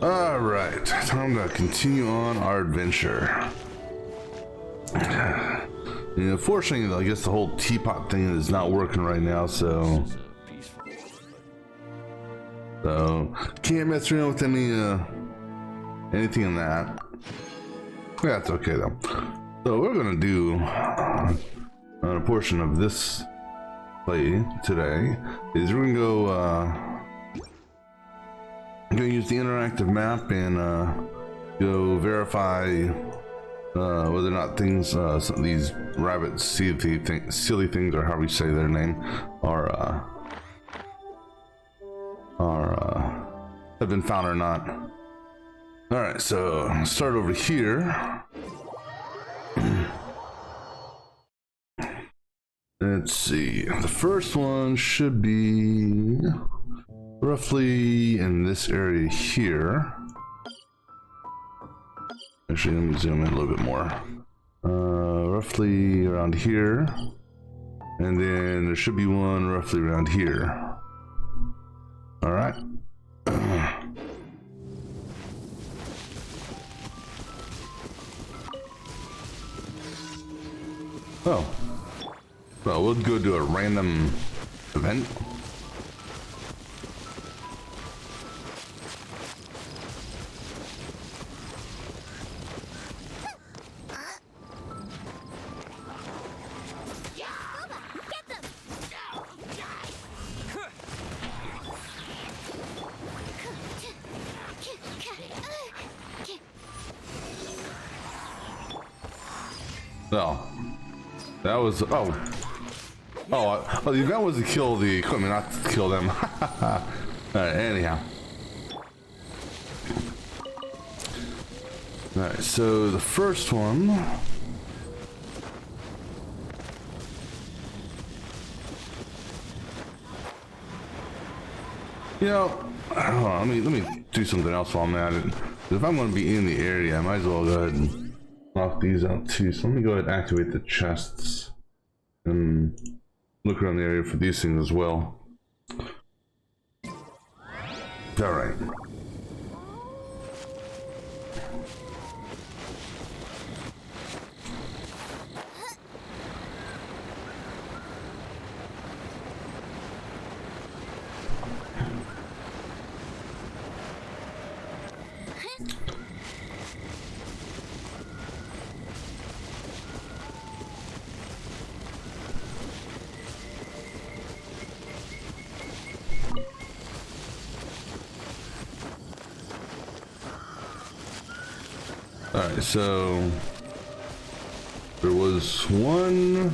All right, time to continue on our adventure. Unfortunately, I guess the whole teapot thing is not working right now, so can't mess around with anything in that. Yeah, that's okay though. So we're gonna do a portion of this play today is we're gonna go I'm gonna use the interactive map and go verify whether or not things some of these rabbits silly things or however you say their name are have been found or not. All right, so I'll start over here. Let's see, the first one should be roughly in this area here. Actually, let me zoom in a little bit more. Roughly around here. And then there should be one roughly around here. All right. Oh. Well, we'll go do a random event. No. That was the event was to kill the equipment, not to kill them. Alright, anyhow. Alright, so the first one. You know, hold on, let me do something else while I'm at it. If I'm gonna be in the area, I might as well go ahead and knock these out too. So let me go ahead and activate the chests and look around the area for these things as well. All right. Alright, so there was one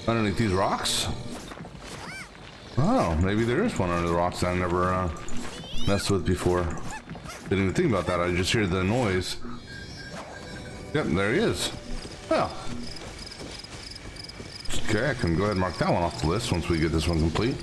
underneath these rocks. Oh, maybe there is one under the rocks that I never messed with before. Didn't even think about that. I just hear the noise. Yep, there he is. Well, okay, I can go ahead and mark that one off the list once we get this one complete.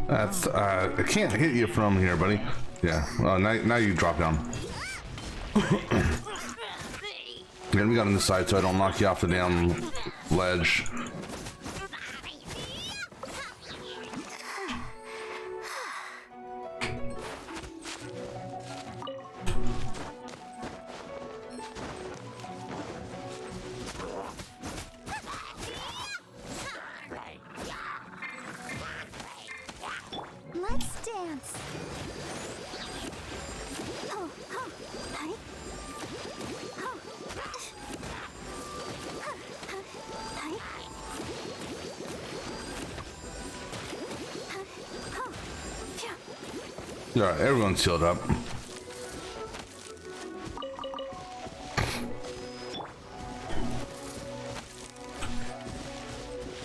That's I can't hit you from here, buddy. Yeah, well, now you drop down. And we got on this side so I don't knock you off the damn ledge. Let's dance. Alright, everyone's sealed up.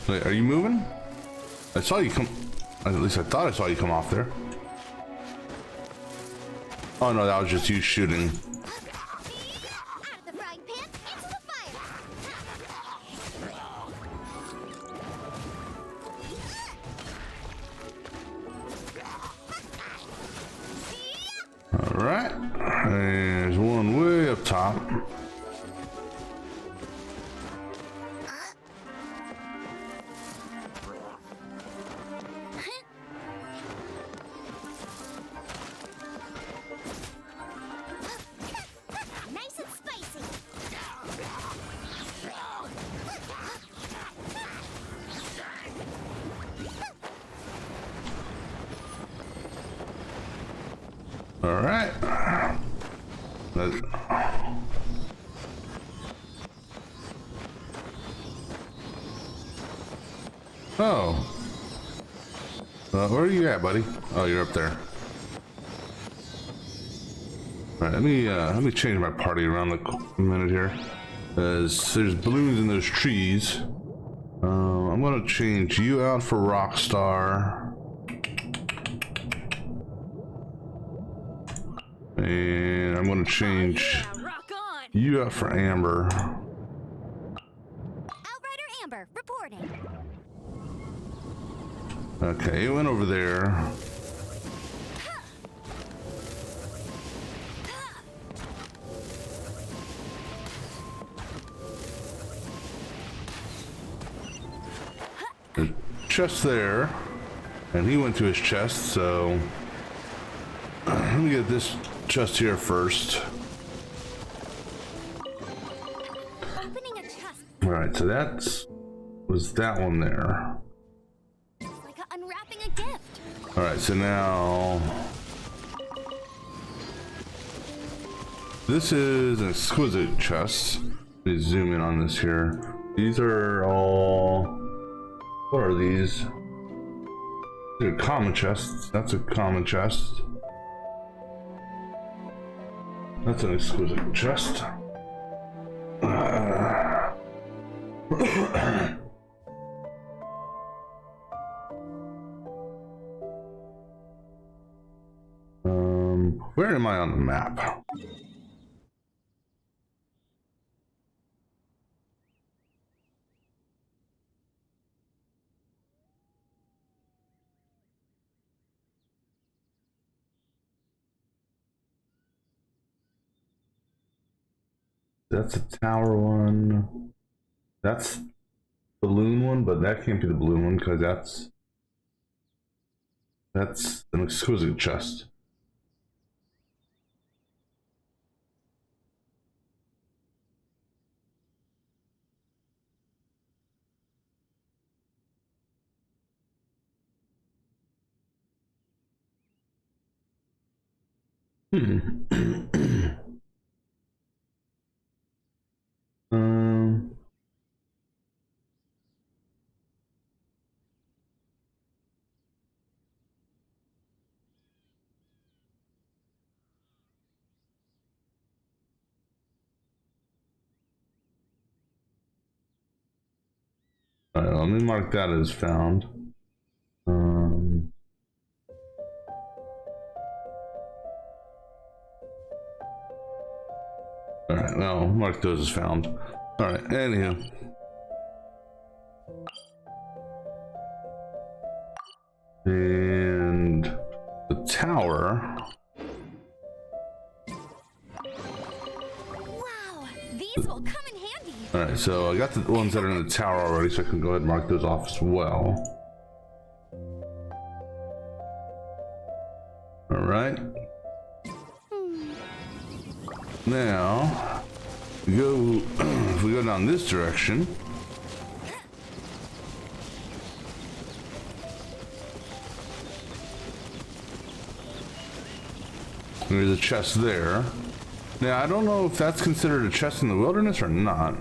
Wait, are you moving? I saw you come. At least I thought I saw you come off there. Oh no, that was just you shooting. right. There's one way up top. Nice and spicy. All right. Oh. Where are you at, buddy? Oh, you're up there. All right, let me change my party around a minute here. There's balloons in those trees. I'm gonna change you out for Rockstar. And I'm gonna change you out for Amber. Outrider Amber reporting. Okay, it went over there. There's a chest there, and he went to his chest, so let me get this chest here first. Opening a chest. All right, so was that one there. It's like unwrapping a gift. All right, so now this is an exquisite chest. Let me zoom in on this here. These are all, what are these? They're common chests. That's a common chest. That's an exquisite chest. Where am I on the map? That's a tower one. That's balloon one, but that can't be the balloon one because that's an exquisite chest. um, all right, let me mark that as found. All right, no, mark those as found. All right, anywho. And the tower. Wow, these will come in handy. All right, so I got the ones that are in the tower already, so I can go ahead and mark those off as well. All right. Now, if we go down this direction, there's a chest there. Now, I don't know if that's considered a chest in the wilderness or not.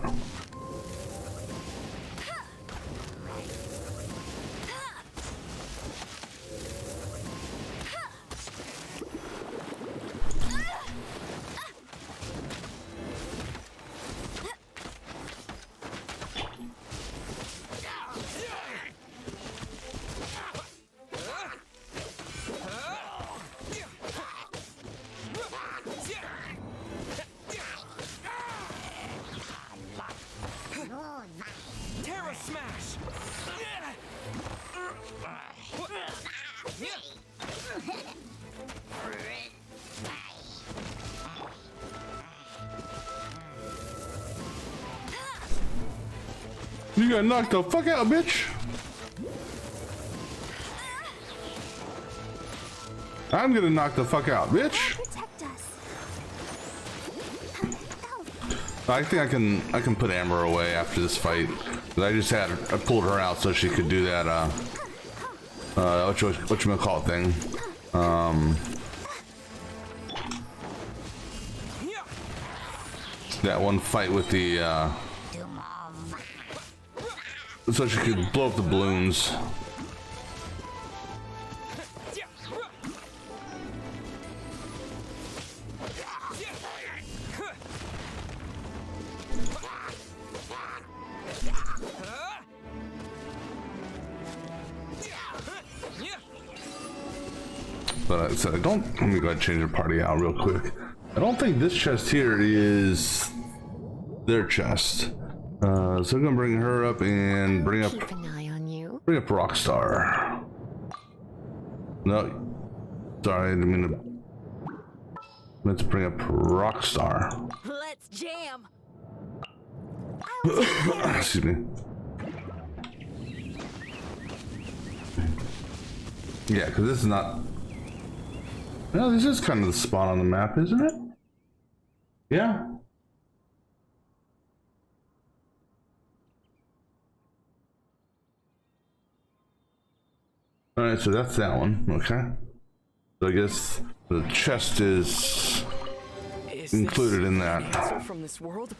You got knocked the fuck out, bitch. I'm gonna knock the fuck out, bitch. Protect us. I think I can put Amber away after this fight. I pulled her out so she could do that whatchamacallit thing. That one fight with the so she could blow up the balloons. But I said, let me go ahead and change the party out real quick. I don't think this chest here is their chest. So I'm gonna bring her up and bring up Rockstar. No, sorry, I didn't mean to. Let's bring up Rockstar. Let's jam. Excuse me. Yeah, because this is not. No, this is kind of the spot on the map, isn't it? Yeah. Alright, so that's that one. Okay. So I guess the chest is included in that. From this world?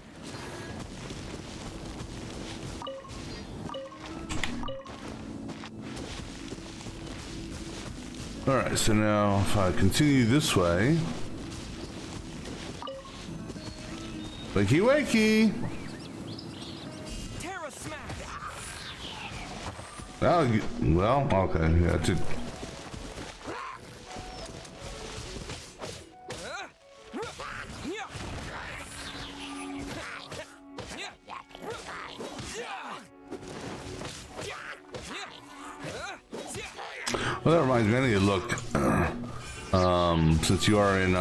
Alright, so now if I continue this way. Wakey wakey! Terra smack! Well, okay, yeah, to well, that reminds me, I need to look, since you are in,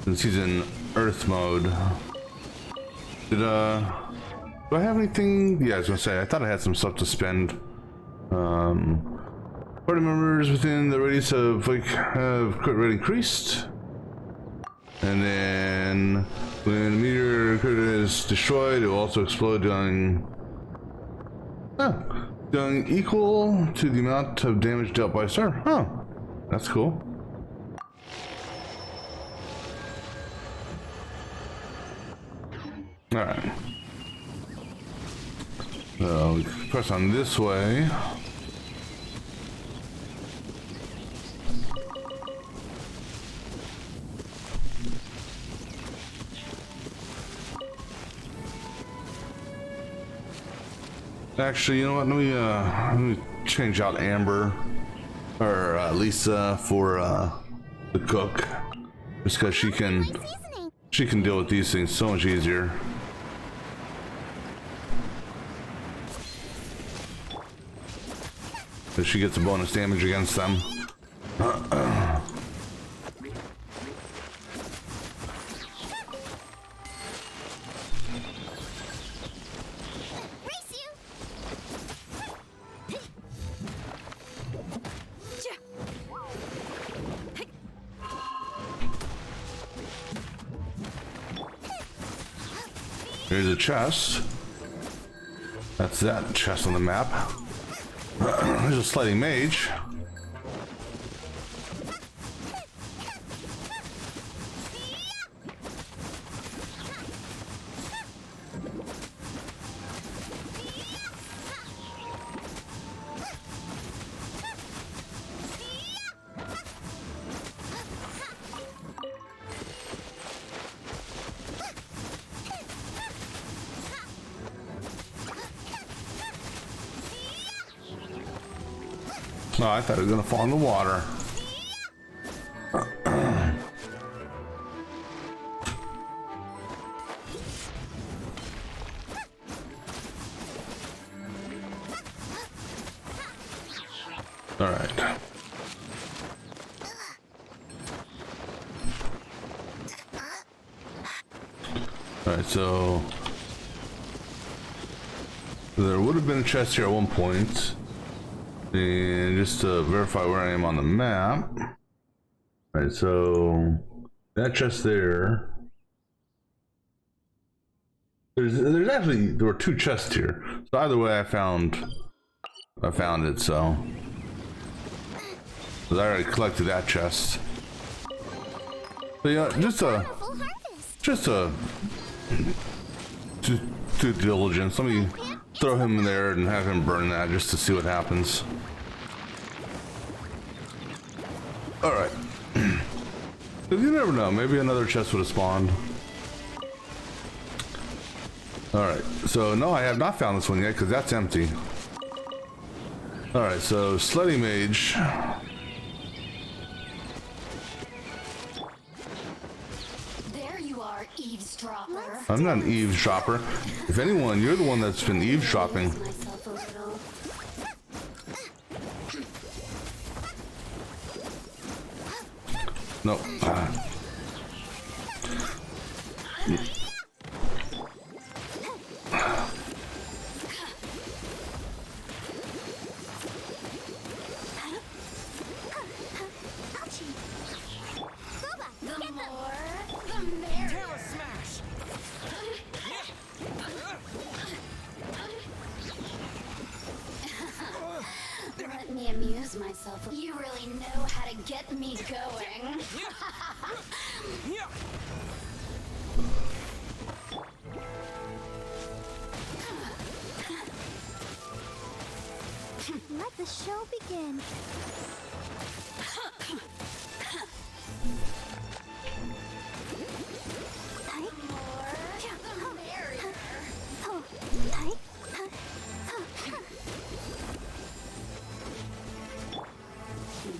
since he's in Earth mode, do I have anything? Yeah, I was gonna say, I thought I had some stuff to spend. Party members within the radius of, like, have crit rate increased. And then, when a meteor crit is destroyed, it will also explode doing equal to the amount of damage dealt by a star. Huh. That's cool. Alright. So, press on this way. Actually, you know what? Let me change out Amber or Lisa for the cook, just because she can deal with these things so much easier. Because she gets a bonus damage against them. Here's a chest. That's that chest on the map. There's a sliding mage. Oh, I thought it was gonna fall in the water. All right. All right, so There would have been a chest here at one point. And just to verify where I am on the map. Alright, so that chest there. There's actually, there were two chests here. So either way I found it, so. I already collected that chest. So yeah, just due diligence. Let me throw him in there and have him burn that just to see what happens. Alright. You never know, maybe another chest would have spawned. Alright, so no, I have not found this one yet because that's empty. Alright, so Slutty Mage. There you are, eavesdropper. I'm not an eavesdropper. If anyone, you're the one that's been eavesdropping. No. Let me amuse myself. You really know how to get me going. Let the show begin.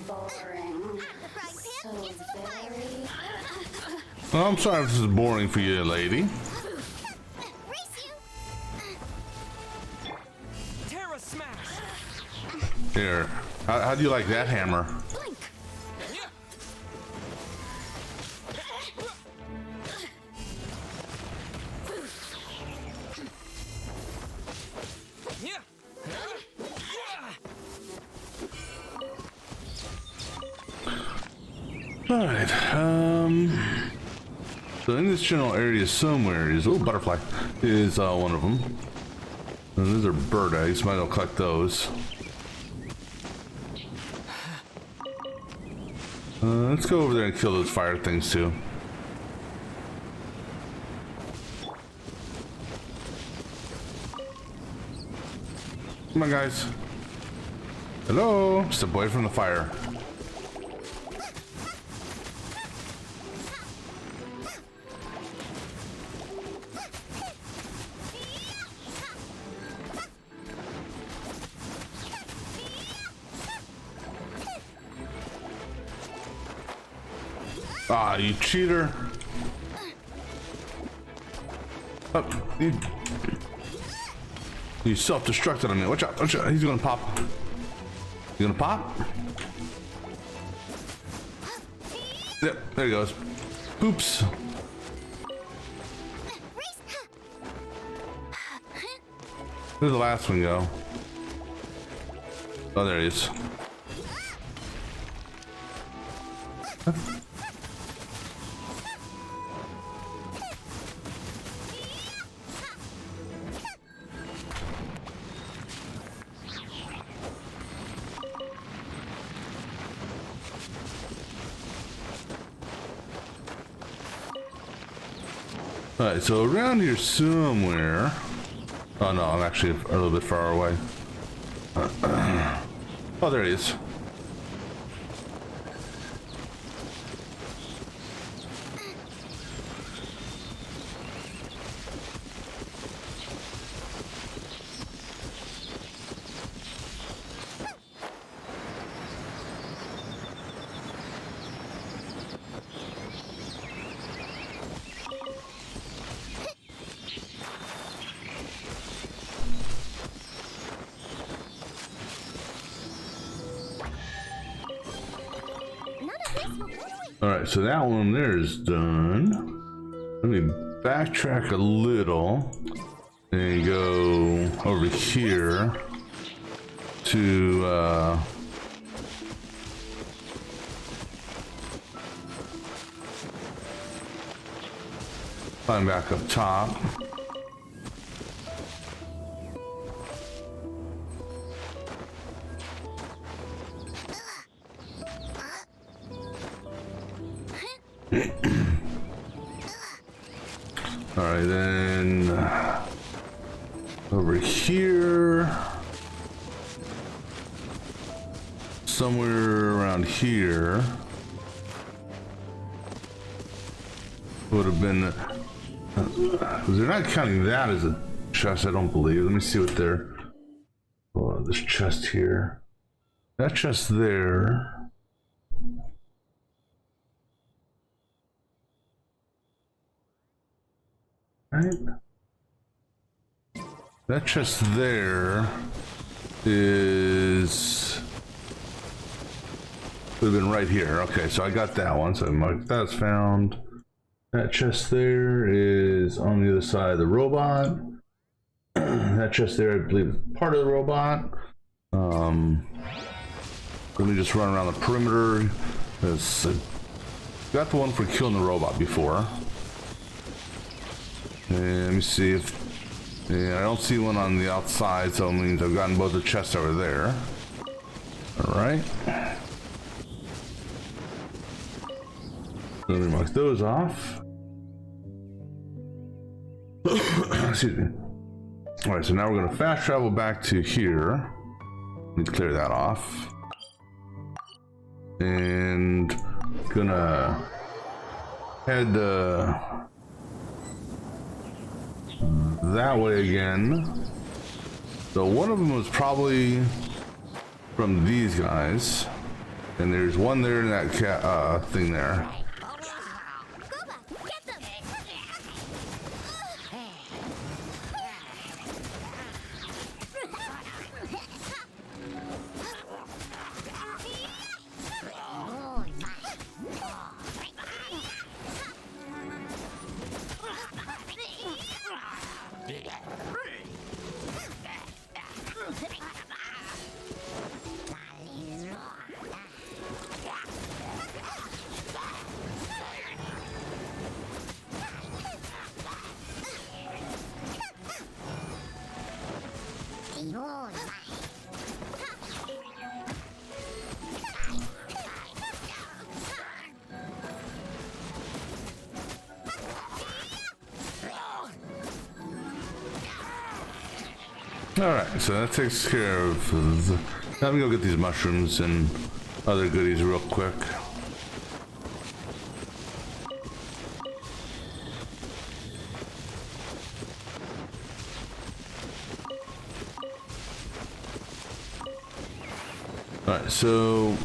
Boring. So very. Well, I'm sorry if this is boring for you, lady. Terra smash. Here, how do you like that hammer? Blink. Yeah. Alright, so in this general area somewhere is, oh, butterfly is one of them. And those are bird eggs, might as well collect those. Let's go over there and kill those fire things too. Come on, guys. Hello, step away from the fire. Ah, you cheater. Oh, you self-destructed on me. Watch out, watch out. He's gonna pop. You gonna pop? Yep, there he goes. Oops. Where'd the last one go? Oh, there he is. Alright, so around here somewhere. Oh no, I'm actually a little bit far away. Oh, there he is. Alright, so that one there is done. Let me backtrack a little and go over here to climb back up top. All right, then over here, somewhere around here would have been. They're not counting that as a chest, I don't believe. Let me see what they're. Oh, this chest here. That chest there. Right. That chest there is would have been right here. Okay, so I got that one. So that's found. That chest there is on the other side of the robot. That chest there, I believe, is part of the robot. Let me just run around the perimeter. Got the one for killing the robot before. And let me see if... Yeah, I don't see one on the outside, so it means I've gotten both the chests over there. Alright. Let me mark those off. Excuse me. Alright, so now we're going to fast travel back to here. Let me clear that off. And gonna head that way again. So one of them was probably from these guys. And there's one there in that thing there. Alright, so that takes care of... Let me go get these mushrooms and other goodies real quick. Alright, so...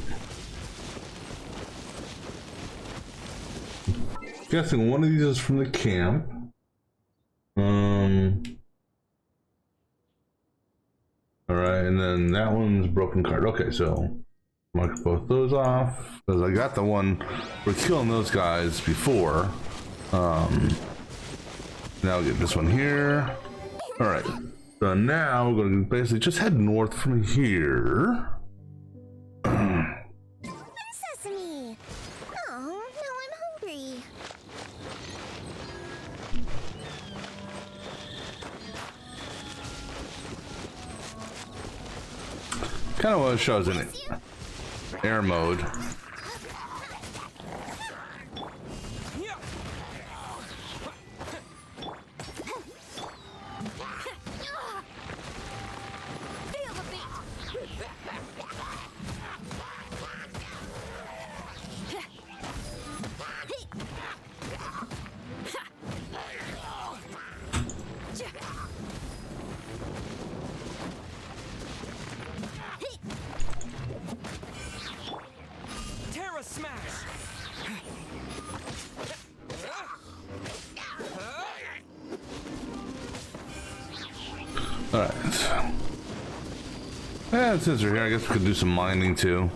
Guessing one of these is from the camp. Alright, and then that one's broken card. Okay, so mark both those off because I got the one for killing those guys before. Now I'll get this one here. Alright, so now we're going to basically just head north from here. Sesame! Oh, now I'm hungry. Kind of what it shows in it. Air mode. Alright. Yeah, since we're here, I guess we could do some mining too.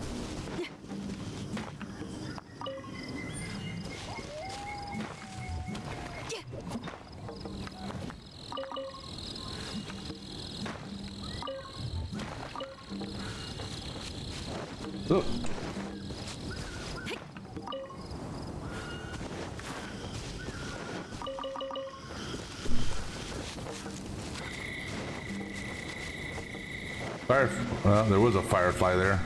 Oh. Well, there was a firefly there.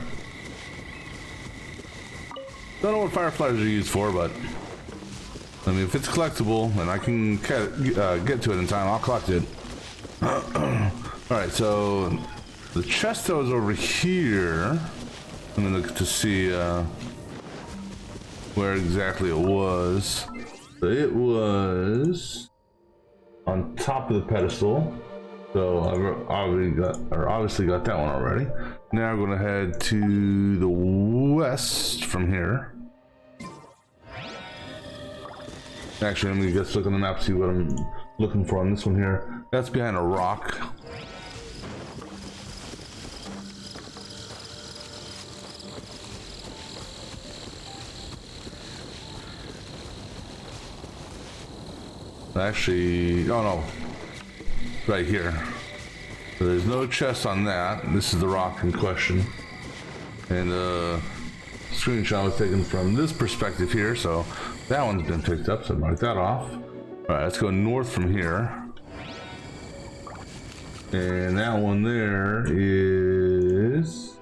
Don't know what fireflies are used for, but I mean, if it's collectible and I can get to it in time, I'll collect it. Alright, so the chest that was over here, I'm gonna look to see where exactly it was. So it was on top of the pedestal. So I've obviously got that one already. Now we're gonna head to the west from here. Actually, let me just look on the map, see what I'm looking for on this one here. That's behind a rock. Actually, oh no, right here. So there's no chest on that. This is the rock in question. And the screenshot was taken from this perspective here, so that one's been picked up, so mark that off. Alright, let's go north from here. And that one there is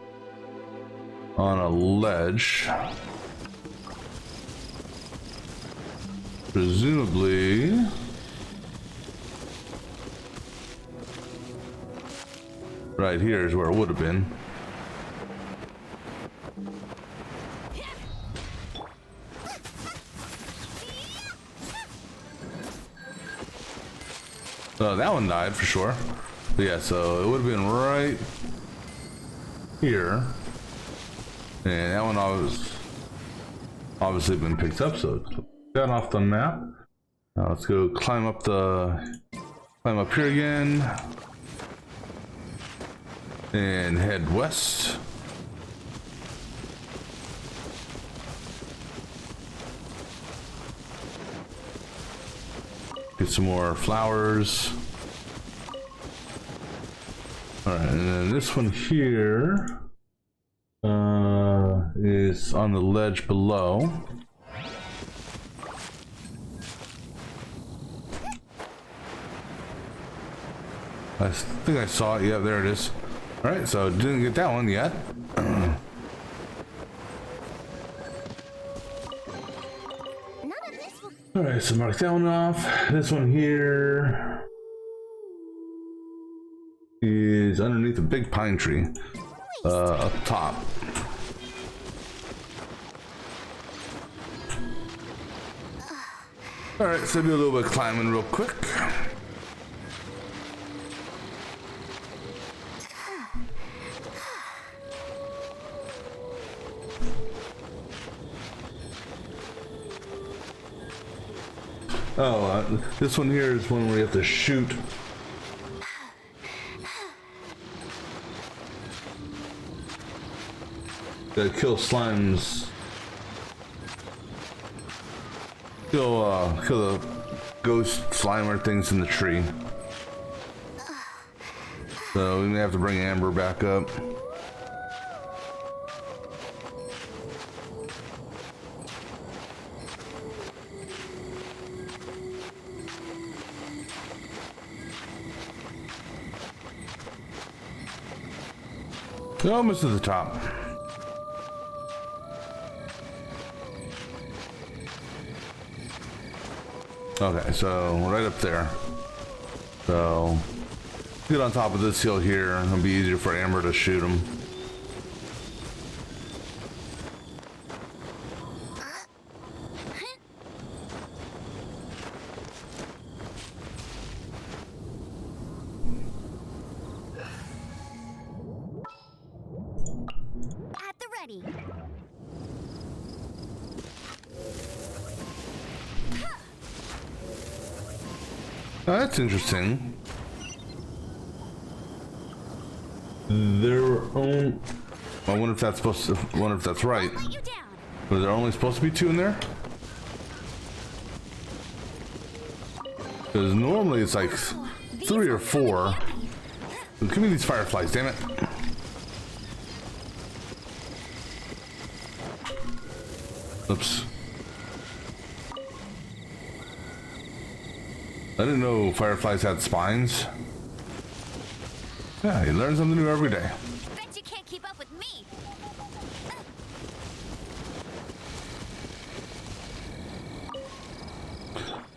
on a ledge. Presumably right here is where it would have been. So that one died for sure. But yeah, so it would have been right here. And that one obviously been picked up, so got off the map. Now let's go climb up here again. And head west. Get some more flowers. Alright, and then this one here is on the ledge below. I think I saw it. Yeah, there it is. Alright, so didn't get that one yet. Alright, so mark that one off. This one here is underneath a big pine tree up top. Alright, so do a little bit of climbing real quick. Oh, this one here is one where you have to shoot. To kill slimes. Kill the ghost slimer things in the tree. So we may have to bring Amber back up. Almost to the top. Okay, so right up there. So get on top of this hill here. It'll be easier for Amber to shoot him. Oh, that's interesting. There were only... I wonder if that's supposed to... I wonder if that's right. Were there only supposed to be 2 in there? Because normally it's like 3 or 4. Give me these fireflies, damn it. Oops. I didn't know fireflies had spines. Yeah, you learn something new every day. Bet you can't keep up with me.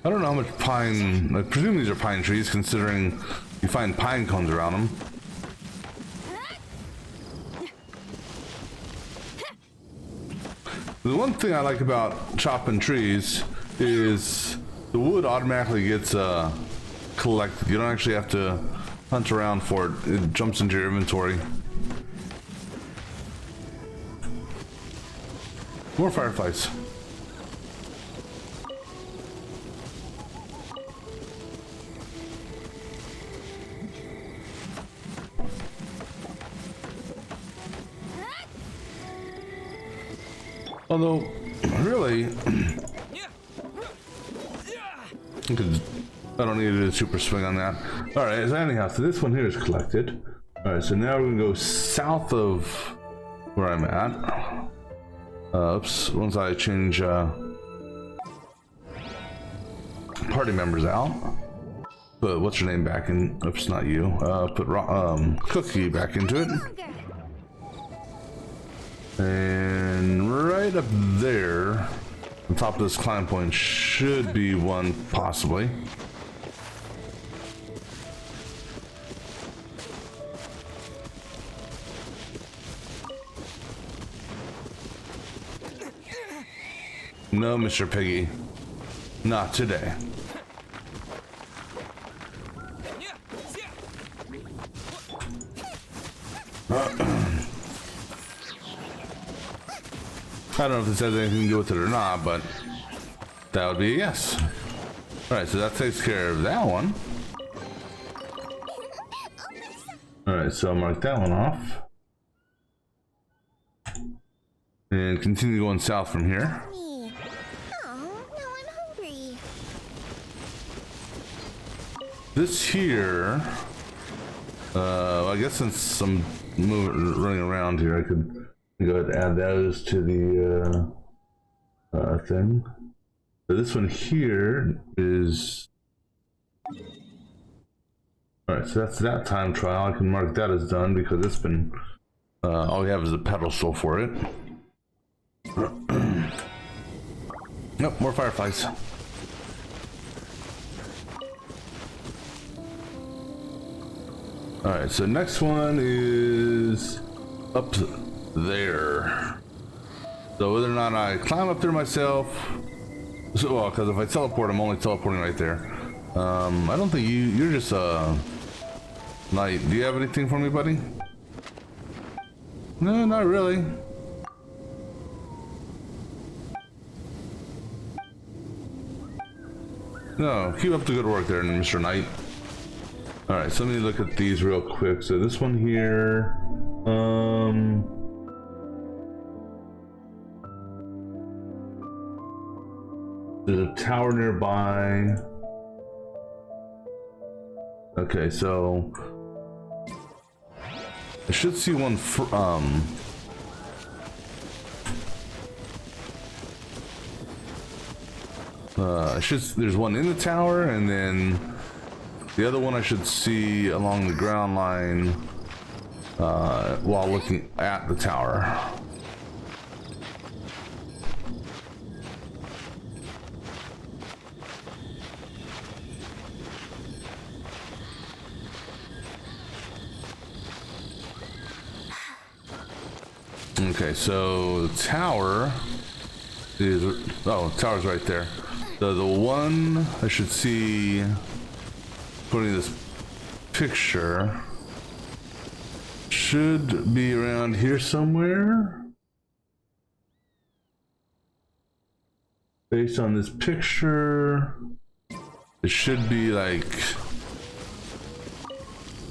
I don't know how much pine. I presume these are pine trees, considering you find pine cones around them. The one thing I like about chopping trees is the wood automatically gets collected. You don't actually have to hunt around for it. It jumps into your inventory. More fireflies. Although, really, I don't need to do a super swing on that. Alright, so anyhow, so this one here is collected. Alright, so now we're gonna go south of where I'm at. Oops, once I change party members out. Put what's your name back in? Oops, not you. Put Cookie back into it. And right up there, on top of this climb point, should be one, possibly. No, Mr. Piggy. Not today. I don't know if this has anything to do with it or not, but that would be a yes. Alright, so that takes care of that one. Alright, so I'll mark that one off. And continue going south from here. Oh, now I'm hungry. This here, I guess since I'm running around here, I could go ahead and add those to the thing. So this one here is... Alright, so that's that time trial. I can mark that as done because it's been... all we have is a pedestal for it. Nope, more fireflies. Alright, so next one is up there. So whether or not I climb up there myself, so, well, because if I teleport, I'm only teleporting right there. I don't think you're just Knight. Do you have anything for me, buddy? No, not really. No, keep up the good work there, Mr. Knight. Alright, so let me look at these real quick. So this one here, there's a tower nearby. Okay, so I should see one there's one in the tower, and then the other one I should see along the ground line while looking at the tower. Okay, so the tower is, oh, the tower's right there. So the one I should see putting this picture should be around here somewhere. Based on this picture, it should be like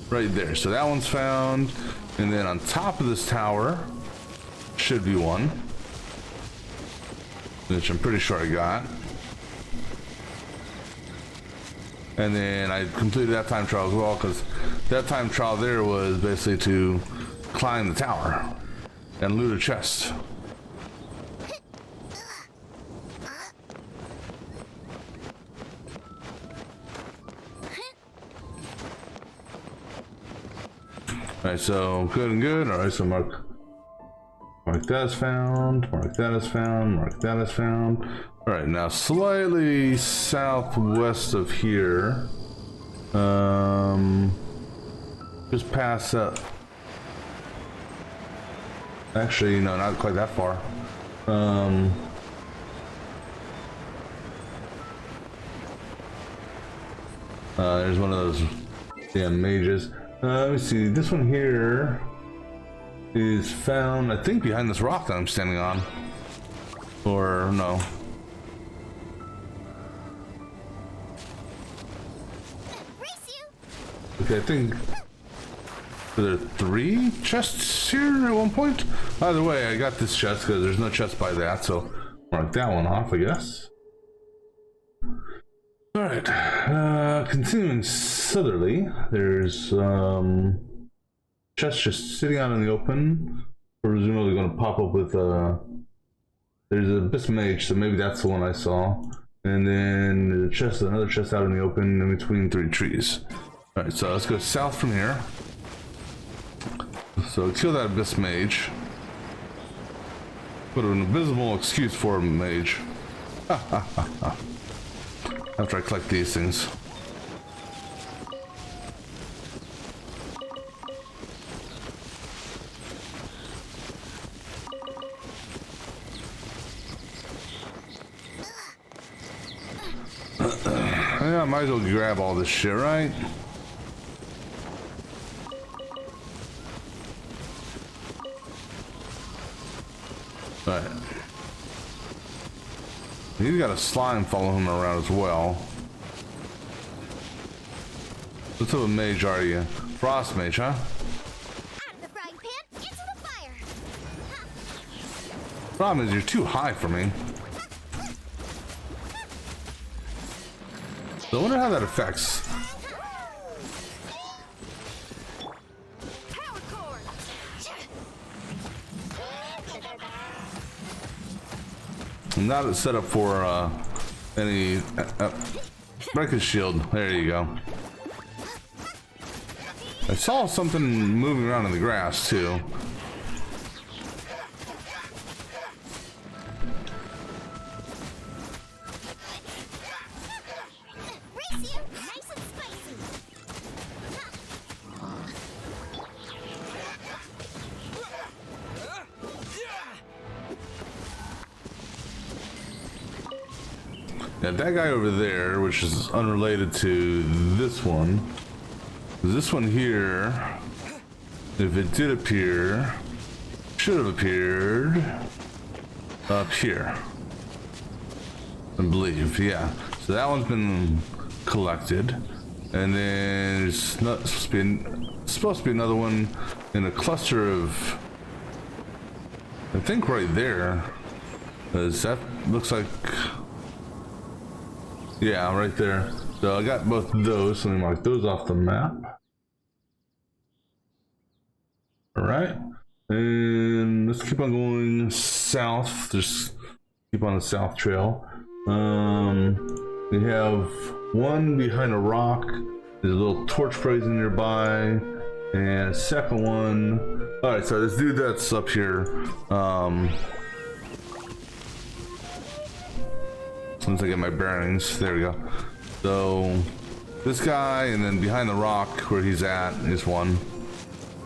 right there. So that one's found, and then on top of this tower should be one, which I'm pretty sure I got. And then I completed that time trial as well, because that time trial there was basically to climb the tower and loot a chest. Alright, so good and good. Alright, so mark that as found, mark that as found, mark that as found. Alright, now slightly southwest of here. Just past up. Actually, no, not quite that far. There's one of those damn mages. Let me see, this one here is found, I think, behind this rock that I'm standing on. Or, no. Okay, I think there are 3 chests here at one point. Either way, I got this chest because there's no chest by that, so mark that one off, I guess. Alright, continuing southerly, there's chests just sitting out in the open. Presumably going to pop up with there's a Abyss Mage, so maybe that's the one I saw. And then the chest, another chest out in the open in between 3 trees. Alright, so let's go south from here. So kill that Abyss Mage. Put an abysmal excuse for a mage. After I collect these things. Yeah, I might as well grab all this shit, right? Right. He's got a slime follow him around as well. What type of mage are you? Frost mage, huh? Out of the frying pan, into the fire. Problem is, you're too high for me. So I wonder how that affects. Power cord. I'm not set up for any break his shield. There you go. I saw something moving around in the grass too. Race you, nice and spicy. Yeah, that guy over there, which is unrelated to this one. This one here, if it did appear, should have appeared up here. I believe, yeah. So that one's been collected. And then there's not supposed to be another one in a cluster of, I think right there. Because that looks like, yeah, right there. So I got both of those, so let me mark those off the map. Alright, and let's keep on going south, just keep on the south trail. We have one behind a rock, there's a little torch blazing nearby, and a second one. Alright, so this dude that's up here, once I get my bearings, there we go. So, this guy, and then behind the rock where he's at is one.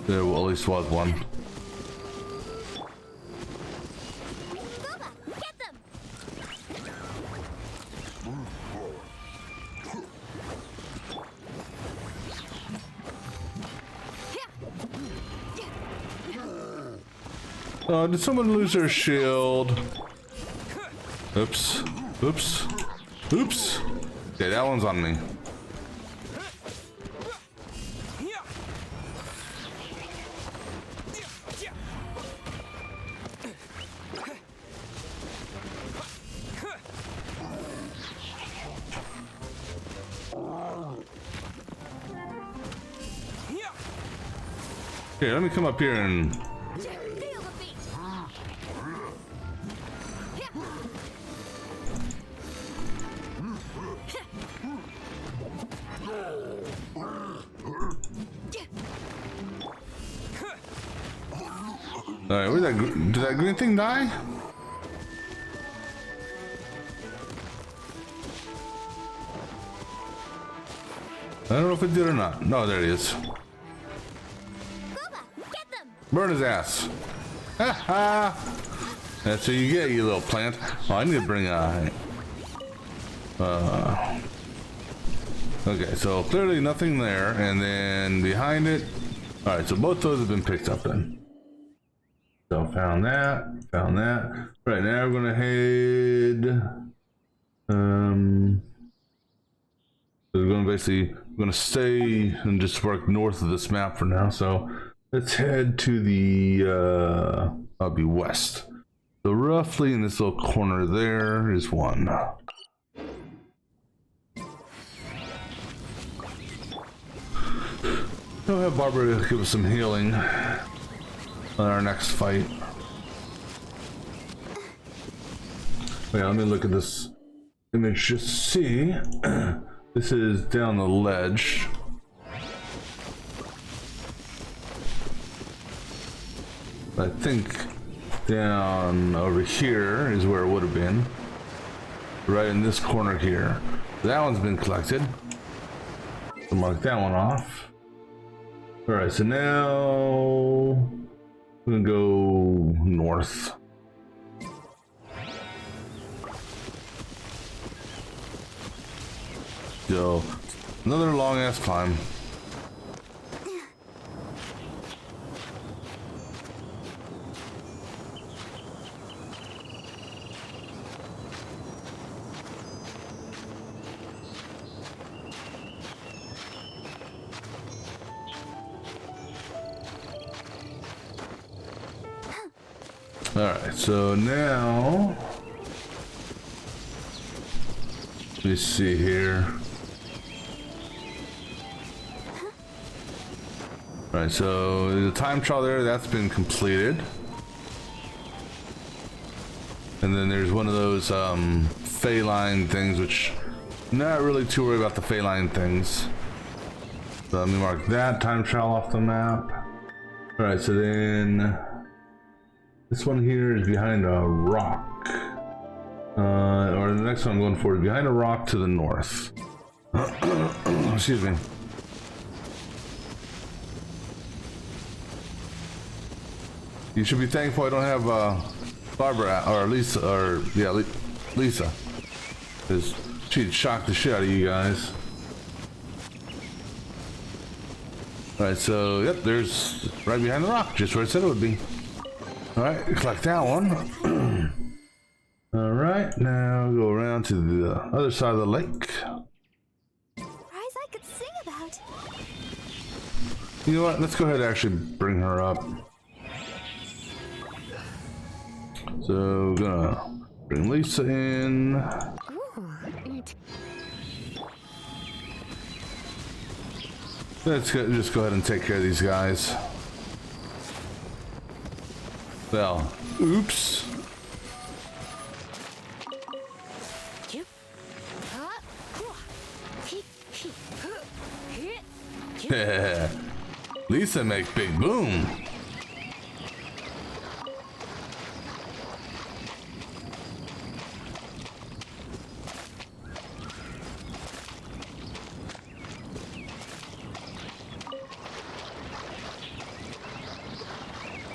There at least was one. Boba, get them. Did someone lose their shield? Oops. Oops. Oops. Okay, that one's on me. Okay, let me come up here and... Feel the beat. Alright, where'd that, did that green thing die? I don't know if it did or not. No, there it is. Boba, get them. Burn his ass. Ha ha! That's what you get, you little plant. Oh, I need to bring okay, so clearly nothing there, and then behind it. All right, so both those have been picked up then. So found that, found that. Right now we're gonna head. So we're gonna basically stay and just work north of this map for now. So let's head to the I'll be west. So roughly in this little corner there is one. We'll have Barbara give us some healing on our next fight. Wait, let me look at this image just to see. This is down the ledge. I think down over here is where it would have been. Right in this corner here. That one's been collected. So mark that one off. Alright, so now we're gonna go north. So another long ass climb. Alright, so now let me see here. Alright, so the time trial there, that's been completed. And then there's one of those feline things, which I'm not really too worried about the feline things. So let me mark that time trial off the map. Alright, so then this one here is behind a rock. Or the next one I'm going for is behind a rock to the north. Excuse me. You should be thankful I don't have Barbara or Lisa, or yeah, Lisa, because she'd shock the shit out of you guys. All right, so yep, there's right behind the rock, just where I said it would be. All right, collect that one. All right, now go around to the other side of the lake. Prize I could sing about. You know what? Let's go ahead and actually bring her up. So, gonna bring Lisa in. Let's just go ahead and take care of these guys. Well, oops. Lisa makes big boom.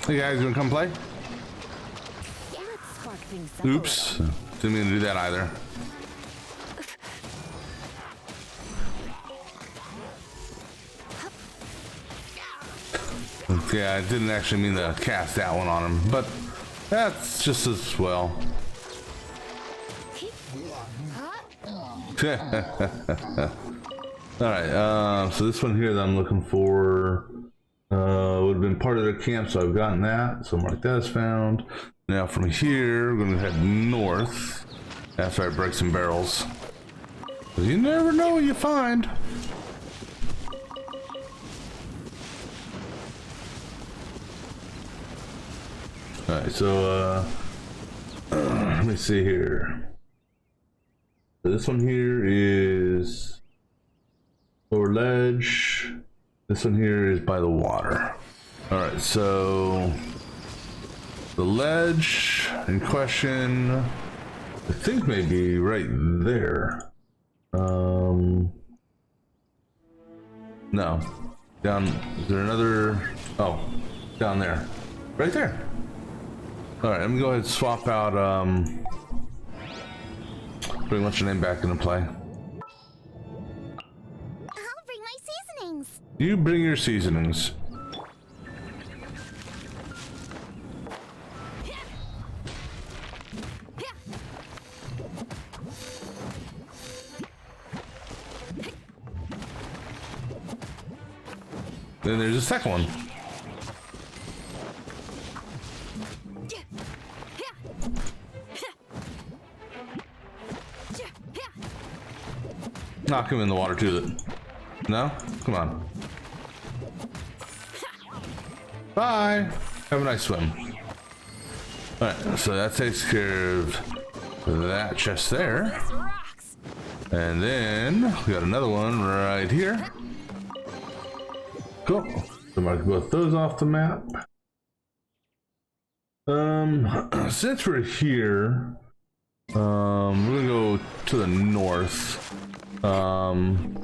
Hey guys, you wanna come play? Oops, didn't mean to do that either. Yeah, I didn't actually mean to cast that one on him, but that's just as well. Alright, so this one here that I'm looking for would have been part of their camp, so I've gotten that. So mark that as found. Now from here, we're going to head north after I break some barrels. You never know what you find. Alright, so let me see here. So this one here is lower ledge. This one here is by the water. Alright, so The ledge in question, I think maybe right there. No. Down, is there another? Oh, down there. Right there. All right, let me go ahead and swap out, bring what's your name back into play. I'll bring my seasonings. You bring your seasonings. Then there's a second one. Knock him in the water too. No? Come on. Bye. Have a nice swim. Alright, so that takes care of that chest there. And then we got another one right here. Cool. So mark both those off the map. Since we're here, we're gonna go to the north. Over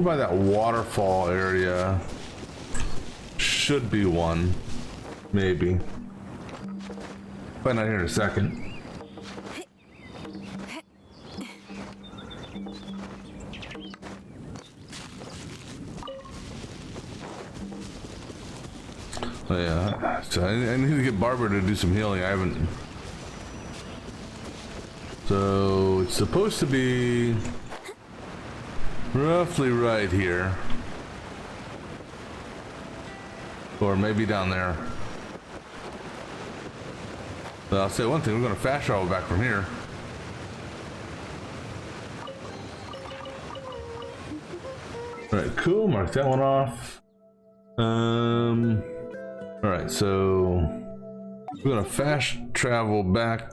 by that waterfall area should be one, maybe. Find out here in a second. Oh, yeah, so I need to get Barbara to do some healing. I haven't. So it's supposed to be roughly right here, or maybe down there. But I'll say one thing: we're going to fast travel back from here. All right, cool. Mark that one off. All right, so we're gonna fast travel back.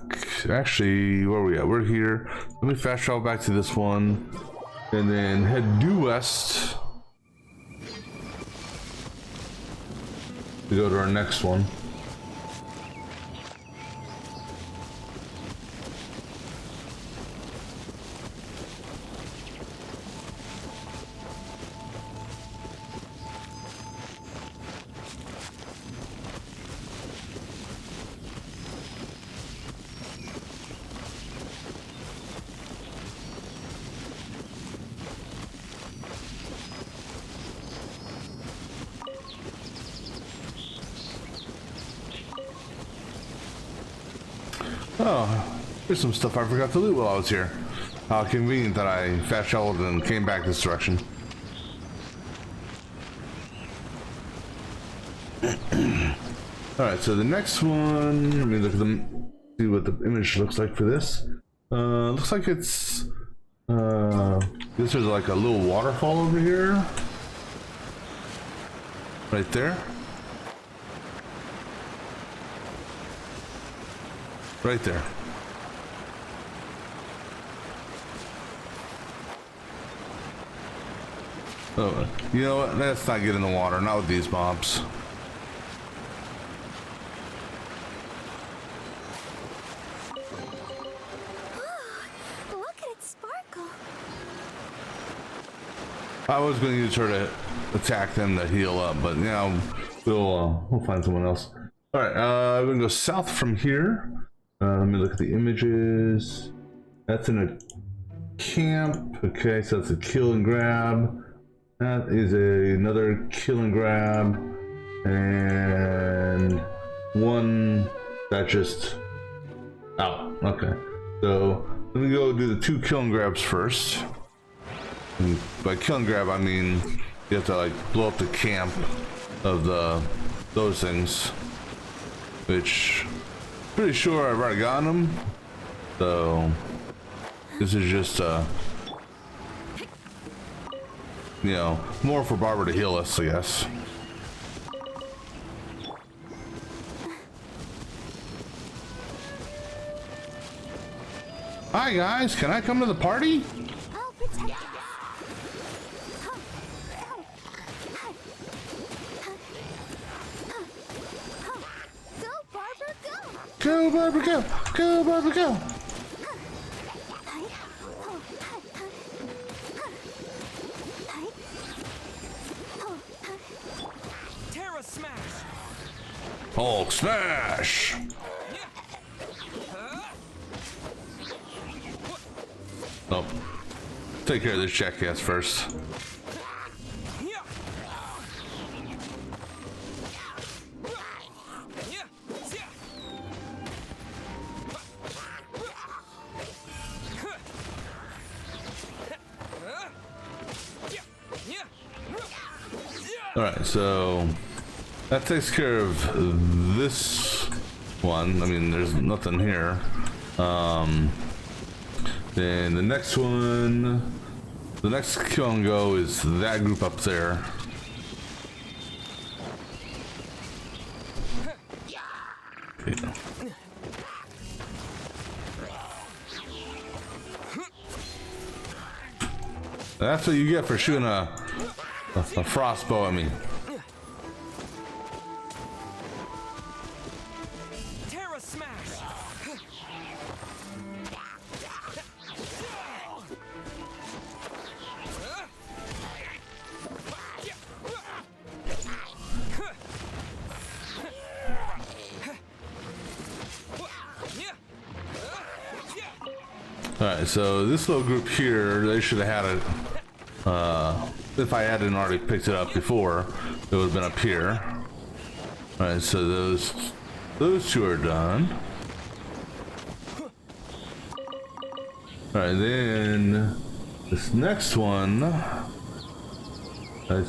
Actually, where are we at? We're here. Let me fast travel back to this one, and then head due west to go to our next one. Oh, here's some stuff I forgot to loot while I was here. How convenient that I fast traveled and came back this direction. Alright, so the next one, let me look at them, see what the image looks like for this. Looks like it's, this is like a little waterfall over here. Right there. Right there. Oh, you know what? Let's not get in the water. Not with these mobs. Look at it sparkle. I was going to use her to attack them to heal up, but now we'll find someone else. All right, we're going to go south from here. Let me look at the images. That's in a camp. Okay, so that's a kill and grab. That is another kill and grab. And one that just out. Okay, so let me go do the 2 kill and grabs first. And by kill and grab, I mean you have to like blow up the camp of those things, which pretty sure I've already gotten them. So this is just you know, more for Barbara to heal us, I guess. Hi guys, can I come to the party? I'll protect us. Go, Barbara, go! Go, Barbara, go! Terra smash. Hulk smash! Oh. Take care of this jackass first. Alright, so that takes care of this one. I mean, there's nothing here. Then the next one, the next kill and go is that group up there. Okay. That's what you get for shooting a frostbow at me. Terra smash. Alright, so this little group here, they should have had it. If I hadn't already picked it up before, it would have been up here. Alright, so those two are done. Alright, then this next one, I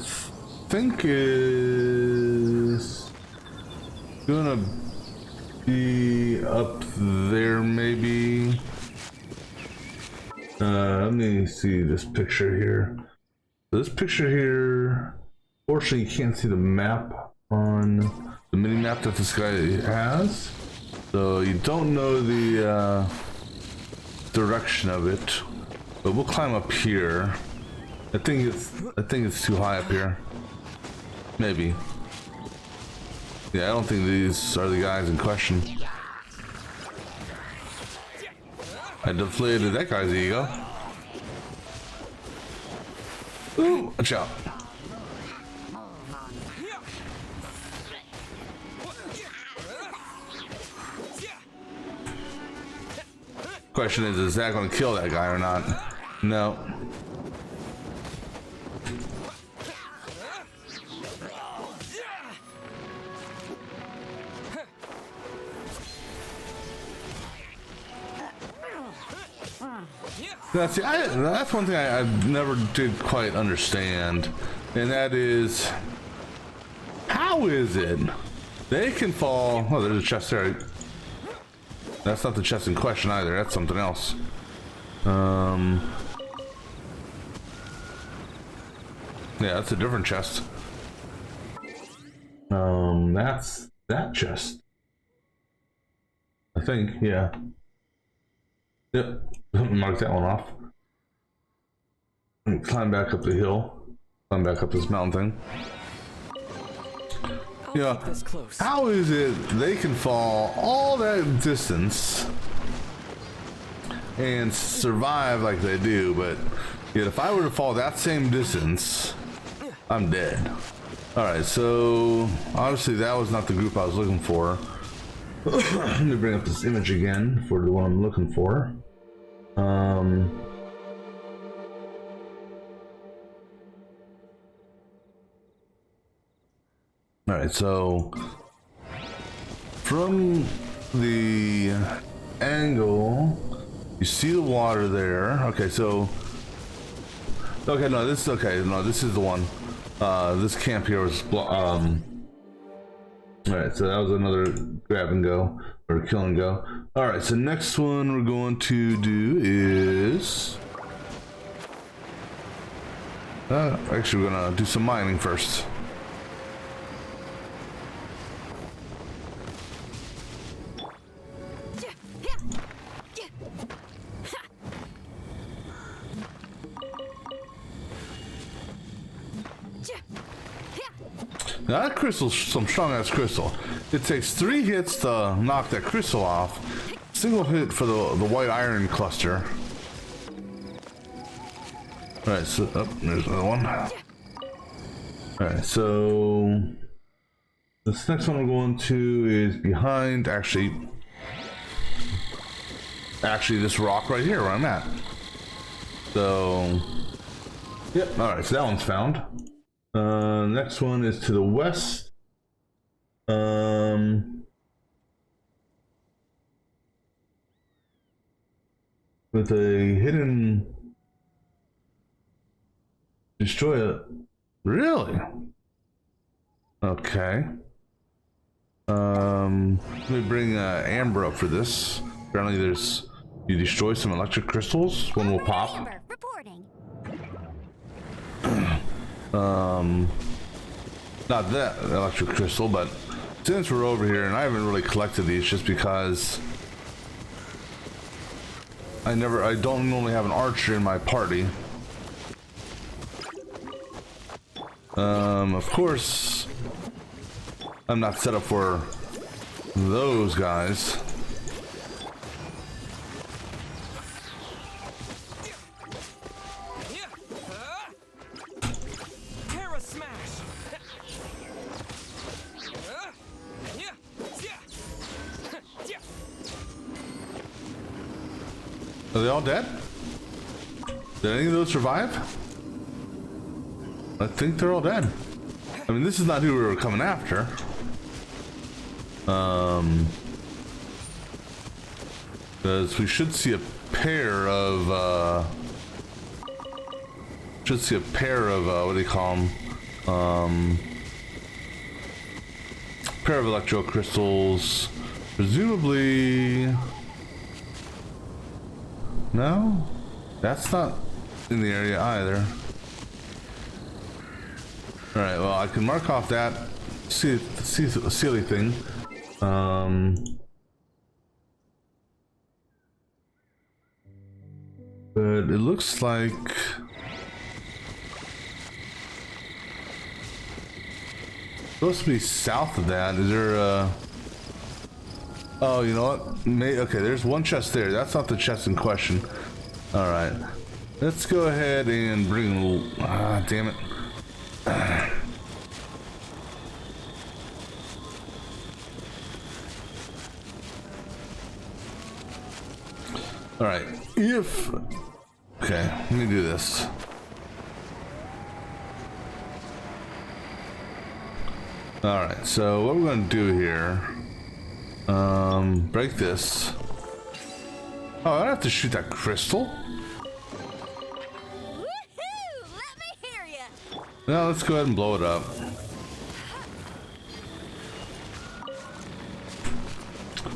think is gonna be up there maybe. Let me see this picture here. This picture here, fortunately you can't see the map on the mini map that this guy has, so you don't know the direction of it. But we'll climb up here. I think it's too high up here. Maybe. Yeah, I don't think these are the guys in question. I deflated that guy's ego. Ooh, watch out. Question is that going to kill that guy or not? No. Now, see, that's one thing I never did quite understand, and that is, how is it they can fall? Oh, there's a chest there. That's not the chest in question either. That's something else. Yeah, that's a different chest. That's that chest. I think, yeah. Yep. Mark that one off. And climb back up the hill. Climb back up this mountain thing. Yeah. How is it they can fall all that distance and survive like they do, but yet if I were to fall that same distance, I'm dead. Alright, so obviously that was not the group I was looking for. Let me bring up this image again for the one I'm looking for. Alright, so from the angle, you see the water there. Okay, so okay, no, this is okay. No, this is the one. This camp here was alright, so that was another grab and go or kill and go. Alright, so next one we're going to do is actually we're gonna do some mining first. Now that crystal's some strong ass crystal. It takes 3 hits to knock that crystal off. Single hit for the white iron cluster. Alright, so there's another one. Alright, so this next one we're going to is behind actually this rock right here where I'm at. So yep, alright, so that one's found. Next one is to the west. With a hidden destroyer. Really? Okay. Let me bring Amber up for this. Apparently there's, you destroy some electric crystals, one will pop. Amber, reporting. Not that electric crystal, but since we're over here, and I haven't really collected these just because I don't normally have an archer in my party. Of course, I'm not set up for those guys. Terra smash. Are they all dead? Did any of those survive? I think they're all dead. I mean, this is not who we were coming after. Because we should see a pair of, what do they call them? Pair of electro crystals. Presumably... No? That's not in the area either. Alright, well, I can mark off that silly thing. But it looks like... supposed to be south of that. Is there a... Oh, you know what? Okay, there's one chest there. That's not the chest in question. Alright. Let's go ahead and bring... Ah, damn it. Alright, if... Okay, let me do this. Alright, so what we're going to do here... break this. Oh, I don't have to shoot that crystal. Woohoo! Let me hear ya. Now let's go ahead and blow it up.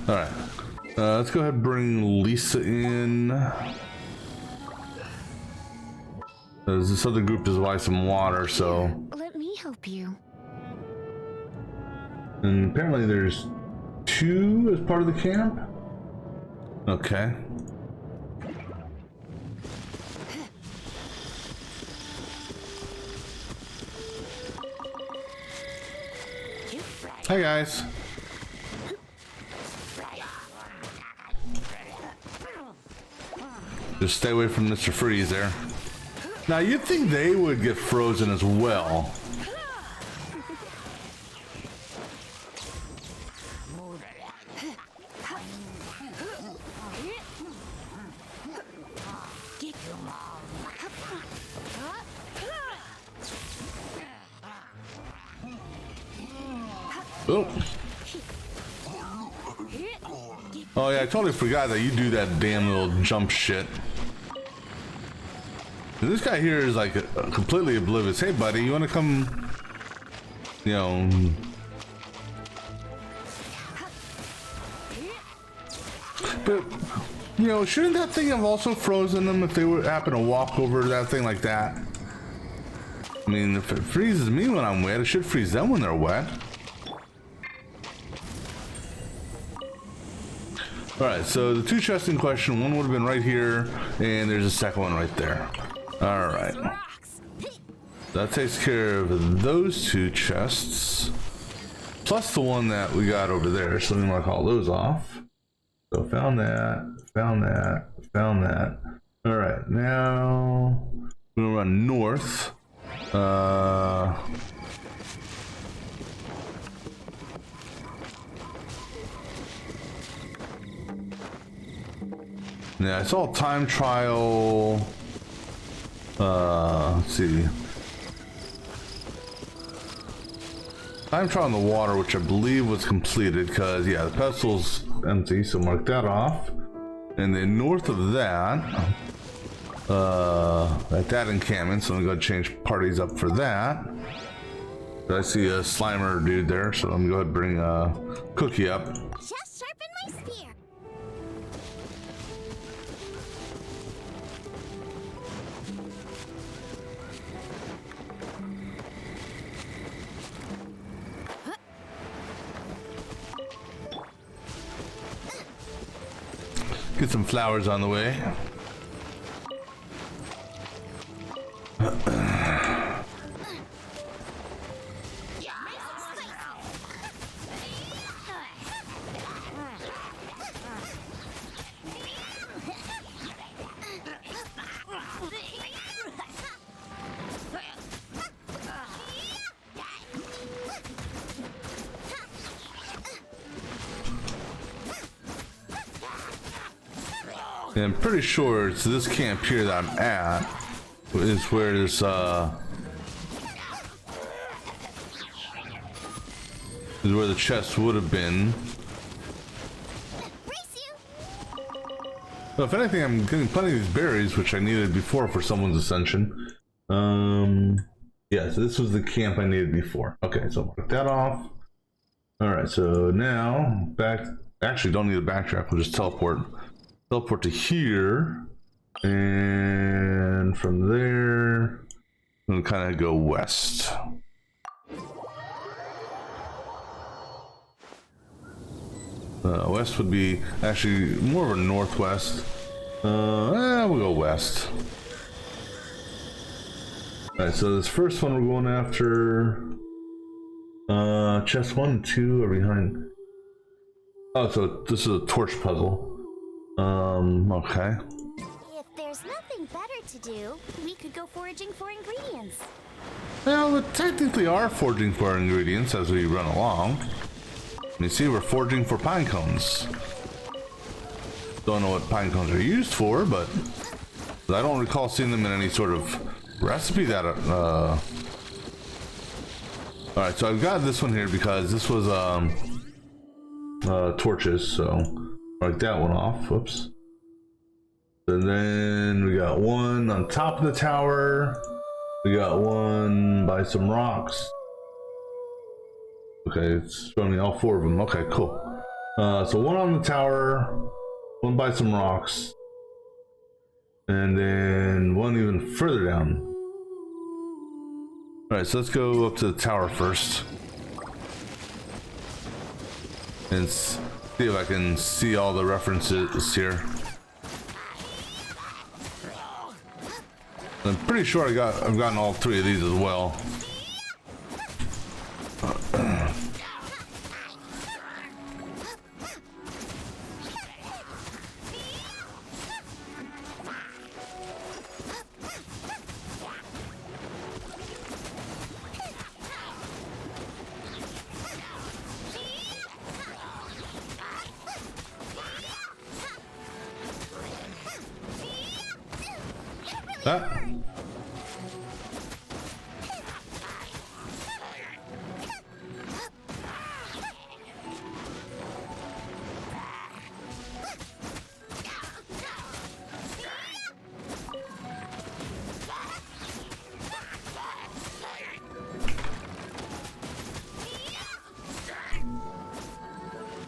Alright. Let's go ahead and bring Lisa in. This other group does buy some water, so... Let me help you. And apparently there's 2 as part of the camp? Okay. Hey guys. Just stay away from Mr. Freeze there. Now you'd think they would get frozen as well. Oh. Oh yeah, I totally forgot that you do that damn little jump shit. This guy here is like completely oblivious. Hey buddy, you wanna come, you know... But, you know, shouldn't that thing have also frozen them if they would happen to walk over that thing like that? I mean, if it freezes me when I'm wet, it should freeze them when they're wet. Alright, so the 2 chests in question, one would have been right here, and there's a second one right there. Alright. That takes care of those 2 chests. plus the one that we got over there. So we mark all those off. So found that, found that, found that. All right, now we're gonna run north. Yeah, it's all time trial. Let's see. Time trial in the water, which I believe was completed because, yeah, the pedestal's empty, so mark that off. And then north of that, at that encampment, so I'm gonna go change parties up for that. I see a Slimer dude there, so I'm gonna go ahead and bring Cookie up. Just sharpen my spear. Get some flowers on the way. And I'm pretty sure it's this camp here that I'm at is where this is where the chest would have been. So if anything, I'm getting plenty of these berries, which I needed before for someone's ascension. Yeah, so this was the camp I needed before. Okay, so mark that off. All right, so now back. Actually, don't need to backtrack. We'll just teleport. Teleport to here, and from there, we'll kind of go west. West would be actually more of a northwest. We'll go west. Alright, so this first one we're going after. Chest 1 and 2 are behind. Oh, so this is a torch puzzle. Okay. If there's nothing better to do, we could go foraging for ingredients. Well, we technically are foraging for ingredients as we run along. You see, we're foraging for pine cones. Don't know what pine cones are used for, but I don't recall seeing them in any sort of recipe that, Alright, so I've got this one here because this was, torches, so mark that one off. Whoops. And then we got one on top of the tower. We got one by some rocks. Okay, it's showing me all 4 of them. Okay, cool. So one on the tower, one by some rocks, and then one even further down. Alright, so let's go up to the tower first. And see if I can see all the references here. I'm pretty sure I've gotten all 3 of these as well.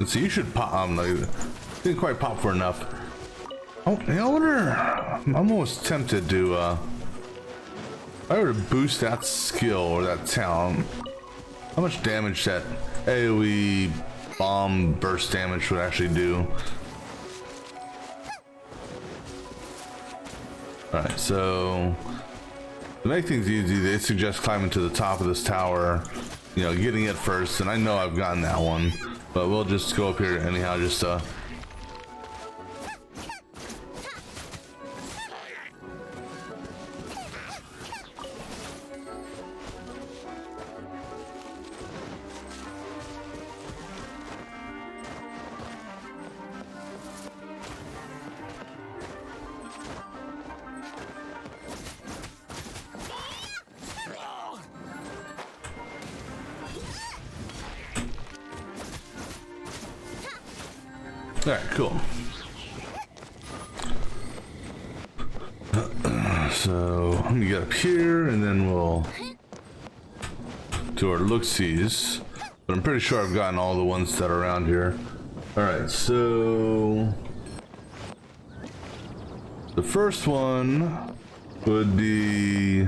So you should pop. Didn't quite pop for enough. Oh, I wonder. I'm almost tempted to. If I were to boost that skill or that talent, how much damage that AOE bomb burst damage would actually do? All right, so to make things easy, they suggest climbing to the top of this tower you know, getting it first, and I know I've gotten that one, but we'll just go up here anyhow, just all right, cool. So let me get up here, and then we'll do our look-sees. But I'm pretty sure I've gotten all the ones that are around here. All right, so the first one would be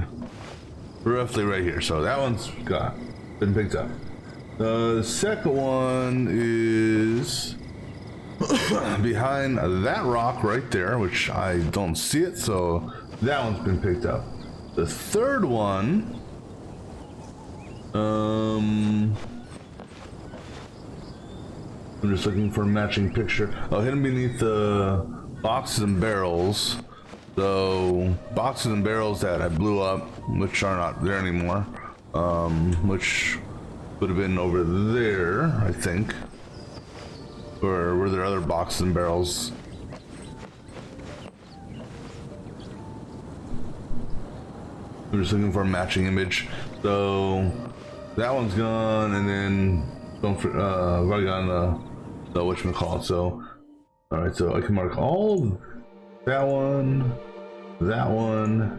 roughly right here. So that one's been picked up. The second one is behind that rock right there, which I don't see it, so that one's been picked up. The third one, I'm just looking for a matching picture. Oh, hidden beneath the boxes and barrels. So boxes and barrels that I blew up, which are not there anymore, which would have been over there, I think. Or were there other boxes and barrels? I'm just looking for a matching image. So that one's gone, and then I've already gotten the whatchamacallit. So all right, so I can mark all that one,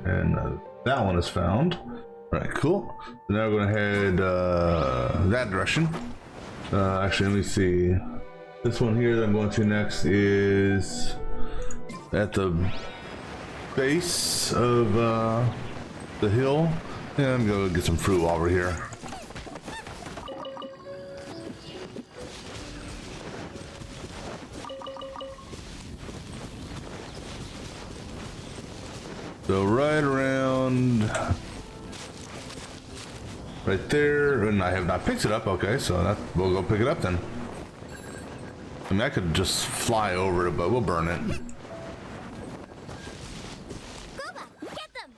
and that one is found. All right, cool. So now we're gonna head that direction. Actually, let me see. This one here that I'm going to next is at the base of the hill. Yeah, I'm gonna go get some fruit while we're here. So right around right there, and I have not picked it up. Okay, so we'll go pick it up then. I mean, I could just fly over it, but we'll burn it. Get them.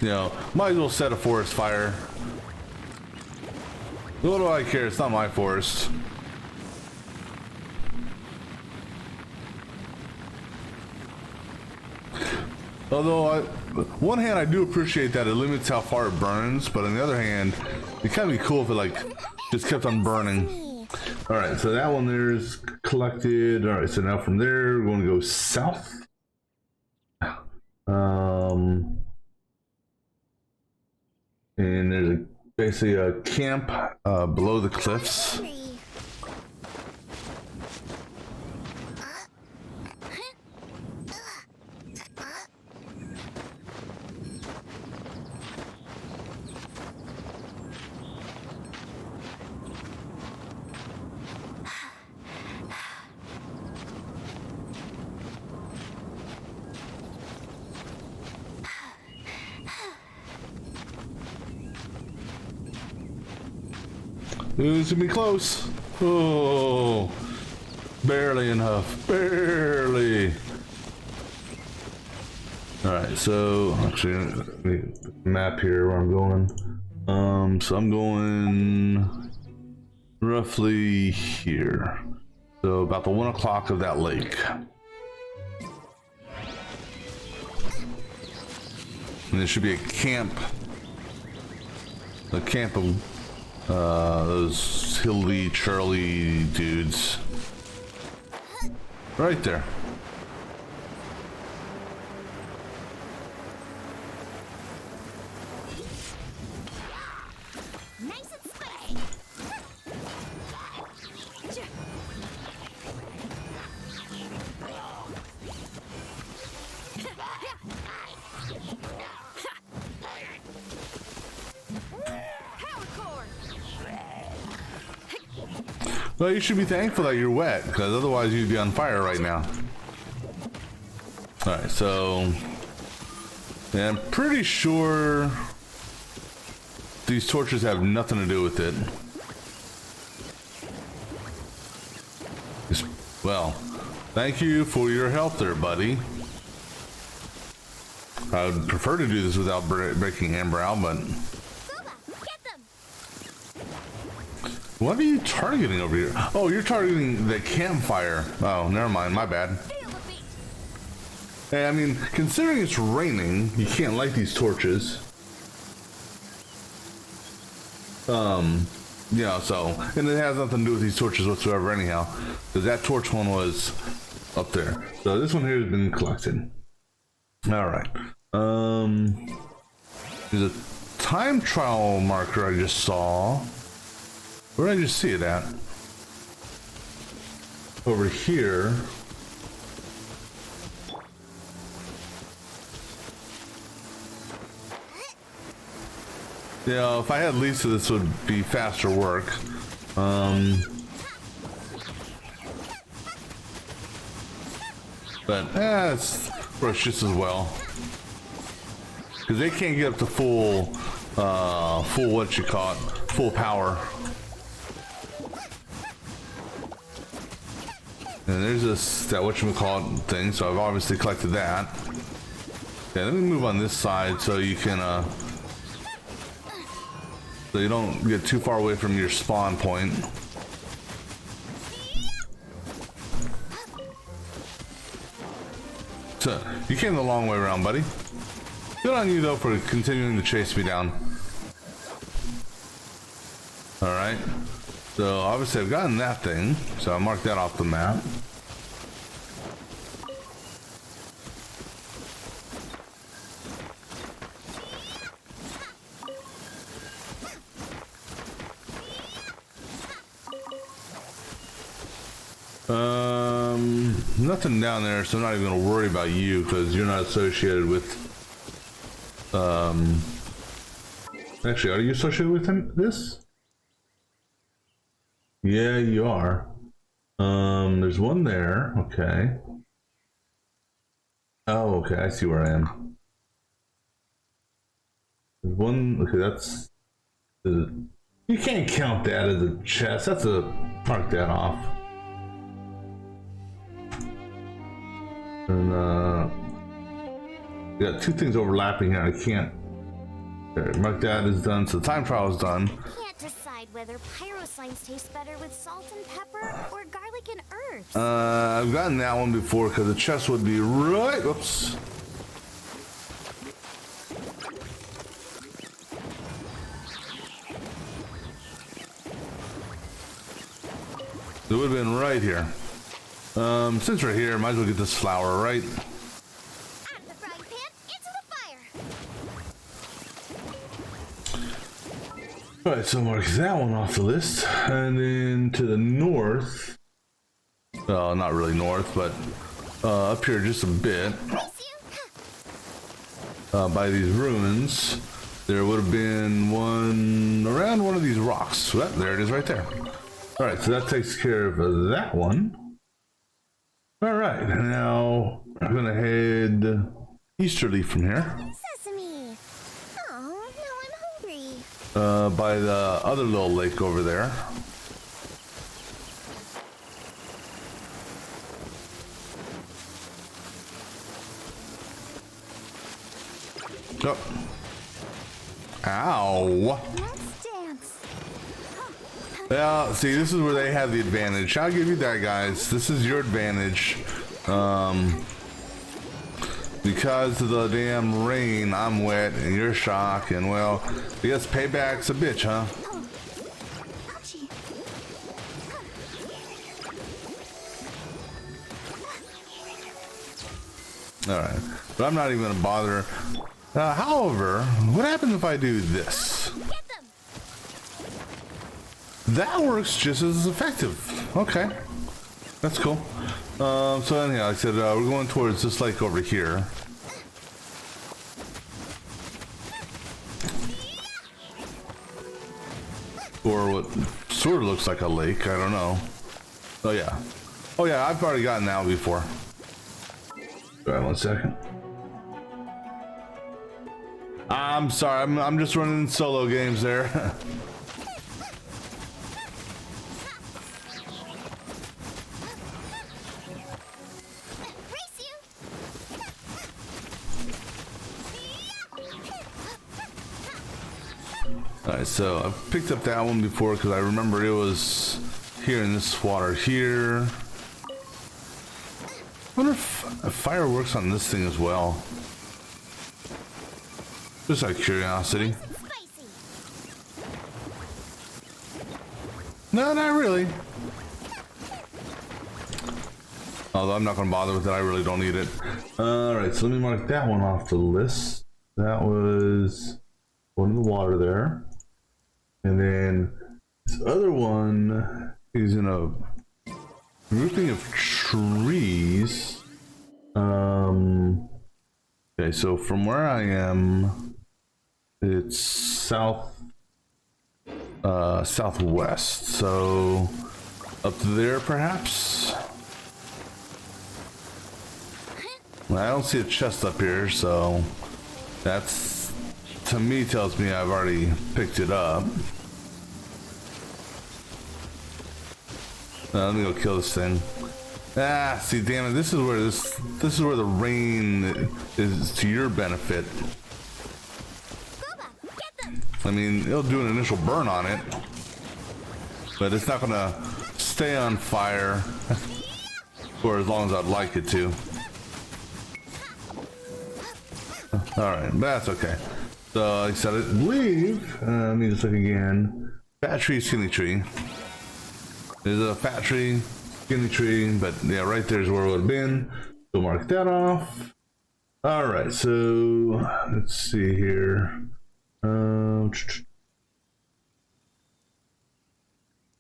You know, might as well set a forest fire. What do I care? It's not my forest. Although, on one hand, I do appreciate that it limits how far it burns, but on the other hand, it kind of be cool if it like just kept on burning. All right, so that one there's collected. All right, so now from there, we're going to go south. And there's basically a camp below the cliffs. It's gonna be close. Oh, barely enough. Barely. All right, so actually, let me map here where I'm going. So I'm going roughly here. So about the 1 o'clock of that lake. And there should be a camp of those Hilly Charlie dudes right there. Nice and spicy. Well, you should be thankful that you're wet, because otherwise you'd be on fire right now. Alright, so... yeah, I'm pretty sure... these torches have nothing to do with it. Well, thank you for your help there, buddy. I would prefer to do this without breaking Amber out, but... Boba, get them! What are you targeting over here? Oh, you're targeting the campfire. Oh, never mind, my bad. Feel the beat! Hey, I mean, considering it's raining, you can't light these torches. Yeah, so, and it has nothing to do with these torches whatsoever anyhow, because that torch one was up there. So this one here has been collected. Alright. There's a time trial marker I just saw. Where did I just see it at? Over here. Yeah, if I had Lisa, this would be faster work. But works just as well. Because they can't get up to full full power. And there's that whatchamacallit thing, so I've obviously collected that. Okay, let me move on this side so you can so you don't get too far away from your spawn point. So, you came the long way around, buddy. Good on you, though, for continuing to chase me down. Alright. So, obviously I've gotten that thing, so I marked that off the map. Nothing down there, so I'm not even gonna worry about you because you're not associated with. Actually, are you associated with this? Yeah, you are. There's one there. Okay. Oh, okay. I see where I am. There's one. Okay, that's. You can't count that as a chest. That's a mark that off. And we got two things overlapping here. I can't. Okay, mark that is done. So the time trial is done. Can't decide whether pyro slimes taste better with salt and pepper or garlic and herbs. I've gotten that one before because the chest would be right. Oops. It would have been right here. Since we're here, might as well get this flower, right? Out of the frying pan, into the fire. Alright, so mark that one off the list. And then to the north. Well, not really north, but up here just a bit. By these ruins, there would have been one around one of these rocks. Well, there it is right there. Alright, so that takes care of that one. Alright, now I'm gonna head easterly from here. Sesame! Oh, now I'm hungry. By the other little lake over there. Oh. Ow! Let's dance. Yeah, see, this is where they have the advantage. I'll give you that, guys. This is your advantage. Because of the damn rain, I'm wet and you're shocked, and well, I guess payback's a bitch, huh? Ouchie. Alright, but I'm not even gonna bother. However, what happens if I do this? Get them. That works just as effective. Okay, that's cool. So anyhow, like I said, we're going towards this lake over here. Or what sort of looks like a lake, I don't know. Oh yeah. Oh yeah, I've already gotten out before. All right, 1 second. I'm sorry. I'm just running solo games there. Race you. Alright, so I've picked up that one before because I remember it was here in this water here. I wonder if fire works on this thing as well. Just out of curiosity. Spicy. No, not really. Although I'm not going to bother with it. I really don't need it. Alright, so let me mark that one off the list. That was one in the water there. And then this other one is in a grouping of trees. Okay, so from where I am, it's southwest. So up there, perhaps. I don't see a chest up here, so that's, to me, tells me I've already picked it up. Let me go kill this thing. Ah, see, damn it! This is where the rain is to your benefit. I mean, it'll do an initial burn on it, but it's not gonna stay on fire for as long as I'd like it to. All right, but that's okay. So, like I said, I believe. Let me just look again. Fat tree, skinny tree. There's a fat tree, skinny tree, but yeah, right there's where it would have been. So mark that off. All right, so let's see here.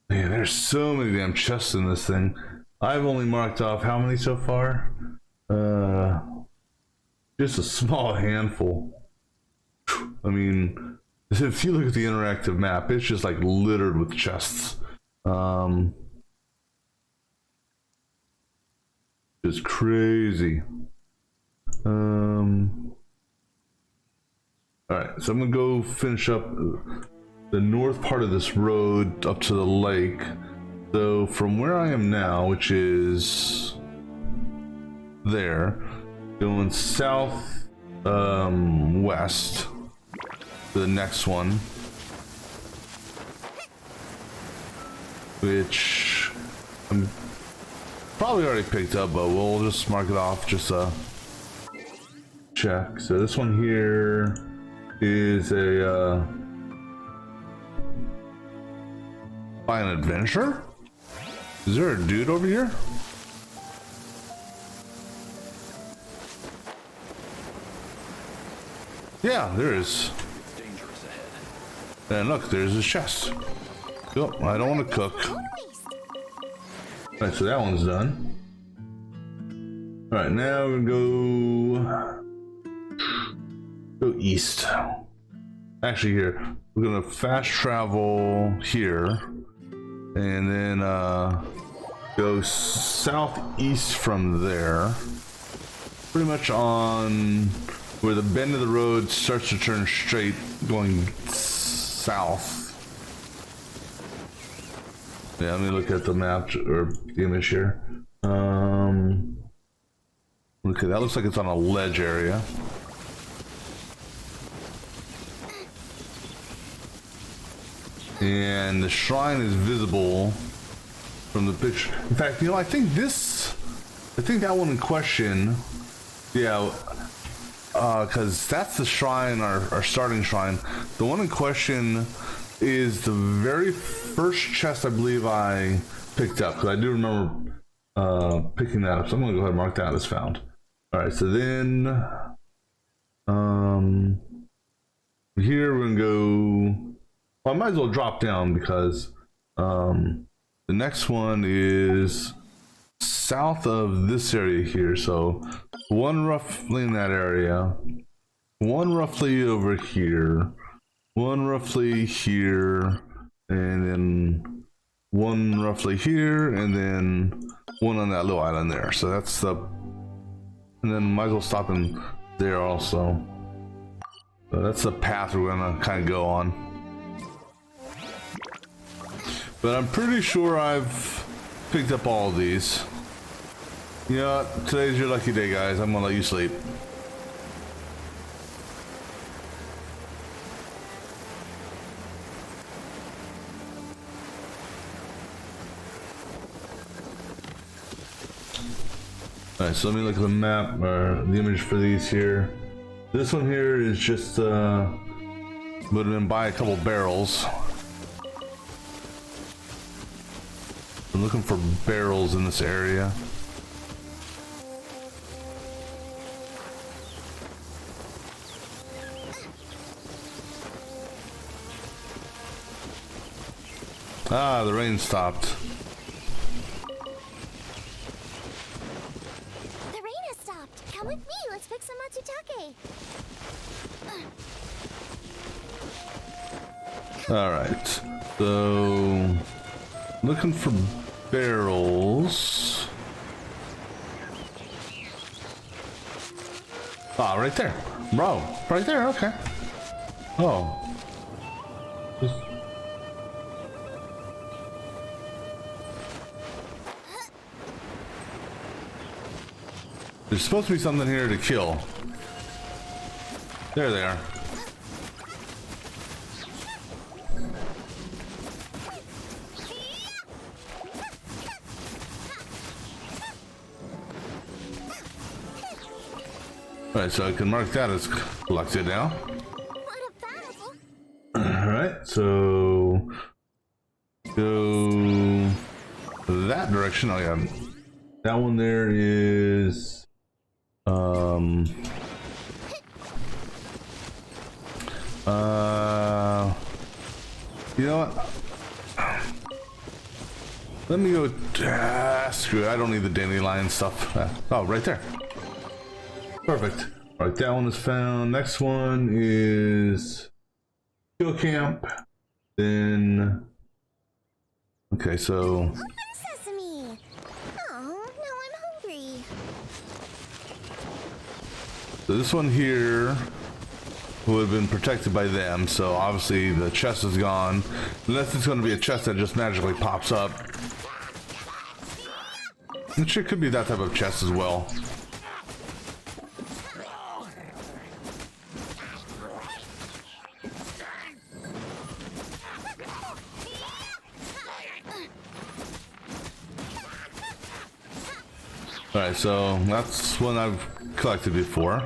Man, there's so many damn chests in this thing. I've only marked off how many so far? Just a small handful. I mean, if you look at the interactive map, it's just like littered with chests. It's crazy. Alright, so I'm gonna go finish up the north part of this road up to the lake. So from where I am now, which is there, going south west to the next one, which I'm probably already picked up, but we'll just mark it off just to check. So this one here is a by an adventure? Is there a dude over here? Yeah, there is. And look, there's a chest. Oh, I don't want to cook. Alright, so that one's done. Alright, now we're gonna go east. Actually, here. We're gonna fast travel here. And then go southeast from there. Pretty much on where the bend of the road starts to turn straight, going south. Yeah, let me look at the map or the image here. Okay, that looks like it's on a ledge area. And the shrine is visible from the picture. In fact, you know, I think that one in question, yeah, because that's the shrine, our starting shrine. The one in question is the very first chest I believe I picked up, because I do remember picking that up. So I'm going to go ahead and mark that as found. All right, so then here we're going to go. Well, I might as well drop down because the next one is south of this area here. So one roughly in that area, one roughly over here, one roughly here, and then one roughly here, and then one on that little island there. So that's the, and then might as well stop in there also. So that's the path we're gonna kind of go on. But I'm pretty sure I've picked up all of these. You know what? Today's your lucky day, guys. I'm gonna let you sleep. Alright, so let me look at the map, or the image for these here. This one here is just, would have been by a couple barrels. I'm looking for barrels in this area. Ah, the rain stopped. The rain has stopped. Come with me. Let's pick some matsutake. All right, so looking for barrels. Ah, right there, bro. Right there. Okay. Oh. There's supposed to be something here to kill. There they are. Alright, so I can mark that as collected now. What a battle! Alright, so go that direction. Oh yeah. That one there is you know what? Let me go. Screw it. I don't need the dandelion stuff. Oh, right there. Perfect. All right, that one is found. Next one is kill camp. Then, okay, so. Open sesame! Oh, now I'm hungry. So this one here would have been protected by them, so obviously the chest is gone. Unless it's going to be a chest that just magically pops up. Which it could be that type of chest as well. Alright, so that's one I've collected before.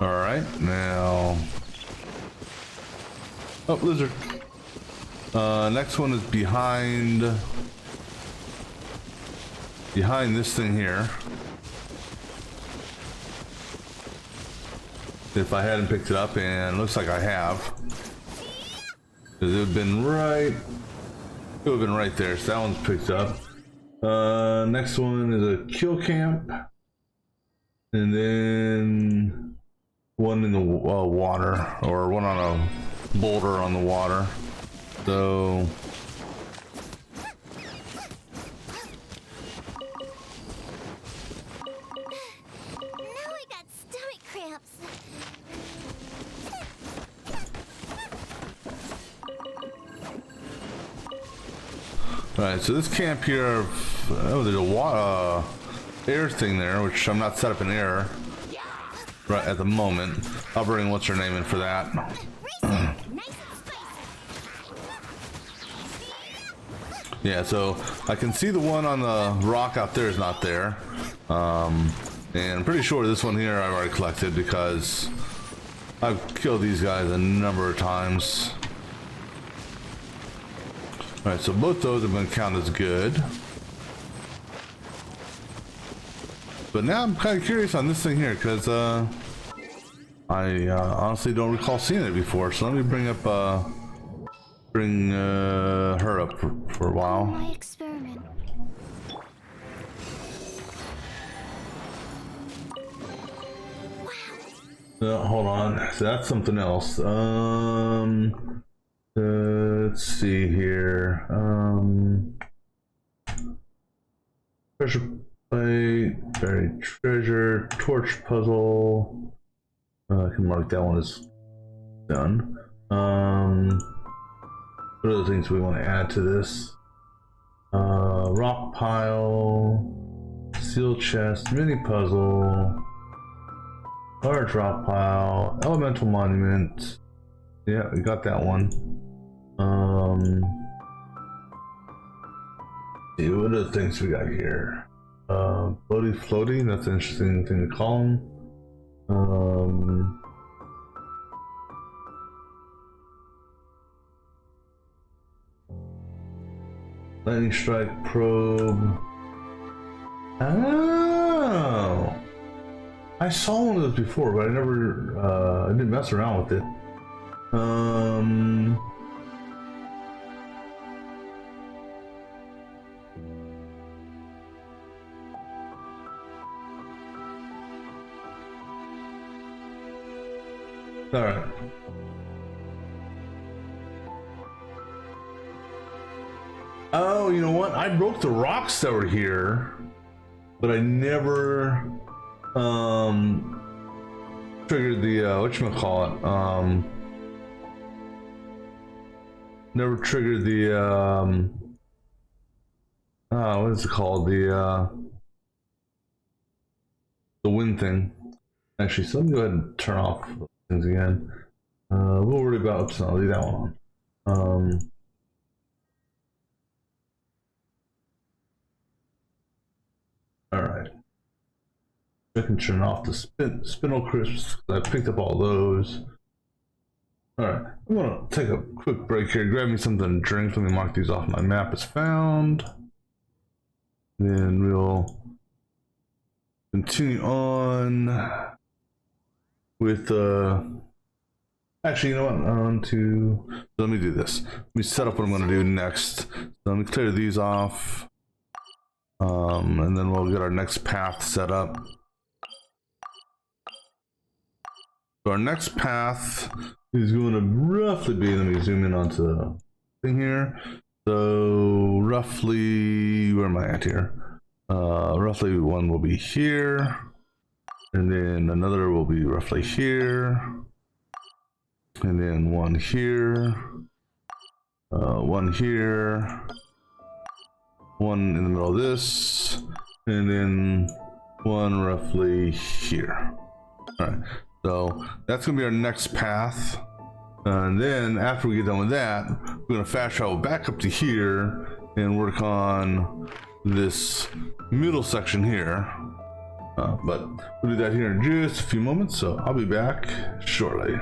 Alright, now... Oh, lizard. Next one is behind this thing here. If I hadn't picked it up, and it looks like I have. Because it would have been right... It would have been right there, so that one's picked up. Next one is a kill camp. And then... one in the water, or one on a boulder on the water. So Now I got stomach cramps. alright, so this camp here, oh, there's a air thing there, which I'm not set up in air right at the moment. I'll bring what's her name in for that. Nice and spicy. Yeah, so I can see the one on the rock out there is not there. And I'm pretty sure this one here I've already collected because I've killed these guys a number of times. Alright, so both those have been counted as good. But now I'm kind of curious on this thing here because I honestly don't recall seeing it before. So let me bring up her up for a while. My experiment. Hold on, so that's something else. Let's see here. Treasure plate, buried treasure, torch puzzle. I can mark that one as done. What other things we want to add to this? Rock pile, seal chest, mini puzzle, large rock pile, elemental monument. Yeah, we got that one. See what other things we got here. Floaty floaty, that's an interesting thing to call them. Lightning strike probe. Oh, I saw one of those before, but I never, I didn't mess around with it. All right. Oh, you know what? I broke the rocks that were here, but I never triggered the whatchamacallit. Never triggered the what is it called? The wind thing. Actually, so let me go ahead and turn off things again. We'll worry about oops, I'll leave that one on. Alright. I can turn off the spindle crisps. I picked up all those. Alright, I'm gonna take a quick break here, grab me something to drink. Let me mark these off my map as found. Then we'll continue on with actually, you know what? Let me do this. Let me set up what I'm gonna do next. So let me clear these off. And then we'll get our next path set up. So our next path is going to roughly be, let me zoom in onto the thing here. So roughly, where am I at here? Roughly one will be here. And then another will be roughly here. And then one here. One here. One in the middle of this, and then one roughly here. All right, so that's gonna be our next path, and then after we get done with that, we're gonna fast travel back up to here and work on this middle section here. But we'll do that here in just a few moments, so I'll be back shortly.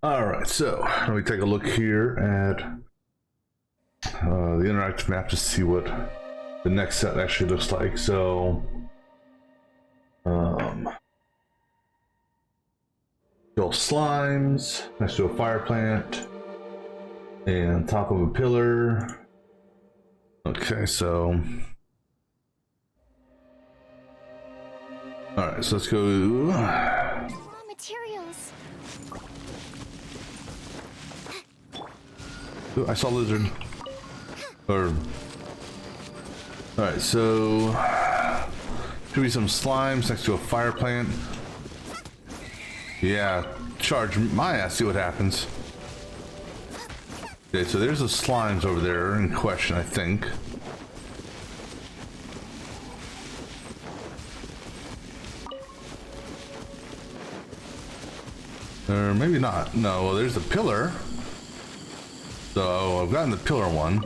All right, so let me take a look here at the interactive map to see what the next set actually looks like. So, kill slimes next to a fire plant and top of a pillar. Okay, so all right, so let's go. Raw materials. Ooh, I saw a lizard. Or all right, so should be some slimes next to a fire plant. Yeah, charge my ass. See what happens. Okay, so there's the slimes over there in question, I think. Or maybe not. No, well, there's the pillar. So I've gotten the pillar one.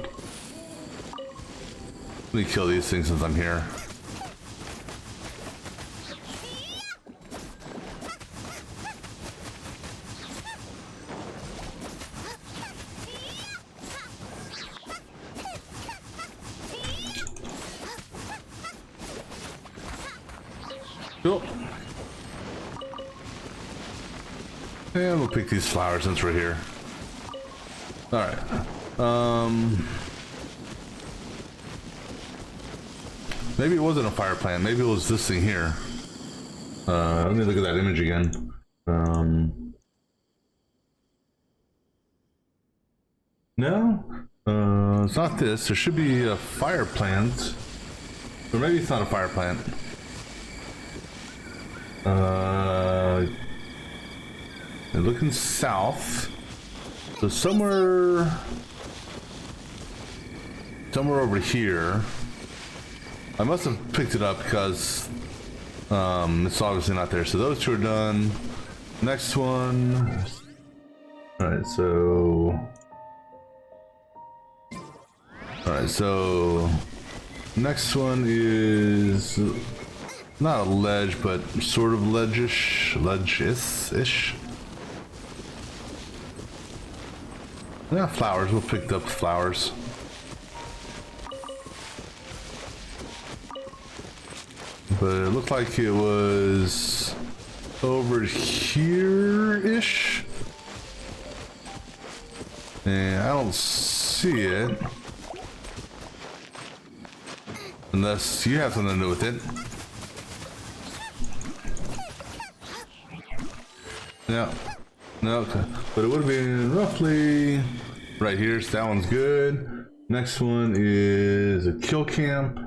Let me kill these things since I'm here. Cool. And we'll pick these flowers since we're here. Alright. Maybe it wasn't a fire plant. Maybe it was this thing here. Let me look at that image again. No? It's not this. There should be a fire plant. Or maybe it's not a fire plant. Looking south. So somewhere over here. I must have picked it up because it's obviously not there. So those two are done. Next one. Alright, so next one is not a ledge, but sort of ledge-ish. Yeah, flowers. We'll pick up flowers. But it looked like it was over here-ish. And I don't see it. Unless you have something to do with it. Yeah. No, okay. But it would have been roughly right here. So that one's good. Next one is a kill camp.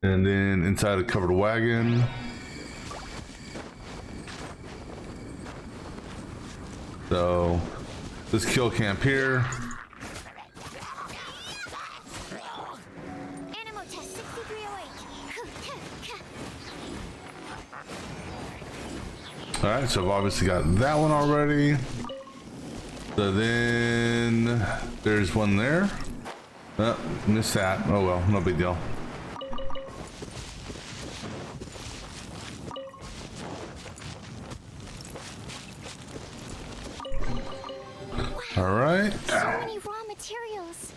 And then inside a covered wagon. So this kill camp here. Animal test 6308. Alright, so I've obviously got that one already. So then there's one there. Oh, missed that. Oh well, no big deal. All right. So many raw materials.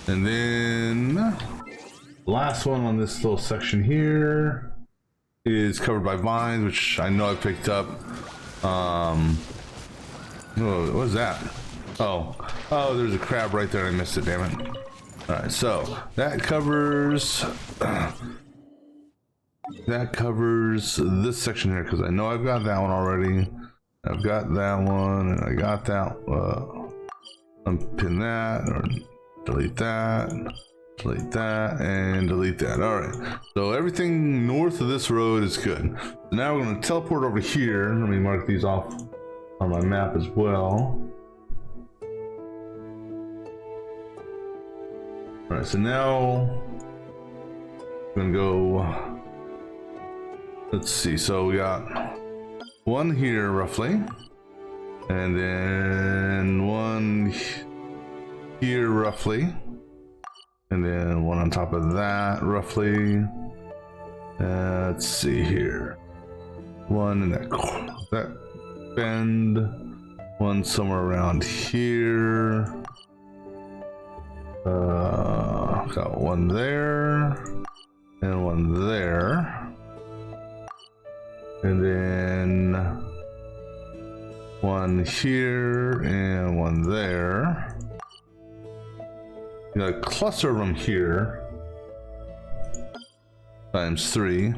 And then last one on this little section here is covered by vines, which I know I picked up. Oh, what was that? Oh, there's a crab right there. I missed it. Damn it. All right, so that covers this section here because I know I've got that one already. I've got that one, and I got that. Unpin that or delete that. Delete that and delete that. All right. So everything north of this road is good. So now we're going to teleport over here. Let me mark these off on my map as well. All right. So now we're going to go. Let's see. So we got one here roughly, and then one here roughly. And then one on top of that, roughly. Let's see here. One in that bend. One somewhere around here. Got one there. And one there. And then one here and one there. You got a cluster of them here, times 3.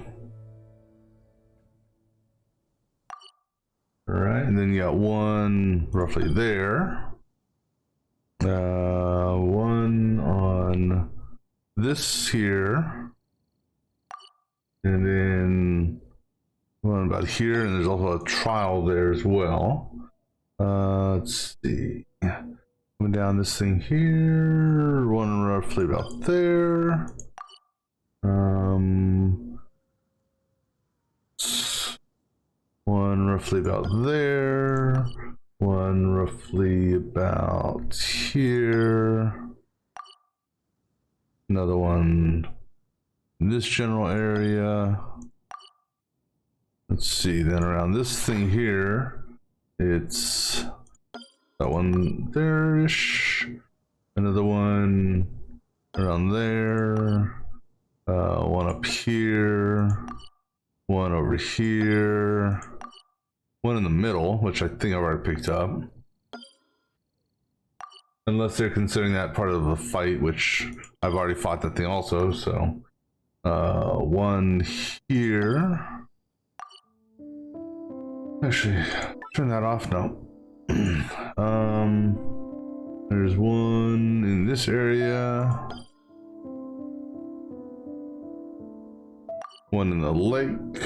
All right, and then you got one roughly there. One on this here, and then one about here, and there's also a trial there as well. Let's see. Coming down this thing here, one roughly about there. One roughly about there. One roughly about here. Another one in this general area. Let's see, then around this thing here, it's that one there-ish, another one around there, one up here, one over here, one in the middle, which I think I've already picked up. Unless they're considering that part of the fight, which I've already fought that thing also, so. One here. Actually, turn that off now. There's one in this area, one in the lake.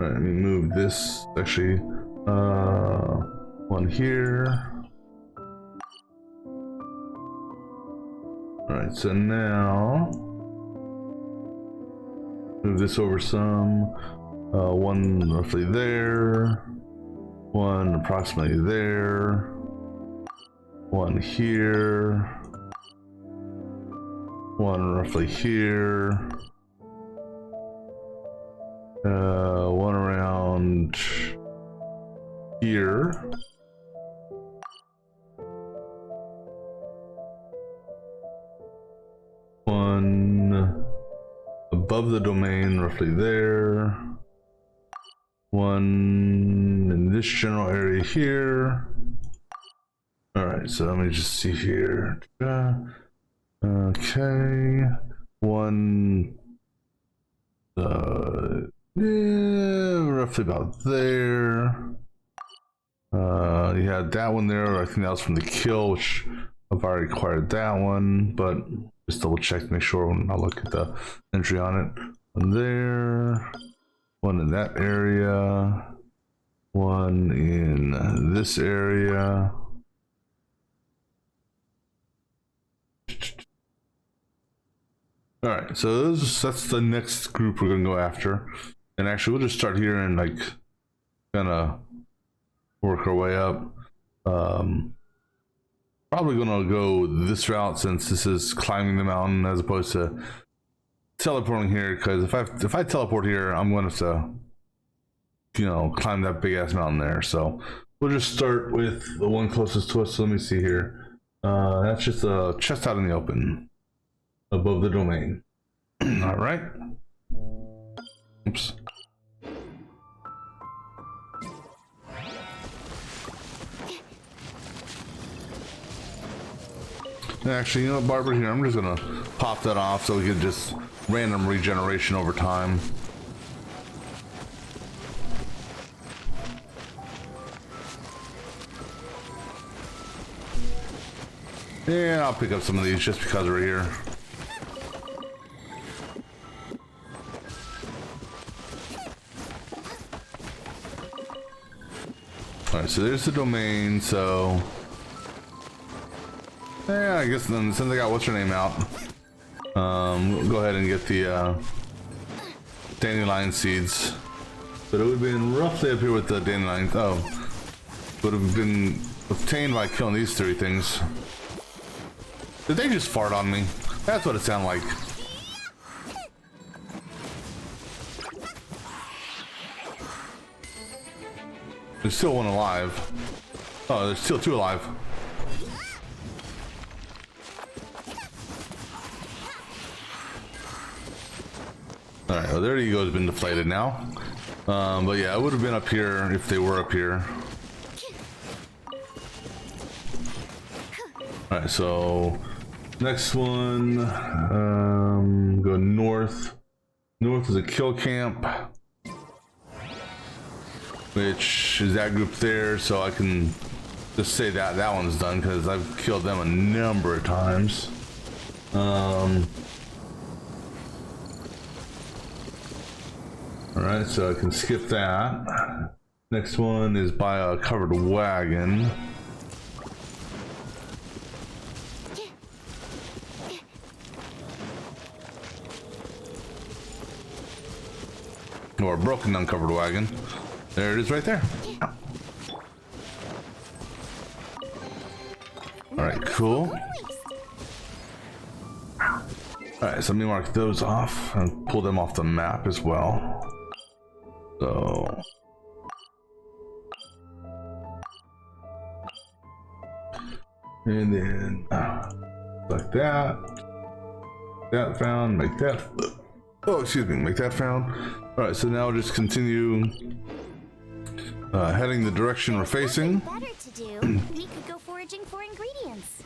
All right, let me move this. Actually, one here. All right, so now move this over some. One roughly there. One approximately there. One here. One roughly here. One around here. One above the domain, roughly there. One in this general area here. All right, so let me just see here. Okay, one roughly about there. You had that one there. I think that was from the kill, which I've already acquired that one, but just double check to make sure when I look at the entry on it. One there. One in that area, one in this area. All right, so that's the next group we're gonna go after. And actually, we'll just start here and like kind of work our way up. Probably gonna go this route since this is climbing the mountain as opposed to teleporting here, because if I teleport here, I'm going to, you know, climb that big ass mountain there. So we'll just start with the one closest to us. So let me see here. That's just a chest out in the open above the domain. All right. Oops. Actually, you know what, Barbara, here, I'm just gonna pop that off so we can just random regeneration over time. Yeah, I'll pick up some of these just because we're here. Alright, so there's the domain, so... Yeah, I guess then since I got what's her name out, we'll go ahead and get the dandelion seeds. But it would have been roughly up here with the dandelion. Oh, would have been obtained by killing these three things. Did they just fart on me? That's what it sounded like. There's still one alive. Oh, there's still two alive. Alright, well their ego's been deflated now. But yeah, it would have been up here if they were up here. Alright, so next one, go north. North is a kill camp, which is that group there, so I can just say that that one's done because I've killed them a number of times. Alright, so I can skip that. Next one is by a covered wagon. Or a broken uncovered wagon. There it is right there. Alright, cool. Alright, so let me mark those off and pull them off the map as well. So... and then... like that. That found, make that... oh, excuse me, make that found. Alright, so now we'll just continue heading the direction we're facing. Better to do. We could go foraging for ingredients.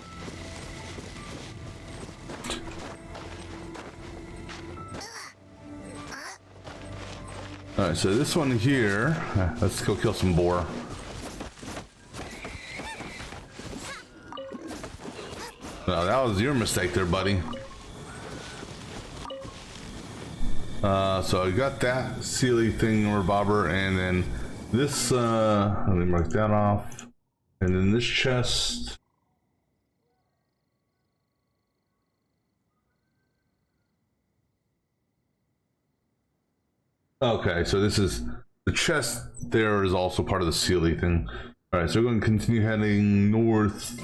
Alright, so this one here, let's go kill some boar. No, that was your mistake there, buddy. So I got that Sealy thing or bobber, and then this, let me mark that off. And then this chest. Okay, so this is the chest there is also part of the Sealy thing. Alright, so we're going to continue heading north.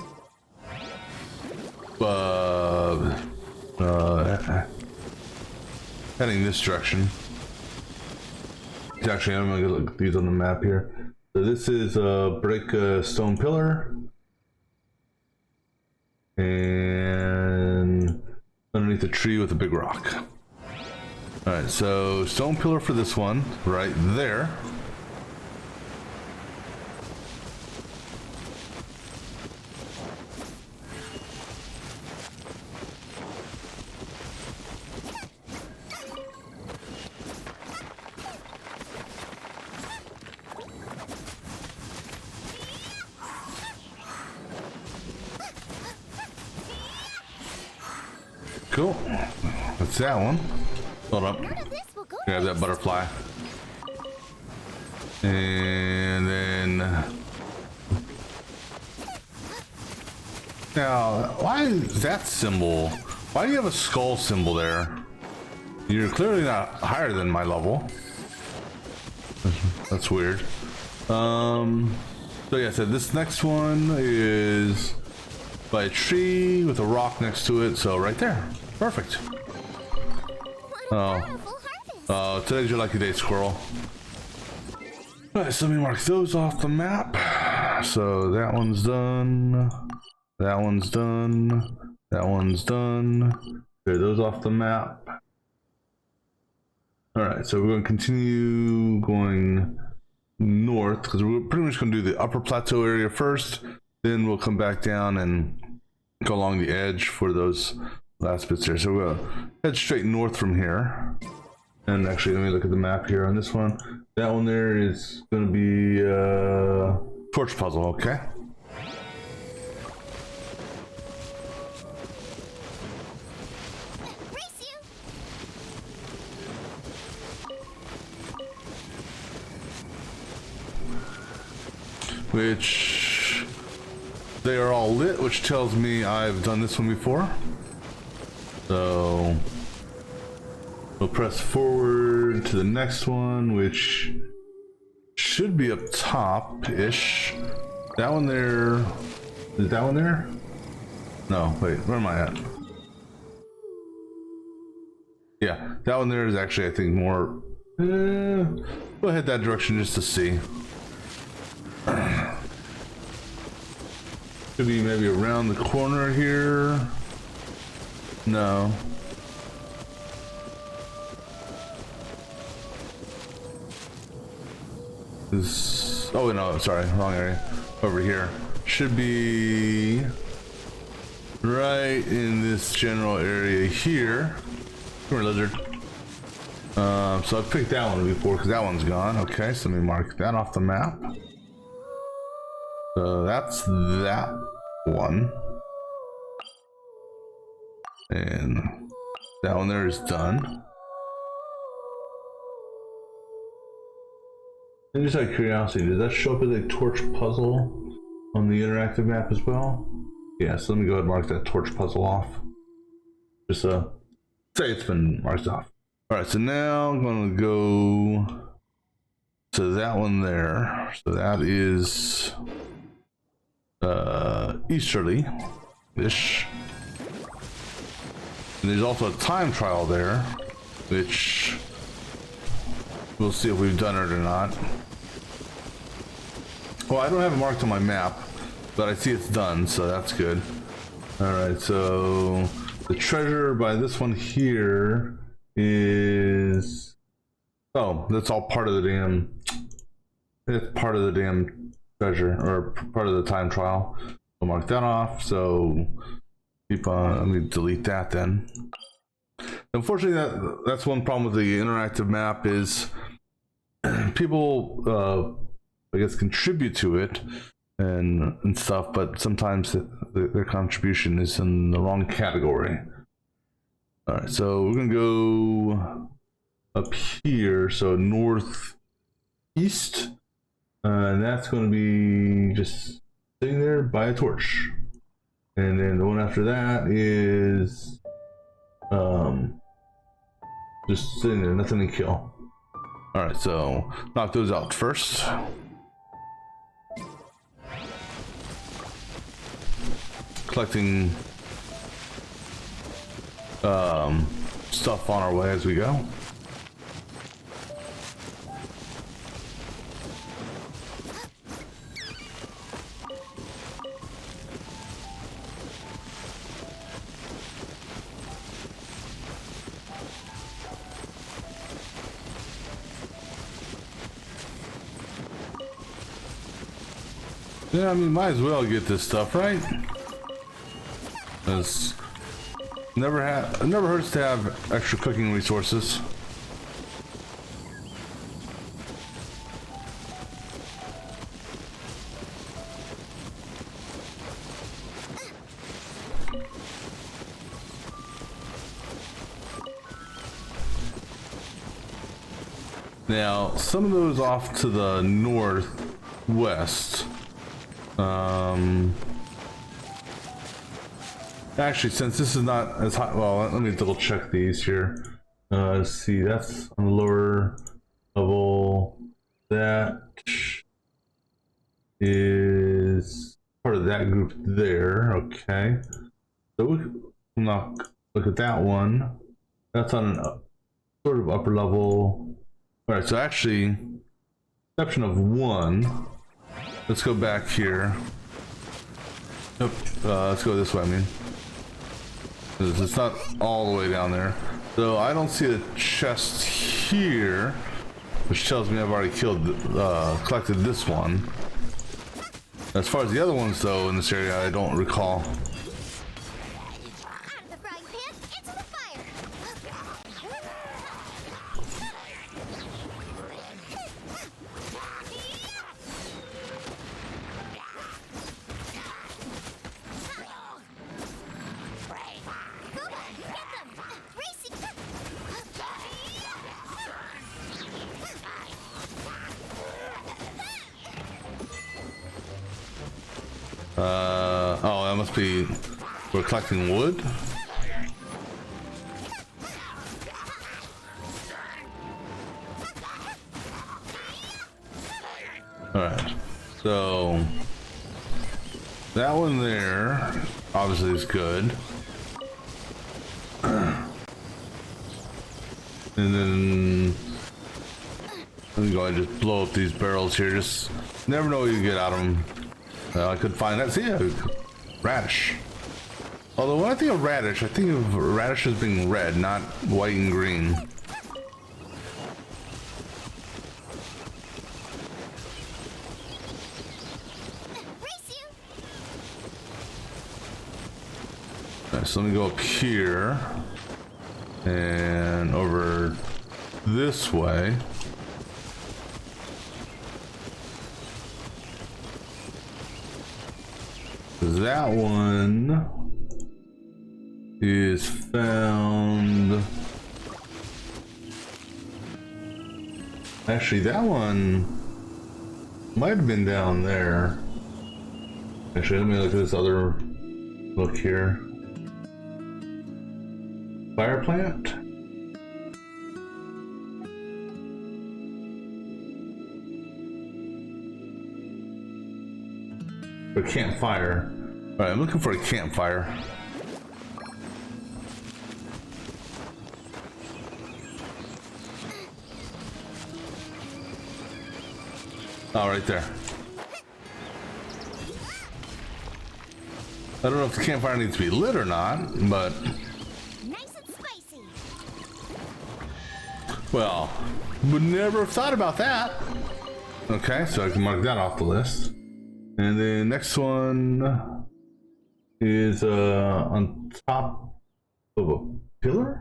Heading this direction. Actually, I'm gonna look at these on the map here. So this is break a stone pillar, and underneath a tree with a big rock. All right, so stone pillar for this one, right there. Cool. That's that one. Hold up. Grab that butterfly. And then... now, why is that symbol? Why do you have a skull symbol there? You're clearly not higher than my level. That's weird. So yeah, so this next one is by a tree with a rock next to it. So right there. Perfect. Oh, today's your lucky day, squirrel. Alright, so let me mark those off the map. So that one's done. That one's done. That one's done. Clear those off the map. Alright, so we're going to continue going north because we're pretty much going to do the upper plateau area first. Then we'll come back down and go along the edge for those last bits here. So we'll head straight north from here. And actually, let me look at the map here on this one. That one there is going to be torch puzzle, okay? which they are all lit, which tells me I've done this one before. So we'll press forward to the next one, which should be up top-ish. That one there, is that one there? No, wait, where am I at? Yeah, that one there is actually, I think, more... we'll head that direction just to see. Could be maybe around the corner here. No. Oh no, sorry, wrong area. Over here. Should be right in this general area here. Come here, lizard. So I picked that one before because that one's gone. Okay, so let me mark that off the map. So that's that one. And that one there is done. And just out of curiosity, does that show up as a torch puzzle on the interactive map as well? Yeah, so let me go ahead and mark that torch puzzle off. Just say it's been marked off. Alright, so now I'm going to go to that one there. So that is easterly-ish. And there's also a time trial there, which we'll see if we've done it or not. Well, I don't have it marked on my map, but I see it's done, so that's good. Alright, so the treasure by this one here is... Oh, that's all part of the damn... It's part of the damn treasure, or part of the time trial. I'll mark that off, so keep on... Let me delete that then. Unfortunately, that's one problem with the interactive map is people, I guess, contribute to it and stuff, but sometimes their contribution is in the wrong category. All right, so we're gonna go up here, so northeast, and that's going to be just sitting there by a torch. And then the one after that is just sitting there, nothing to kill. All right, so knock those out first. Collecting stuff on our way as we go. Yeah, I mean, might as well get this stuff, right? It's it never hurts to have extra cooking resources. Now, some of those off to the northwest. Actually, since this is not as high, well, let me double check these here. Let's see, that's on the lower level. That is part of that group there. Okay, so we'll now look at that one. That's on an sort of upper level. All right, so actually, exception of one. Let's go back here. Nope. Let's go this way, I mean. It's not all the way down there. So I don't see a chest here, which tells me I've already collected this one. As far as the other ones, though, in this area, I don't recall. Oh, that must be, we're collecting wood. Alright, so that one there obviously is good. And then let me go ahead and just blow up these barrels here. Just never know what you get out of them. I could find that. See, radish. Although when I think of radish, I think of radish as being red, not white and green. Alright, so let me go up here and over this way. That one is found. Actually, that one might have been down there. Actually, let me look at this other look here. Fire plant? A campfire. Alright, I'm looking for a campfire. Oh, right there. I don't know if the campfire needs to be lit or not, but... Nice and spicy. Well, would never have thought about that. Okay, so I can mark that off the list. And the next one is on top of a pillar?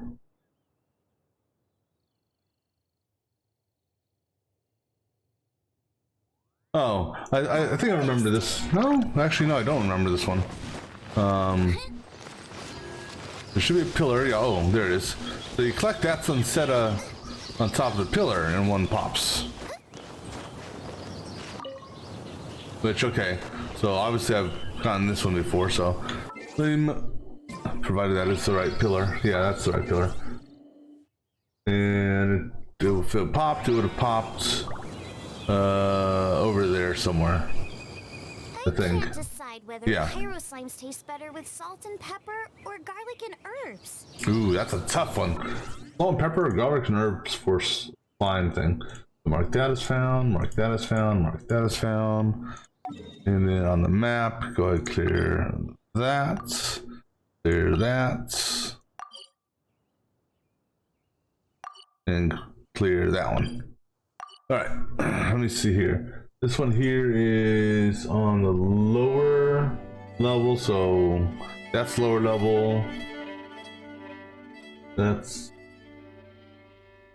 Oh, I think I remember this. No, actually no, I don't remember this one. There should be a pillar. Yeah, oh, there it is. So you collect that and set on top of the pillar and one pops. Which, okay, so obviously I've gotten this one before, so provided that is the right pillar. Yeah, that's the right pillar. And if it popped, it would have popped over there somewhere. I think. Can't decide whether Yeah. pyro slimes taste better with salt and pepper or garlic and herbs. Ooh, that's a tough one. Salt and pepper, garlic and herbs for slime thing. Mark that as found, mark that as found, mark that as found. And then on the map, go ahead, clear that, clear that, and clear that one. All right, let me see here. This one here is on the lower level, so that's lower level. That's,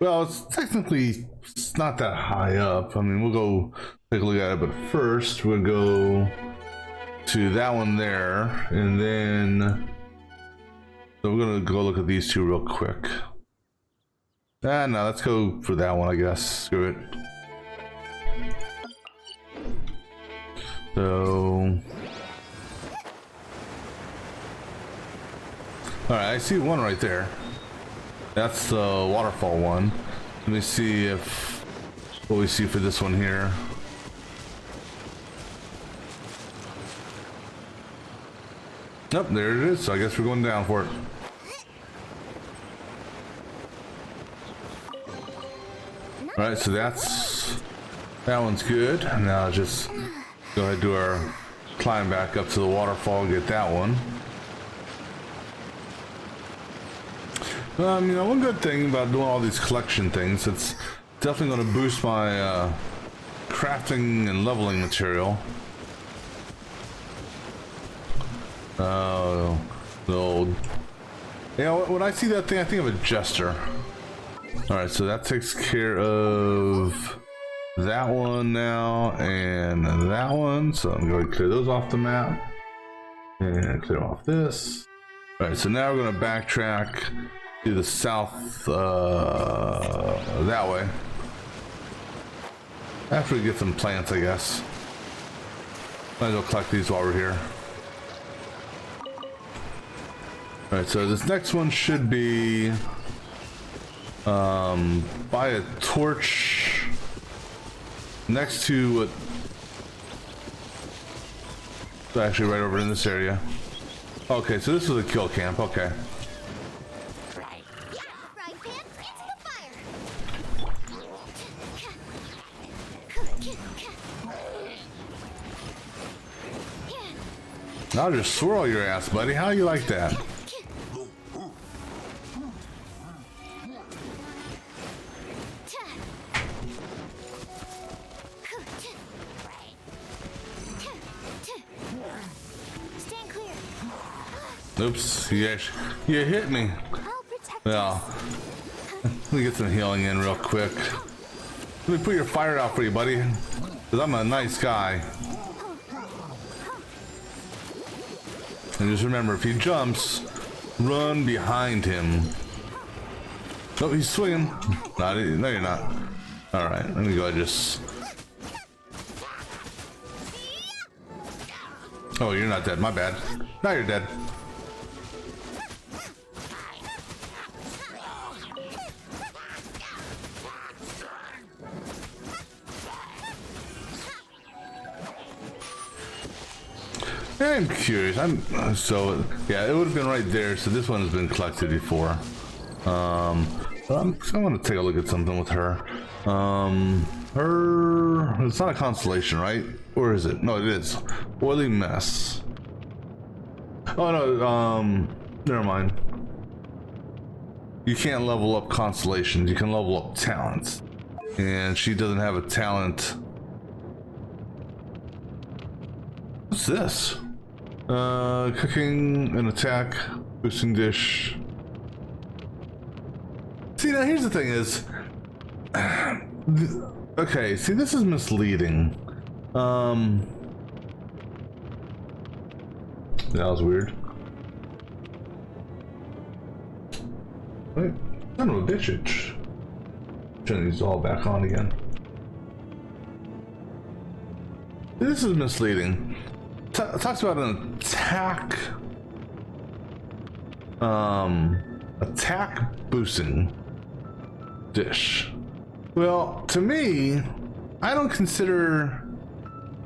well, it's technically, it's not that high up. I mean, we'll go take a look at it, but first we'll go to that one there, and then so we're gonna go look at these two real quick. Ah, no, let's go for that one, I guess. Screw it. So, all right, I see one right there. That's the waterfall one. Let me see if what we see for this one here. Nope, there it is. So I guess we're going down for it. All right, so that one's good. Now just go ahead and do our climb back up to the waterfall, get that one. You know, one good thing about doing all these collection things, it's definitely going to boost my crafting and leveling material. Oh, the old. You know, when I see that thing, I think of a jester. Alright, so that takes care of that one now, and that one. So I'm going to clear those off the map. And clear off this. Alright, so now we're going to backtrack to the south, that way. After we get some plants, I guess. Might as well collect these while we're here. Alright, so this next one should be buy a torch next to what, actually right over in this area. Okay, so this is a kill camp, okay. Frying pan into the fire. I'll just swirl your ass, buddy. How you like that? Stand clear. Oops, you hit me. I'll protect Well, let me get some healing in real quick. Let me put your fire out for you, buddy. Because I'm a nice guy. And just remember, if he jumps, run behind him. Oh, he's swinging. No, you're not. Alright, let me go ahead and just... Oh, you're not dead. My bad. Now you're dead. I'm curious. So yeah, it would have been right there. So this one has been collected before. I want to take a look at something with her. It's not a constellation, right? Or is it? No, it is. Oily mess. Oh no. Never mind. You can't level up constellations. You can level up talents, and she doesn't have a talent. What's this? Cooking an attack, boosting dish. See, now here's the thing is, okay, see, this is misleading. That was weird. Wait, son of a bitch. Turn these all back on again. This is misleading. Talks about an attack boosting dish. Well, to me, I don't consider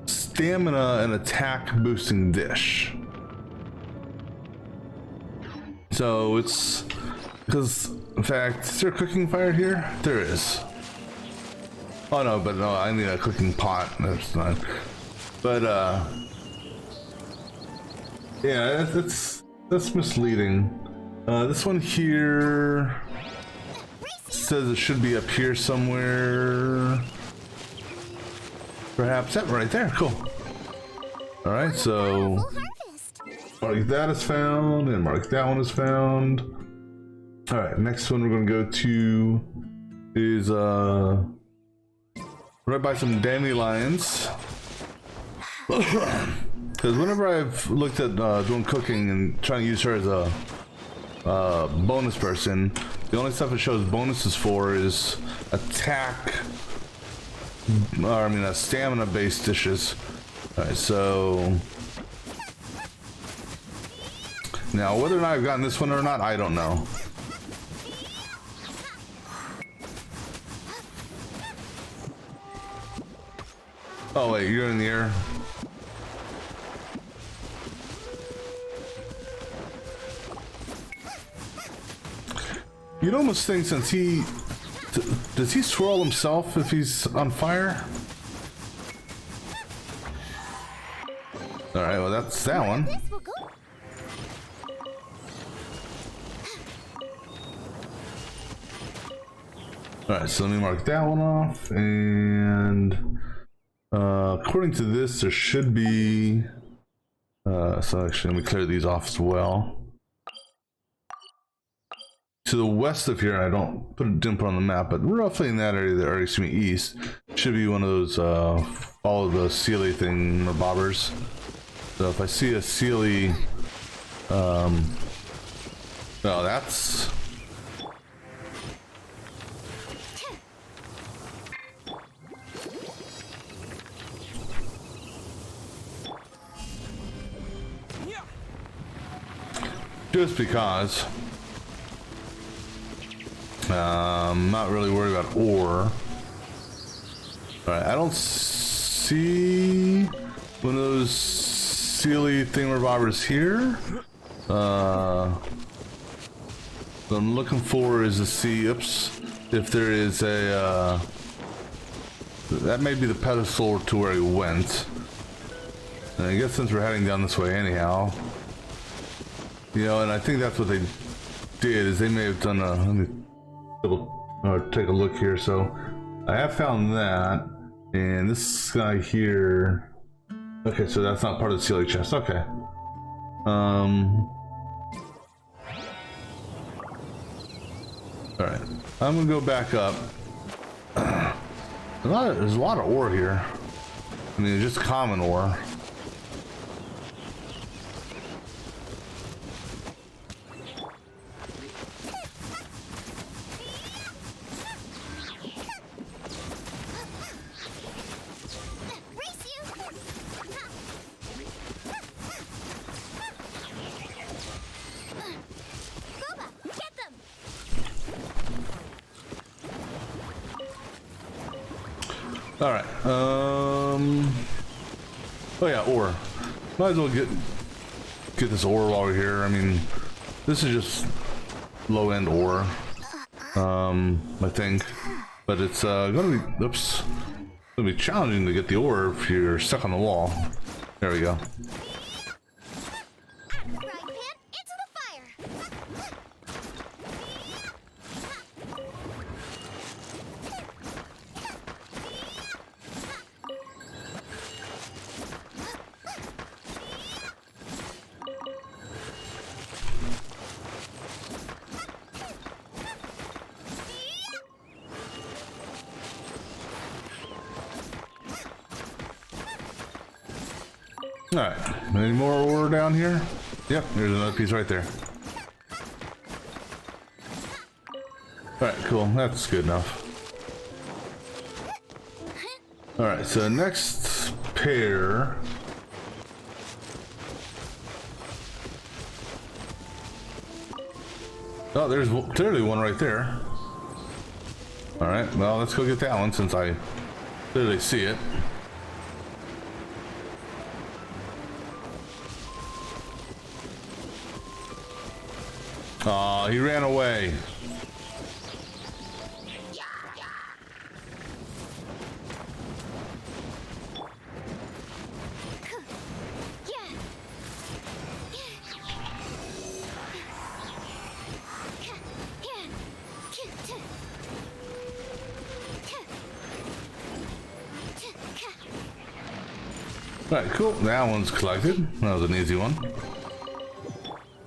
stamina an attack boosting dish. So it's because, in fact, is there a cooking fire here? There is. Oh no, but no, I need a cooking pot. That's not. But yeah, that's misleading. This one here says it should be up here somewhere. Perhaps that right there. Cool. All right, so mark that is found, and mark that one is found. All right, next one we're gonna go to is right by some dandelions. Because whenever I've looked at doing cooking and trying to use her as a bonus person, the only stuff it shows bonuses for is attack, or I mean stamina based dishes. Alright, so now whether or not I've gotten this one or not, I don't know. Oh wait, you're in the air. You'd almost think, since he... does he swirl himself if he's on fire? Alright, well that's that one. Alright, so let me mark that one off, and... according to this, there should be... so actually, let me clear these off as well. To the west of here, I didn't put on the map, but roughly in that area there, or excuse me, east, should be one of those all of the Sealy thing or bobbers. So if I see a Sealy, well, that's just because. I'm not really worried about ore. Alright, I don't see one of those silly thingamabobbers here. What I'm looking for is to see, oops, if there is a, that may be the pedestal to where he went. And I guess since we're heading down this way anyhow, you know, and I think that's what they did, is they may have done a, let me take a look here. So I have found that, and this guy here, okay, so that's not part of the ceiling chest, okay. Alright, I'm gonna go back up. There's a lot of ore here. I mean, just common ore. Alright, oh yeah, ore. Might as well get this ore while we're here. I mean, this is just low-end ore, I think. But it's gonna be, oops, gonna be challenging to get the ore if you're stuck on the wall. There we go. Alright, any more ore down here? Yep, there's another piece right there. Alright, cool, that's good enough. Alright, so next pair. Oh, there's clearly one right there. Alright, well, let's go get that one since I clearly see it. Aw, he ran away. Alright, cool. That one's collected. That was an easy one.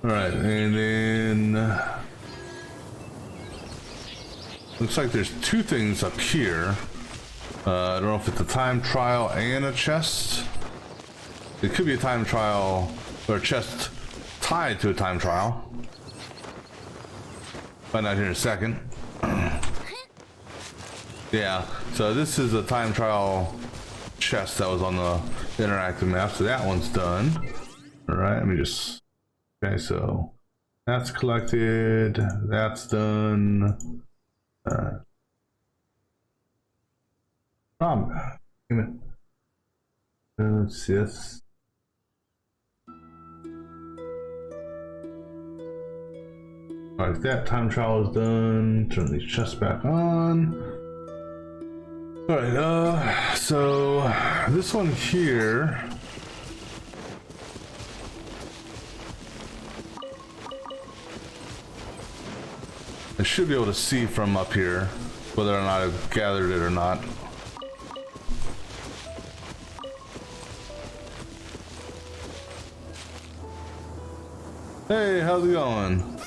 Alright, and then looks like there's two things up here. I don't know if it's a time trial and a chest. It could be a time trial or a chest tied to a time trial. Find out here in a second. Yeah, so this is a time trial chest that was on the interactive map, so that one's done. Alright, let me just... Okay, so that's collected, that's done. Let's see this. Alright, that time trial is done. Turn these chests back on. Alright, so this one here. I should be able to see from up here whether or not I've gathered it or not. Hey, how's it going?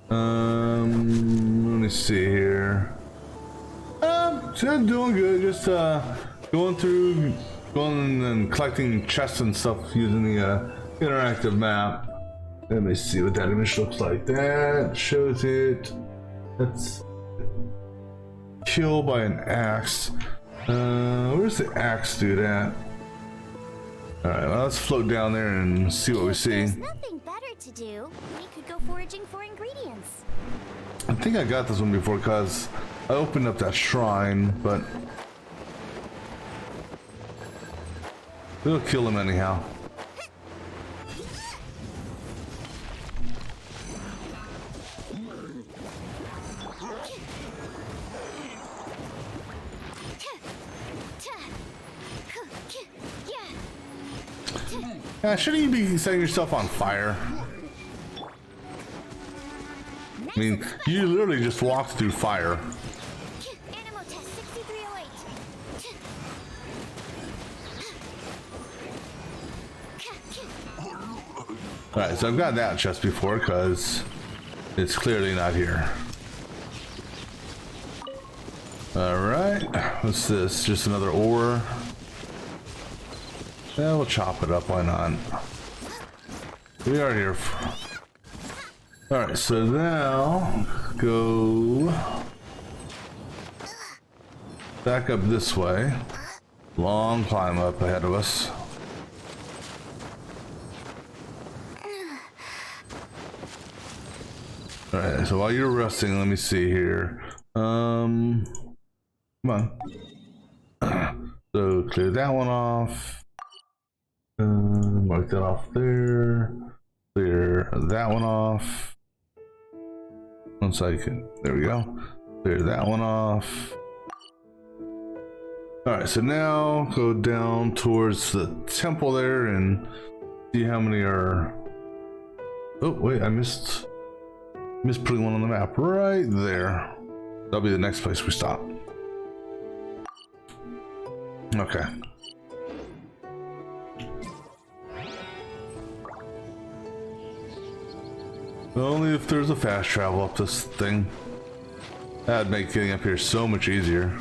Let me see here. I'm doing good. Just going and collecting chests and stuff using the interactive map. Let me see what that image looks like. That shows it. That's kill by an axe. Where's the axe dude at? Alright, well, let's float down there and see what we see. There's nothing better to do. We could go foraging for ingredients. I think I got this one before because I opened up that shrine, but it'll kill him anyhow. Shouldn't you be setting yourself on fire? I mean, you literally just walked through fire. Animal test 6308. Alright, so I've got that chest before because it's clearly not here. Alright, what's this? Just another ore? Yeah, we'll chop it up, why not? We are here. Alright, so now go back up this way. Long climb up ahead of us. Alright, so while you're resting, let me see here. Come on. So clear that one off. Mark that off there. Clear that one off. 1 second. There we go. Clear that one off. Alright, so now go down towards the temple there and see how many are... Oh, wait, I missed putting one on the map. Right there. That'll be the next place we stop. Okay. Only if there's a fast travel up this thing. That'd make getting up here so much easier.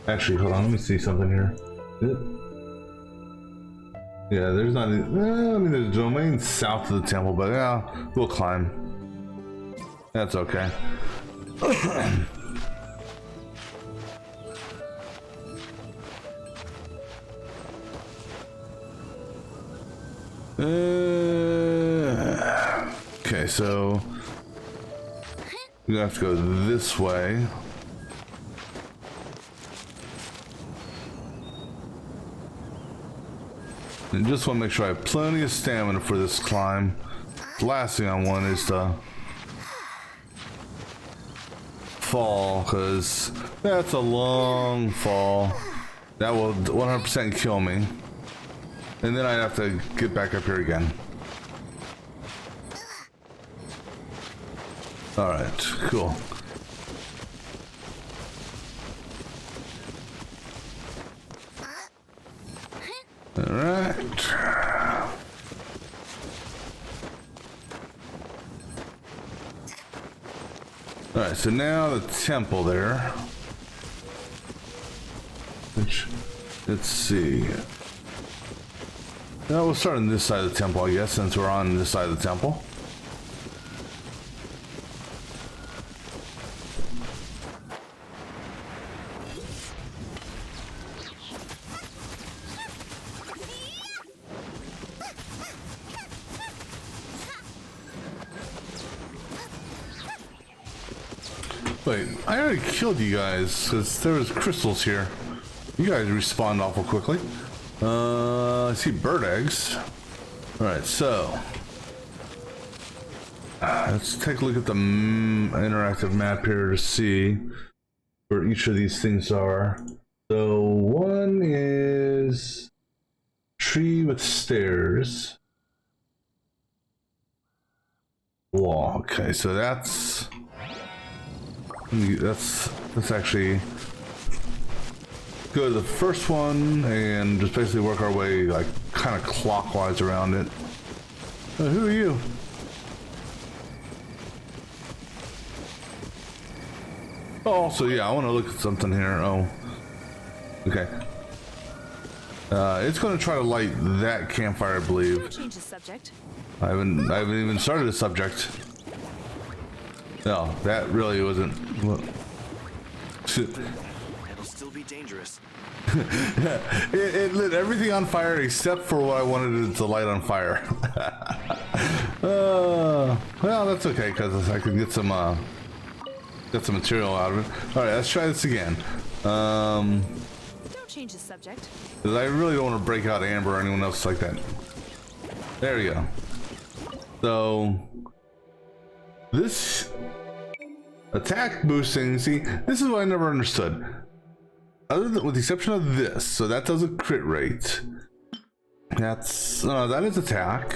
Actually, hold on, let me see something here. Yeah, there's not. I mean, there's a domain south of the temple, but yeah, we'll climb. That's okay. Okay, so we have to go this way. And just want to make sure I have plenty of stamina for this climb. The last thing I want is to fall, because that's a long fall. That will 100% kill me. And then I'd have to get back up here again. Alright, cool. Alright. Alright, so now the temple there. Which, let's see. Now we'll start on this side of the temple, I guess, since we're on this side of the temple. Wait, I already killed you guys because there was crystals here. You guys respawned awful quickly. I see bird eggs. Alright, so let's take a look at the interactive map here to see where each of these things are. So one is tree with stairs. Wall. Okay, so that's actually go to the first one and just basically work our way like kind of clockwise around it. Who are you? Oh, also, yeah, I want to look at something here. Oh, okay. It's going to try to light that campfire, I believe. Change the subject. I haven't even started a subject. No, that really wasn't. still be dangerous. It lit everything on fire except for what I wanted it to light on fire. Well, that's okay because I can get some material out of it. All right, let's try this again. Don't change the subject. 'Cause I really don't want to break out Amber or anyone else like that. There we go. So this attack boosting. See, this is what I never understood. Other than, with the exception of this, so that does a crit rate. That's that is attack.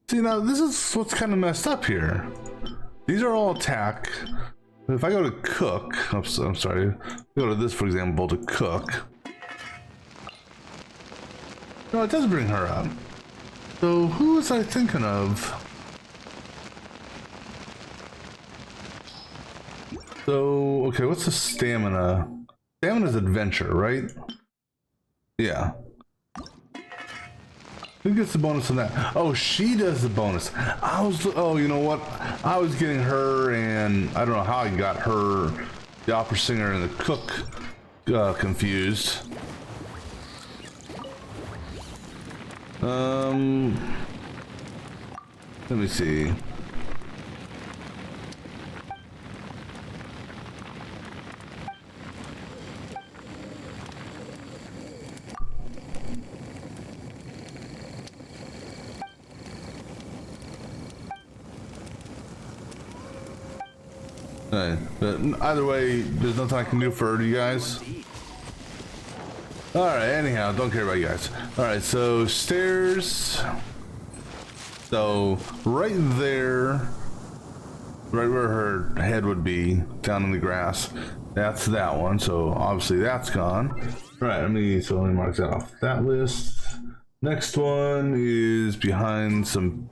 See, now this is what's kind of messed up here. These are all attack. If I go to cook, I'm sorry, go to this for example to cook. No, it does bring her up. So who was I thinking of? So, okay, what's the stamina? Stamina's adventure, right? Yeah. Who gets the bonus on that? Oh, she does the bonus. Oh, you know what? I was getting her and I don't know how I got her, the opera singer and the cook confused. Let me see. But either way, there's nothing I can do for you guys. Alright, anyhow, don't care about you guys. Alright, so stairs. So right there, right where her head would be, down in the grass, that's that one. So obviously that's gone. Alright, let me mark that off that list. Next one is behind some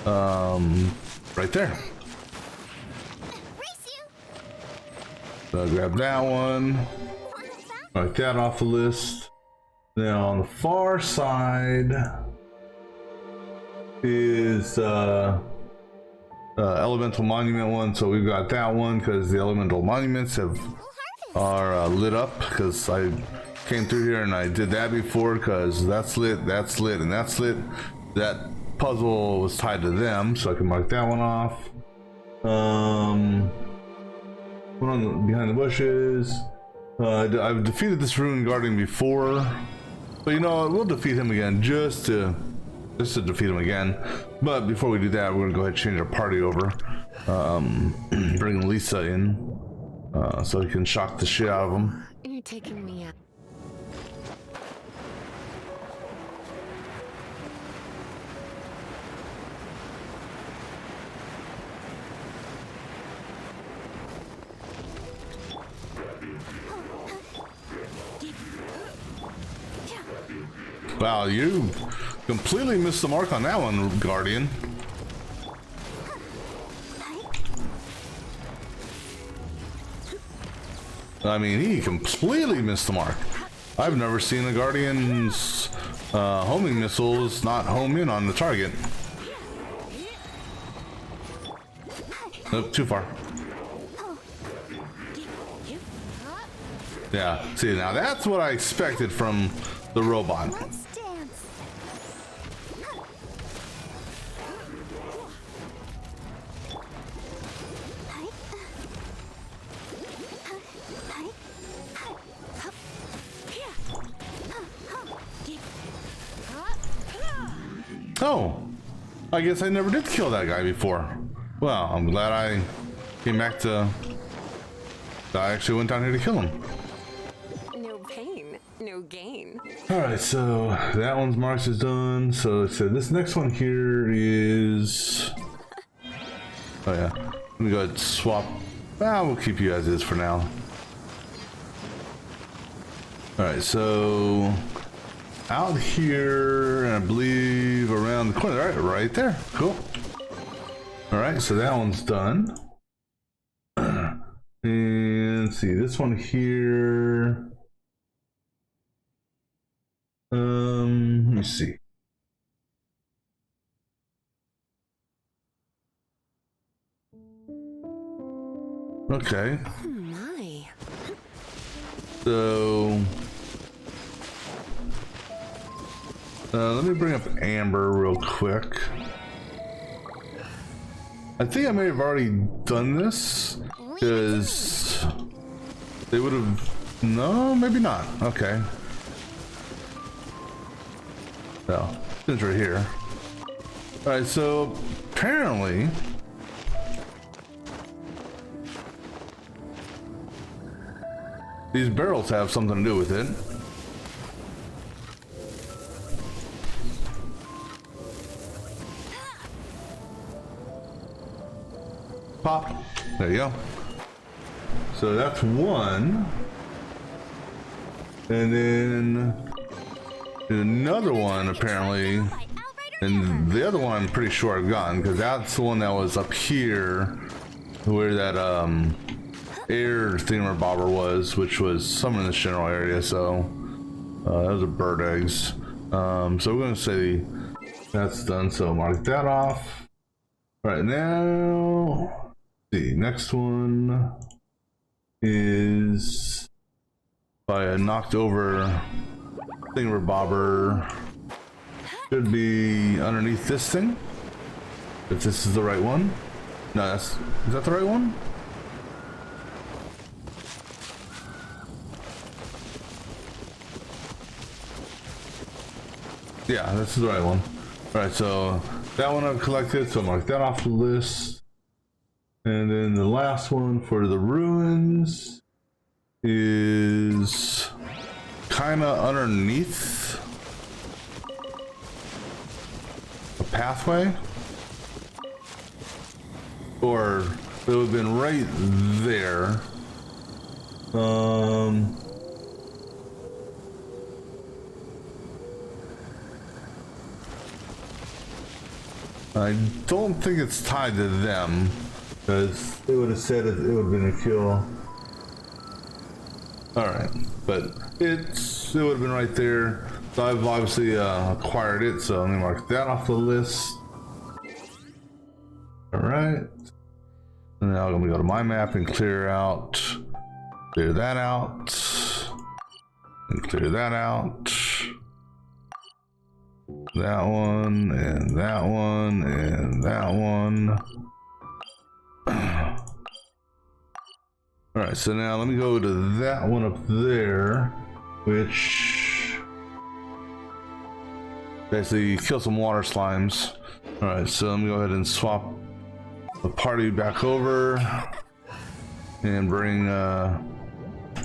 right there. So I'll grab that one. Mark that off the list. Now on the far side is elemental monument one. So we've got that one because the elemental monuments are lit up because I came through here and I did that before because that's lit, and that's lit. That puzzle was tied to them, so I can mark that one off. One on behind the bushes. I've defeated this ruined guardian before, but you know what? We'll defeat him again just to defeat him again. But before we do that, we're gonna go ahead and change our party over. Bring Lisa in so he can shock the shit out of him. You're taking me out. Wow, you completely missed the mark on that one, Guardian. I mean, he completely missed the mark. I've never seen a Guardian's homing missiles not home in on the target. Nope, too far. Yeah, see, now that's what I expected from the robot. Let's dance. Oh, I guess I never did kill that guy before. Well, I'm glad I came back to... I actually went down here to kill him. No pain, no gain. Alright, so that one's marked as done. So this next one here is... Oh yeah, let me go ahead and swap. We'll keep you as is for now. Alright, so... out here, and I believe around the corner. Alright, right there. Cool. Alright, so that one's done. And let's see, this one here. Let me see. Okay. My. So let me bring up Amber real quick. I think I may have already done this because they would have. No, maybe not. Okay. No, it's right here. All right, so apparently these barrels have something to do with it. Pop. There you go. So that's one. And then another one apparently. And the other one I'm pretty sure I've gotten because that's the one that was up here where that air thingamabobber was, which was somewhere in this general area. So those are bird eggs. So we're gonna say that's done. So mark that off. Right now. The next one is by a knocked over thingamabobber. Should be underneath this thing. If this is the right one. No, is that the right one? Yeah, this is the right one. Alright, so that one I've collected, so mark that off the list. And then the last one for the ruins is kind of underneath a pathway, or it would have been right there. I don't think it's tied to them. Because they would have said it would have been a kill. Alright, but it would have been right there. So I've obviously acquired it, so let me mark that off the list. Alright. And now I'm going to go to my map and clear that out. And clear that out. That one, and that one, and that one. Alright, so now let me go to that one up there, which basically kill some water slimes. Alright, so let me go ahead and swap the party back over and bring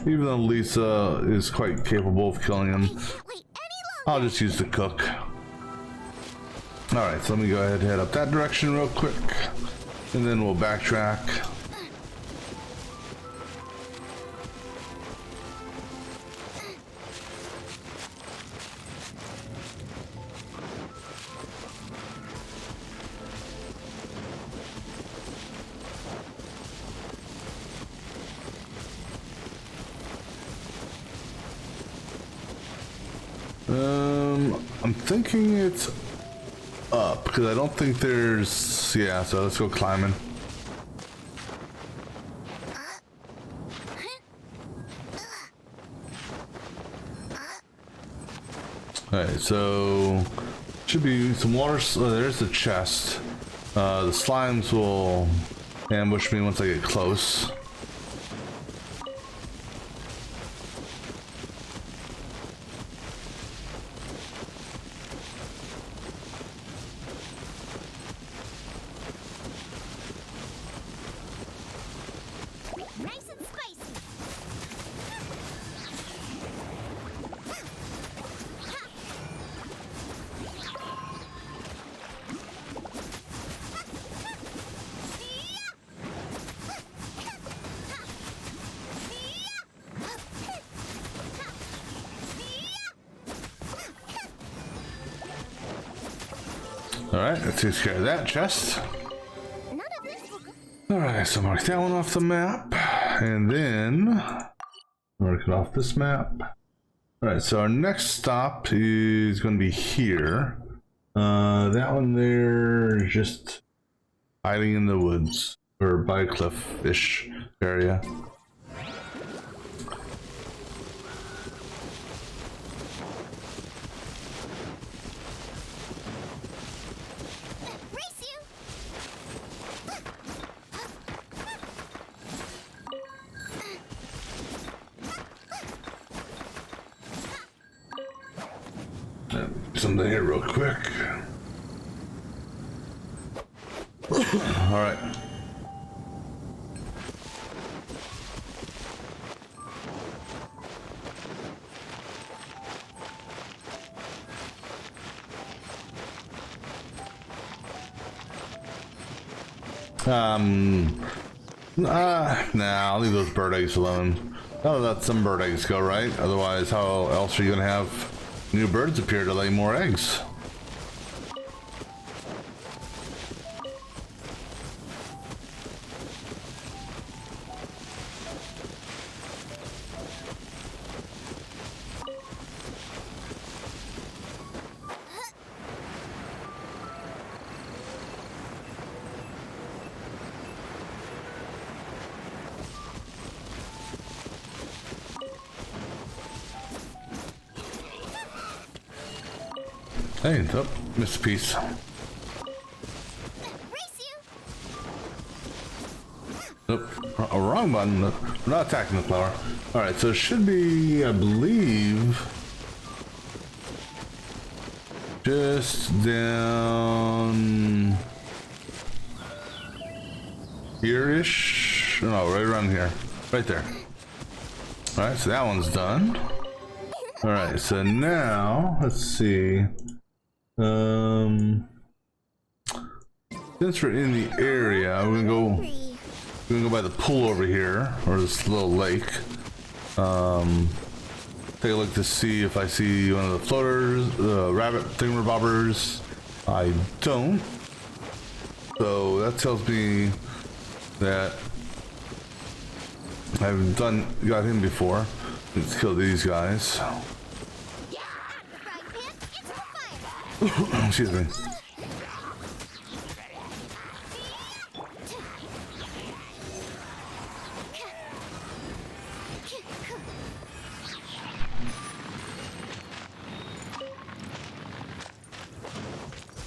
even though Lisa is quite capable of killing him, I'll just use the cook. Alright, so let me go ahead and head up that direction real quick, and then we'll backtrack. I'm thinking it's up because I don't think there's, yeah, so let's go climbing. Alright, so should be some water. Oh, there's the chest. The slimes will ambush me once I get close. Nice and spicy. Alright, that takes care of that chest. None of this will go. Alright, so mark that one off the map. And then mark it off this map. Alright, so our next stop is going to be here. That one there is just hiding in the woods. or by cliff-ish area. Race you! Something here real quick. All right. Nah, I'll leave those bird eggs alone. I'll let some bird eggs go, right? Otherwise, how else are you gonna have new birds appear to lay more eggs? Hey, oh, missed a piece. Race you! Nope, wrong button. We're not attacking the flower. All right, so it should be, I believe, just down here-ish. No, right around here, right there. All right, so that one's done. All right, so now let's see. Since we're in the area, we're gonna go by the pool over here, or this little lake. Take a look to see if I see one of the floaters, the rabbit thingamabobbers. I don't. So that tells me that I've got him before. Let's kill these guys. Excuse me.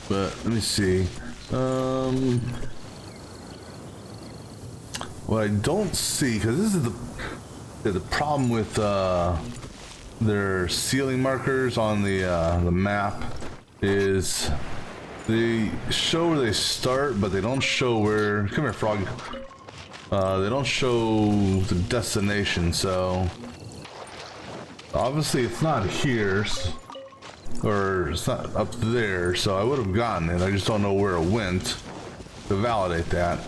But let me see. What I don't see, because this is the problem with their ceiling markers on the map, is they show where they start, but they don't show where. Come here, frog. They don't show the destination, so obviously it's not here, or it's not up there. So I would have gotten it. I just don't know where it went to validate that.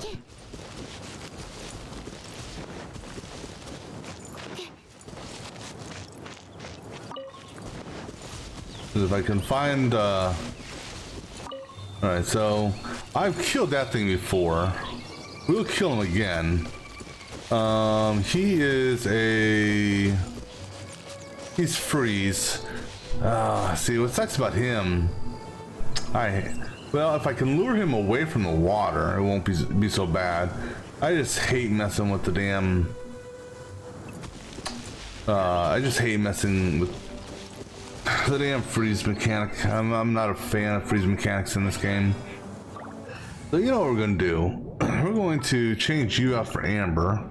If I can find, all right, so I've killed that thing before. We'll kill him again. He's freeze. See, what sucks about him, well, if I can lure him away from the water, it won't be so bad. I just hate messing with the damn, I just hate messing with the damn freeze mechanic. I'm not a fan of freeze mechanics in this game. So you know what we're gonna do? We're going to change you out for Amber.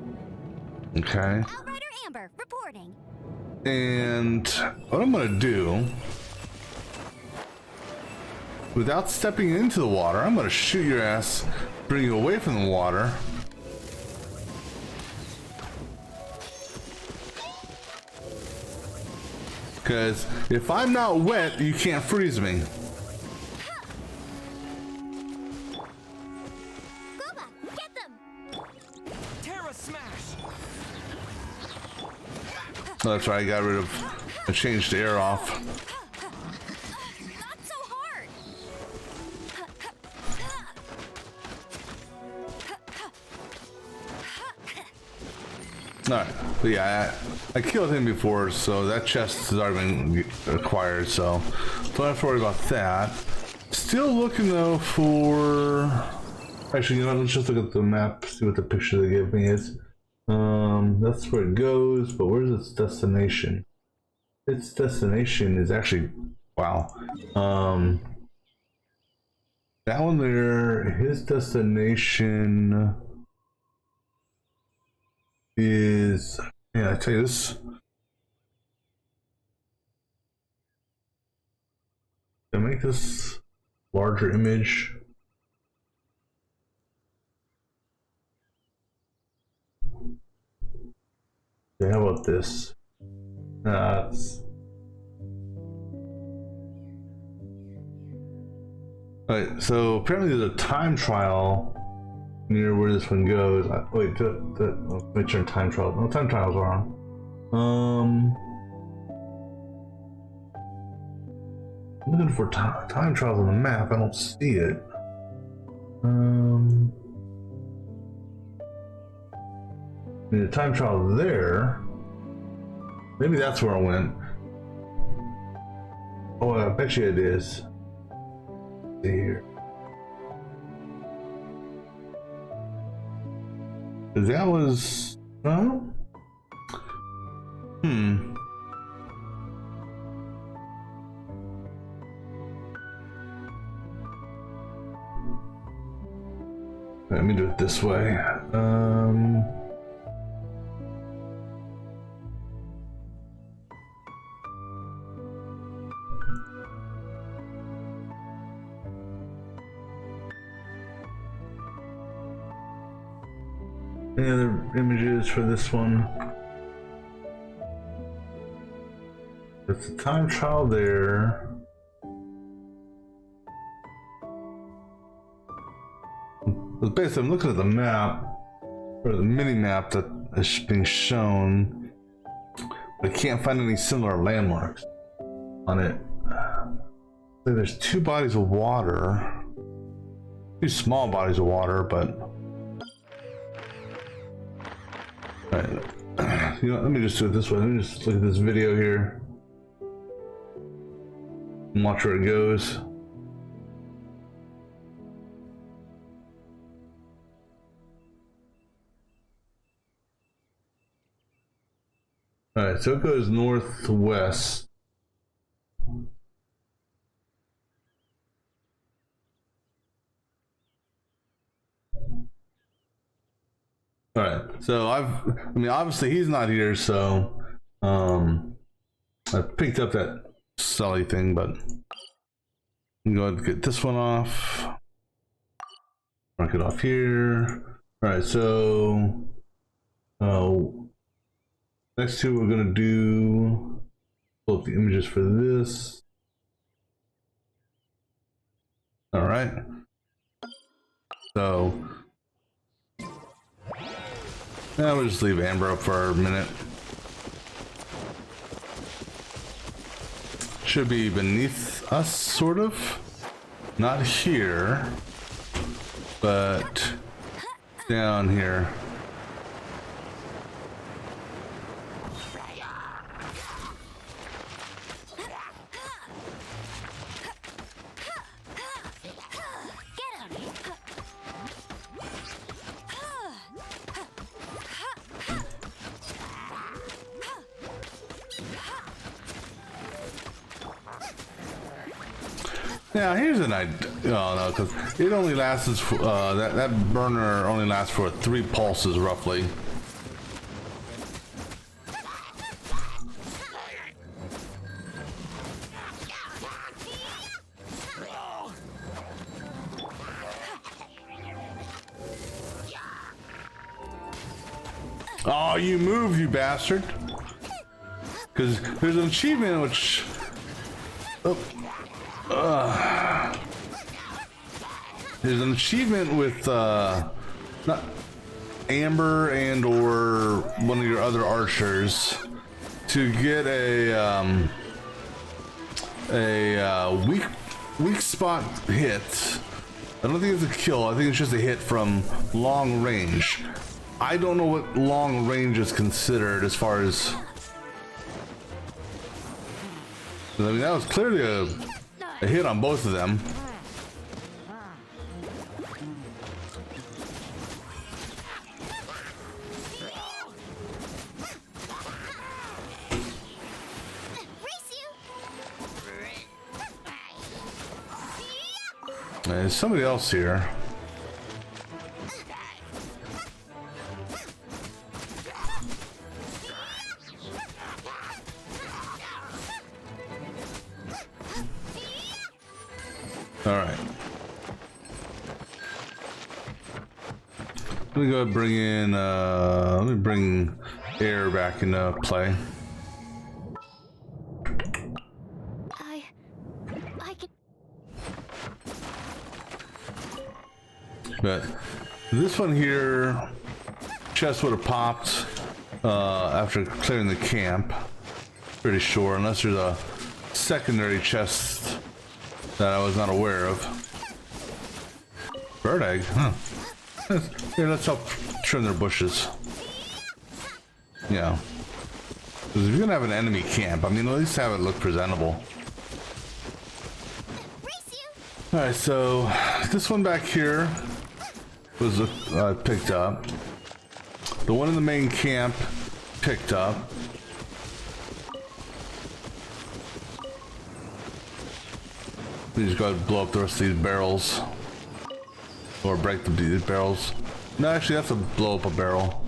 Okay. Outrider Amber, reporting. And what I'm gonna do, without stepping into the water, I'm gonna shoot your ass, bring you away from the water. Because if I'm not wet, you can't freeze me. Boba, get them! Terra Smash! Oh, that's right, I changed the air off. Not so hard! Alright, but yeah, I killed him before, so that chest has already been acquired, so don't have to worry about that. Still looking though for Actually, you know what? Let's just look at the map, see what the picture they gave me is. That's where it goes, but where's its destination? Its destination is actually, wow. That one there, his destination is, yeah, I tell you this. I make this larger image. Okay, how about this? That's alright, so apparently there's a time trial near where this one goes. Wait, let me turn time trial. No, time trials are on. I'm looking for time trials on the map. I don't see it. The time trial there. Maybe that's where I went. Oh, I bet you it is. Let's see here. That was. Let me do it this way. Any other images for this one? There's a time trial there. But basically, I'm looking at the map, or the mini map that is being shown. I can't find any similar landmarks on it. So there's two bodies of water, two small bodies of water, but. Alright, you know, let me just do it this way. Let me just look at this video here and watch where it goes. Alright, so it goes northwest. Alright, so I mean, obviously he's not here, so I picked up that Sully thing, but I'm going to get this one off. Mark it off here. Alright, so next two we're gonna do pull up the images for this. Alright. So yeah, we'll just leave Amber up for a minute. Should be beneath us, sort of. Not here, but down here. Now here's an idea. Oh no, because it only lasts that burner only lasts for 3 pulses roughly. Oh, you moved, you bastard! Because there's an achievement which. Oh. There's an achievement with not Amber and or one of your other archers to get a weak spot hit. I don't think it's a kill. I think it's just a hit from long range. I don't know what long range is considered as far as. I mean, that was clearly a hit on both of them. There's somebody else here. All right. Let me go ahead and bring in, let me bring air back into play. I can. But this one here, chest would have popped after clearing the camp. Pretty sure, unless there's a secondary chest that I was not aware of. Bird egg, huh? Here, let's help trim their bushes. Yeah. Because if you're gonna have an enemy camp, I mean, at least have it look presentable. Alright, so this one back here was picked up. The one in the main camp picked up. We just gotta blow up the rest of these barrels. Or break these barrels. No, actually, that's a blow up a barrel.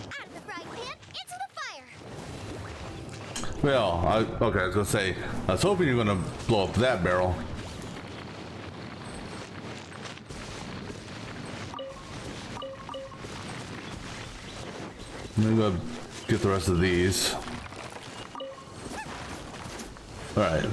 Out of the frying pan, into the fire. Well, okay, I was gonna say, I was hoping you were gonna blow up that barrel. Let me go get the rest of these. All right.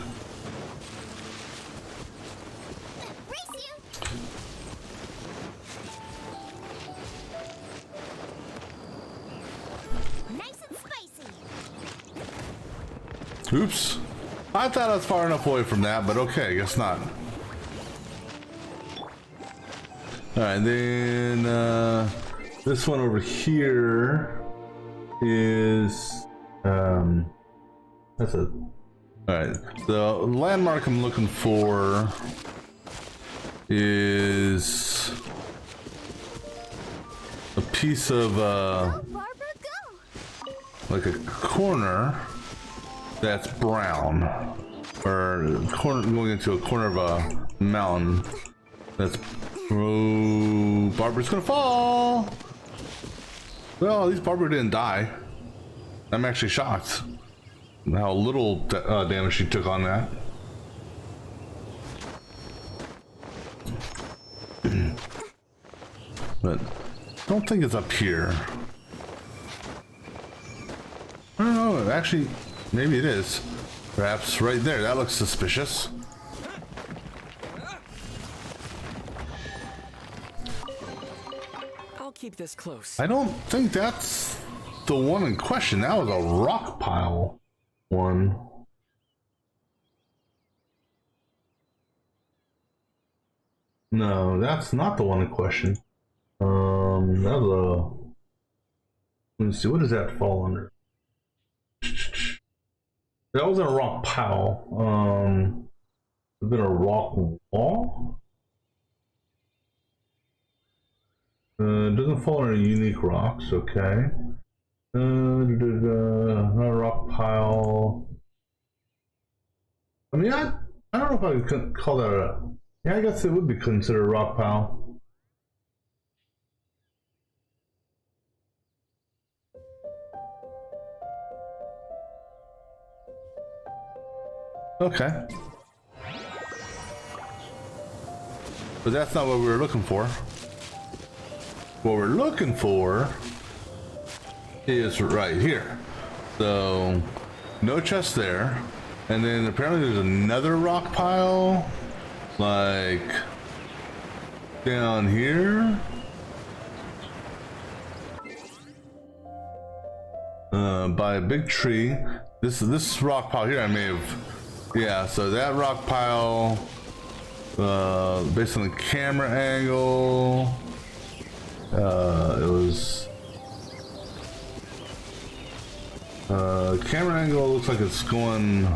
Oops. I thought I was far enough away from that, but okay, I guess not. Alright, then this one over here is that's a alright. The landmark I'm looking for is a piece of like a corner that's brown, or corner going into a corner of a mountain. That's Barbara's gonna fall. Well, at least Barbara didn't die. I'm actually shocked how little damage she took on that. But I don't think it's up here. I don't know. Actually, maybe it is. Perhaps right there. That looks suspicious. I'll keep this close. I don't think that's the one in question. That was a rock pile one. No, that's not the one in question. That was a... Let me see. What does that fall under? That wasn't a rock pile. It's been a rock wall. It doesn't fall under unique rocks. Okay. Not a rock pile. I mean, I don't know if I could call that a. Yeah, I guess it would be considered a rock pile. Okay. But that's not what we were looking for. What we're looking for is right here. So, no chest there. And then apparently there's another rock pile, like, down here. By a big tree. This rock pile here I may have... Yeah, so that rock pile, based on the camera angle, it was, camera angle looks like it's going,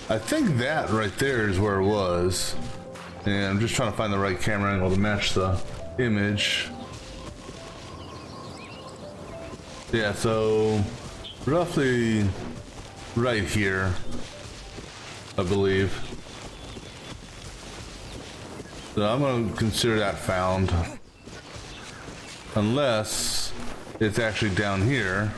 I think that right there is where it was, and I'm just trying to find the right camera angle to match the image. Yeah, so roughly right here. I believe. So I'm gonna consider that found. Unless it's actually down here.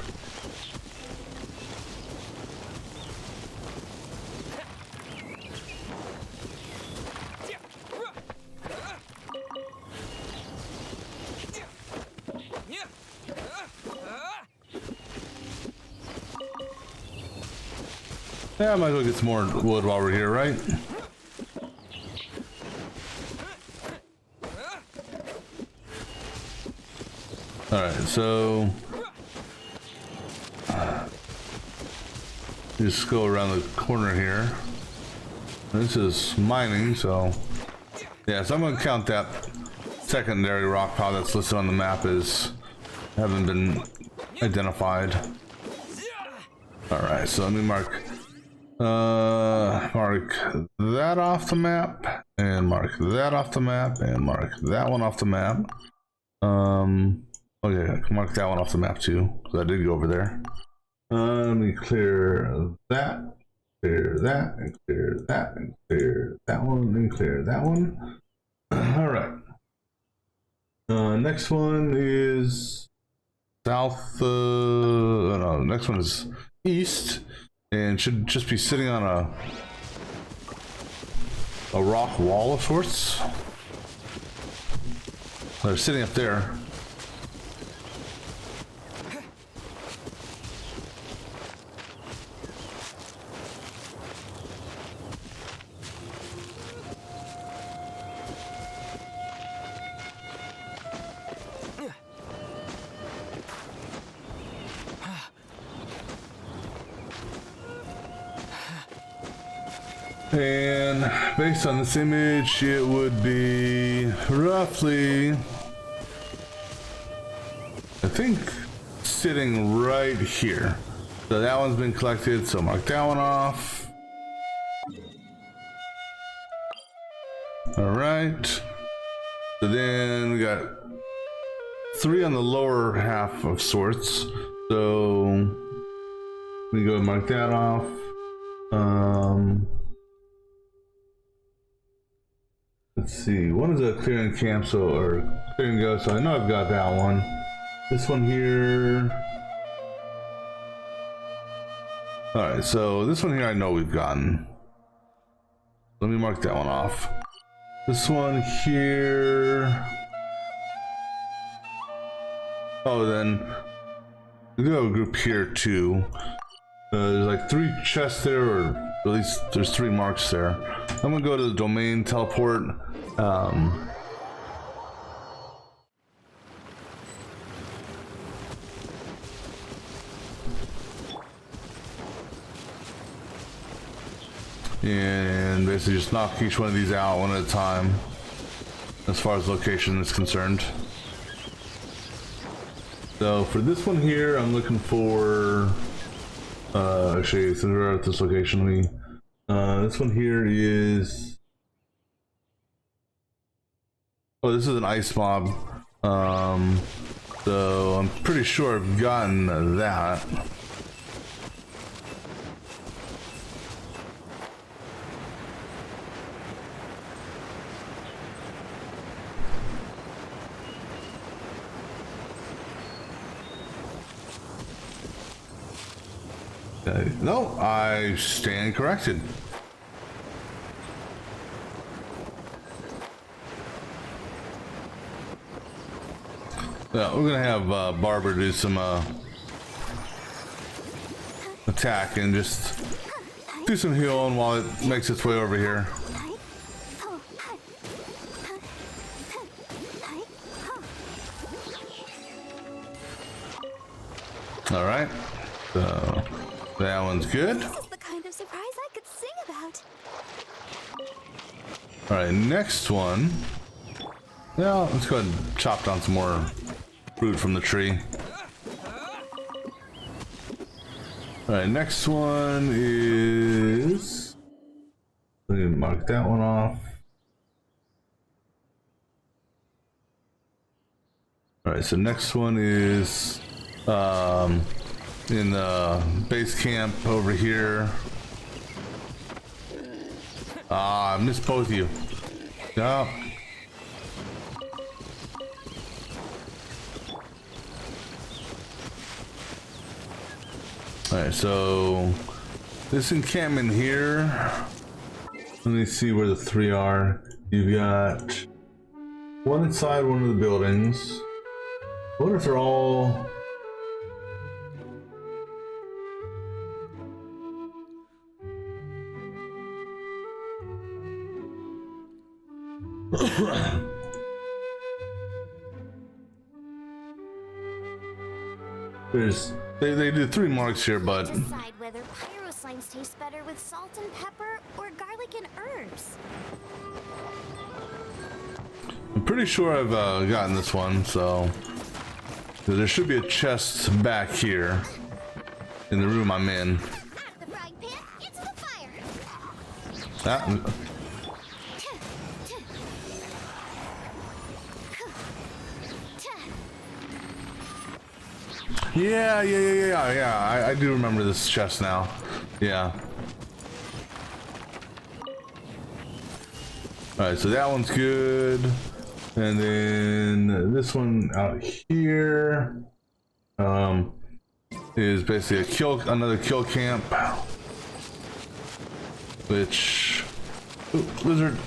Yeah, I might as well get some more wood while we're here, right? Alright, so just go around the corner here. This is mining, so yeah, so I'm gonna count that secondary rock pile that's listed on the map as haven't been identified. Alright, so let me mark that off the map, and mark that off the map, and mark that one off the map. Okay, I can mark that one off the map too, because I did go over there. Let me clear that, and clear that, and clear that one, and clear that one. Alright. Next one is south, no, next one is east, and should just be sitting on a rock wall of sorts. They're sitting up there. And based on this image, it would be roughly, I think, sitting right here. So that one's been collected, so mark that one off. All right. So then we got 3 on the lower half of sorts. So we go mark that off. Let's see, one is a clearing camp, or clearing go, so I know I've got that one. This one here. Alright, so this one here I know we've gotten. Let me mark that one off. This one here. Oh, then we do have a group here too. There's like 3 chests there, or at least there's 3 marks there. I'm gonna go to the domain, teleport. And basically just knock each one of these out one at a time, as far as location is concerned. So for this one here, I'm looking for, actually, since we're at this location, this one here is, oh, this is an ice mob. So I'm pretty sure I've gotten that. No, I stand corrected. Yeah, we're gonna have Barber do some attack and just do some healing while it makes its way over here. All right, so that one's good. This is the kind of surprise I could sing about. All right, next one. Well, let's go ahead and chop down some more fruit from the tree. All right, next one is, let me mark that one off. All right, so next one is in the base camp over here. Ah, I missed both of you. No. Alright, so this encampment here. Let me see where the three are. You've got one inside one of the buildings. I wonder if they're all... they do 3 marks here, but Decide whether pyro slimes taste better with salt and pepper or garlic and herbs. I'm pretty sure I've gotten this one, so there should be a chest back here in the room I'm in. Out of the frying pan, into the fire. Ah, yeah. I do remember this chest now. Yeah. Alright, so that one's good. And then this one out here is basically another kill camp. Which... Ooh, lizard.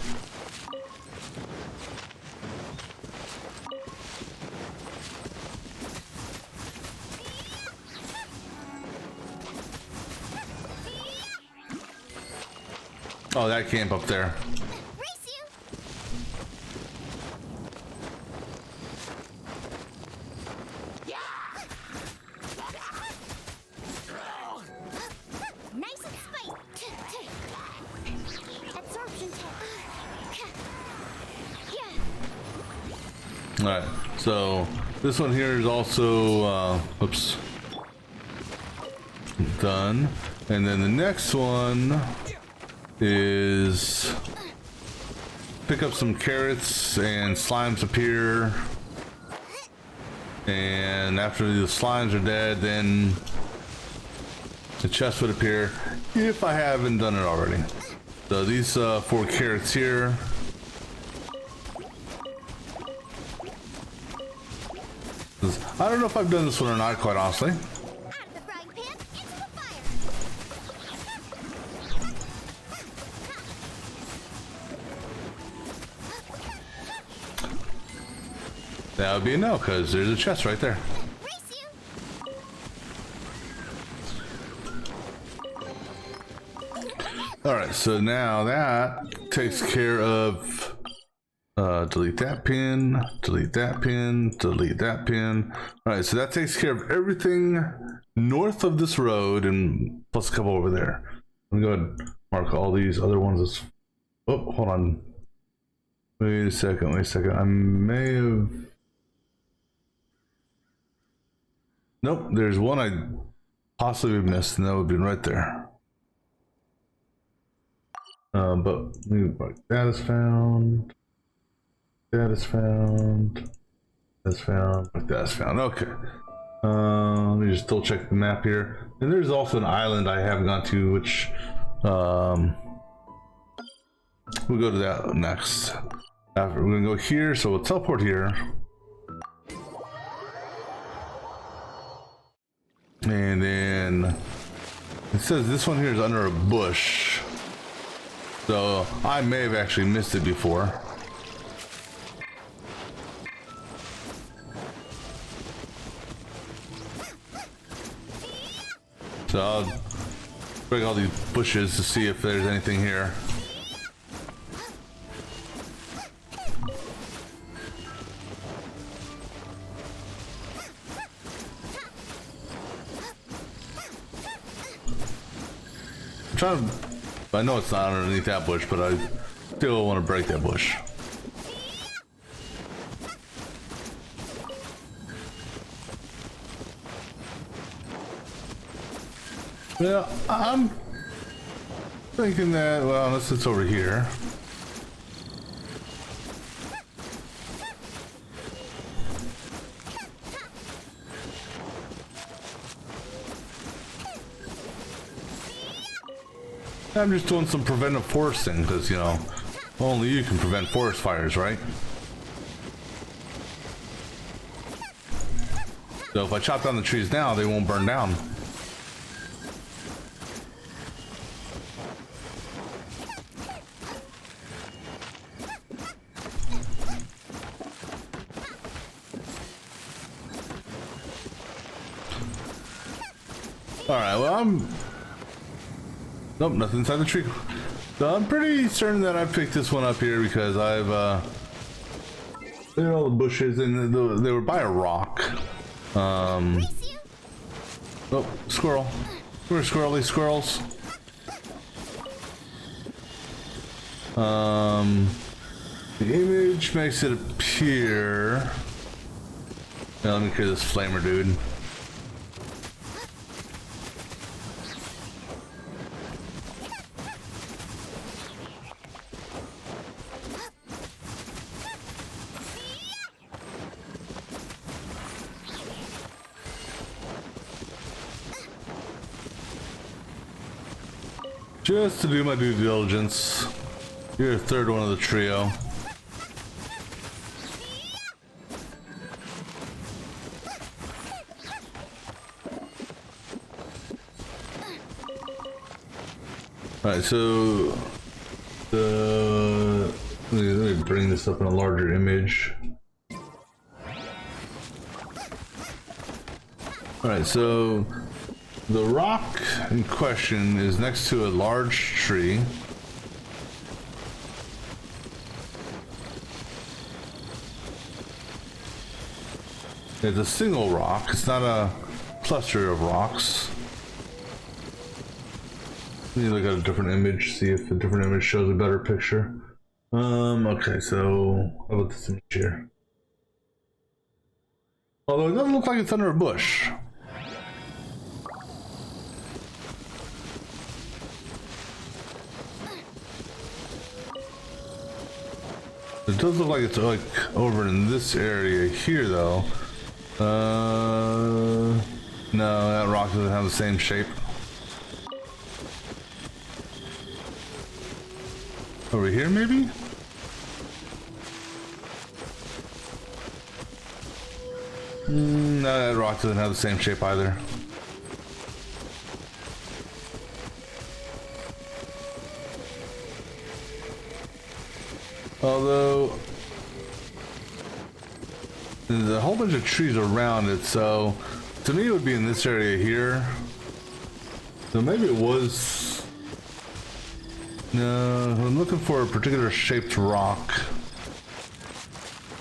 Oh, that camp up there. Race you. Nice and spicy. Absorption test. Alright, so this one here is also, oops, done. And then the next one is pick up some carrots and slimes appear. And after the slimes are dead, then the chest would appear if I haven't done it already. So these 4 carrots here. I don't know if I've done this one or not, quite honestly. Out of the frying pan, into the fire. That would be a no, because there's a chest right there. Race you. Alright, so now that takes care of delete that pin, delete that pin, delete that pin. Alright, so that takes care of everything north of this road and plus a couple over there. I'm gonna go ahead and mark all these other ones as... Oh, hold on. Wait a second. I may have... Nope, there's one I possibly missed, and that would be right there. But that is found. That is found. That's found. That's found. Okay. Let me just double check the map here. And there's also an island I haven't gone to, which we'll go to that next. After we're gonna go here, so we'll teleport here. And then it says this one here is under a bush. So I may have actually missed it before. So I'll break all these bushes to see if there's anything here. I know it's not underneath that bush, but I still want to break that bush. Yeah, I'm thinking that, well, unless it's over here. I'm just doing some preventive foresting because, you know, only you can prevent forest fires, right? So if I chop down the trees now, they won't burn down. Alright, well, nope, nothing inside the tree. So I'm pretty certain that I picked this one up here because I've, look at all the bushes and they were by a rock. Oh, squirrel. We're squirrely squirrels. The image makes it appear. Now, let me clear this flamer, dude. Just to do my due diligence. You're a third one of the trio. Alright, so let me bring this up in a larger image. Alright, so the rock in question is next to a large tree. It's a single rock, it's not a cluster of rocks. Let me look at a different image, see if a different image shows a better picture. Okay, so how about this image here? Although it doesn't look like it's under a bush. It does look like it's like over in this area here though. No, that rock doesn't have the same shape. Over here maybe? No, that rock doesn't have the same shape either. Although there's a whole bunch of trees around it, so to me it would be in this area here. So maybe it was. No, I'm looking for a particular shaped rock.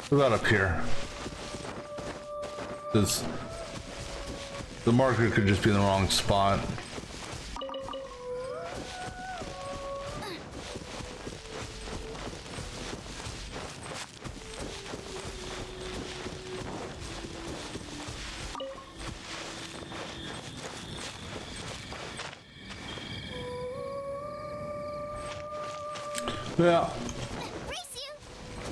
What about up here? Because the marker could just be in the wrong spot. Well,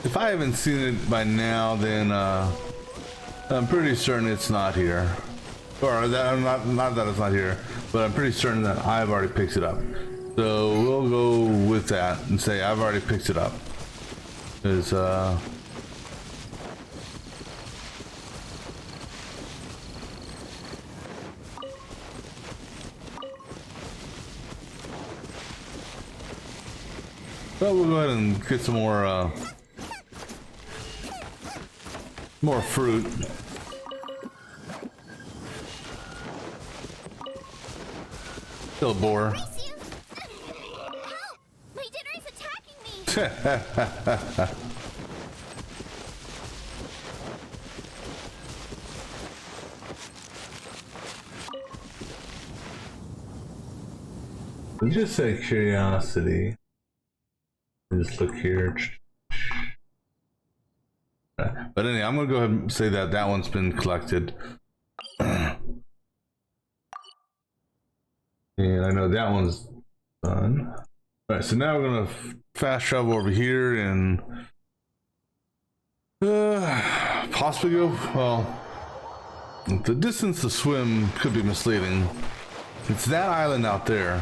if I haven't seen it by now, then I'm pretty certain it's not here. Or that not that it's not here, but I'm pretty certain that I've already picked it up. So we'll go with that and say I've already picked it up. Is well, we'll go ahead and get some more fruit. Still a boar. Help! My dinner is attacking me! Let's just say curiosity. Just look here. But anyway, I'm gonna go ahead and say that that one's been collected. And I know that one's done. All right, so now we're gonna fast travel over here and possibly go. Well, the distance to swim could be misleading. It's that island out there.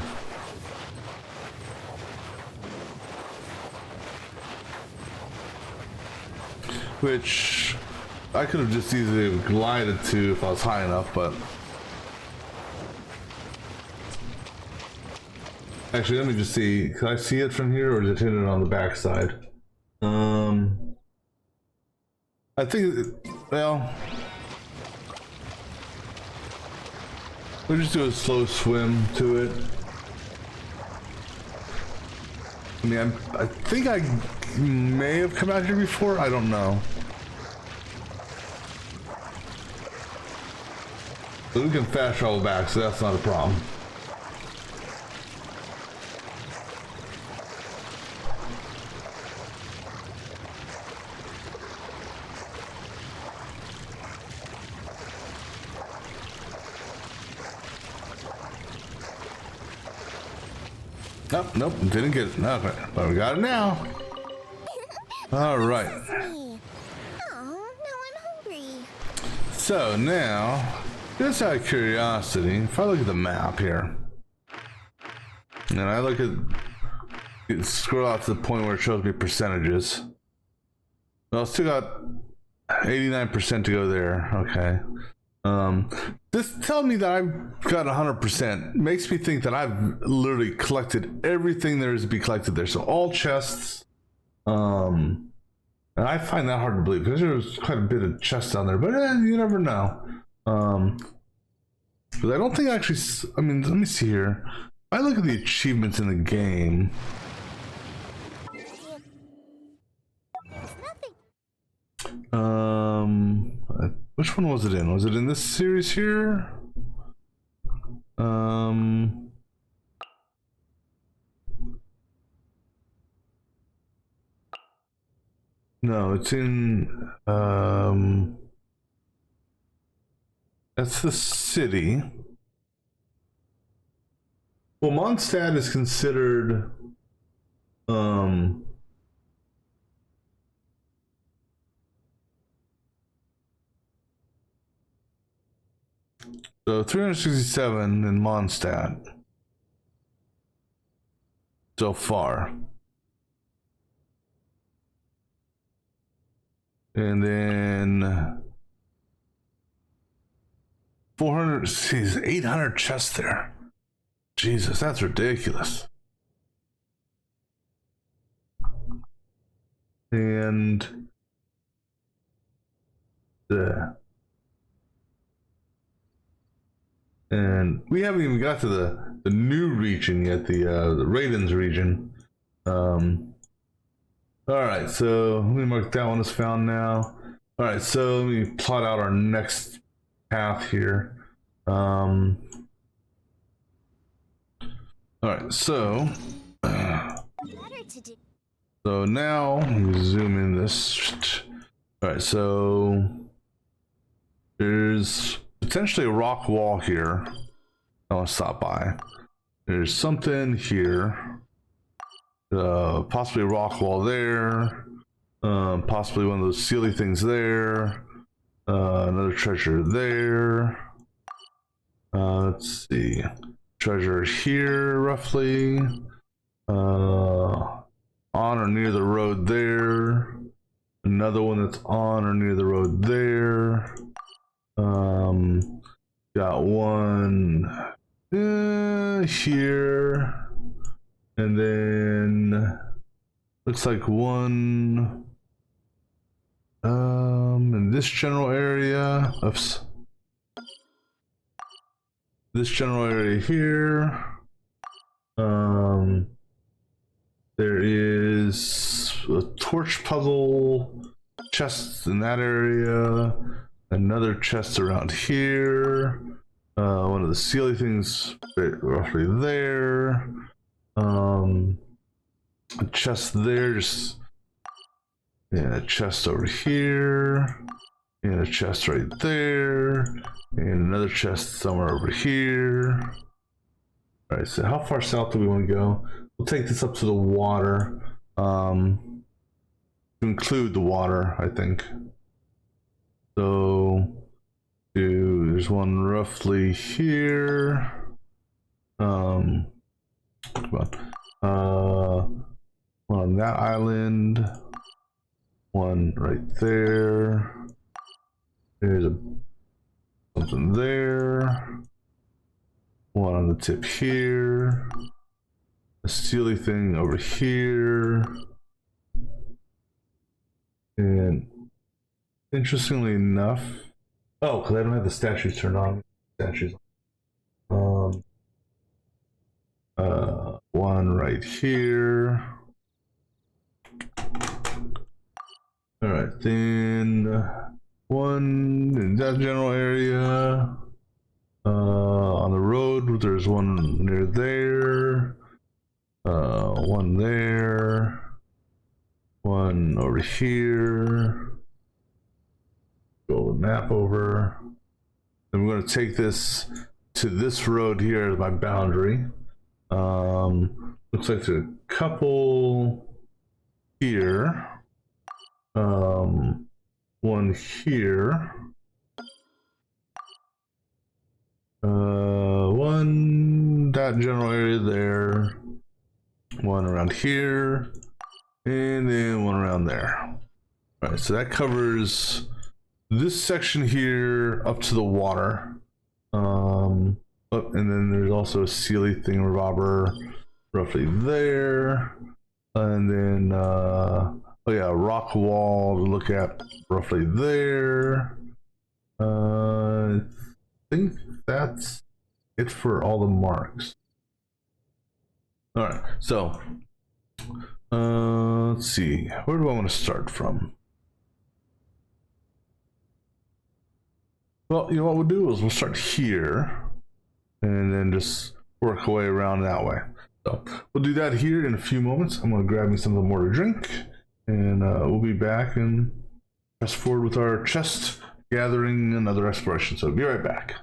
which I could have just easily glided to if I was high enough, but actually, let me just see. Can I see it from here, or is it hidden on the backside? I think, well, we'll just do a slow swim to it. I mean, I think I may have come out here before. I don't know. But we can fast travel back, so that's not a problem. Nope, didn't get it. Okay, but we got it now. All right. Oh, now I'm hungry. So now, just out of curiosity, if I look at the map here, and I look at, scroll out to the point where it shows me percentages. Well, I still got 89% to go there. Okay. This tells me that I've got 100%. Makes me think that I've literally collected everything there is to be collected there. So all chests. And I find that hard to believe because there's quite a bit of chests down there, but you never know. But I don't think I actually. I mean, let me see here. If I look at the achievements in the game. Which one was it in? Was it in this series here? No, it's in that's the city. Well, Mondstadt is considered so 367 in Mondstadt so far. And then 400, geez, 800 chests there. Jesus, that's ridiculous. And we haven't even got to the new region yet, the Raiden's region. All right, so let me mark that one as found now. All right, so let me plot out our next path here. All right, so now let me zoom in this. All right, so there's potentially a rock wall here. I want to stop by. There's something here. Possibly a rock wall there. Possibly one of those sealy things there. Another treasure there. Let's see. Treasure here, roughly. On or near the road there. Another one that's on or near the road there. Got one here. And then looks like one in this general area. Oops. This general area here. There is a torch puzzle chest in that area. Another chest around here. One of the sealy things roughly there. A chest there, just and a chest over here, and a chest right there, and another chest somewhere over here. All right, so how far south do we want to go? We'll take this up to the water, to include the water, I think. So, there's one roughly here. Come on. On that island. One right there. There's something there. One on the tip here. A steely thing over here. And interestingly enough, oh, because I don't have the statues turned on. Statues. One right here. All right, then one in that general area. On the road, there's one near there. One there. One over here. Go the map over. Then we're going to take this to this road here as my boundary. Looks like there's a couple here. One here. One that general area there. One around here. And then one around there. All right, so that covers this section here up to the water. Oh, and then there's also a Sealy thingamabobber roughly there. And then, oh yeah, a rock wall to look at roughly there. I think that's it for all the marks. All right, so let's see, where do I want to start from? Well, you know what we'll do is we'll start here and then just work our way around that way. So we'll do that here in a few moments. I'm going to grab me something more to drink, and we'll be back and press forward with our chest gathering and other exploration. So be right back.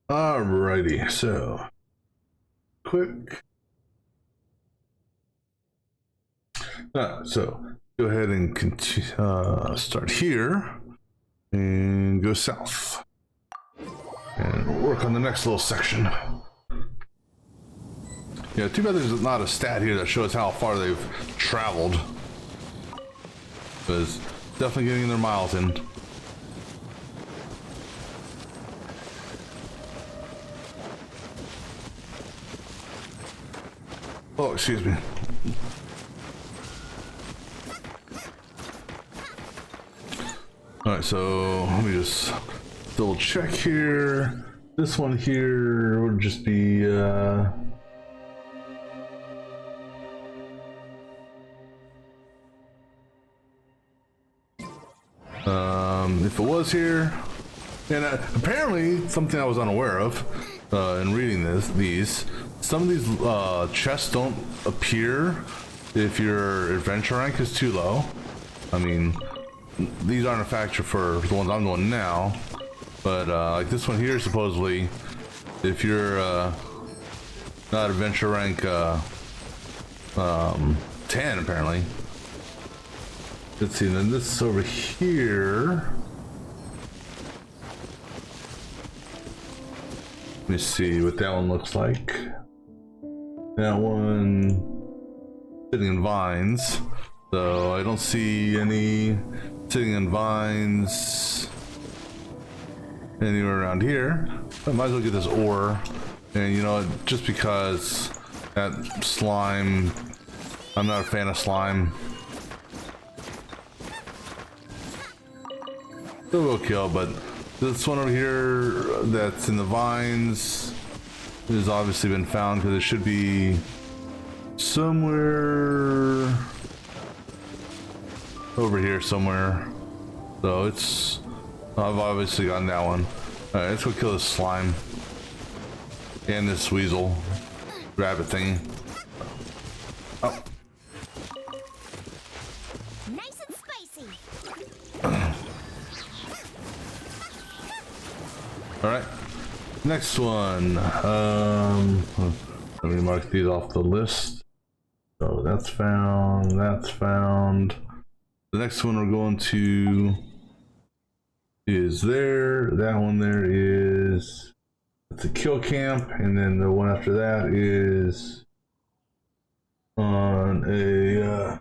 Alrighty, so quick. So go ahead and continue, start here and go south. And we'll work on the next little section. Yeah, too bad there's not a stat here that shows how far they've traveled. Because definitely getting their miles in. Oh, excuse me. Alright, so let me just double check here. This one here would just be if it was here, and apparently something I was unaware of in reading these, some of these chests don't appear if your adventure rank is too low. I mean, these aren't a factor for the ones I'm doing now, but like this one here, supposedly, if you're not adventure rank 10, apparently. Let's see, then this over here. Let me see what that one looks like. That one sitting in vines, so I don't see any sitting in vines anywhere around here. I might as well get this ore, and you know, just because that slime, I'm not a fan of slime. Still will kill, but this one over here that's in the vines has obviously been found because it should be somewhere over here somewhere. So it's, I've obviously gotten that one. Alright, let's go kill this slime and this weasel rabbit thing. Oh. Nice and spicy. Alright, next one. Let me mark these off the list. So that's found, that's found. The next one we're going to is there. That one there is, it's a kill camp, and then the one after that is on a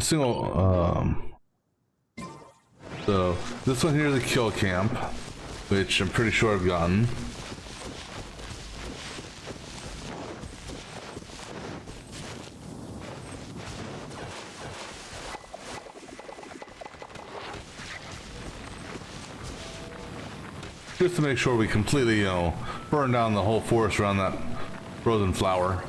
single so this one here is a kill camp, which I'm pretty sure I've gotten. Just to make sure we completely, you know, burn down the whole forest around that frozen flower.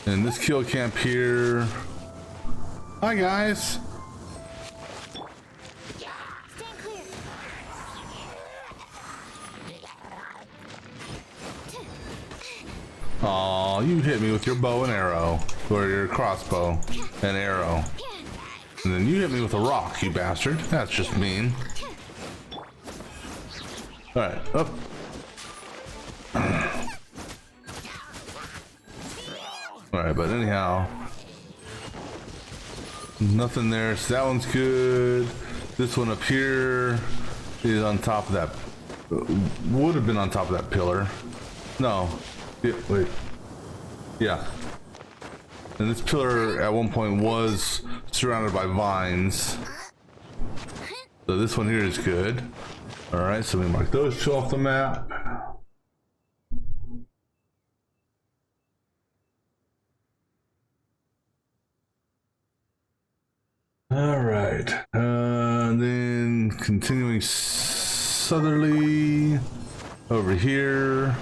And this kill camp here. Hi guys. Stand clear. Aw, you hit me with your bow and arrow, or your crossbow and arrow. And then you hit me with a rock, you bastard. That's just mean. Alright, up. Alright, but anyhow, nothing there, so that one's good. This one up here is on top of that, would have been on top of that pillar. No, yeah, wait, yeah. And this pillar at one point was surrounded by vines. So this one here is good. Alright, so we mark those two off the map. Alright, and then continuing southerly over here.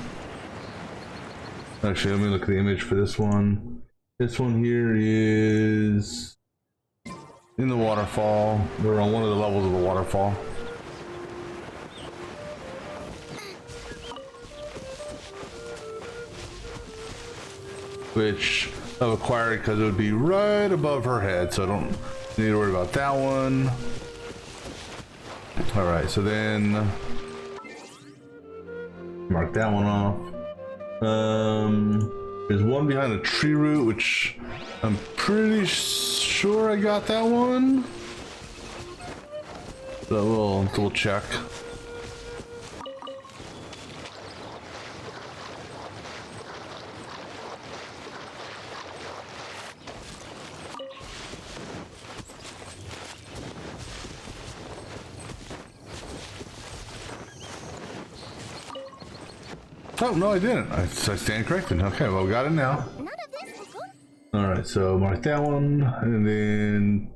Actually, let me look at the image for this one. This one here is in the waterfall. We're on one of the levels of the waterfall. which I've acquired because it would be right above her head, so I don't need to worry about that one. All right, so then mark that one off. There's one behind a tree root, which I'm pretty sure I got that one. So we'll check. Oh, no, I didn't. I stand corrected. Okay, well, we got it now. None of this will go. Alright, so mark that one. And then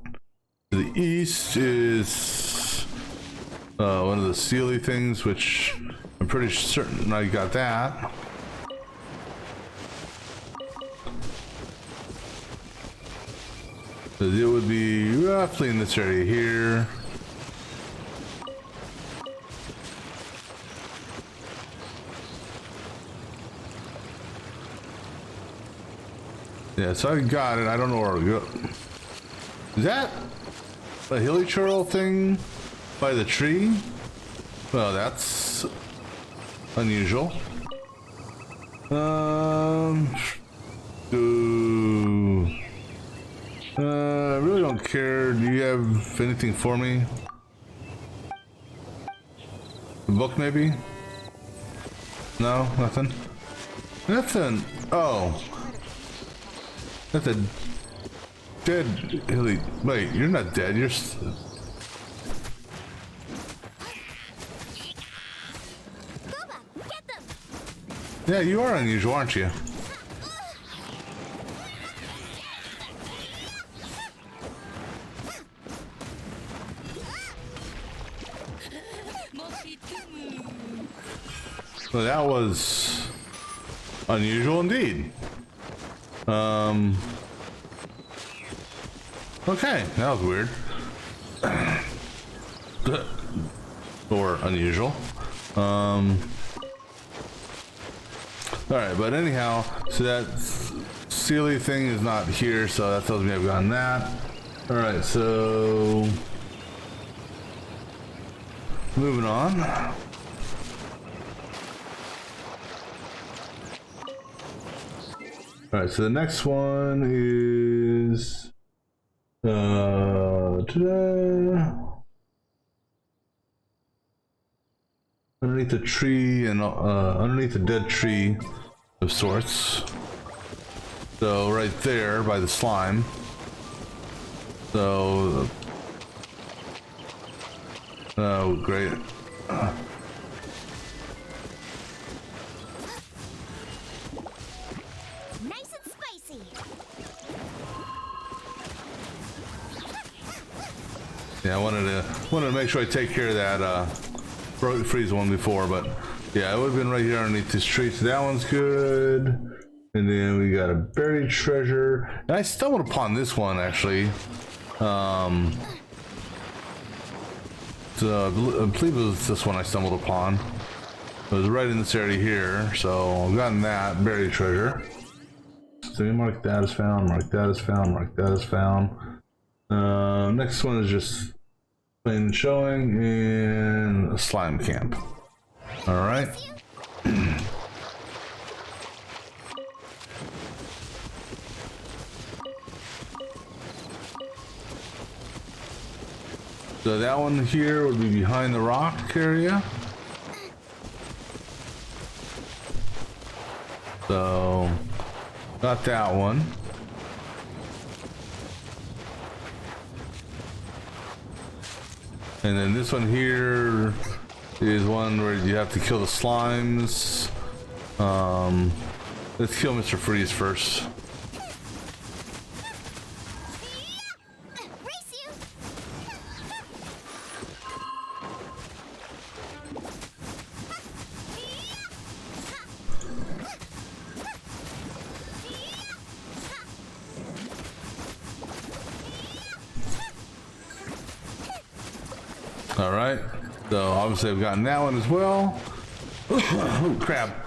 to the east is one of the Sealy things, which I'm pretty certain I got that. So it would be roughly in this area here. Yeah, so I got it. I don't know where to go. Is that a hilly churl thing by the tree? Well, that's unusual. I really don't care. Do you have anything for me? A book, maybe? No, nothing. Nothing. Oh. That's a dead hilly. Wait, you're not dead. You're. Get them. Yeah, you are unusual, aren't you? Well, that was unusual indeed. Okay, that was weird. Or unusual. Alright, but anyhow, so that Sealy thing is not here, so that tells me I've gotten that. Alright, so moving on. Alright, so the next one is underneath the tree and underneath the dead tree of sorts. So right there by the slime. So oh great. Nice and spicy. Yeah, I wanted to make sure I take care of that freeze one before, but yeah, it would have been right here underneath this tree. So that one's good. And then we got a buried treasure. And I stumbled upon this one actually. So I believe it was this one I stumbled upon. It was right in this area here, so I've gotten that buried treasure. So you mark that as found, mark that as found, mark that as found. Next one is just plain showing in a slime camp. All right. So that one here would be behind the rock area. So got that one. And then this one here is one where you have to kill the slimes. Let's kill Mr. Freeze first. All right, so obviously I've gotten that one as well. Oh, crap.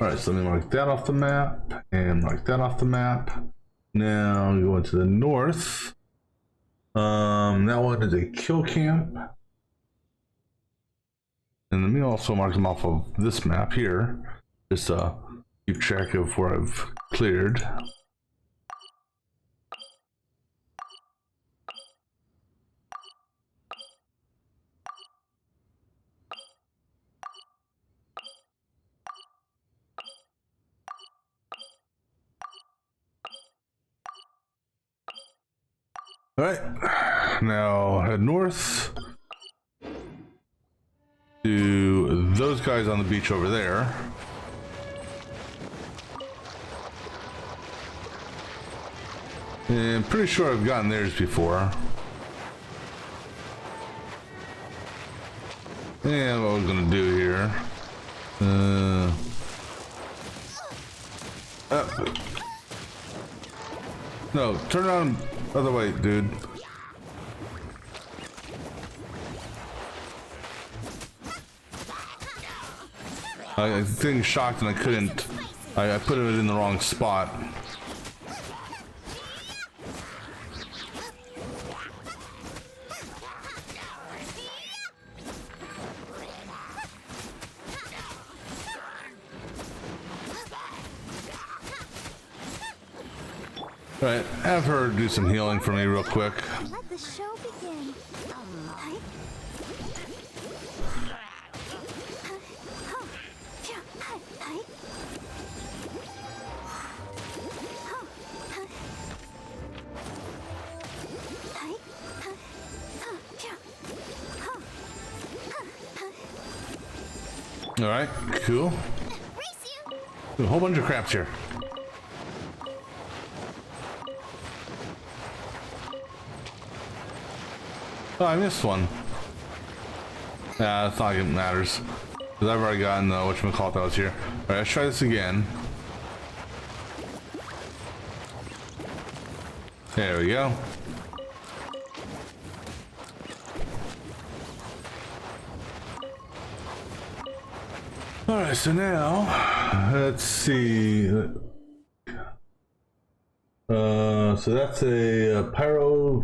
Alright, so let me mark that off the map and mark that off the map. Now we go into the north. That one is a kill camp. And let me also mark them off of this map here. Just keep track of where I've cleared. All right, now head north to those guys on the beach over there. And I'm pretty sure I've gotten theirs before. And what we're gonna do here. No, turn around other way, dude. I was getting shocked and I couldn't. I put it in the wrong spot. Right, have her do some healing for me real quick. Let the show begin. All right, cool. A whole bunch of craps here. Oh, I missed one. Yeah, it's not like it matters. Because I've already gotten whatchamacallit that was here. Alright, let's try this again. There we go. Alright, so now, let's see. So that's a pyro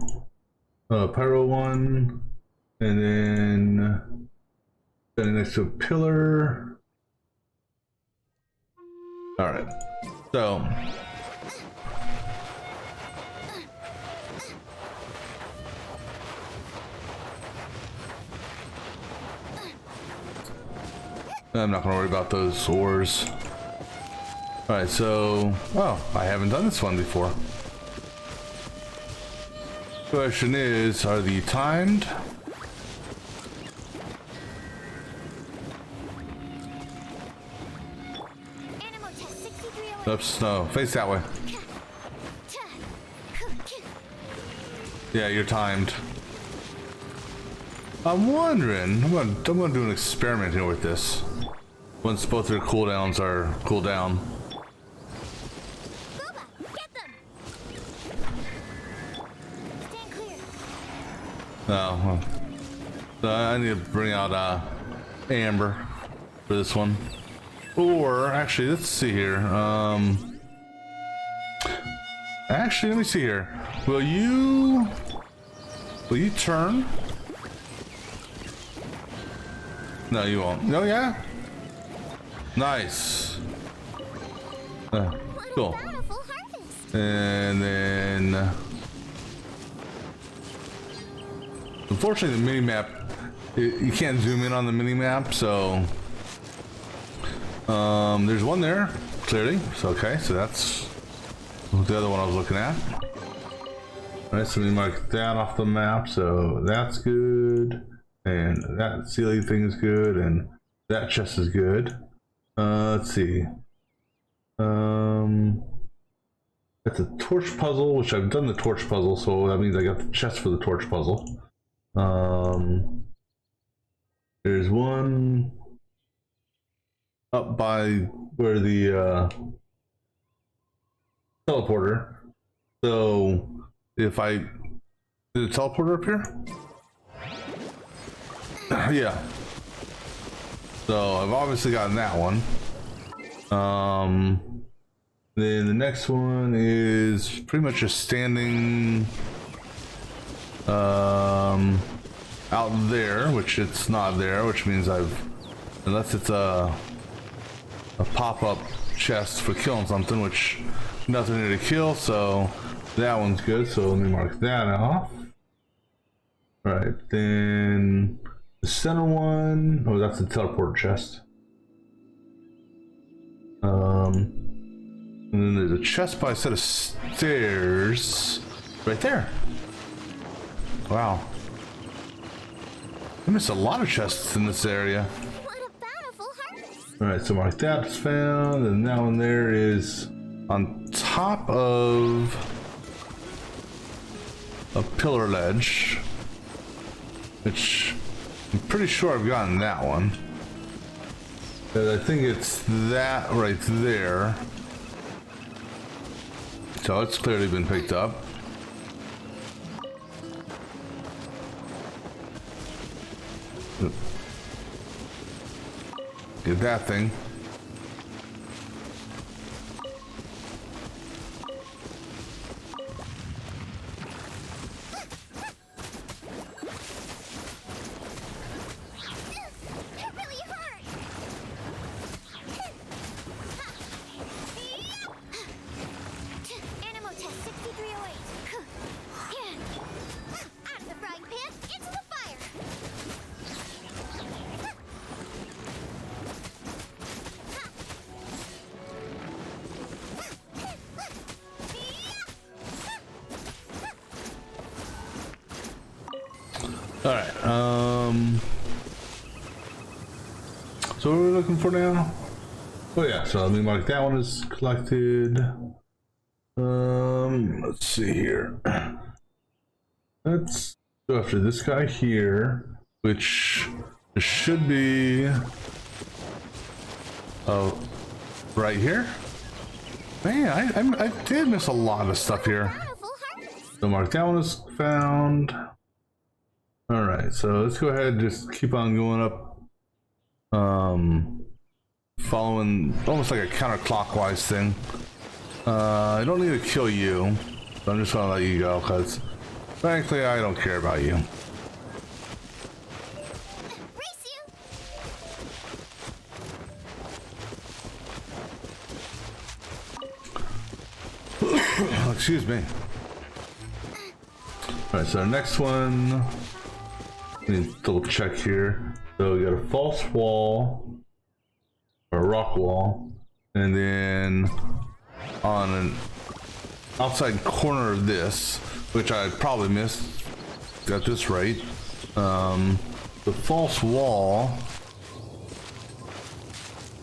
one, and then next to a pillar. All right, so I'm not gonna worry about those ores. All right, so I haven't done this one before. Question is, are they timed? Oops, no, face that way. Yeah, you're timed. I'm wondering, I'm gonna do an experiment here with this. Once both their cooldowns are cooled down. Oh, well. I need to bring out Amber for this one. Or actually, let's see here. Actually, let me see here. Will you turn? No, you won't. Oh yeah. Nice. Cool. And then. Unfortunately, the mini-map, you can't zoom in on the mini-map, so there's one there, clearly. So okay, so that's the other one I was looking at. All right, so let me mark that off the map, so that's good, and that ceiling thing is good, and that chest is good. Let's see. That's a torch puzzle, which I've done the torch puzzle, so that means I got the chest for the torch puzzle. There's one up by where the teleporter. So if I did a teleporter up here? Yeah. So I've obviously gotten that one. Then the next one is pretty much just standing out there, which it's not there, which means unless it's a pop-up chest for killing something, which nothing here to kill, so that one's good. So let me mark that off. All right, then the center one, oh, that's the teleport chest. And then there's a chest by a set of stairs right there. Wow. I missed a lot of chests in this area. What a bountiful harvest! Alright, so mark that's found, and that one there is on top of a pillar ledge, which I'm pretty sure I've gotten that one. But I think it's that right there. So it's clearly been picked up. Get that thing. It really hurt! Animal test 6308. Out of the frying pan, into the fire! All right. So what are we looking for now? Oh yeah. So let me mark that one as collected. Let's see here. Let's go after this guy here, which should be right here. Man, I did miss a lot of stuff here. Bountiful harvest! So mark that one as found. All right, so let's go ahead and just keep on going up, following almost like a counterclockwise thing. I don't need to kill you, but I'm just gonna let you go because frankly I don't care about you. Race you! Excuse me. All right, so our next one, let me double check here. So we got a false wall, or a rock wall, and then on an outside corner of this, which I probably missed, got this right. The false wall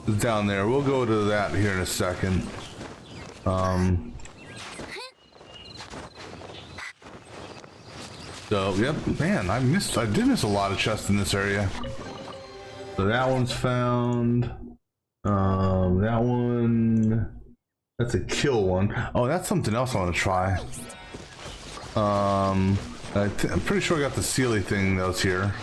is down there. We'll go to that here in a second. So, yep, man, I did miss a lot of chests in this area. So that one's found. That one, that's a kill one. Oh, that's something else I want to try. I'm pretty sure I got the Sealy thing that was here.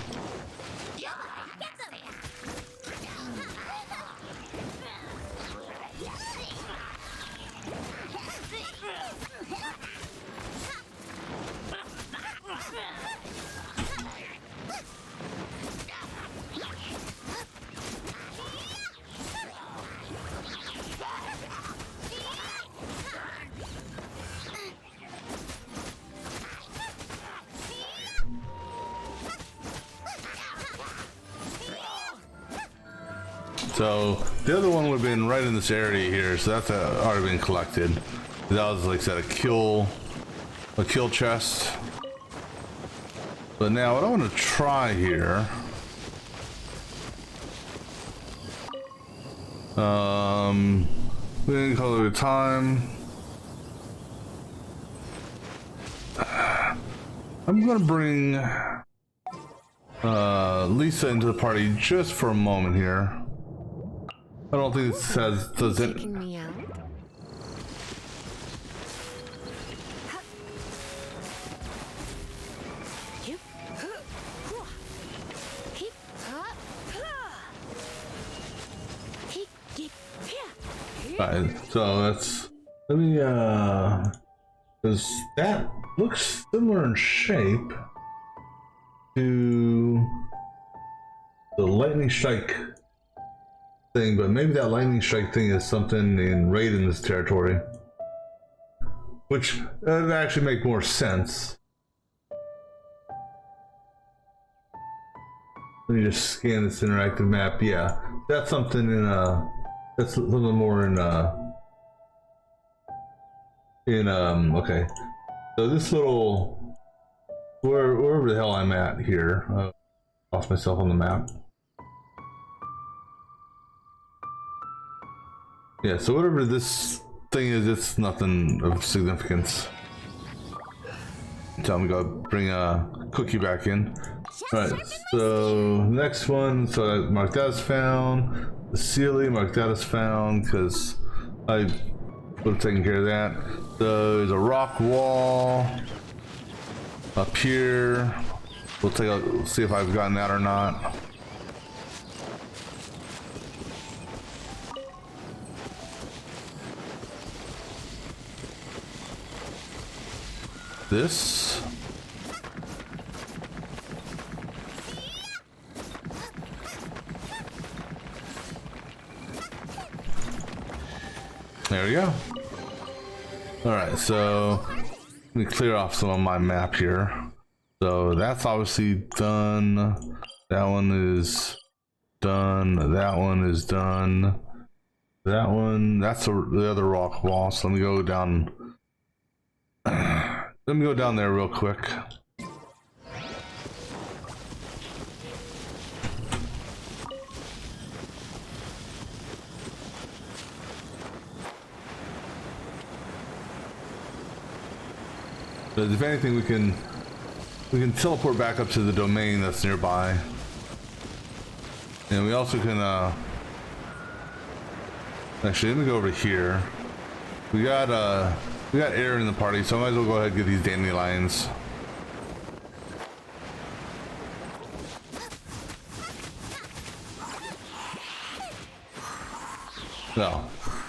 So the other one would have been right in this area here, so that's already been collected. That was, like I said, a kill chest. But now what I want to try here, we didn't call it a time. I'm gonna bring Lisa into the party just for a moment here. I don't think it does it. Taking me out? Alright, so that's, let me, because that looks similar in shape to the lightning strike thing, but maybe that lightning strike thing is something in Raiden's territory, which would actually make more sense. Let me just scan this interactive map. Yeah, that's something in that's a little more in okay. So this little, wherever the hell I'm at here, lost myself on the map. Yeah, so whatever this thing is, it's nothing of significance. So I'm gonna bring a cookie back in. Alright, so next one, so I marked that as found. The Sealy, marked that as found, because I would have taken care of that. So there's a rock wall up here. We'll take a, see if I've gotten that or not. This. There we go. Alright, so let me clear off some of my map here. So that's obviously done. That one is done. That one is done. That one, that's the other rock wall. So let me go down. Let me go down there real quick. But if anything, we can teleport back up to the domain that's nearby, and we also can actually, let me go over here. We got Aaron in the party, so I might as well go ahead and get these dandelions. No,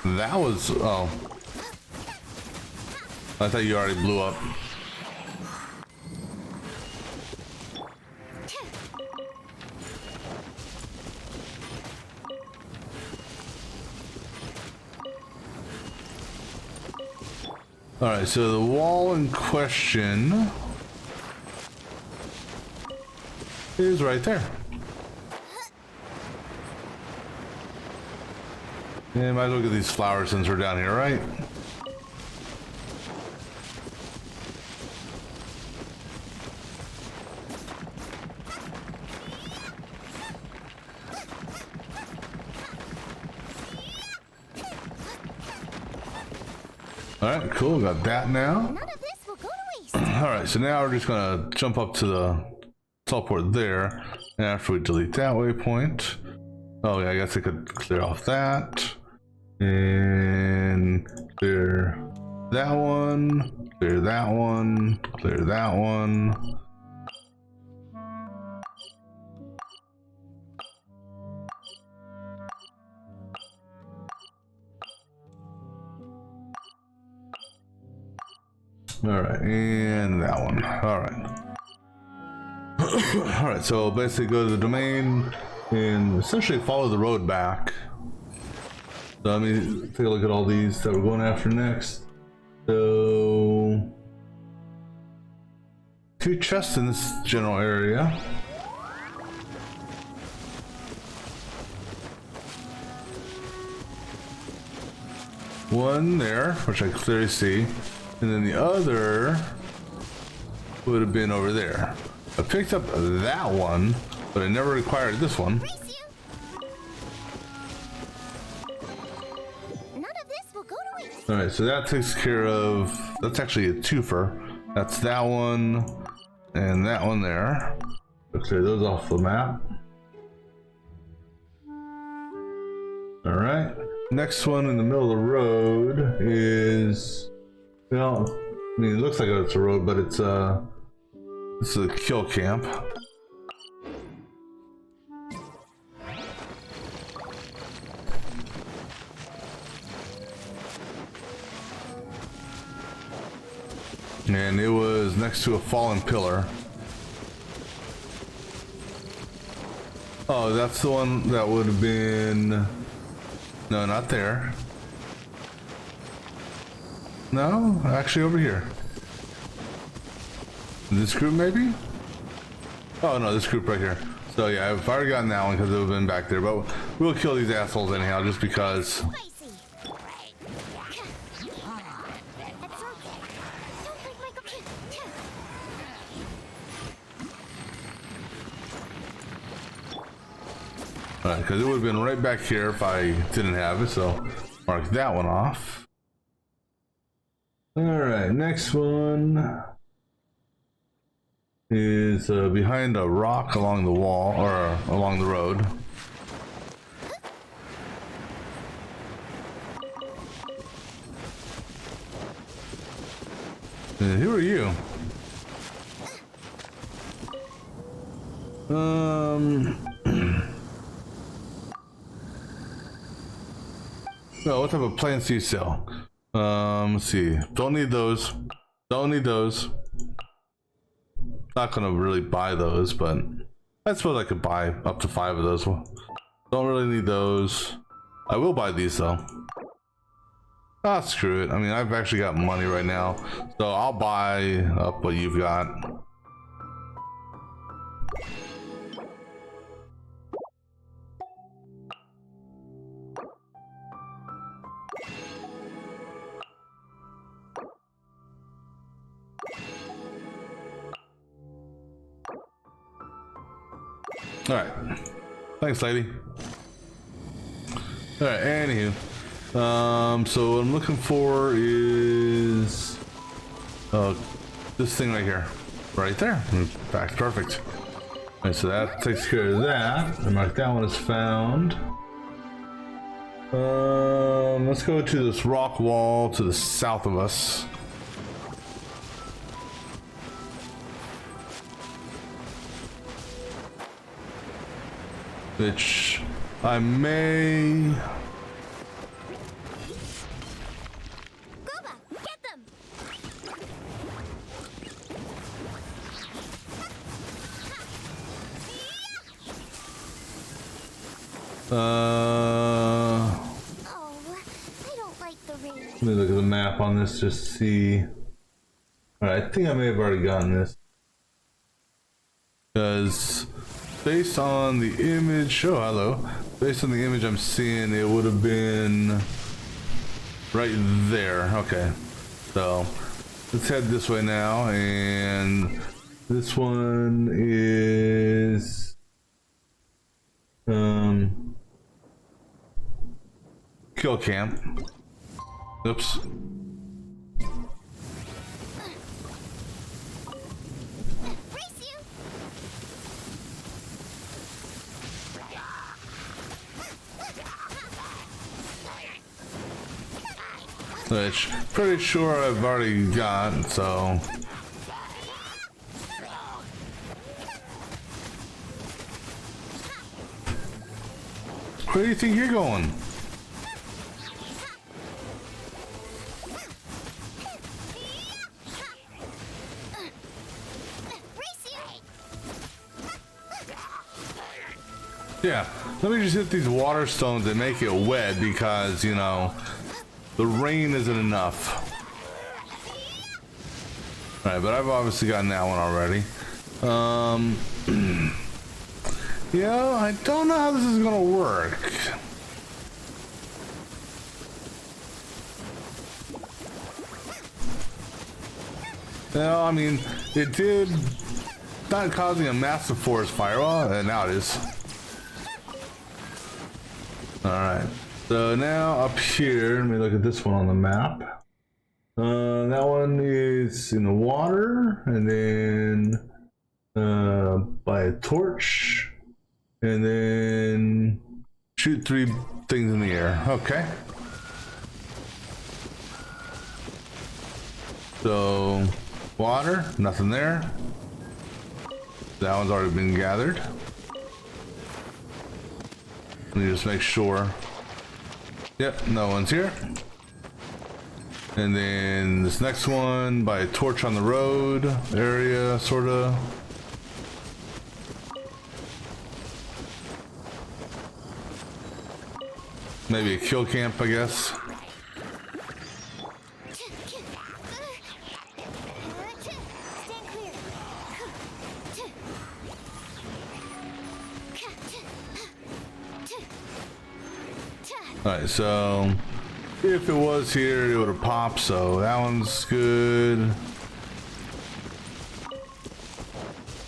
that was, oh, I thought you already blew up. All right, so the wall in question is right there. And might as well get these flowers since we're down here, right? Alright, cool, got that now. None of this will go to waste. Alright, so now we're just gonna jump up to the teleport there. And after we delete that waypoint. Oh yeah, I guess I could clear off that. And clear that one. Clear that one. Clear that one. Alright, and that one. Alright. Alright, so basically go to the domain and essentially follow the road back. So let me take a look at all these that we're going after next. So 2 chests in this general area. One there, which I clearly see. And then the other would have been over there. I picked up that one, but I never required this one. None of this will go to waste. Alright, so that takes care of, that's actually a twofer. That's that one and that one there. Let's clear those off the map. Alright, next one in the middle of the road is, well, I mean, it looks like it's a road, but it's a kill camp. And it was next to a fallen pillar. Oh, that's the one that would have been... No, not there. No, actually over here. This group maybe? Oh no, this group right here. So yeah, I've already gotten that one because it would have been back there, but we'll kill these assholes anyhow just because. Spicy. It's okay. Don't break my Alright, because it would have been right back here if I didn't have it, so mark that one off. Alright, next one is behind a rock along the wall, or along the road. And who are you? Oh, what type of plants do you sell? Let's see. Don't need those. Don't need those. Not gonna really buy those, but I suppose I could buy up to 5 of those. Don't really need those. I will buy these though. Ah, screw it. I mean, I've actually got money right now, so I'll buy up what you've got. All right, thanks, lady. All right, anywho, so what I'm looking for is this thing right here, right there. In fact, perfect. All right, so that takes care of that. And mark that one as found. Let's go to this rock wall to the south of us. Which I may... Gooba, get them! Oh, I don't like the rain. Let me look at the map on this just to see. Alright, I think I may have already gotten this. Because based on the image, oh hello, based on the image I'm seeing, it would have been right there. Okay, so let's head this way now, and this one is kill camp. Oops. Which pretty sure I've already got, so where do you think you're going? Yeah, let me just hit these water stones and make it wet because, you know, the rain isn't enough. Alright, but I've obviously gotten that one already. Yeah, I don't know how this is gonna work. Well, I mean, it did not causing a massive forest fire. Well, now it is. Alright. So now up here, let me look at this one on the map. That one is in the water, and then by a torch, and then shoot 3 things in the air. Okay. So water, nothing there. That one's already been gathered. Let me just make sure. Yep, no one's here. And then this next one by a torch on the road area, sorta. Maybe a kill camp, I guess. Stand clear. Alright, so if it was here, it would have popped, so that one's good.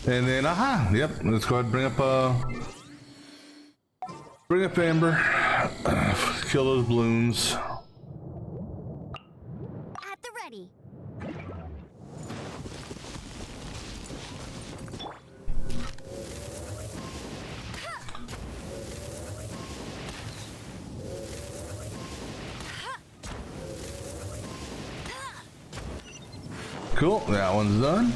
And then, aha, yep, let's go ahead and bring up Amber. Kill those balloons. At the ready. Cool, that one's done.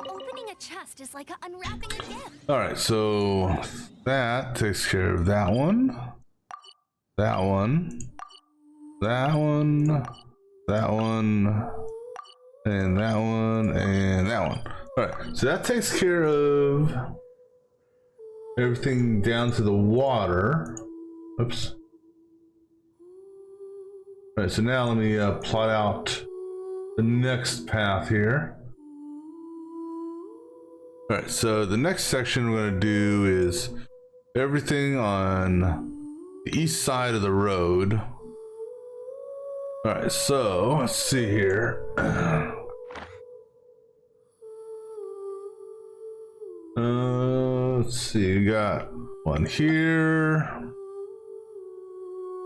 Opening a chest is like unwrapping a gift. Alright, so that takes care of that one. That one. That one. That one. And that one. And that one. Alright, so that takes care of everything down to the water. Oops. Alright, so now let me plot out the next path here. Alright, so the next section we're going to do is everything on the east side of the road. Alright, so let's see here. Let's see, we got one here.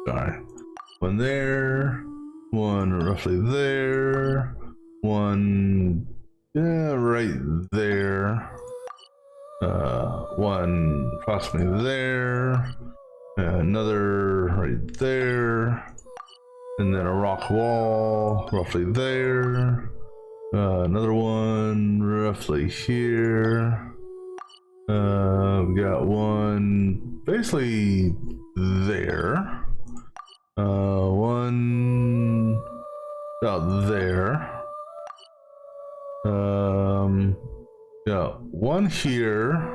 Sorry. One there. One roughly there. One right there. One approximately there. Another right there. And then a rock wall roughly there. Another one roughly here. We got one basically there. One about there. Yeah, one here.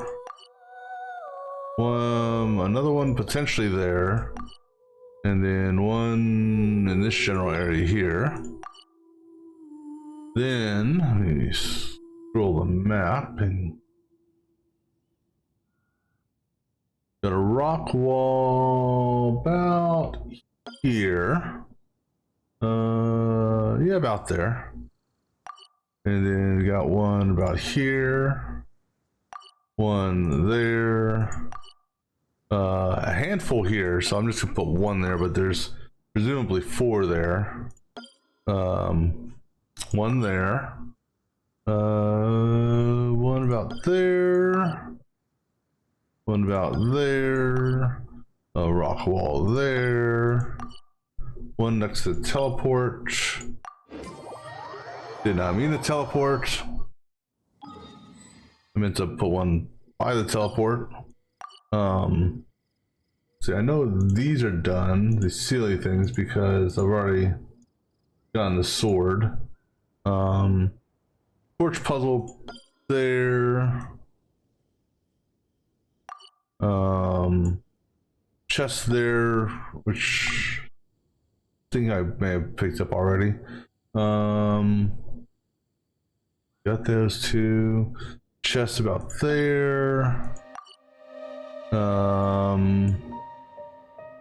Another one potentially there. And then one in this general area here. Then let me scroll the map and got a rock wall about here. Yeah, about there. And then we got one about here. One there. A handful here, so I'm just gonna put one there, but there's presumably four there. One there. One about there. One about there. A rock wall there. One next to the teleport. Did not mean to teleport. I meant to put one by the teleport. See, I know these are done, the silly things, because I've already gotten the sword. Torch puzzle there. Chest there, which I think I may have picked up already. Got those two. Chest about there.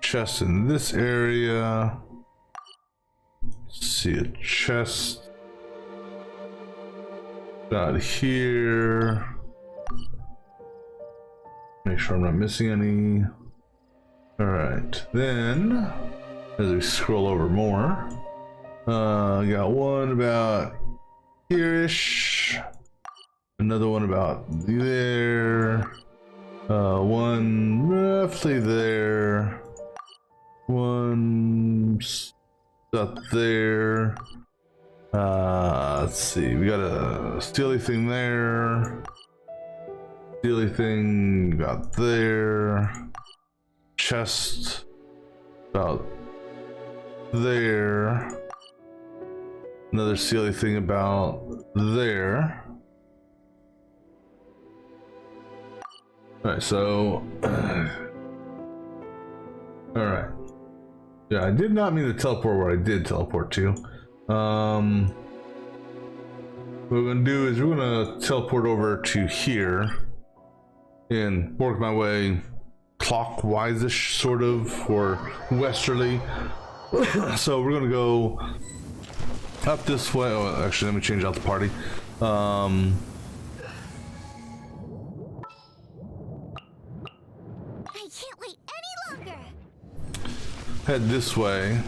Chest in this area. Let's see, a chest out here. Make sure I'm not missing any. All right, then as we scroll over more, got one about here-ish. Another one about there. One roughly there. One up there. Let's see. We got a steely thing there. Steely thing about there. Chest about there. Another silly thing about there. Alright, so alright. Yeah, I did not mean to teleport where I did teleport to. What we're gonna do is we're gonna teleport over to here and work my way clockwise-ish, sort of, or westerly. So we're gonna go up this way. Oh, actually, let me change out the party. I can't wait any longer. Head this way.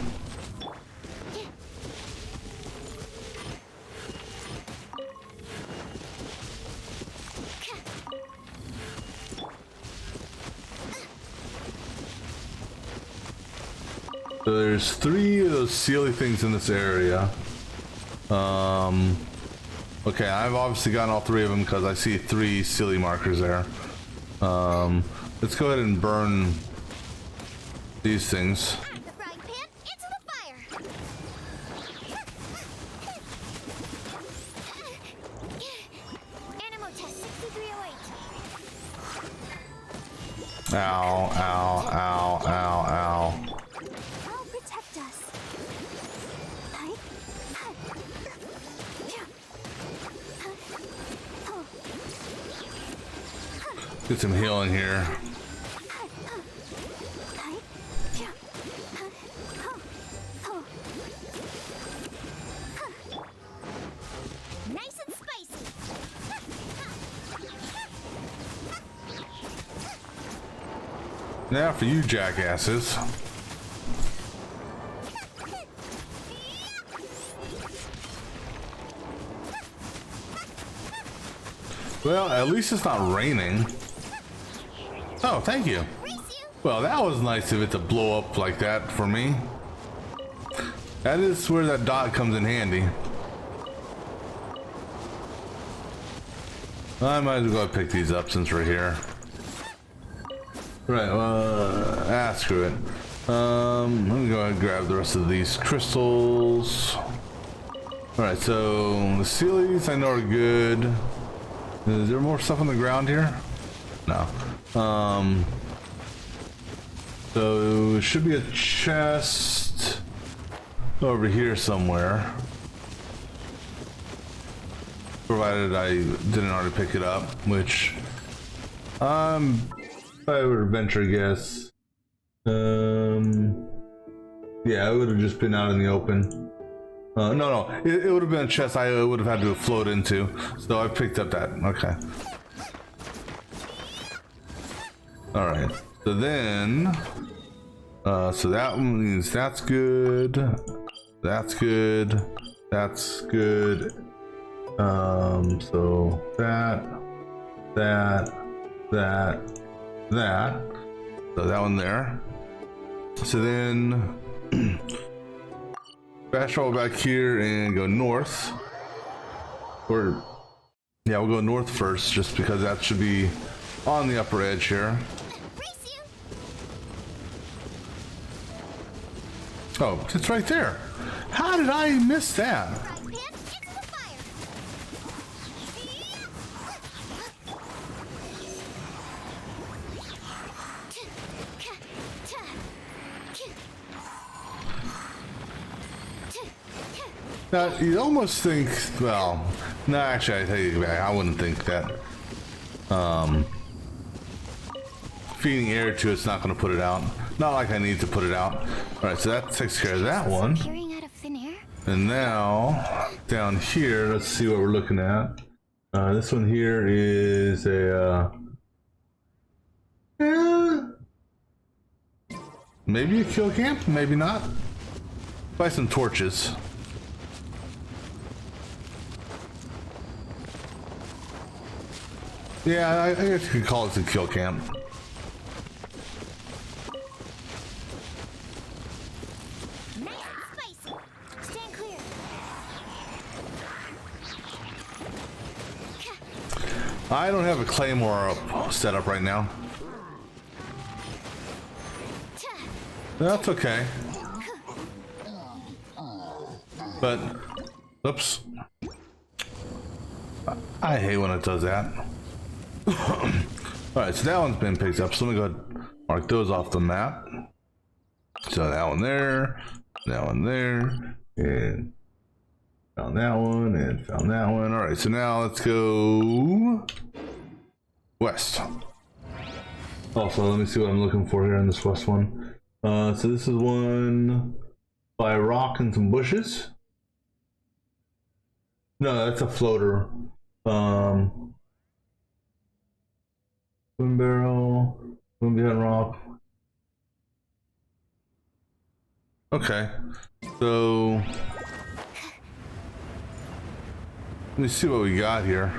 So there's 3 of those silly things in this area. Okay, I've obviously gotten all 3 of them because I see 3 silly markers there. Let's go ahead and burn these things. Out of the frying pan, into the fire. Animal test 6308. Ow, ow, ow, ow, ow. I'll protect us. Get some healing here. Nice and spicy. Now for you jackasses. Well, at least it's not raining. Oh, thank you. Well, that was nice of it to blow up like that for me. That is where that dot comes in handy. I might as well pick these up since we're here. Right, screw it. I'm gonna go ahead and grab the rest of these crystals. Alright, so the sealies I know are good. Is there more stuff on the ground here? No. So there should be a chest over here somewhere. Provided I didn't already pick it up, which I would venture a guess. Yeah, it would have just been out in the open. No, it would have been a chest I would have had to float into. So I picked up that. Okay. All right. So then, so that means that's good. That's good. That's good. So that. So that one there. So then fast travel back here and go north. Or yeah, we'll go north first just because that should be on the upper edge here. Oh, it's right there. How did I miss that? Now, you almost think, well, no, actually, I take it back. I wouldn't think that feeding air to it's not going to put it out. Not like I need to put it out. All right, so that takes care of that one. Appearing out of thin air? And now, down here, let's see what we're looking at. This one here is a, maybe a kill camp, maybe not. Buy some torches. Yeah, I guess you could call it a kill camp. Stand clear. I don't have a claymore set up right now. That's okay. But, oops. I hate when it does that. Alright, so that one's been picked up. So let me go ahead and mark those off the map. So that one there, and found that one, and found that one. Alright, so now let's go west. Also, let me see what I'm looking for here in this west one. So this is one by a rock and some bushes. No, that's a floater. Swim barrel, swim behind rock. Okay, so let me see what we got here.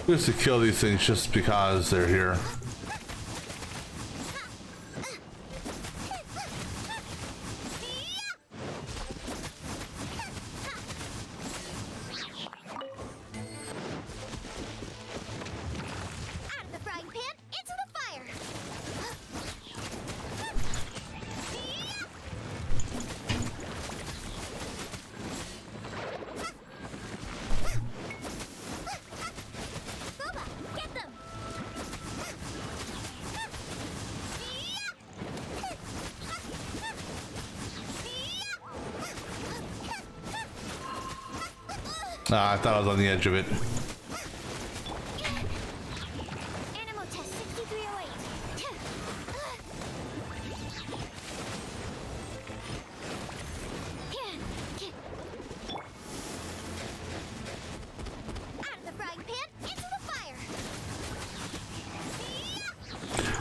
Just to kill these things just because they're here. Out of the frying pan, into the fire. Boba, get them. Ah, I thought I was on the edge of it. Animal test 6308. Out of the frying pan, into the fire.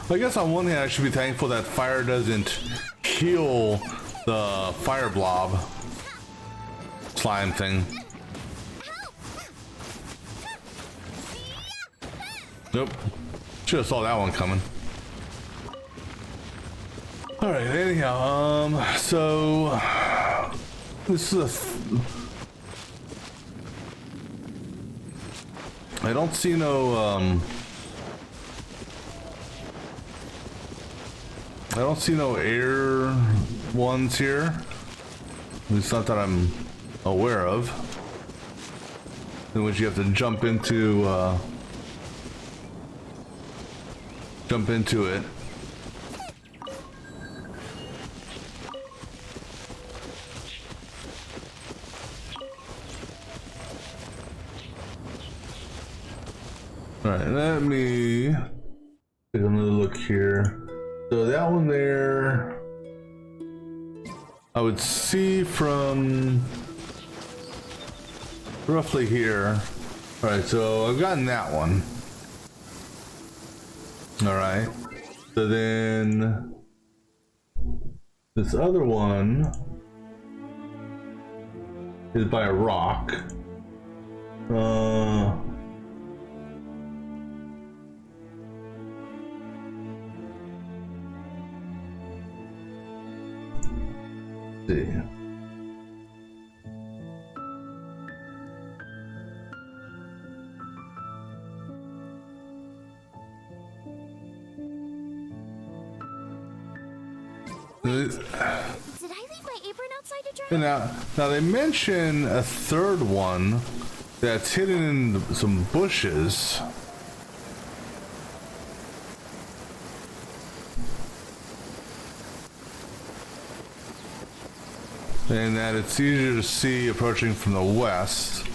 I guess on one hand I should be thankful that fire doesn't kill the fire blob slime thing. Nope. Should have saw that one coming. Alright, anyhow, so this is I don't see no I don't see no air ones here. At least not that I'm aware of. In which you have to jump into it. Alright, let me take another look here. So that one there, I would see from roughly here. Alright, so I've gotten that one. Alright, so then this other one is by a rock. See. Did I leave my apron outside to dry? Now they mention a third one that's hidden in some bushes. And that it's easier to see approaching from the west.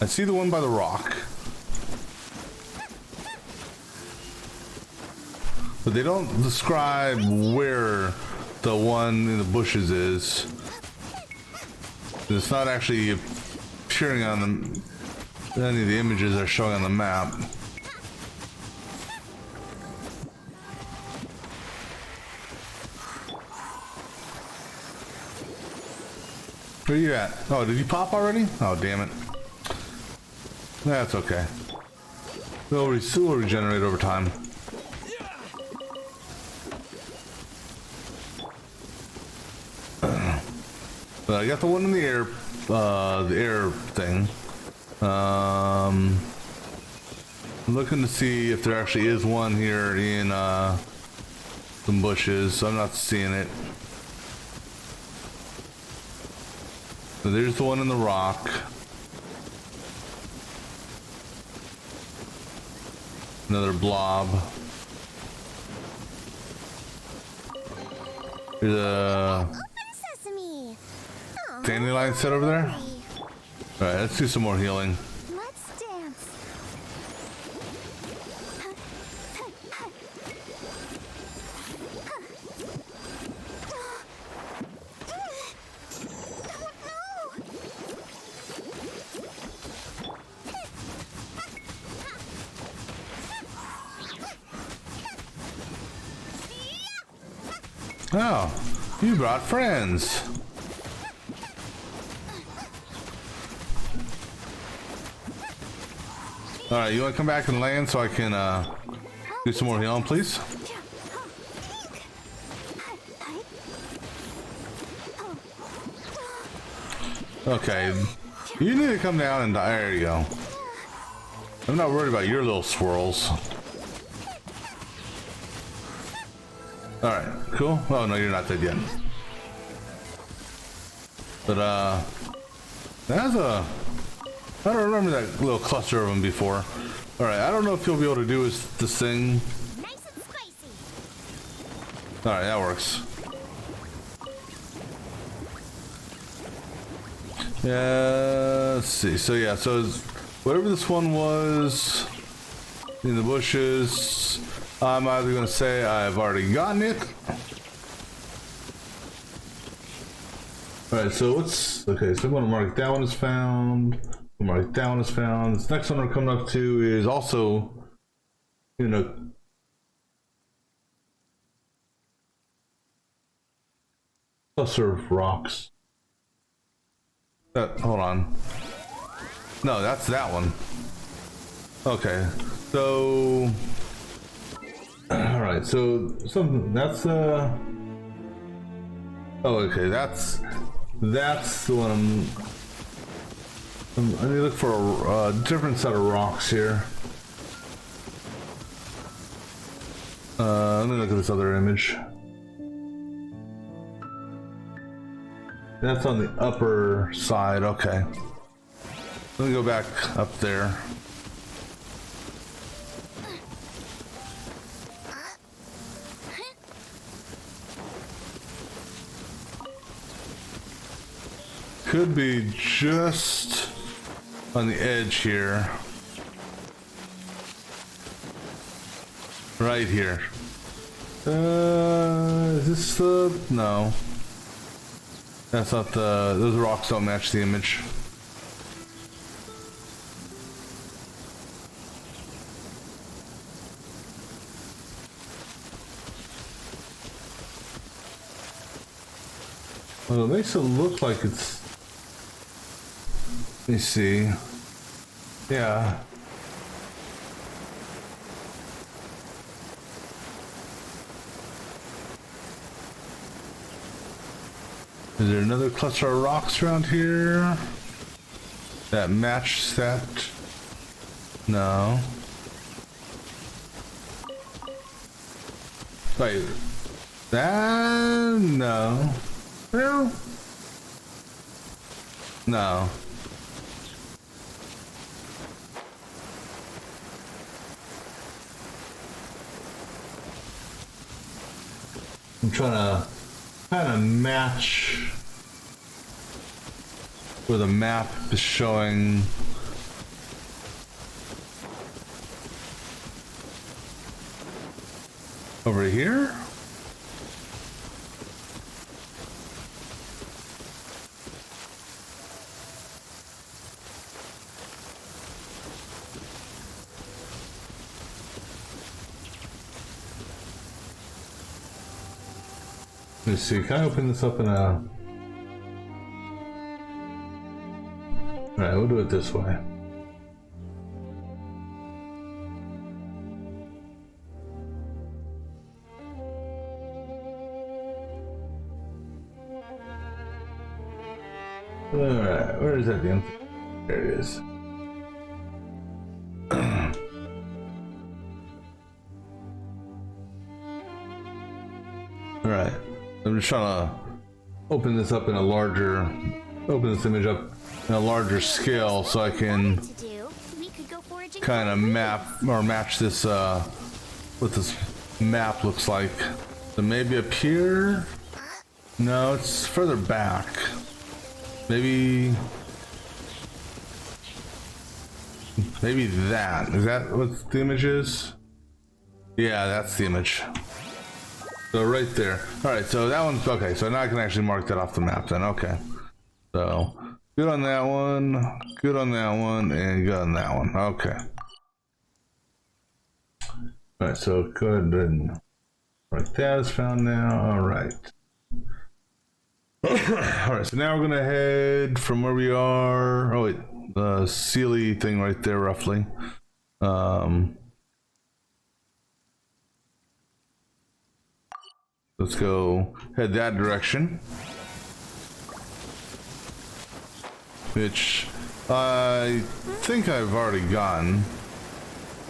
I see the one by the rock. But they don't describe where the one in the bushes is. It's not actually appearing on any of the images that are showing on the map. Where you at? Oh, did you pop already? Oh, damn it. That's okay. We'll regenerate over time. But I got the one in the air thing. I'm looking to see if there actually is one here in some bushes. I'm not seeing it. So there's the one in the rock. Another blob. There's a Open sesame. Aw, dandelion set over there. Alright, let's do some more healing. let's dance. Oh, you brought friends. Alright, you want to come back and land so I can do some more healing, please? Okay, you need to come down and die. There you go. I'm not worried about your little swirls. Alright, cool. Oh no, you're not dead yet. But that's a... I don't remember that little cluster of them before. Alright, I don't know if you'll be able to do this thing. Nice and spicy. Alright, that works. Yeah, let's see. So yeah, so whatever this one was in the bushes, I'm either going to say I've already gotten it. Alright, so what's... Okay, so I'm going to mark that one as found. Mark that one as found. This next one we're coming up to is also, you know, cluster of rocks. Hold on. No, that's that one. Okay, so... Alright, so something that's oh, okay, that's the one I need to look for a different set of rocks here. Let me look at this other image. That's on the upper side, okay. Let me go back up there. Could be just on the edge here. Right here. Is this the... No. That's not the... Those rocks don't match the image. Well, it makes it look like it's... Let me see. Yeah. Is there another cluster of rocks around here that match that? No. Wait. That... No. No. No. I'm trying to kind of match where the map is showing. Over here? Let's see, can I open this up in a... Alright, we'll do it this way. Alright, where is that damn thing? There it is. Alright, I'm just trying to open this up in a larger, open this image up in a larger scale so I can kind of map or match this, what this map looks like. So maybe up here? No, it's further back. Maybe that. Is that what the image is? Yeah, that's the image. So right there. Alright, so that one's okay. So now I can actually mark that off the map then. Okay. So good on that one, good on that one, and good on that one. Okay. Alright, so go ahead and mark that is found now. Alright. Alright, so now we're gonna head from where we are. Oh wait, the Sealy thing right there roughly. Let's go head that direction. Which I think I've already gotten.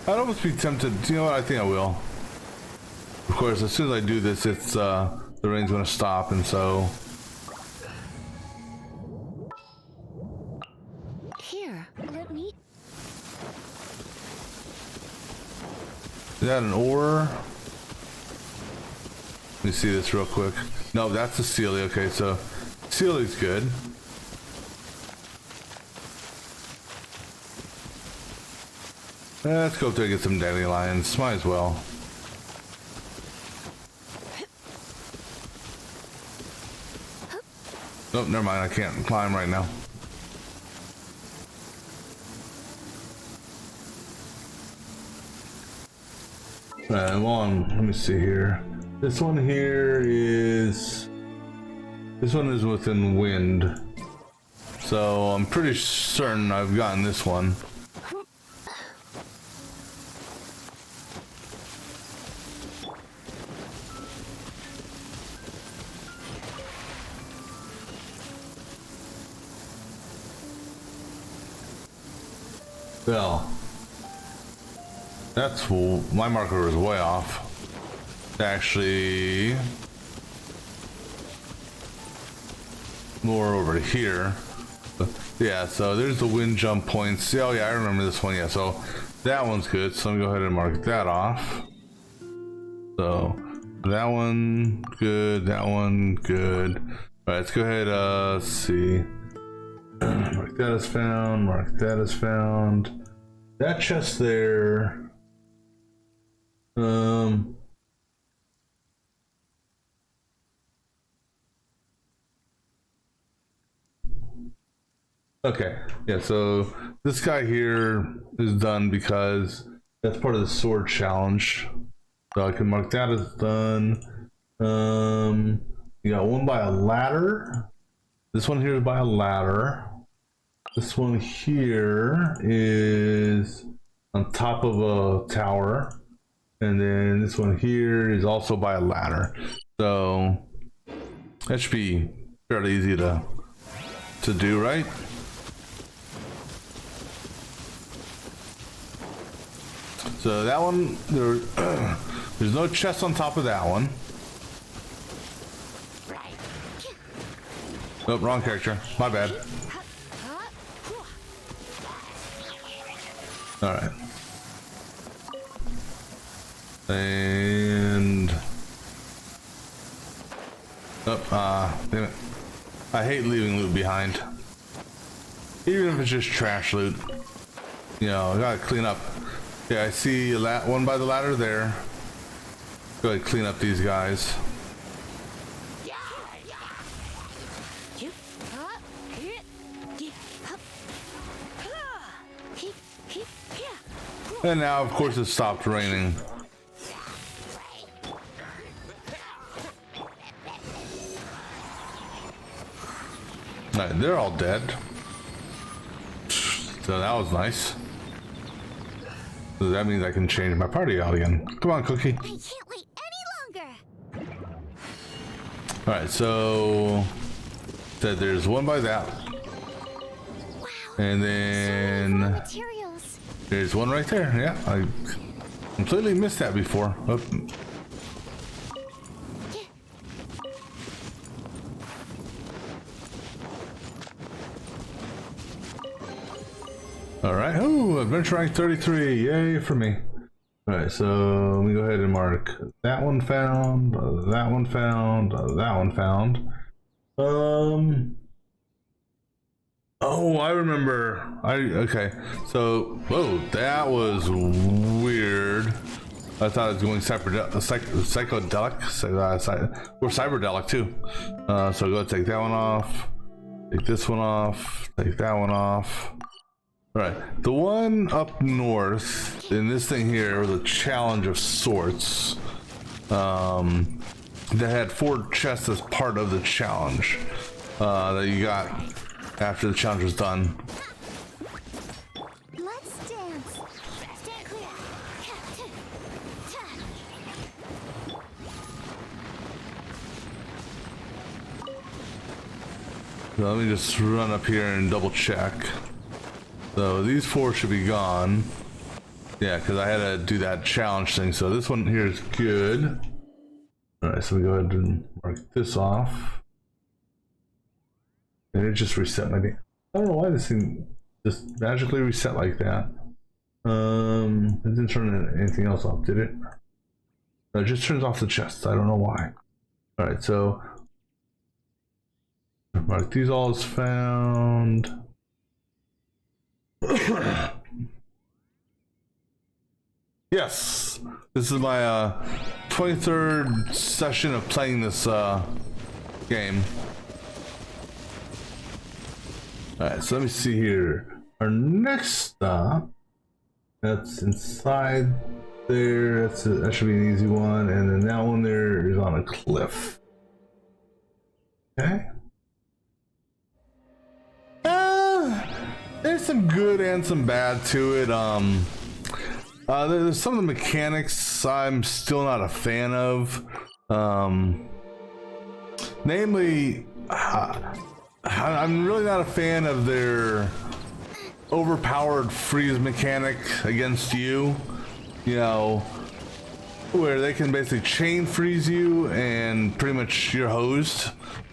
I'd almost be tempted, you know what, I think I will. Of course, as soon as I do this, it's the rain's gonna stop, and so... Here, let me... Is that an ore? Let me see this real quick. No, that's a Sealy. Okay, so Sealy's good. Let's go up there and get some dandelions. Might as well. Nope, never mind. I can't climb right now. Let me see here. This one here is... This one is within wind. So I'm pretty certain I've gotten this one. Well, that's cool. My marker is way off. Actually, more over here. Yeah, so there's the wind jump points. Oh yeah, I remember this one. Yeah, so that one's good. So I'm gonna go ahead and mark that off. So that one good. That one good. All right, let's go ahead. Let's see. Mark that as found. Mark that as found. That chest there. Okay, yeah, so this guy here is done because that's part of the sword challenge. So I can mark that as done. You got one by a ladder. This one here is by a ladder. This one here is on top of a tower. And then this one here is also by a ladder. So that should be fairly easy to do, right? So that one, there's no chest on top of that one. Oh, wrong character. My bad. All right. And damn it. I hate leaving loot behind. Even if it's just trash loot. You know, I gotta clean up. Yeah, I see one by the ladder there. Go ahead, clean up these guys. And now, of course, it stopped raining. Right, they're all dead. So that was nice. So that means I can change my party out again. Come on, Cookie. I can't wait any longer. Alright, so said there's one by that. And then Materials. there's one right there. Yeah, I completely missed that before. Oh. All right. Oh, adventure rank 33. Yay for me. All right, so let me go ahead and mark that one found, that one found, that one found. Oh, I remember. Okay. So, whoa, that was weird. I thought it was going psychedelic, or cyberdelic too. So go take that one off. Take this one off. Take that one off. All right, the one up north in this thing here was a challenge of sorts. That had 4 chests as part of the challenge that you got after the challenge was done. Let's dance. Stand clear. So let me just run up here and double check. So these 4 should be gone. Yeah, because I had to do that challenge thing. So this one here is good. All right, so we go ahead and mark this off. And it just reset my game. I don't know why this thing just magically reset like that. It didn't turn anything else off, did it? No, it just turns off the chest. I don't know why. All right, so mark these all as found. Yes, this is my 23rd session of playing this game. Alright, so let me see here. Our next stop, that's inside there. That should be an easy one. And then that one there is on a cliff. Okay. There's some good and some bad to it. There's some of the mechanics I'm still not a fan of. Namely, I'm really not a fan of their overpowered freeze mechanic against you. You know, where they can basically chain freeze you and pretty much you're hosed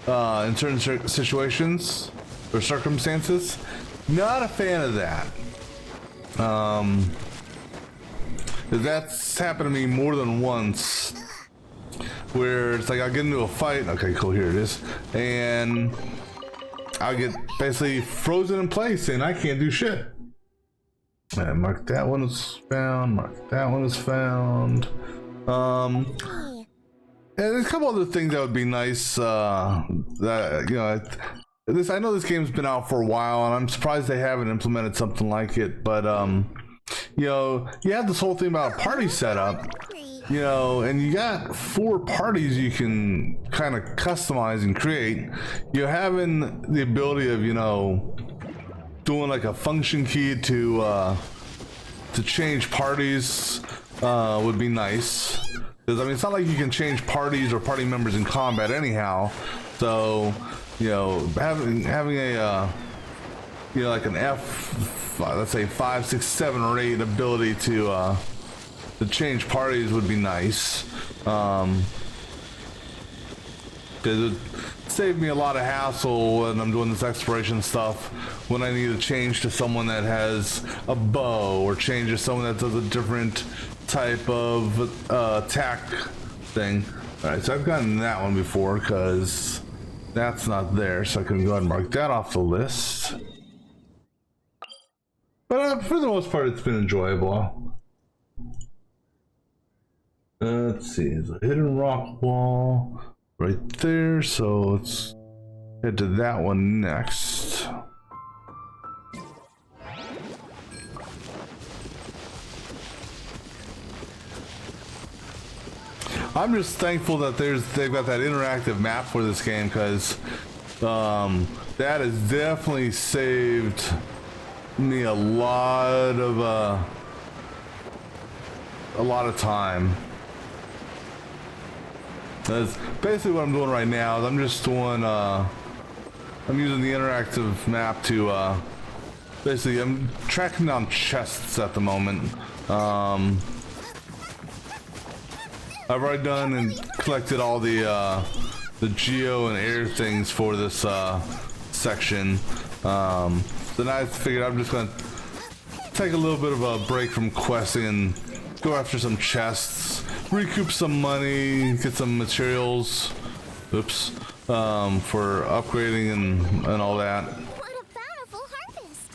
in certain situations or circumstances. Not a fan of that. That's happened to me more than once, where it's like I'll get into a fight. Okay, cool, here it is, and I'll get basically frozen in place, and I can't do shit. And mark that one as found. Mark that one as found. And there's a couple other things that would be nice. That you know. I know this game's been out for a while, and I'm surprised they haven't implemented something like it. But you know, you have this whole thing about party setup, you know, and you got 4 parties you can kind of customize and create. You're having the ability of, you know, doing like a function key to change parties would be nice. Because I mean, it's not like you can change parties or party members in combat anyhow. So, you know, having a you know, like an let's say 5, 6, 7, or 8 ability to change parties would be nice. Because it saved me a lot of hassle when I'm doing this exploration stuff, when I need to change to someone that has a bow or change to someone that does a different type of attack thing. All right, so I've gotten that one before because that's not there, so I can go ahead and mark that off the list. But for the most part, it's been enjoyable. Let's see, there's a hidden rock wall right there, so let's head to that one next. I'm just thankful that they've got that interactive map for this game, because that has definitely saved me a lot of time. That's basically what I'm doing right now. Is I'm just doing I'm using the interactive map to basically I'm tracking down chests at the moment. I've already done and collected all the geo and air things for this section. So now I figured I'm just gonna take a little bit of a break from questing and go after some chests, recoup some money, get some materials, oops, for upgrading and all that. What a bountiful harvest!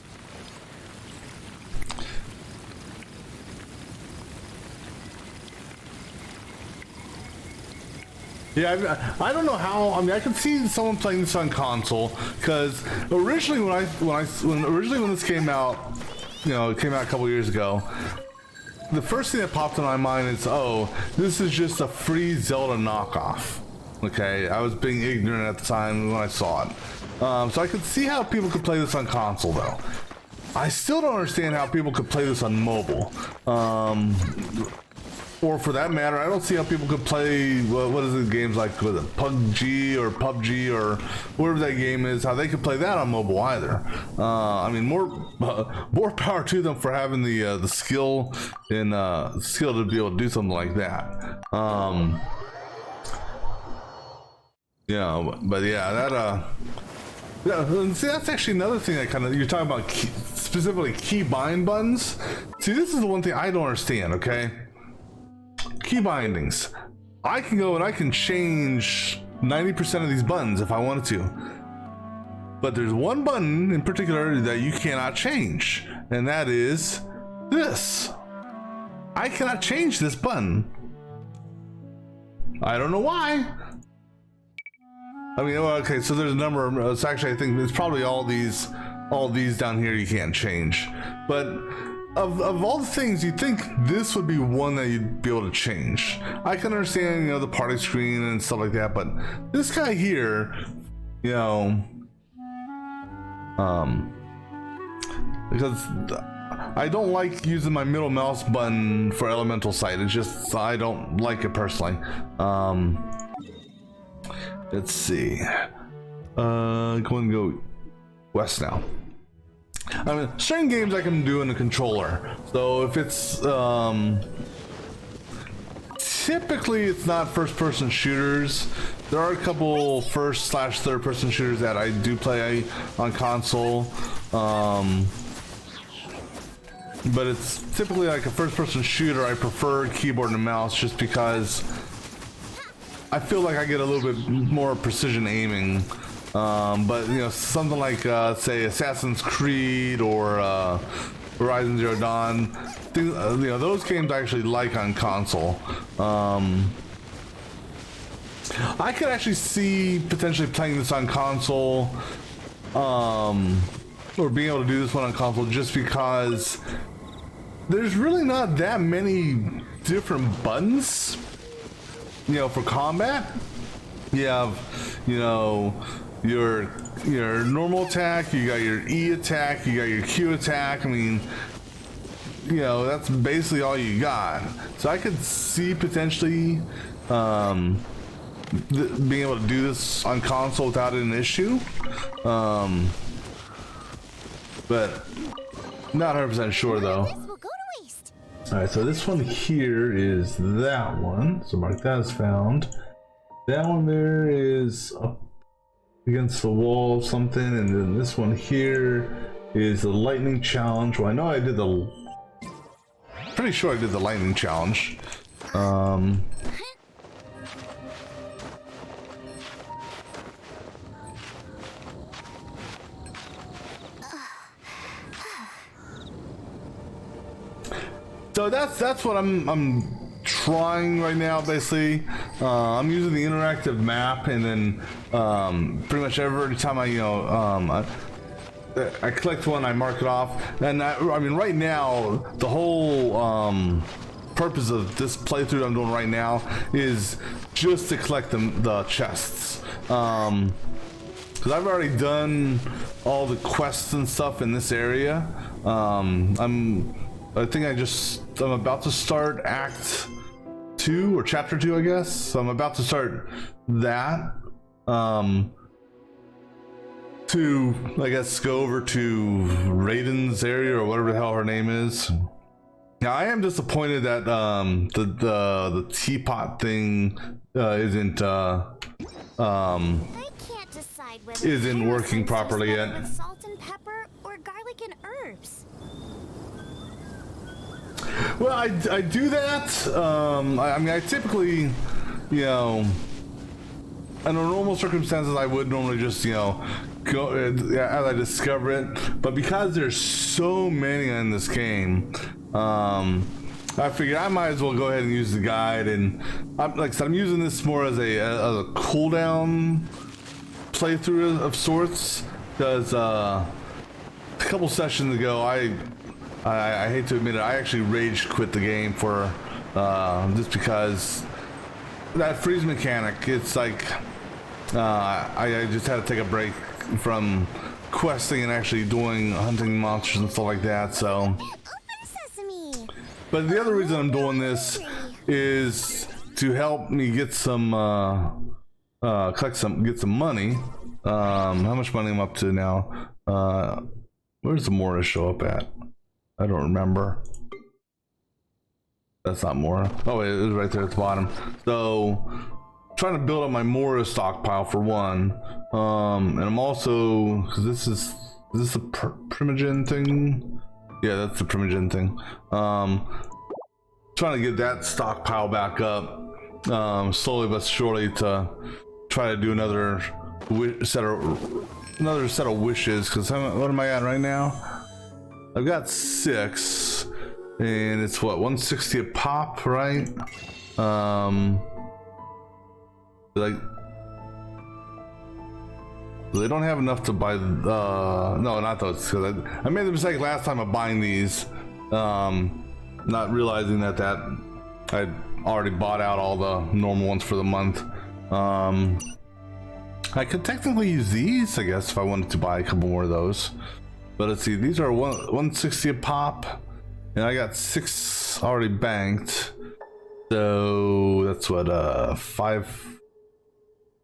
Yeah, I don't know how. I mean, I could see someone playing this on console because originally when this came out, you know, it came out a couple years ago. The first thing that popped in my mind is, oh, this is just a free Zelda knockoff. Okay, I was being ignorant at the time when I saw it. So I could see how people could play this on console, though. I still don't understand how people could play this on mobile. Or for that matter, I don't see how people could play, what is it, games like with PUBG or PUBG or whatever that game is, how they could play that on mobile either. I mean, more power to them for having the skill and skill to be able to do something like that. Yeah, but yeah, that yeah, see, that's actually another thing that kind of, you're talking about specifically key bind buttons. See, this is the one thing I don't understand, okay? Key bindings. I can go and I can change 90% of these buttons if I wanted to. But there's one button in particular that you cannot change, and that is this. I cannot change this button. I don't know why. I mean, okay, so there's a number of, it's actually, I think it's probably all these down here you can't change. But of all the things, you'd think this would be one that you'd be able to change. I can understand, you know, the party screen and stuff like that, but this guy here, you know, because I don't like using my middle mouse button for elemental sight. It's just, I don't like it personally. Let's see. Go and go west now. I mean, certain games I can do in the controller. So if it's typically it's not first-person shooters. There are a couple first/third-person shooters that I do play on console. But it's typically like a first-person shooter. I prefer keyboard and mouse just because I feel like I get a little bit more precision aiming. But you know, something like say Assassin's Creed or Horizon Zero Dawn, you know, those games I actually like on console. I could actually see potentially playing this on console, or being able to do this one on console, just because there's really not that many different buttons, you know, for combat. You have, you know, your normal attack, you got your E attack, you got your Q attack. I mean, you know, that's basically all you got. So I could see potentially being able to do this on console without an issue, but not 100% sure though. This will go to waste. All right, so this one here is that one, so mark that as found. That one there is up against the wall of something, and then this one here is the lightning challenge. Well, I know I did pretty sure I did the lightning challenge. So that's what I'm trying right now. Basically, I'm using the interactive map, and then pretty much every time I collect one, I mark it off. And I mean, right now, the whole purpose of this playthrough I'm doing right now is just to collect the chests. Because I've already done all the quests and stuff in this area. I think I'm about to start Act 2 or Chapter 2, I guess. So I'm about to start that. So to, I guess, go over to Raiden's area or whatever the hell her name is. Now I am disappointed that the teapot thing isn't I can't decide whether isn't pyro working slime properly tastes better yet. with salt and pepper or garlic and herbs. Well, I do that. I mean, I typically, you know, under normal circumstances, I would normally just, you know, go as I discover it. But because there's so many in this game, I figured I might as well go ahead and use the guide. And like I said, I'm using this more as a cooldown playthrough of sorts, because a couple sessions ago, I hate to admit it, I actually rage quit the game for just because that freeze mechanic. It's like I just had to take a break from questing and actually doing hunting monsters and stuff like that. So, Open sesame. but the other reason I'm doing this is to help me get some get some money. How much money I'm up to now? Where's the Mora show up at? I don't remember. That's not Mora. Oh, it is right there at the bottom. So, trying to build up my Mora stockpile for one. And I'm also, cause this is the Primogen thing? Yeah, that's the Primogen thing. Trying to get that stockpile back up, slowly but surely, to try to do another set of wishes. Cause what am I at right now? I've got 6, and it's what, 160 a pop, right? Like, they don't have enough to buy. No, not those. Because I made the mistake last time of buying these, not realizing that I'd already bought out all the normal ones for the month. I could technically use these, I guess, if I wanted to buy a couple more of those. But let's see, these are 160 a pop, and I got 6 already banked. So that's what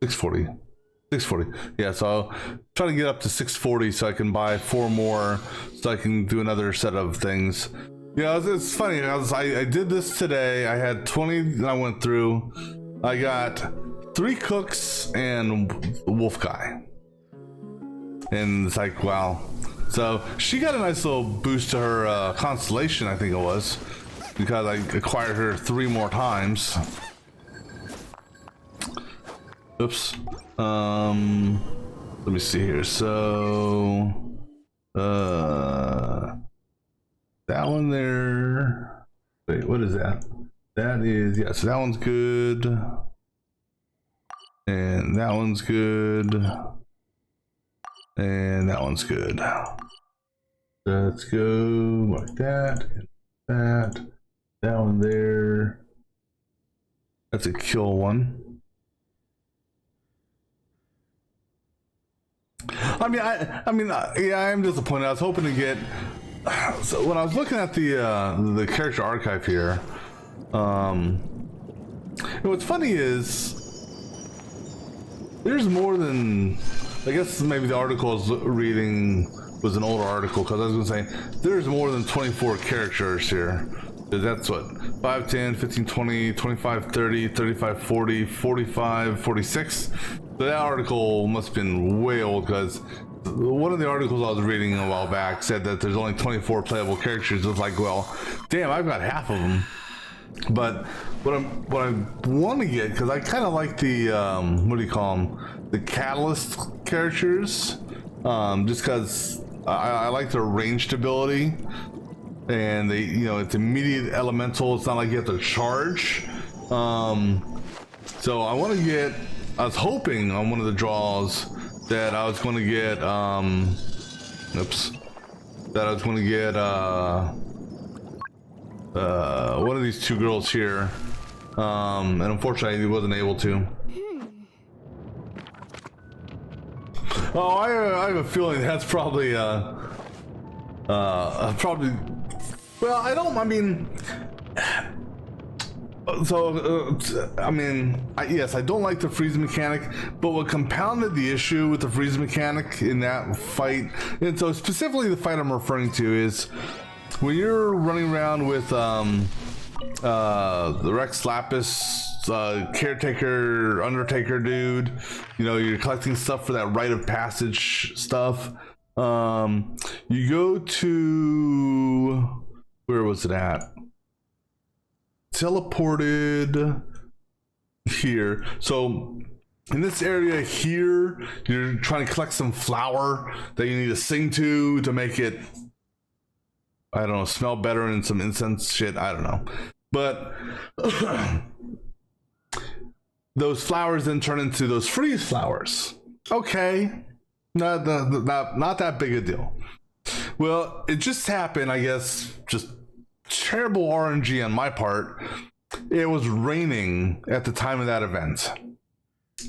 640. Yeah, so I'll try to get up to 640 so I can buy 4 more, so I can do another set of things. Yeah, it's funny. I did this today. I had 20 that I went through. I got 3 cooks and wolf guy, and it's like, wow. So she got a nice little boost to her constellation, I think it was, because I acquired her 3 more times. Oops. Let me see here. So that one there. Wait, what is that? That is, yes, that one's good. And that one's good. And that one's good. Let's go like that. That one there. That's a kill one. I mean, yeah, I'm disappointed. I was hoping to get. So when I was looking at the character archive here, what's funny is there's more than. I guess maybe the article I was reading was an older article, because I was going to say there's more than 24 characters here. That's what, 5, 10, 15, 20, 25, 30, 35, 40, 45, 46. So that article must have been way old, because one of the articles I was reading a while back said that there's only 24 playable characters. It was like, well, damn, I've got half of them. But what I want to get, because I kind of like the what do you call them, the catalyst characters, just because I like their ranged ability, and they, you know, it's immediate elemental. It's not like you have to charge. So I want to get. I was hoping on one of the draws that I was going to get. Oops. That I was going to get. One of these 2 girls here, and unfortunately I wasn't able to. Oh, I have a feeling that's probably probably. Well, I mean, I mean, yes, I don't like the freeze mechanic, but what compounded the issue with the freeze mechanic in that fight, and so specifically the fight I'm referring to, is when you're running around with the Rex Lapis caretaker undertaker dude, you know, you're collecting stuff for that rite of passage stuff. You go to, where was it at? Teleported here. So in this area here, you're trying to collect some flour that you need to sing to make it, I don't know, smell better, and some incense shit, I don't know. But those flowers then turn into those freeze flowers. Okay, not that big a deal. Well, it just happened, I guess, just terrible RNG on my part. It was raining at the time of that event,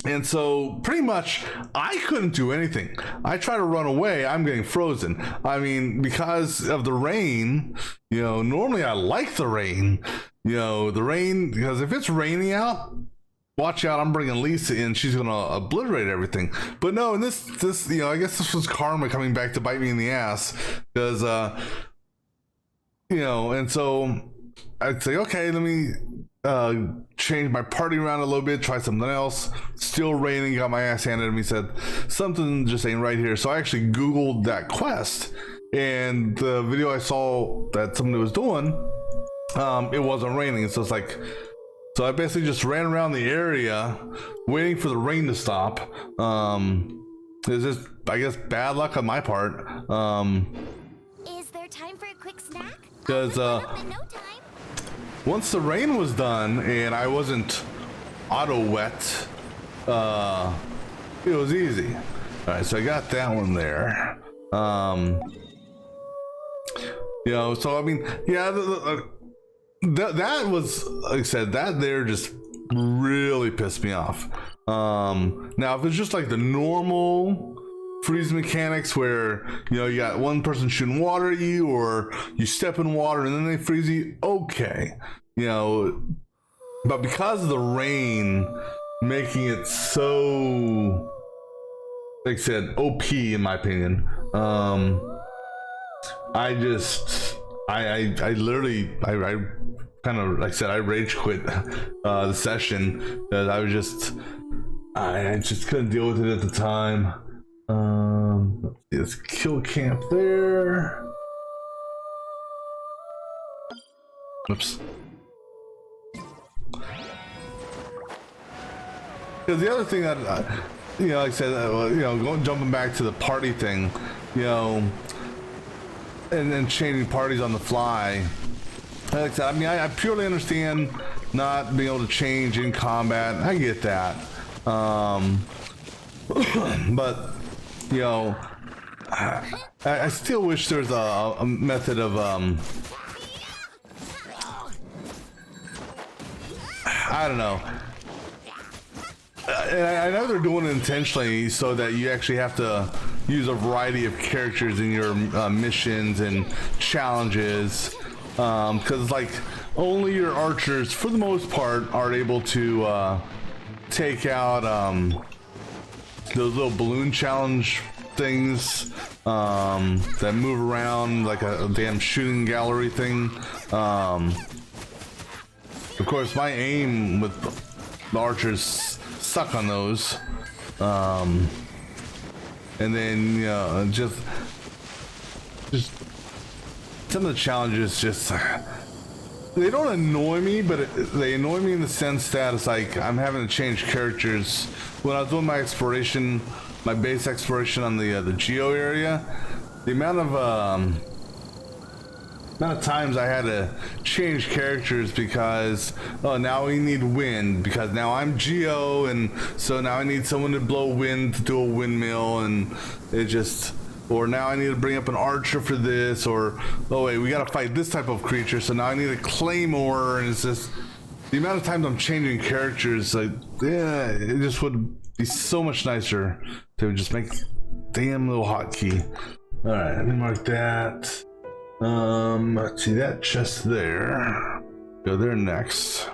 and so pretty much I couldn't do anything. I try to run away, I'm getting frozen. I mean, because of the rain, you know, normally I like the rain, you know, the rain, because if it's raining out, watch out, I'm bringing Lisa in, she's gonna obliterate everything. But no, in this, you know, I guess this was karma coming back to bite me in the ass, because you know, and so I'd say, okay, let me change my party around a little bit, try something else. Still raining, got my ass handed to me, said something just ain't right here. So I actually Googled that quest, and the video I saw that somebody was doing, it wasn't raining. So it's like, so I basically just ran around the area waiting for the rain to stop. It's just, I guess, bad luck on my part. Is there time for a quick snack? Because In no time. once the rain was done and I wasn't auto wet, it was easy. All right, so I got that one there. You know, so I mean, yeah, that was, like I said, that there just really pissed me off. Now if it's just like the normal freeze mechanics where, you know, you got one person shooting water at you, or you step in water and then they freeze you, okay, you know, but because of the rain making it so, like I said, OP in my opinion, I literally kind of, like I said, I rage quit the session, because I just couldn't deal with it at the time. Let's kill camp there. Oops. Because the other thing that, you know, like I said, you know, jumping back to the party thing, you know, and then changing parties on the fly. Like I said, I mean, I purely understand not being able to change in combat. I get that. But, you know, I still wish there's a method of, I don't know. I know they're doing it intentionally so that you actually have to use a variety of characters in your missions and challenges, because like only your archers, for the most part, are able to take out those little balloon challenge things that move around like a damn shooting gallery thing. Of course, my aim with the archers suck on those, and then, you know, just some of the challenges just, they don't annoy me, but they annoy me in the sense that it's like I'm having to change characters. When I was doing my exploration, my base exploration on the Geo area, the amount of times I had to change characters because, oh, now we need wind because now I'm Geo, and so now I need someone to blow wind to do a windmill, and it just, or now I need to bring up an archer for this, or oh wait, we gotta fight this type of creature, so now I need a claymore, and it's just the amount of times I'm changing characters. Like, yeah, it just would be so much nicer to just make damn little hotkey. All right, let me mark that. Let's see that chest there. Go there next.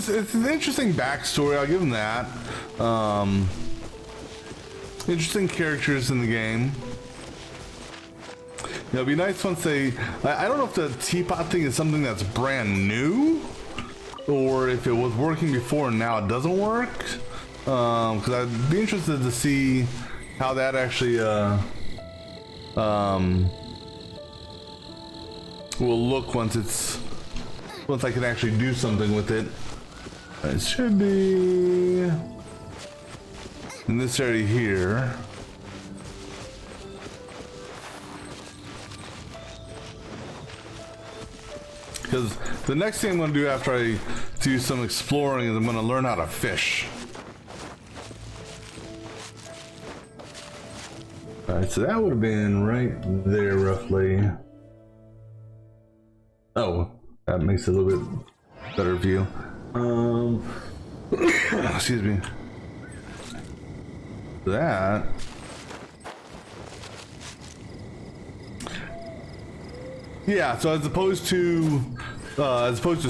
it's an interesting backstory. I'll give them that. Interesting characters in the game. It'd be nice once they. I don't know if the teapot thing is something that's brand new, or if it was working before and now it doesn't work. Because I'd be interested to see how that actually will look once I can actually do something with it. It should be in this area here. Because the next thing I'm going to do after I do some exploring is I'm going to learn how to fish. Alright, so that would have been right there roughly. Oh, that makes it a little bit better view. Excuse me. That. Yeah, so as opposed to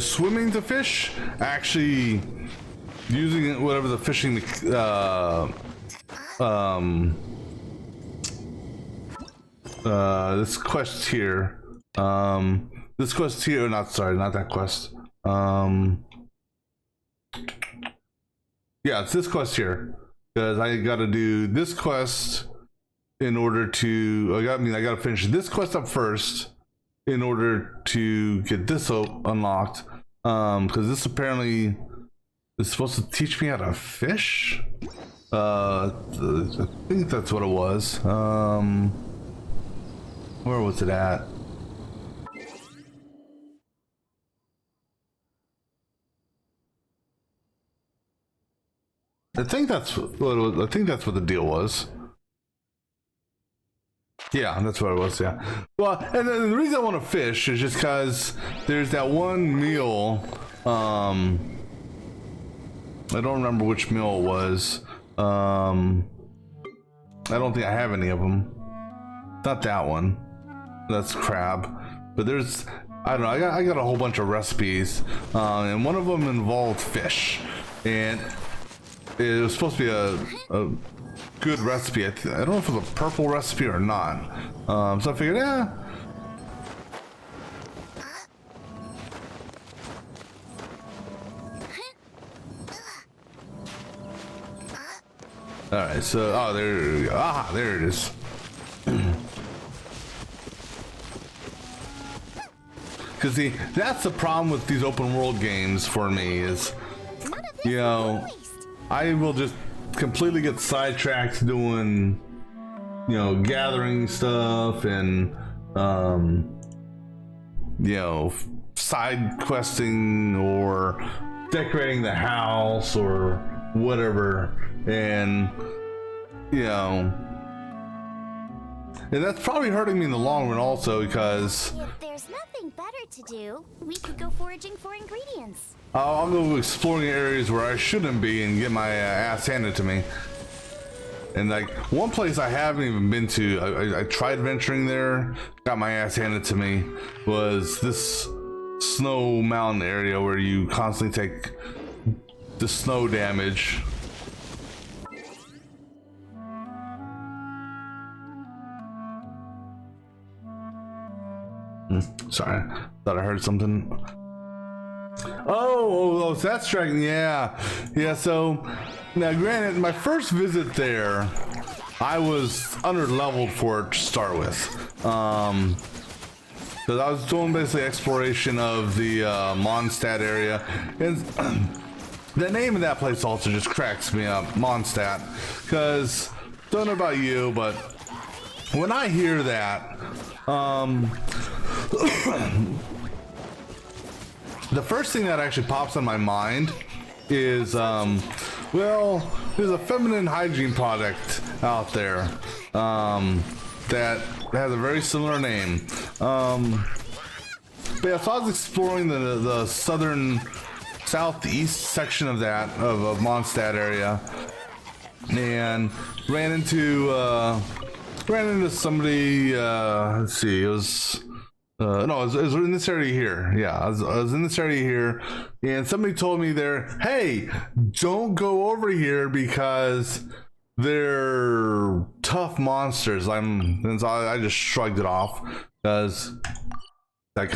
swimming to fish, actually using whatever the fishing this quest here. This quest here, not that quest. Yeah, it's this quest here. Because I gotta do this quest in order to, I gotta finish this quest up first in order to get this unlocked. Because this apparently is supposed to teach me how to fish. I think that's what it was. Where was it at? I think that's what it was. I think that's what the deal was. Yeah, that's what it was. Yeah. Well, and then the reason I want to fish is just because there's that one meal. I don't remember which meal it was. I don't think I have any of them. Not that one. That's crab. But there's, I don't know. I got a whole bunch of recipes, and one of them involved fish, and it was supposed to be a good recipe. I don't know if it was a purple recipe or not. So I figured, yeah. All right, so there we go. Ah, there it is. Because see, that's the problem with these open world games for me is, you know, I will just completely get sidetracked doing, you know, gathering stuff and, you know, side questing or decorating the house or whatever. And, you know, and that's probably hurting me in the long run also because If there's nothing better to do, we could go foraging for ingredients. I'll go exploring areas where I shouldn't be and get my ass handed to me. And like one place I haven't even been to, I tried venturing there, got my ass handed to me, was this snow mountain area where you constantly take the snow damage. Sorry, thought I heard something. Oh, so that's dragon. Yeah. So now, granted, my first visit there, I was under leveled for it to start with. Because I was doing basically exploration of the Mondstadt area, and the name of that place also just cracks me up, Mondstadt. Because don't know about you, but when I hear that, the first thing that actually pops in my mind is, well, there's a feminine hygiene product out there that has a very similar name. But yeah, so I was exploring the southeast section of that, of Mondstadt area, and ran into somebody, let's see, it was No, I was in this area here. Yeah, I was in this area here, and somebody told me there, hey, don't go over here because they're tough monsters. And so I just shrugged it off because, like,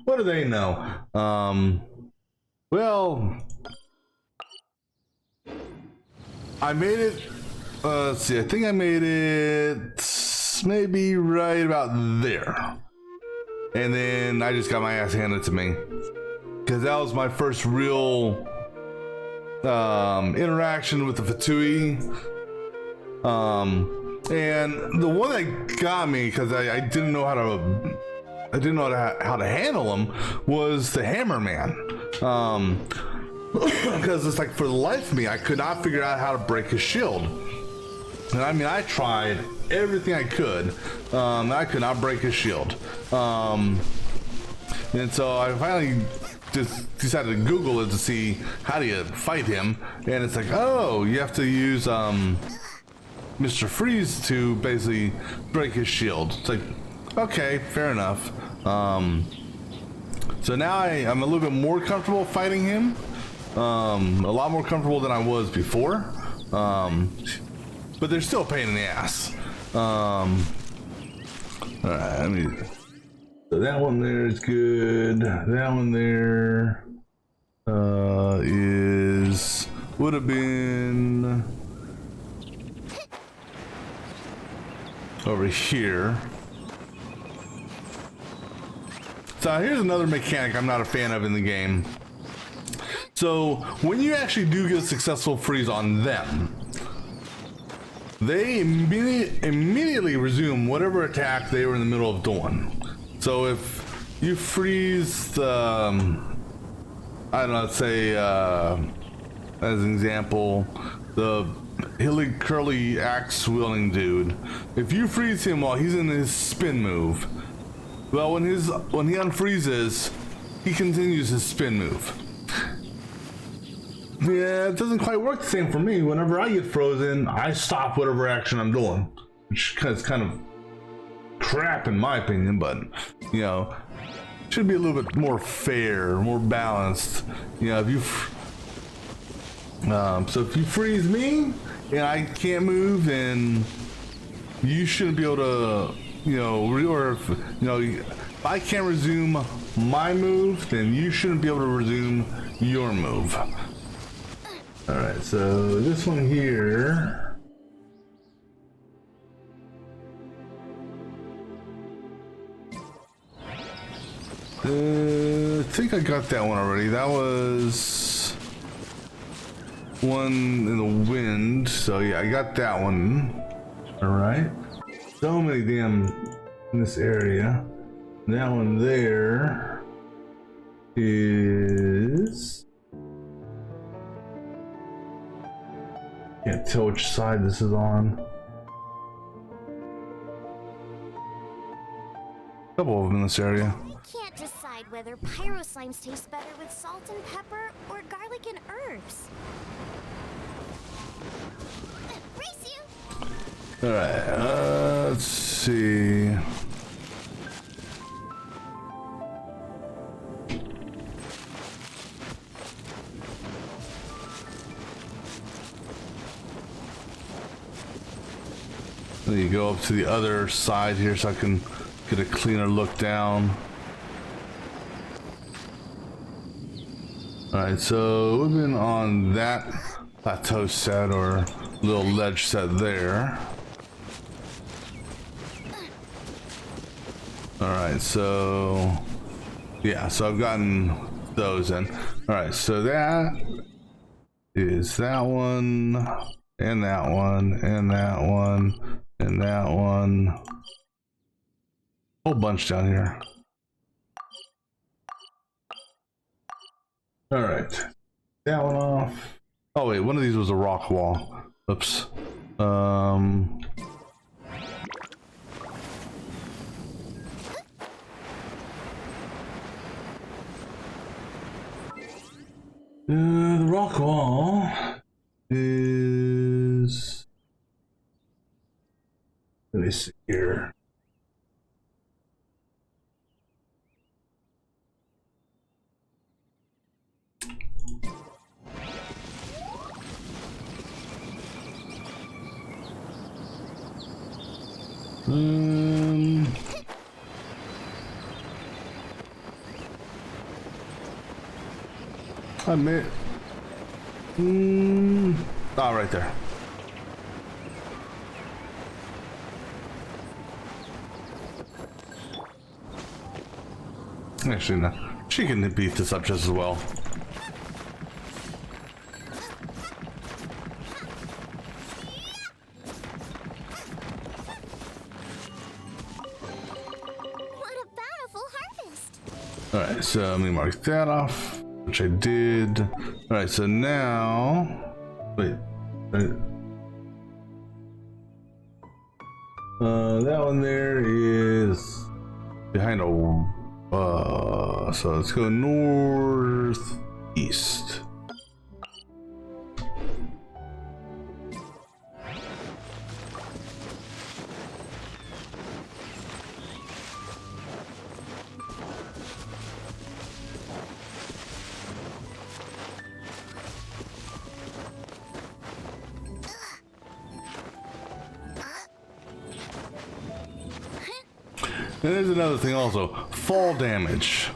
what do they know? Well, I made it. Let's see. I think I made it maybe right about there. And then I just got my ass handed to me because that was my first real interaction with the Fatui. And the one that got me because I didn't know how to handle him was the Hammer Man. Because it's like for the life of me, I could not figure out how to break his shield. And I mean, I tried everything I could. I could not break his shield. And so I finally just decided to Google it to see how do you fight him. And it's like, oh, you have to use Mr. Freeze to basically break his shield. It's like, okay, fair enough. So now I'm a little bit more comfortable fighting him. A lot more comfortable than I was before. But they're still a pain in the ass. Alright, so that one there is good. That one there would have been over here. So here's another mechanic I'm not a fan of in the game. So when you actually do get a successful freeze on them, they immediately resume whatever attack they were in the middle of doing. So if you freeze the, I don't know, let's say, as an example, the hilly curly axe wielding dude, if you freeze him while he's in his spin move, well, when he unfreezes, he continues his spin move. Yeah, it doesn't quite work the same for me. Whenever I get frozen, I stop whatever action I'm doing, which is kind of crap in my opinion, but you know, should be a little bit more fair, more balanced. You know, if you so if you freeze me and I can't move, then you shouldn't be able to, you know, or if, you know, if I can't resume my move, then you shouldn't be able to resume your move. All right, so this one here. I think I got that one already. That was one in the wind. So yeah, I got that one. All right. So many damn in this area. That one there is. Can't tell which side this is on. Couple of them in this area. Can't decide whether pyro slimes taste better with salt and pepper or garlic and herbs. Race you! Alright, let's see. Let me go up to the other side here so I can get a cleaner look down. Alright, so we've been on that plateau set or little ledge set there. Alright, so yeah, so I've gotten those in. Alright, so that is that one, and that one, and that one, and that one. Whole bunch down here. All right, that one off. Oh wait, one of these was a rock wall. Oops. The rock wall is. Let me see here. I may. Oh, right there. Actually, no. She can beat this up just as well. What a bountiful harvest! Alright, so let me mark that off, which I did. Alright, so now. Wait. That one there is behind a. So let's go northeast. And there's another thing also, fall damage.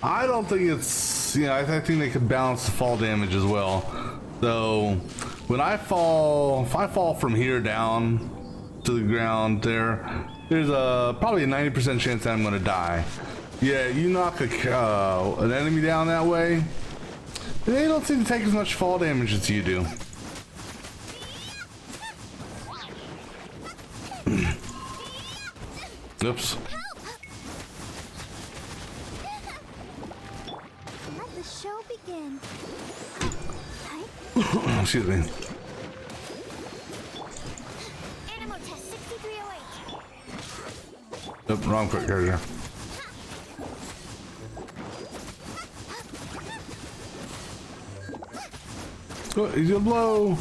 I don't think it's, you know, I think they could balance the fall damage as well. So when I fall, if I fall from here down to the ground there's probably a 90% chance that I'm gonna die. Yeah, you knock an enemy down that way, they don't seem to take as much fall damage as you do. Oops. Let the show begin. Excuse me. Animal test 6308. Nope, wrong character. Oh, he's gonna blow.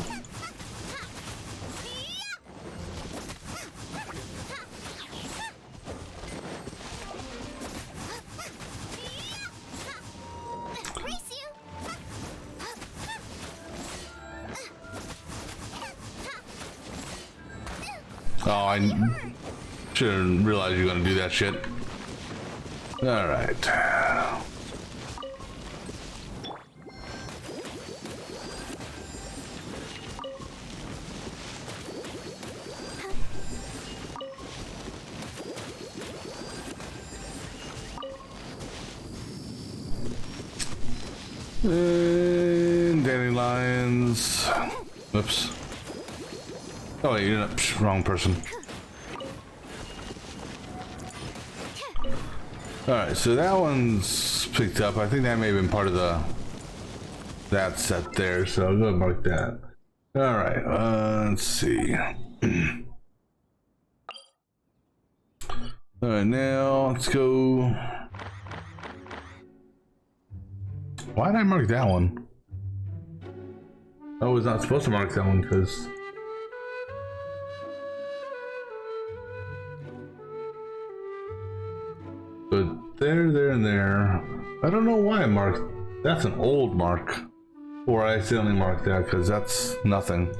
Oh, I shouldn't realize you're gonna do that shit. All right. And dandelions. Oops. Oh wait, you're not, wrong person. Alright, so that one's picked up. I think that may have been part of that set there, so I'll go and mark that. Alright, let's see. Alright, now let's go. Why did I mark that one? I was not supposed to mark that one because. But there, and there. I don't know why I marked. That's an old mark. Or I accidentally marked that because that's nothing.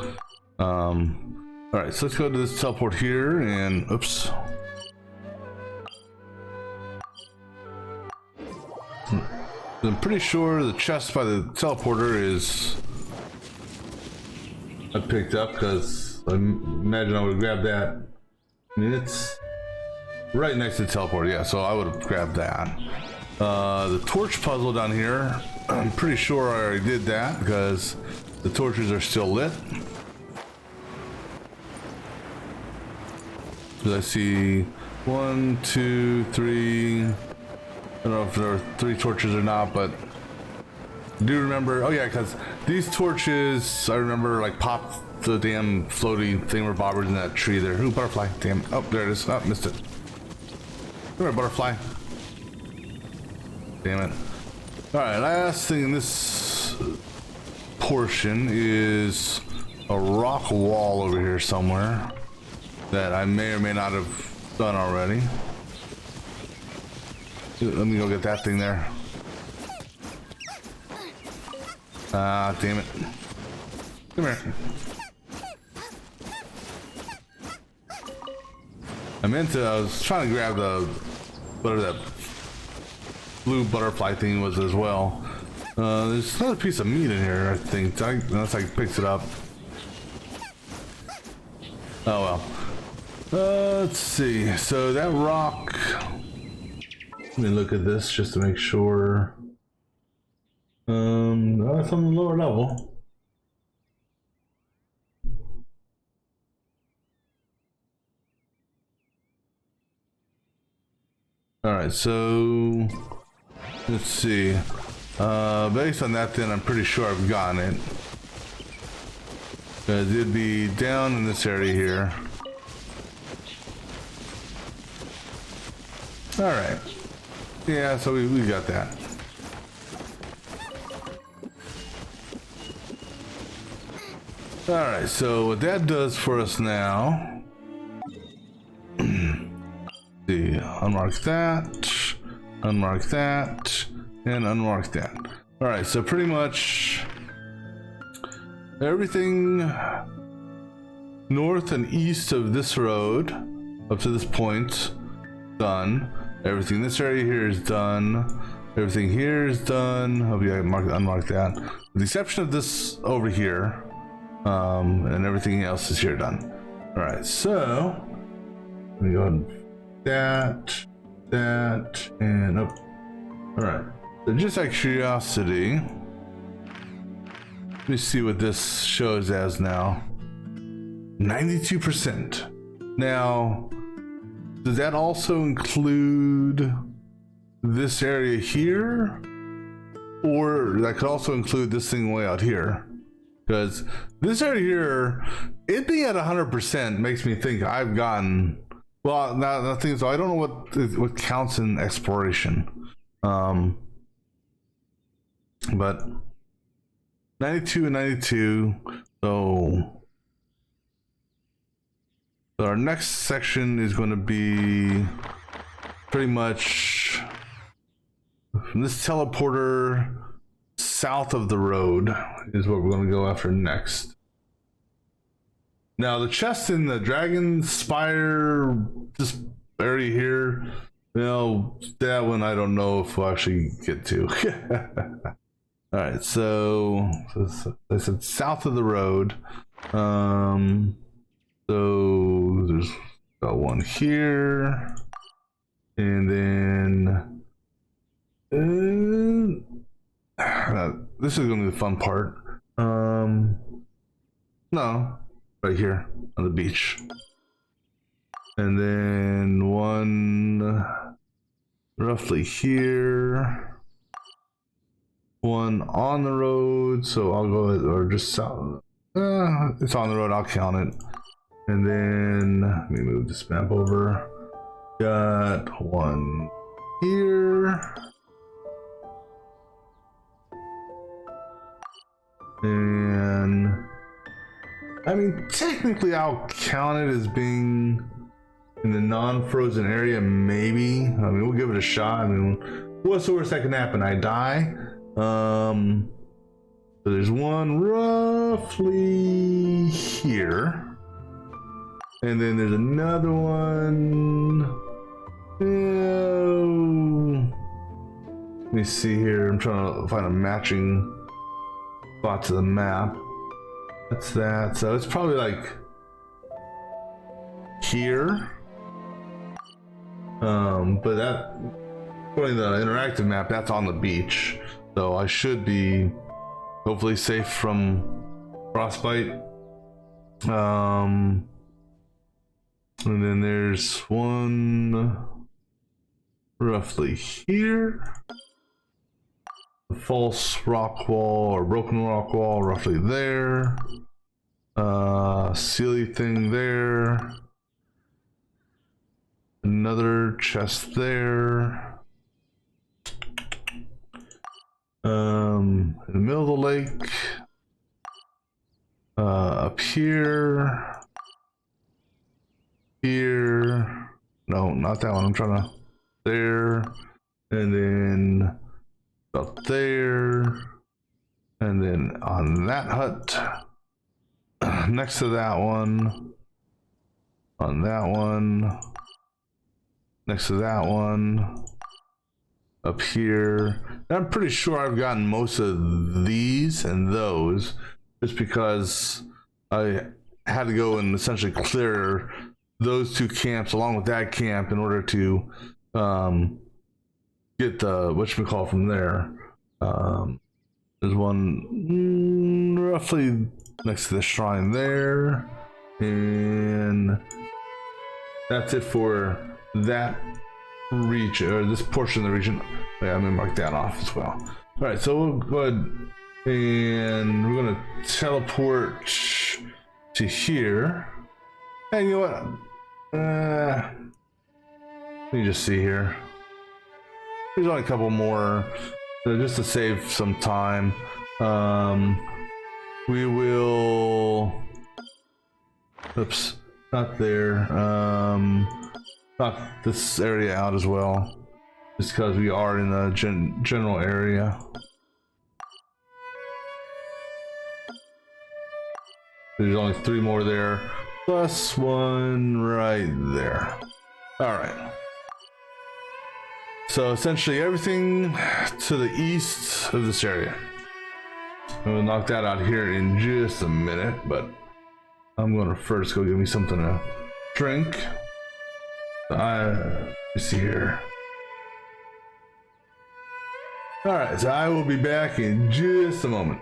Alright, so let's go to this teleport here and. Oops. I'm pretty sure the chest by the teleporter is. I picked up because I imagine I would have grabbed that. I mean, it's right next to the teleporter, yeah, so I would have grabbed that. The torch puzzle down here, I'm pretty sure I already did that because the torches are still lit. I see 1, 2, 3. I don't know if there are 3 torches or not, but I do remember. Oh yeah, because these torches, I remember, like popped the damn floaty thingamabobbers in that tree there. Ooh, butterfly! Damn! Oh, there it is. Oh, missed it. Come here, butterfly. Damn it! All right, last thing in this portion is a rock wall over here somewhere that I may or may not have done already. Let me go get that thing there. Ah, damn it. Come here. I was trying to grab the, whatever that blue butterfly thing was as well. There's another piece of meat in here, I think, unless I picked it up. Oh well. Let's see. So that rock. Let me look at this just to make sure. No, it's on the lower level. Alright, so let's see. Based on that, then I'm pretty sure I've gotten it. Because it'd be down in this area here. Alright. Yeah, so we got that. Alright, so what that does for us now. See, unmark that, unmark that, and unmark that. Alright, so pretty much everything north and east of this road up to this point done. Everything in this area here is done. Everything here is done. Oh yeah, unmark that. With the exception of this over here. And everything else is here done. Alright, so let me go ahead and that, and up. Alright, so just out of curiosity, let me see what this shows as now. 92%. Now, does that also include this area here? Or that could also include this thing way out here? Because this area here, it being at 100% makes me think I've gotten. Well, now the thing is, I don't know what counts in exploration. But 92 and 92. So our next section is going to be pretty much from this teleporter south of the road is what we're going to go after next. Now the chest in the dragon spire, this area here, you know, that one I don't know if we'll actually get to. All right, so I said south of the road. So there's got one here, and then this is gonna be the fun part. No, right here on the beach, and then one roughly here, one on the road. So I'll go ahead, or just south. It's on the road. I'll count it, and then let me move this map over. Got one here. And I mean, technically I'll count it as being in the non-frozen area, maybe. I mean, we'll give it a shot. I mean, what's the worst that can happen? I die. So there's one roughly here. And then there's another one. Let me see here. I'm trying to find a matching spot to the map. That's that. So it's probably like here. But that, according to the interactive map, that's on the beach. So I should be hopefully safe from frostbite. And then there's one roughly here. The false rock wall or broken rock wall roughly there. Sealy thing there. Another chest there. In the middle of the lake. Up here. Here. No, not that one. I'm trying to. There. And then up there. And then on that hut. Next to that one. On that one. next to that one. Up here. I'm pretty sure I've gotten most of these and those just because I had to go and essentially clear those two camps along with that camp in order to get the whatchamacallit from there. There's one roughly next to the shrine there, and that's it for that region, or this portion of the region. Yeah, I'm gonna mark that off as well. All right, so we'll go ahead and we're gonna teleport to here. And you know what? Let me just see here. There's only a couple more, just to save some time. We will. Oops, not there. Knock this area out as well, just because we are in the general area. There's only 3 more there, plus 1 right there. All right. So essentially everything to the east of this area. We'll knock that out here in just a minute, but I'm gonna first go get me something to drink. Let me see here. All right, so I will be back in just a moment.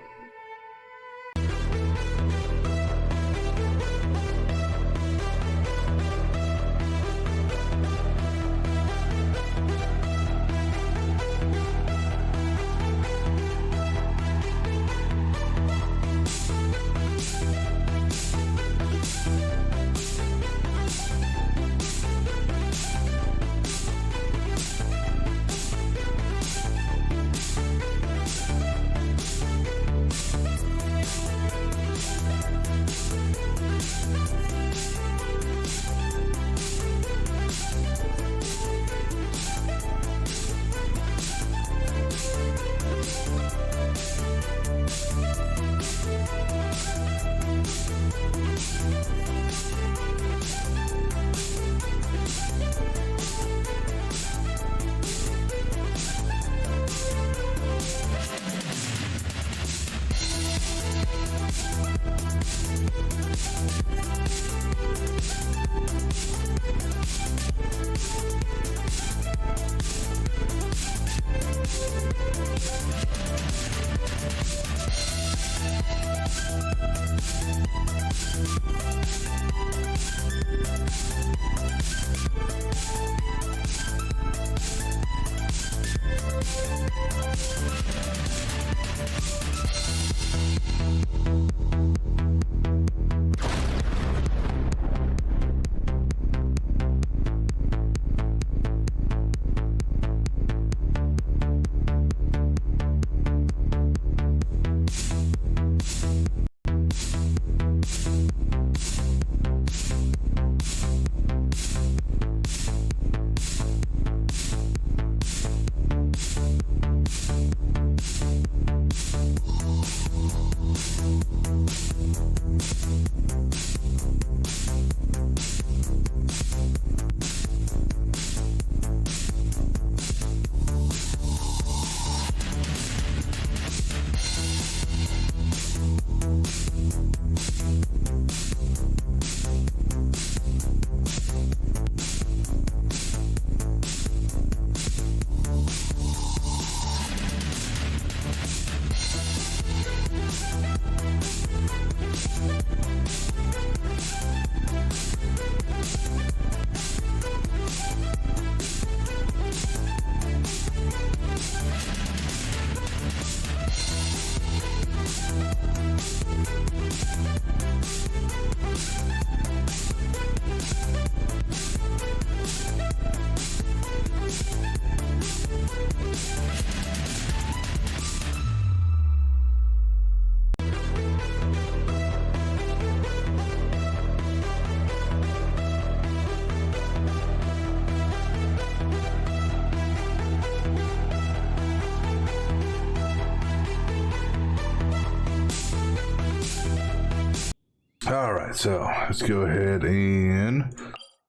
All right, so let's go ahead and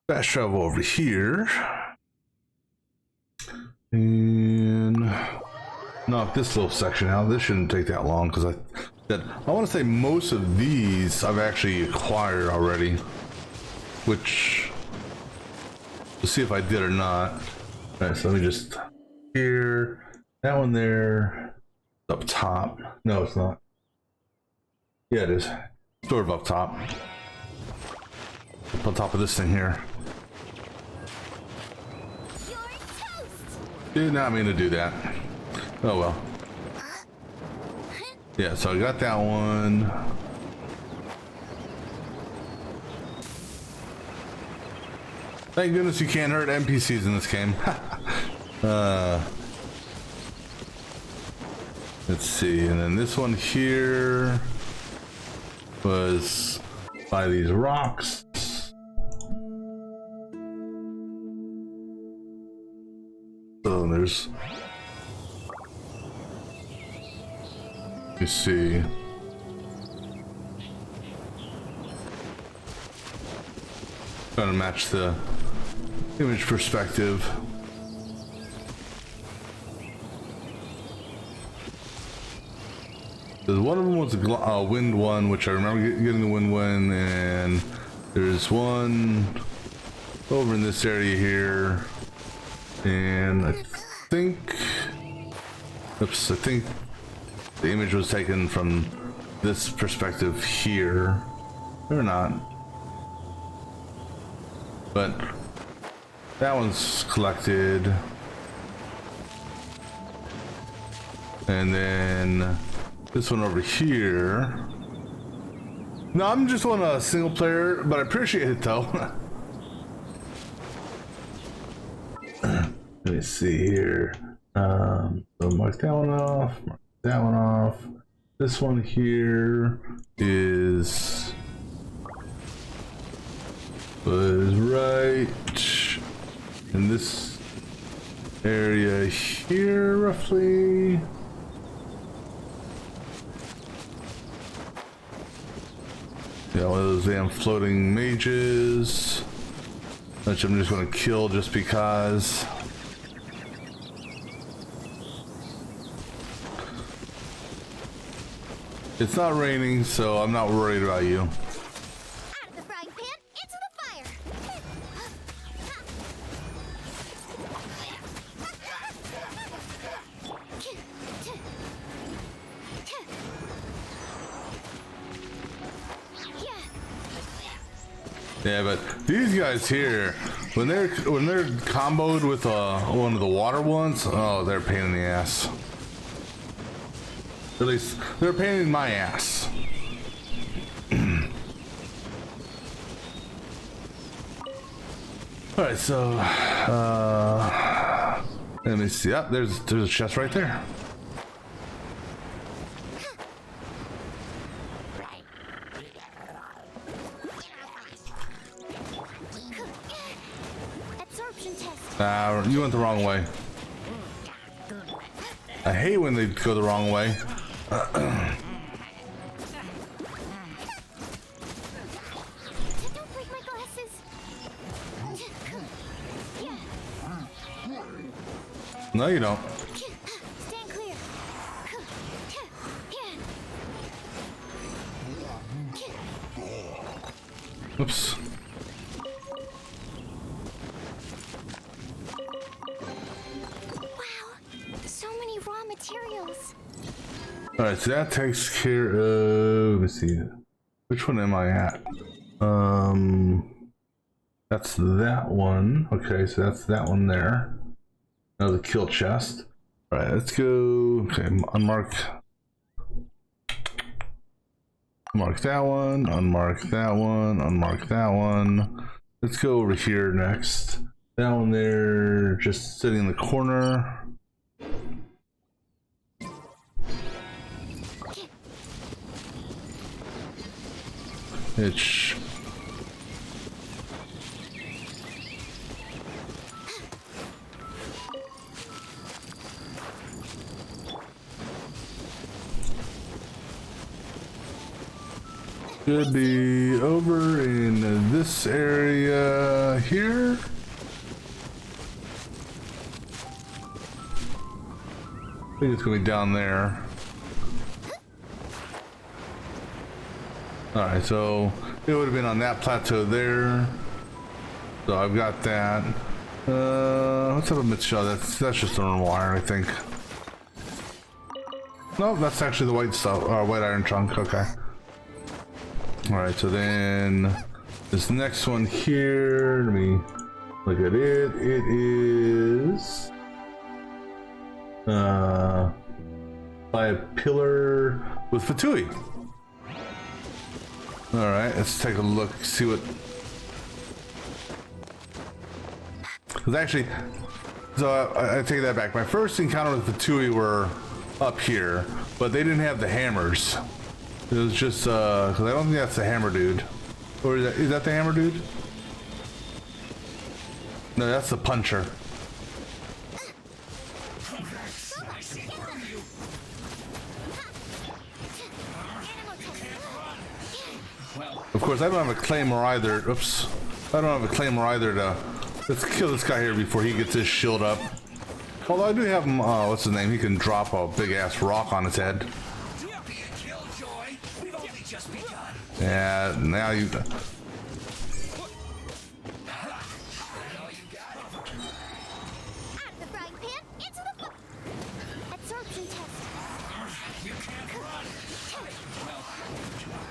fast travel over here. And knock this little section out. This shouldn't take that long because I want to say most of these I've actually acquired already, which we'll see if I did or not. All right, so let me just here, that one there, up top. No, it's not. Yeah, it is. Sort of up top. Up on top of this thing here. Did not mean to do that. Oh well. Yeah, so I got that one. Thank goodness you can't hurt NPCs in this game. Let's see, and then this one here was by these rocks. So there's, you see, trying to match the image perspective. There's one of them was a wind one, which I remember getting the wind one, and there's one over in this area here, and I think, oops, I think the image was taken from this perspective here, or not, but that one's collected, and then this one over here. No, I'm just on a single player, but I appreciate it though. Let me see here. So mark that one off, mark that one off. This one here was right in this area here, roughly. Yeah, one of those damn floating mages, which I'm just gonna kill just because. It's not raining, so I'm not worried about you. Out of the frying pan, into the fire. Yeah, but these guys here, when they're comboed with one of the water ones, oh, they're a pain in the ass. At least they're a pain in my ass. All right, so let me see. Up there's a chest right there. Absorption test. You went the wrong way. I hate when they go the wrong way. Don't break my glasses. No, you don't. Stand clear. Oops. Wow, so many raw materials. All right, so that takes care of. Let's see. Which one am I at? That's that one. Okay, so that's that one there. Another kill chest. All right, let's go. Okay, unmark. Mark that one. Unmark that one. Unmark that one. Let's go over here next. That one there, just sitting in the corner. It's should be over in this area here. think it's gonna be down there. Alright, so it would have been on that plateau there. So I've got that. Let's have a mid shell. That's just a normal iron, I think. No, that's actually the white stuff, white iron chunk. Okay. Alright, so then this next one here, let me look at it. It is by a pillar with Fatui. Alright, let's take a look, see what. Because actually, so I take that back. My first encounter with Fatui were up here, but they didn't have the hammers. It was just because I don't think that's the hammer dude. Or is that the hammer dude? No, that's the puncher. Of course, I don't have a claymore either. Oops. I don't have a claymore either to... Let's kill this guy here before he gets his shield up. Although I do have him, what's his name? He can drop a big ass rock on his head. Yeah, now you... At the frying pan, into the absorption test.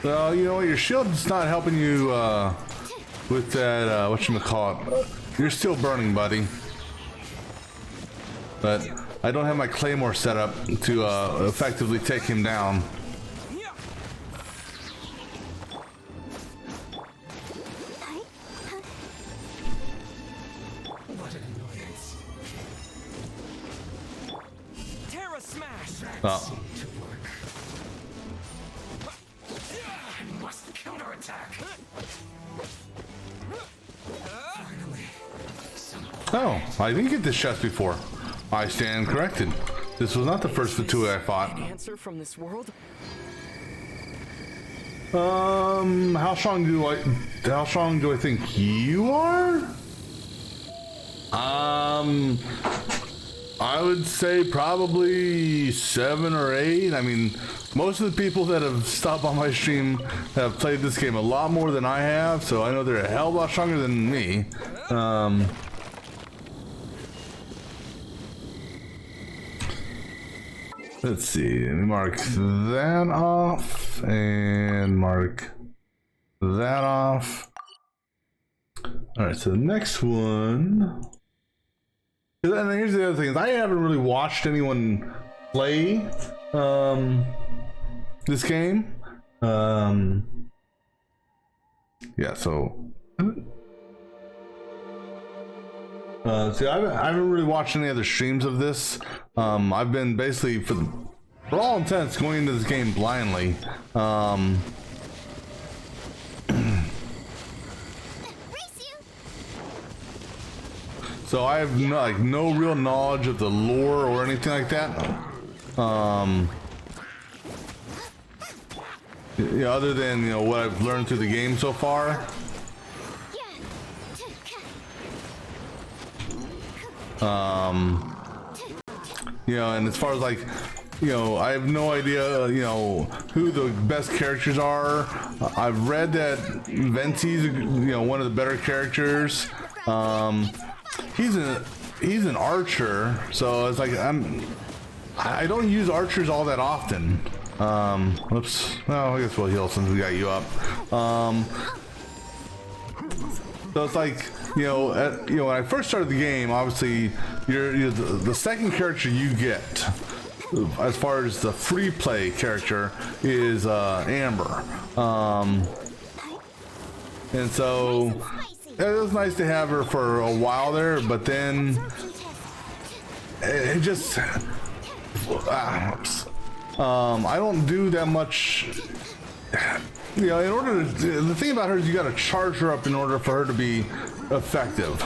Well, you know what? Your shield's not helping you, with that, whatchamacallit. You're still burning, buddy. But I don't have my claymore set up to effectively take him down. What an annoyance. Terra smash. Oh. I must counterattack. Oh, I didn't get this chest before. I stand corrected. This was not the first Fatui I fought. Answer from this world? How strong do I think you are? I would say probably 7 or 8. I mean, most of the people that have stopped on my stream have played this game a lot more than I have, so I know they're a hell of a lot stronger than me. Let's see, let me mark that off and mark that off. All right, so the next one. And here's the other thing: is I haven't really watched anyone play this game. Yeah, so. See, I haven't really watched any other streams of this. I've been basically, for all intents, going into this game blindly. So I have no real knowledge of the lore or anything like that. Yeah, other than what I've learned through the game so far. And as far as I have no idea, who the best characters are. I've read that Venti's, one of the better characters. He's an archer, so it's like I don't use archers all that often. Whoops. Well, I guess we'll heal since we got you up. So it's like, when I first started the game, obviously, you're the second character you get, as far as the free play character, is Amber. And so it was nice to have her for a while there, but then it just I don't do that much. In order to, the thing about her is you got to charge her up in order for her to be effective.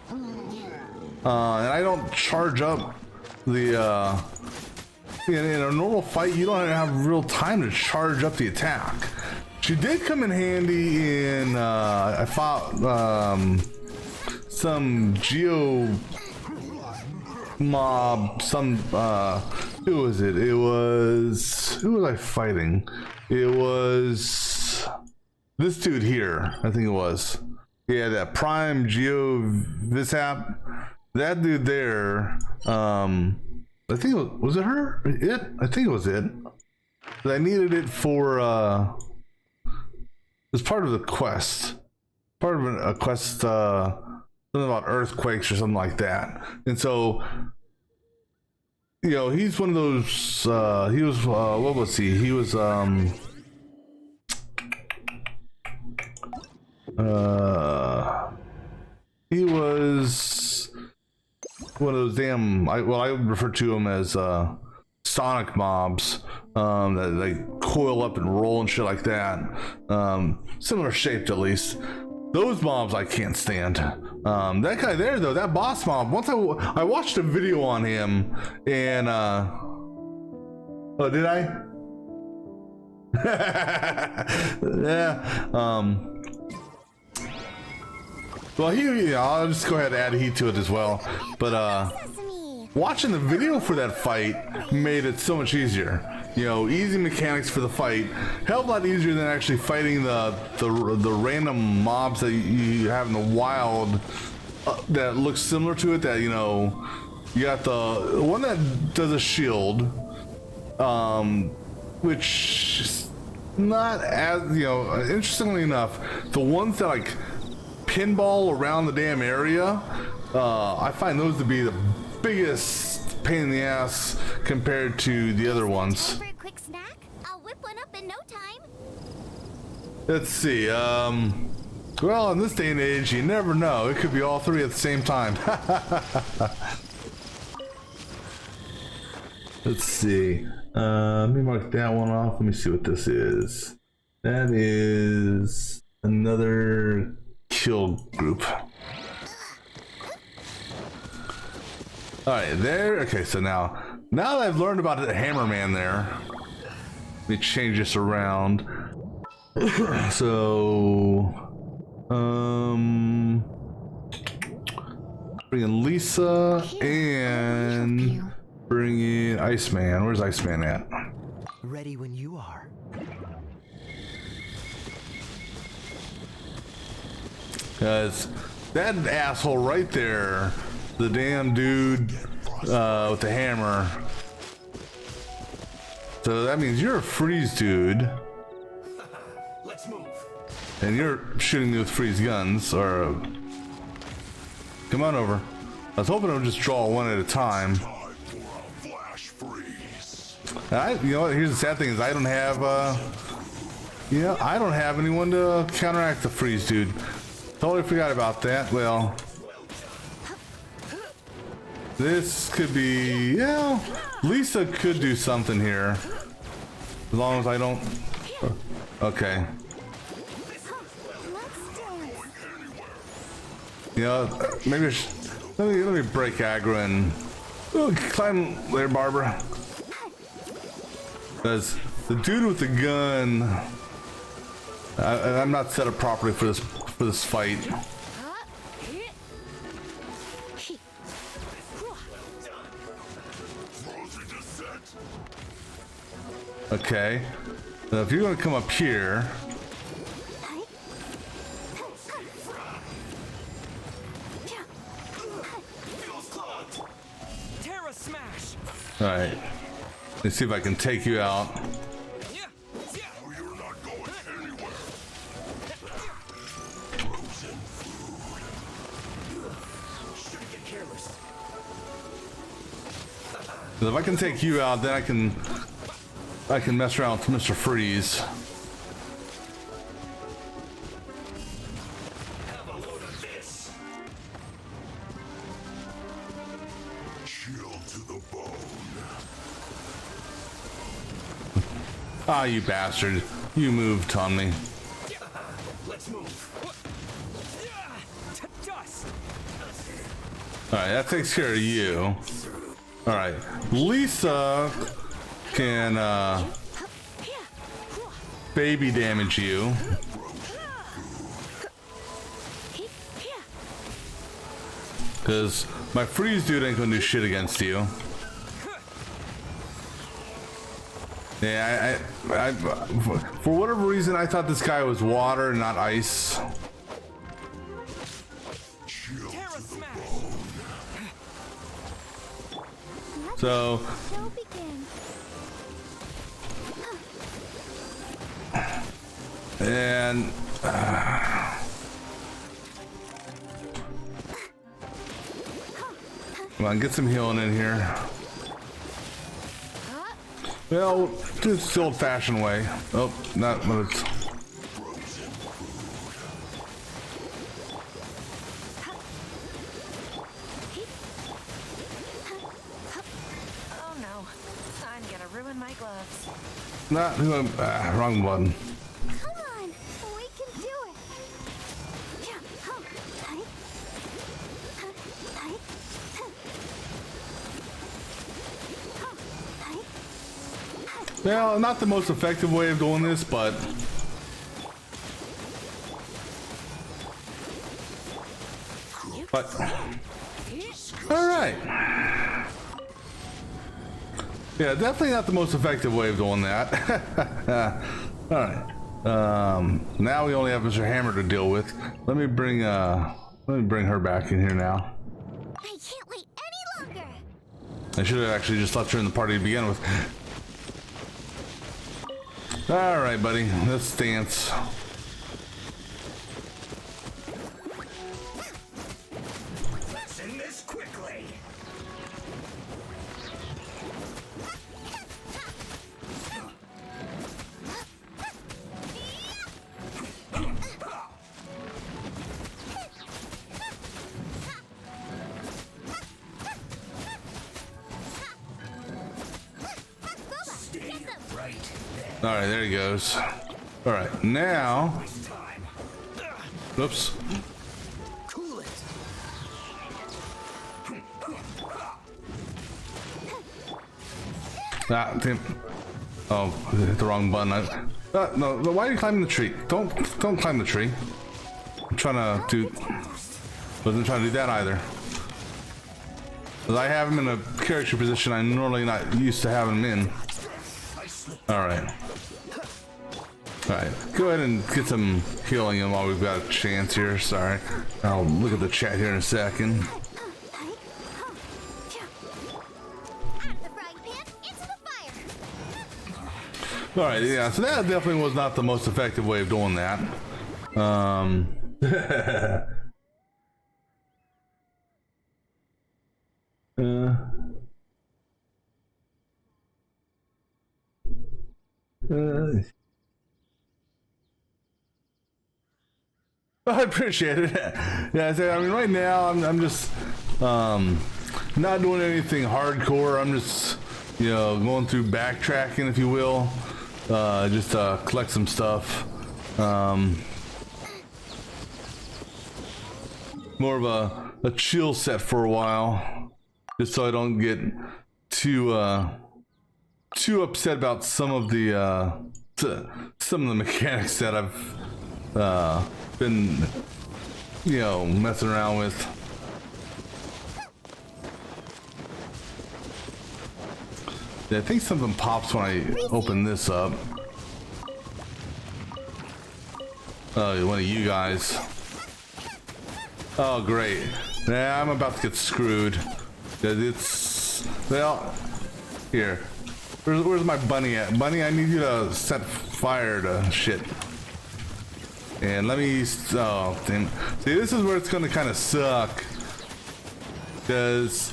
And I don't charge up the in a normal fight. You don't have real time to charge up the attack. She did come in handy in I fought some geo mob, some Who was it? It was... Who was I fighting? It was... This dude here, I think it was. Yeah, that Prime Geo Visap. That dude there, I think it was it her? It? I think it was it. But I needed it for, it's part of the quest. Part of a quest, something about earthquakes or something like that. And so, you know, he's one of those, he was, what was he? He was, he was one of those damn, I would refer to them as sonic mobs that they coil up and roll and shit like that. Similar shaped at least. Those mobs I can't stand. That guy there though, that boss mob, once I watched a video on him and oh, did I? Yeah. Well, I'll just go ahead and add heat to it as well. But watching the video for that fight made it so much easier. You know, easy mechanics for the fight. Hell of a lot easier than actually fighting the random mobs that you have in the wild that looks similar to it. That, you know, you got the one that does a shield, which is not as, you know, interestingly enough, the ones that like pinball around the damn area, I find those to be the biggest pain in the ass compared to the other ones. For a quick snack? I'll whip one up in no time. Let's see, well, in this day and age, you never know. It could be all three at the same time. Let's see. Let me mark that one off. Let me see what this is. That is another kill group. All right, there. Okay, so now that I've learned about the hammer man there, let me change this around. So, bring in Lisa and bring in Iceman. Where's Iceman at? Ready when you are. Because that asshole right there, the damn dude with the hammer. So that means you're a freeze dude. Let's move. And you're shooting me with freeze guns, or... Come on over. I was hoping I would just draw one at a time. You know what, here's the sad thing is I don't have, I don't have anyone to counteract the freeze dude. Totally forgot about that. Well, this could be, yeah, Lisa could do something here. As long as I don't, okay. You know, maybe let me break aggro and climb there, Barbara. Because the dude with the gun, I'm not set up properly for this fight. Okay, now if you're gonna come up here, Terra smash. all right. Let's see if I can take you out. If I can take you out, then I can mess around with Mr. Freeze. Ah, you bastard. You moved on me. Let's move. Alright, that takes care of you. Alright, Lisa can baby damage you. Because my freeze dude ain't gonna do shit against you. Yeah, for whatever reason, I thought this guy was water, not ice. Terra smash. So, Show begin. and come on, get some healing in here. Well, do it the old-fashioned way. Oh, not what it's. Oh no. I'm gonna ruin my gloves. Not wrong button. Come on, we can do it. Yeah, huh, tight. Huh, tight. Huh. Huh, tight. Well, not the most effective way of doing this, but all right. Yeah, definitely not the most effective way of doing that. All right. Now we only have Mr. Hammer to deal with. Let me bring her back in here now. I can't wait any longer. I should have actually just left her in the party to begin with. All right, buddy, let's dance. Let's end this quickly. Stay right there. All right, there he goes. All right, now, Time. oops. Cool it. Ah, damn. Oh, hit the wrong button. No, why are you climbing the tree? Don't climb the tree. I'm trying to do. Wasn't trying to do that either. 'Cause I have him in a character position I'm normally not used to having him in. All right. All right. Go ahead and get some healing in while we've got a chance here. Sorry. I'll look at the chat here in a second. Tight. Huh. Yeah. Out of the frying pan, into the fire. All right. Yeah. So that definitely was not the most effective way of doing that. I appreciate it. Yeah, so, I mean, right now I'm just not doing anything hardcore. I'm just, you know, going through backtracking, if you will, just collect some stuff. More of a chill set for a while, just so I don't get too upset about some of the mechanics that I've been, you know, messing around with. Yeah, I think something pops when I open this up. Oh, one of you guys. Oh, great. Yeah, I'm about to get screwed. It's, well, here. Where's my bunny at? Bunny, I need you to set fire to shit. And let me, oh, damn. See, this is where it's gonna kind of suck. Because,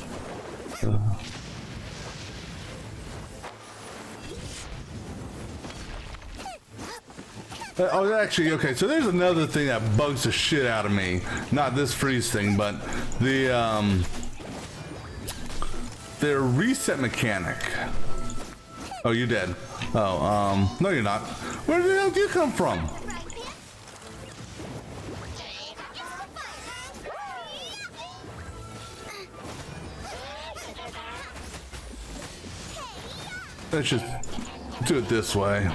oh, actually, okay, so there's another thing that bugs the shit out of me. Not this freeze thing, but the their reset mechanic. Oh, you dead. Oh, no you're not. Where the hell did you come from? Let's just do it this way.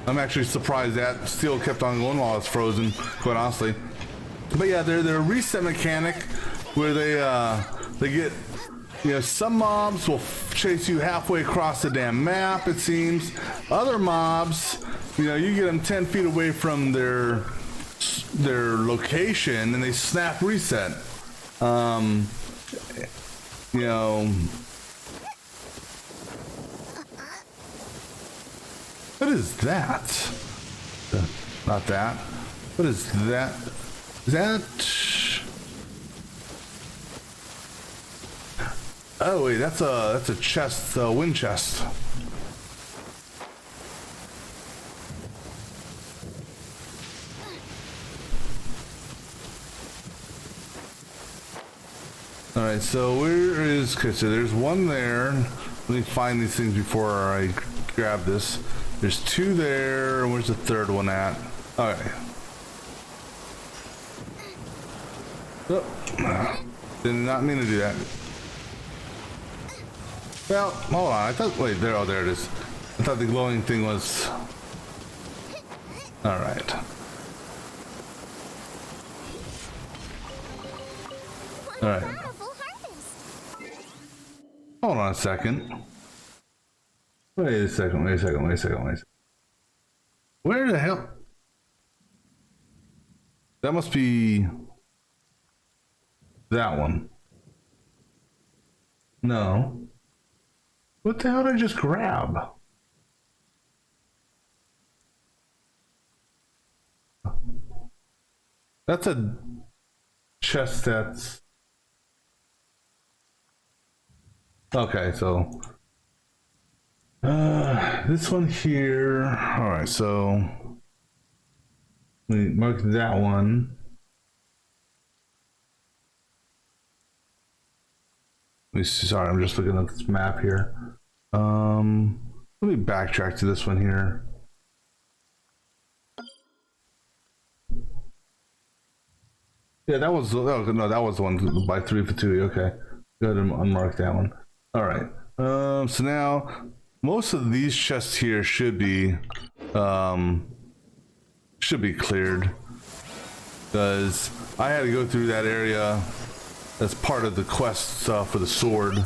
I'm actually surprised that still kept on going while it's frozen, quite honestly. But yeah, they're a reset mechanic where they get You know, some mobs will chase you halfway across the damn map, it seems. Other mobs, you know, you get them 10 feet away from their location and they snap reset. You know, what is that? Not that. What is that? Is that? Oh wait, that's a chest, wind chest. All right, so where is? Okay, so there's one there. Let me find these things before I grab this. There's two there. And where's the third one at? Okay. Oh, did not mean to do that. Well, hold on. I thought. Wait, there. Oh, there it is. I thought the glowing thing was. All right. All right. Hold on a second. Wait a second. Where the hell? That must be that one. No. What the hell did I just grab? That's a chest that's... Okay, so... this one here... Alright, so... Let me mark that one. Let me see, sorry, I'm just looking at this map here. Let me backtrack to this one here. Yeah, that was, no, that was the one by 3 for 2. Okay, go ahead and unmark that one. All right. So now most of these chests here should be cleared because I had to go through that area as part of the quest for the sword.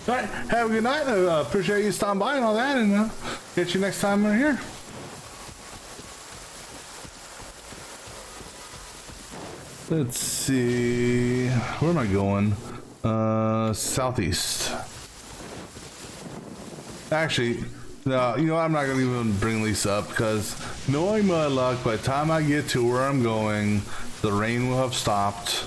All right, have a good night. I appreciate you stopping by and all that, and catch you next time we're here. Let's see, where am I going? Southeast. Actually, no, you know, I'm not gonna even bring Lisa up because knowing my luck, by the time I get to where I'm going, the rain will have stopped.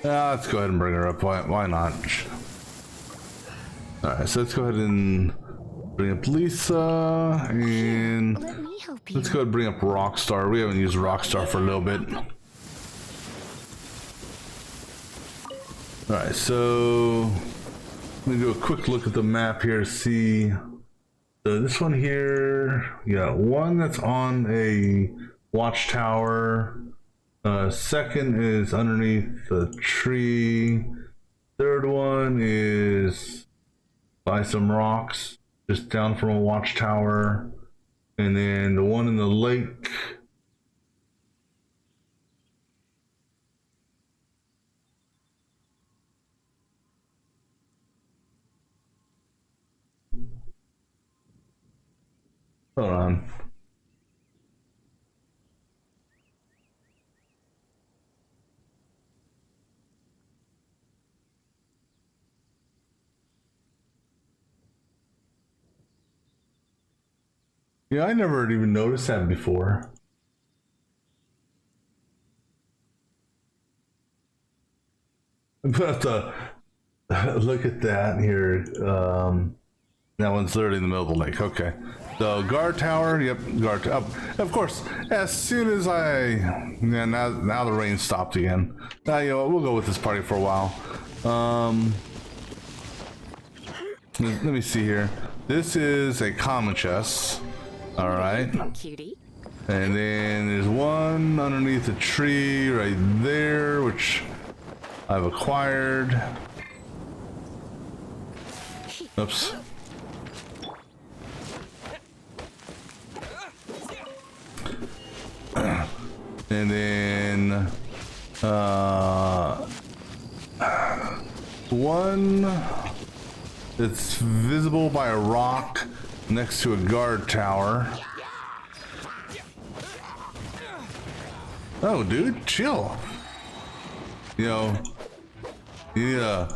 Let's go ahead and bring her up. Why not? Alright, so let's go ahead and bring up Lisa, and let's go ahead and bring up Rockstar. We haven't used Rockstar for a little bit. Alright, so let me do a quick look at the map here to see. So this one here, yeah, one that's on a watchtower. Second is underneath the tree. Third one is by some rocks just down from a watchtower. And then the one in the lake. Hold on. Yeah, I never even noticed that before. I'm gonna have to look at that here. That one's literally in the middle of the lake. Okay. The guard tower. Yep, guard tower. Of course, as soon as yeah, now the rain stopped again. Now, you know what, we'll go with this party for a while. Let me see here. This is a common chest. All right. Cutie. And then there's one underneath a tree right there, which I've acquired. Oops. And then one that's visible by a rock next to a guard tower. Oh, dude, chill. You know, you need to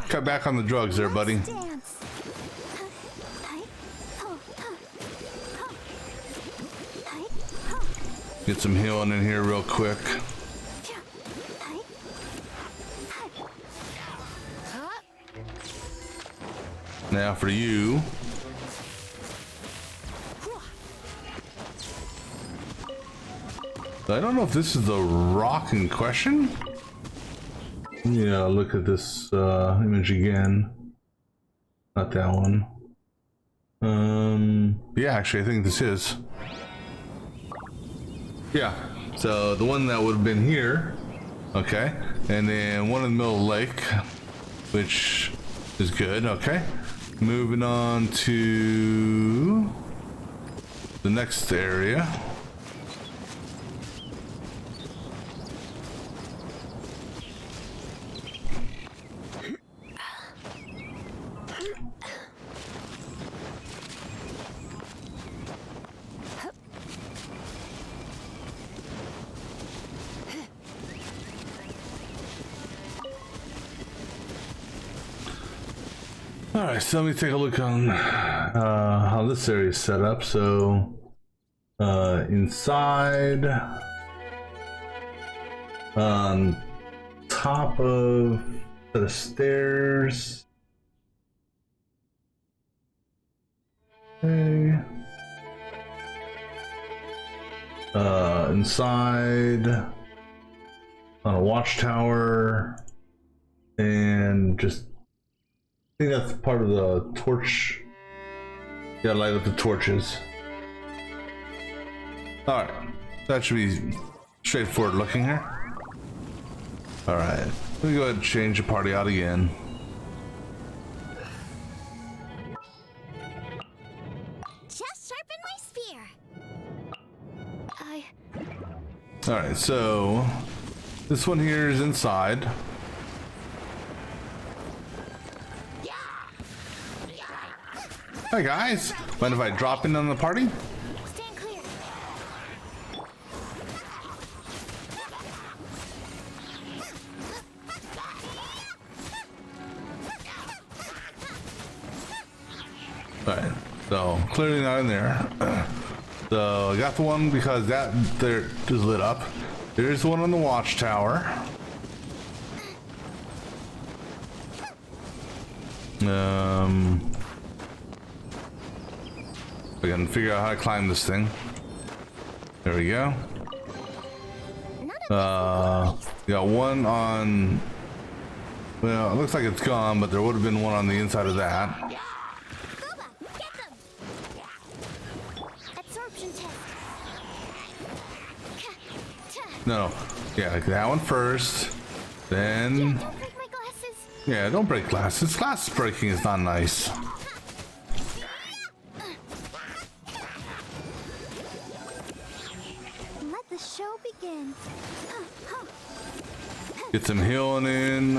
cut back on the drugs there, buddy. Dance. Get some healing in here real quick. Now for you. I don't know if this is the rock in question. Yeah, look at this image again. Not that one. Yeah, actually, I think this is. Yeah, so the one that would have been here. Okay, and then one in the middle of the lake, which is good. Okay, moving on to the next area. All right, so let me take a look on how this area is set up. So inside, on top of the stairs. Okay. Inside on a watchtower, and just I think that's part of the torch. Yeah, light up the torches. All right, that should be straightforward looking here. All right, let me go ahead and change the party out again. Just sharpen my spear. All right, so this one here is inside. Hi guys, mind if I drop in on the party? Stand clear. Alright, so clearly not in there. So I got the one because that there is lit up. There's the one on the watchtower. I can figure out how to climb this thing. There we go. Got one on. Well, it looks like it's gone, but there would have been one on the inside of that. Boba, get them. Absorption test. No, yeah, like that one first. Then, Don't break my glasses. yeah, don't break glasses. Glass breaking is not nice. Let the show begin. Get some healing in.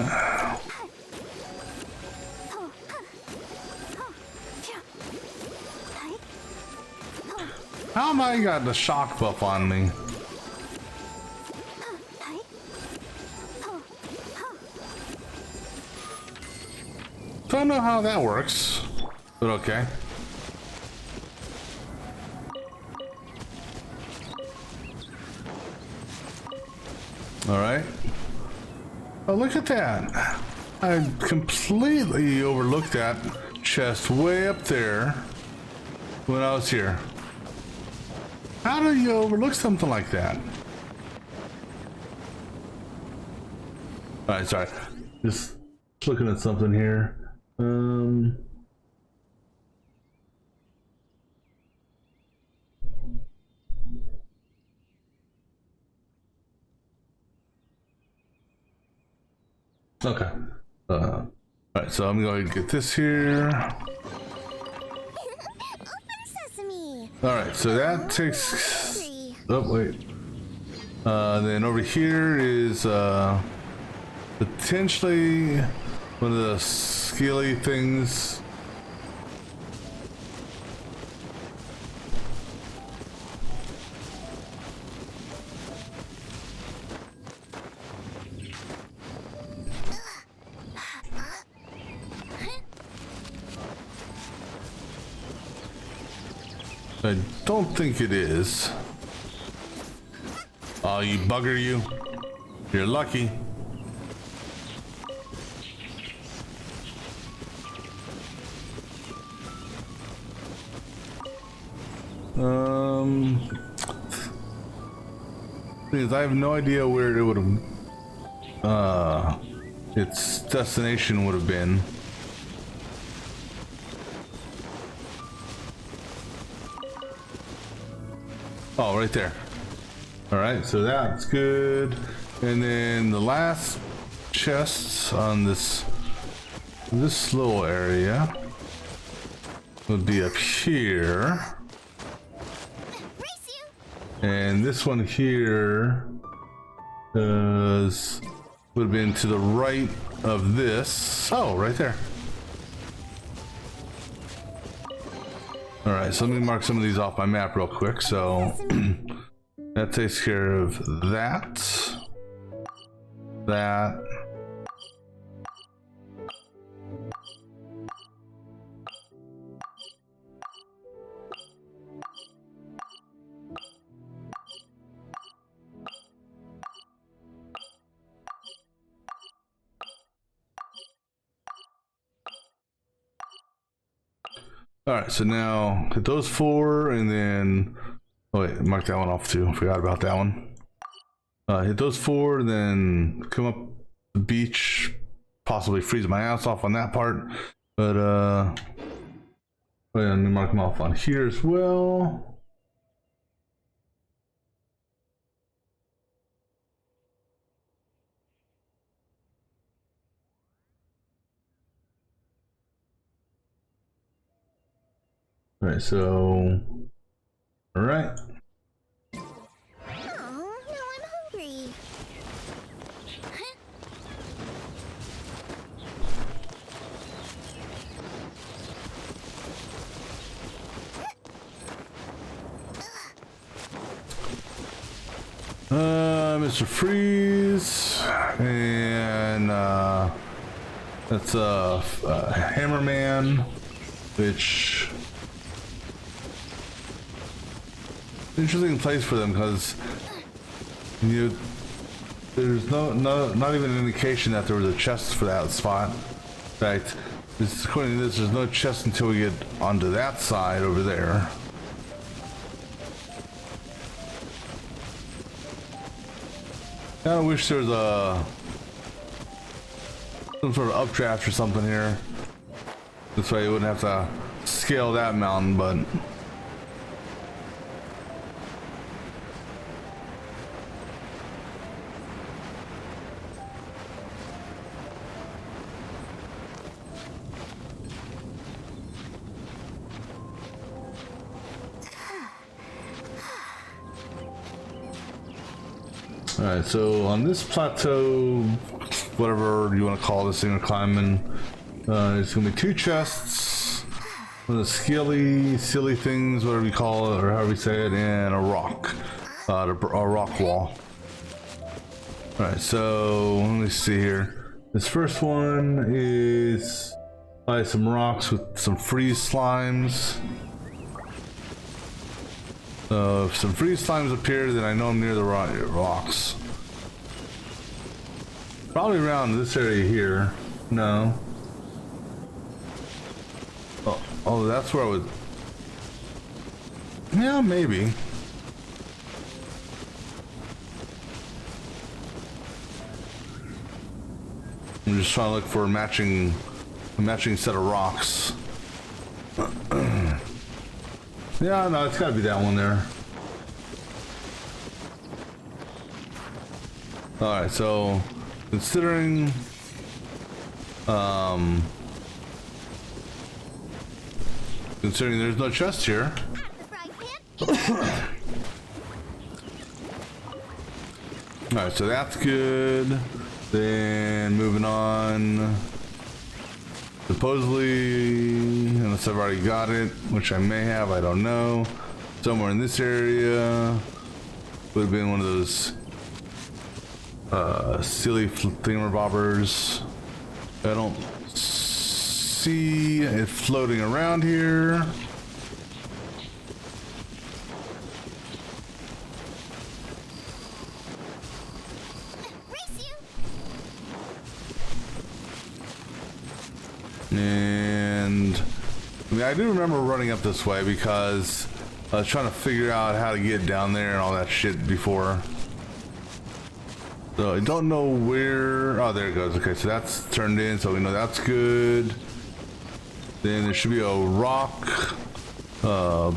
How am I got the shock buff on me? Don't know how that works, but okay. All right. Oh, look at that. I completely overlooked that chest way up there when I was here. How do you overlook something like that? All right, sorry. Just looking at something here. Okay. All right, so I'm going to get this here. Open sesame. All right, so that takes. Oh wait. Then over here is potentially one of the skilly things. I don't think it is. Oh, you bugger you. You're lucky. Thing is, I have no idea where it would have, its destination would have been. Oh, right there. All right, so that's good. And then the last chests on this little area would be up here. And this one here would have been to the right of this. Oh, right there. All right, so let me mark some of these off my map real quick. So that takes care of that. That. All right, so now hit those four, and then oh wait, mark that one off too. Forgot about that one. Hit those four, and then come up the beach, possibly freeze my ass off on that part. But oh yeah, let me mark them off on here as well. All right, so all right. Oh, now I'm hungry. Mr. Freeze, and that's Hammerman, which interesting place for them because there's not even an indication that there was a chest for that spot. In fact, according to this, there's no chest until we get onto that side over there. I kind of wish there was some sort of updraft or something here. This way you wouldn't have to scale that mountain, but alright, so on this plateau, whatever you want to call this thing we're climbing, there's going to be two chests, one of the silly things, whatever you call it, or however you say it, and a rock, a rock wall. Alright, so let me see here. This first one is probably some rocks with some freeze slimes. If some freeze slimes appear, then I know I'm near the rocks. Probably around this area here. No. Oh, that's where I would. Yeah, maybe. I'm just trying to look for a matching set of rocks. Yeah, no, it's gotta be that one there. Alright, so considering there's no chest here. Alright, so that's good. Then moving on. Supposedly, unless I've already got it, which I may have, I don't know. Somewhere in this area would have been one of those silly thingamabobbers. I don't see it floating around here. And I mean, I do remember running up this way because I was trying to figure out how to get down there and all that shit before. So I don't know where. Oh, there it goes. Okay, so that's turned in, so we know that's good. Then there should be a rock,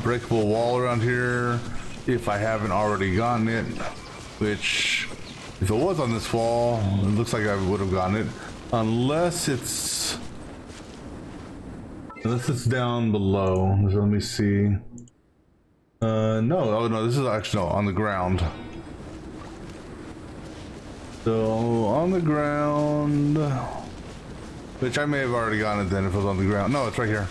breakable wall around here if I haven't already gotten it. Which, if it was on this wall, it looks like I would have gotten it, unless it's down below. So let me see. No, oh no, this is actually no, on the ground. So on the ground, which I may have already gotten it then if it was on the ground. No, it's right here.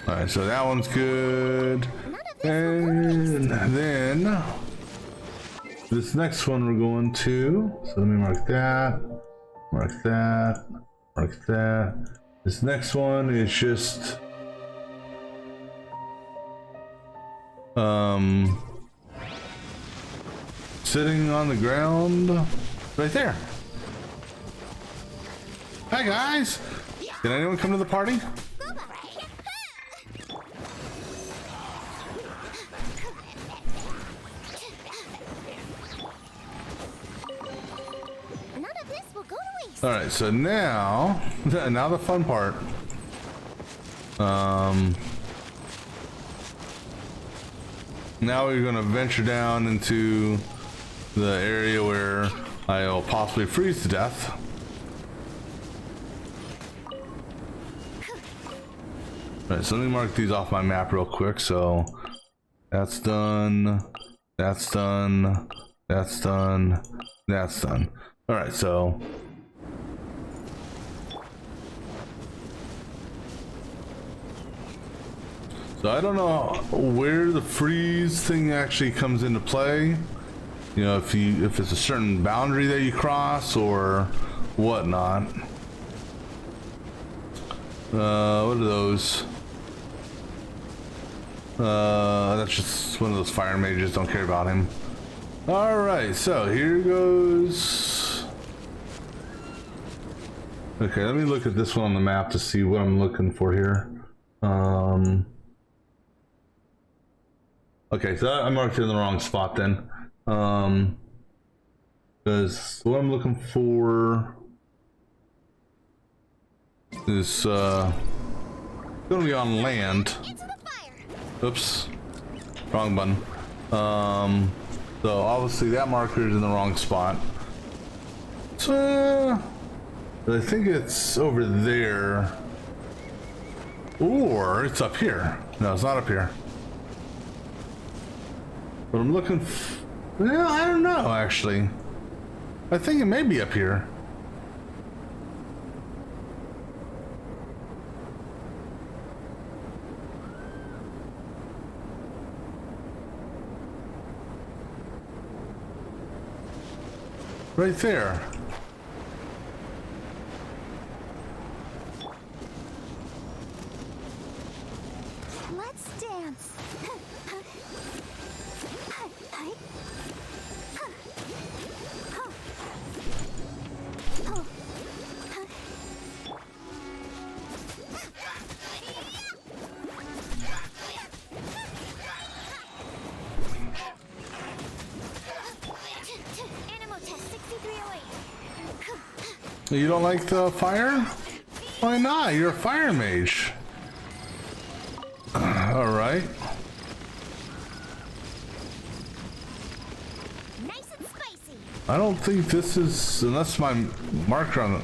All right, so that one's good. And then this next one we're going to, so let me mark that, mark that, mark that. This next one is just sitting on the ground right there. Hi guys, did anyone come to the party? All right, so now the fun part. Now we're gonna venture down into the area where I'll possibly freeze to death. All right, so let me mark these off my map real quick. So that's done, that's done, that's done, that's done. All right, so I don't know where the freeze thing actually comes into play. You know, if it's a certain boundary that you cross or whatnot. What are those? That's just one of those fire mages. Don't care about him. All right, so here goes. Okay, let me look at this one on the map to see what I'm looking for here. Okay, so I marked it in the wrong spot then. Because what I'm looking for is gonna be on land. Oops, wrong button. So obviously that marker is in the wrong spot. So I think it's over there, or it's up here. No, it's not up here. But I'm looking. Well, I don't know actually. I think it may be up here. Right there. Let's dance. You don't like the fire? Why not? You're a fire mage. All right. Nice and spicy. I don't think this is, unless my marker on it.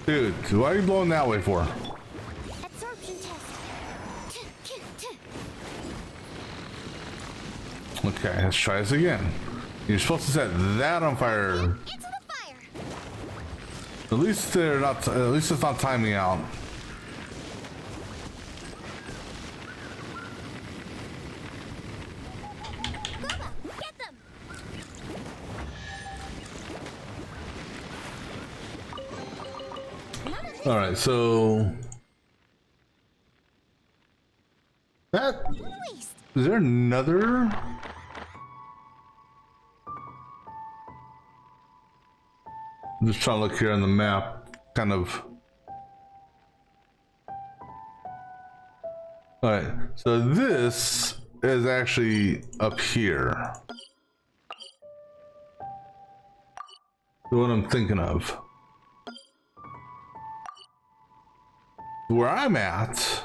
Dude, why are you blowing that way for? Absorption Okay, let's try this again. You're supposed to set that on fire. Into the fire. At least they're not. At least it's not timing out. Bubba, get them. All right, so that Waste. is there another? I'm just trying to look here on the map, kind of. All right, so this is actually up here. The one I'm thinking of. Where I'm at,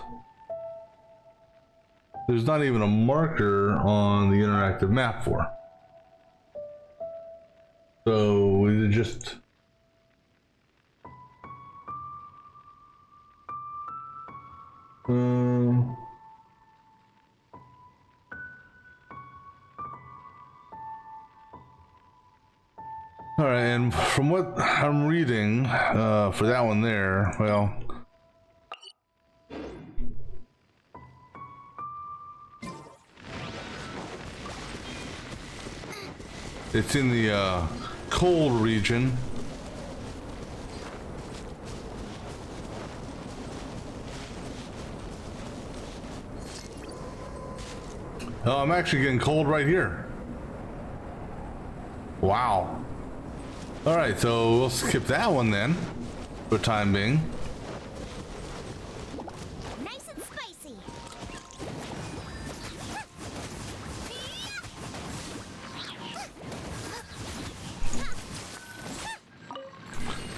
there's not even a marker on the interactive map for. So we just all right, and from what I'm reading for that one there, well, it's in the cold region. Oh, I'm actually getting cold right here. Wow. All right, so we'll skip that one then, for the time being. Nice and spicy.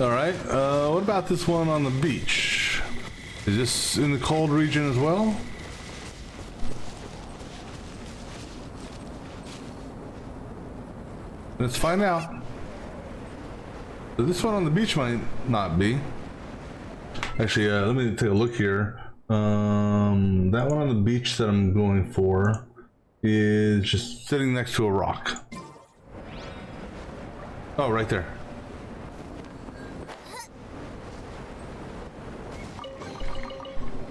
All right, what about this one on the beach? Is this in the cold region as well? Let's find out. So this one on the beach might not be. Actually, let me take a look here. That one on the beach that I'm going for is just sitting next to a rock. Oh, right there.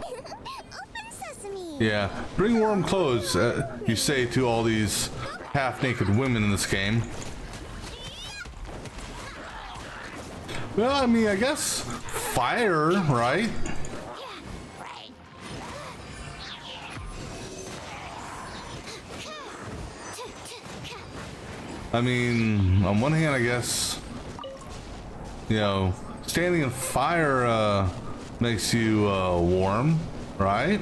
Open sesame. Yeah, bring warm clothes, you say to all these half-naked women in this game. Well, I mean, I guess fire, right? I mean, on one hand, I guess, you know, standing in fire makes you warm, right?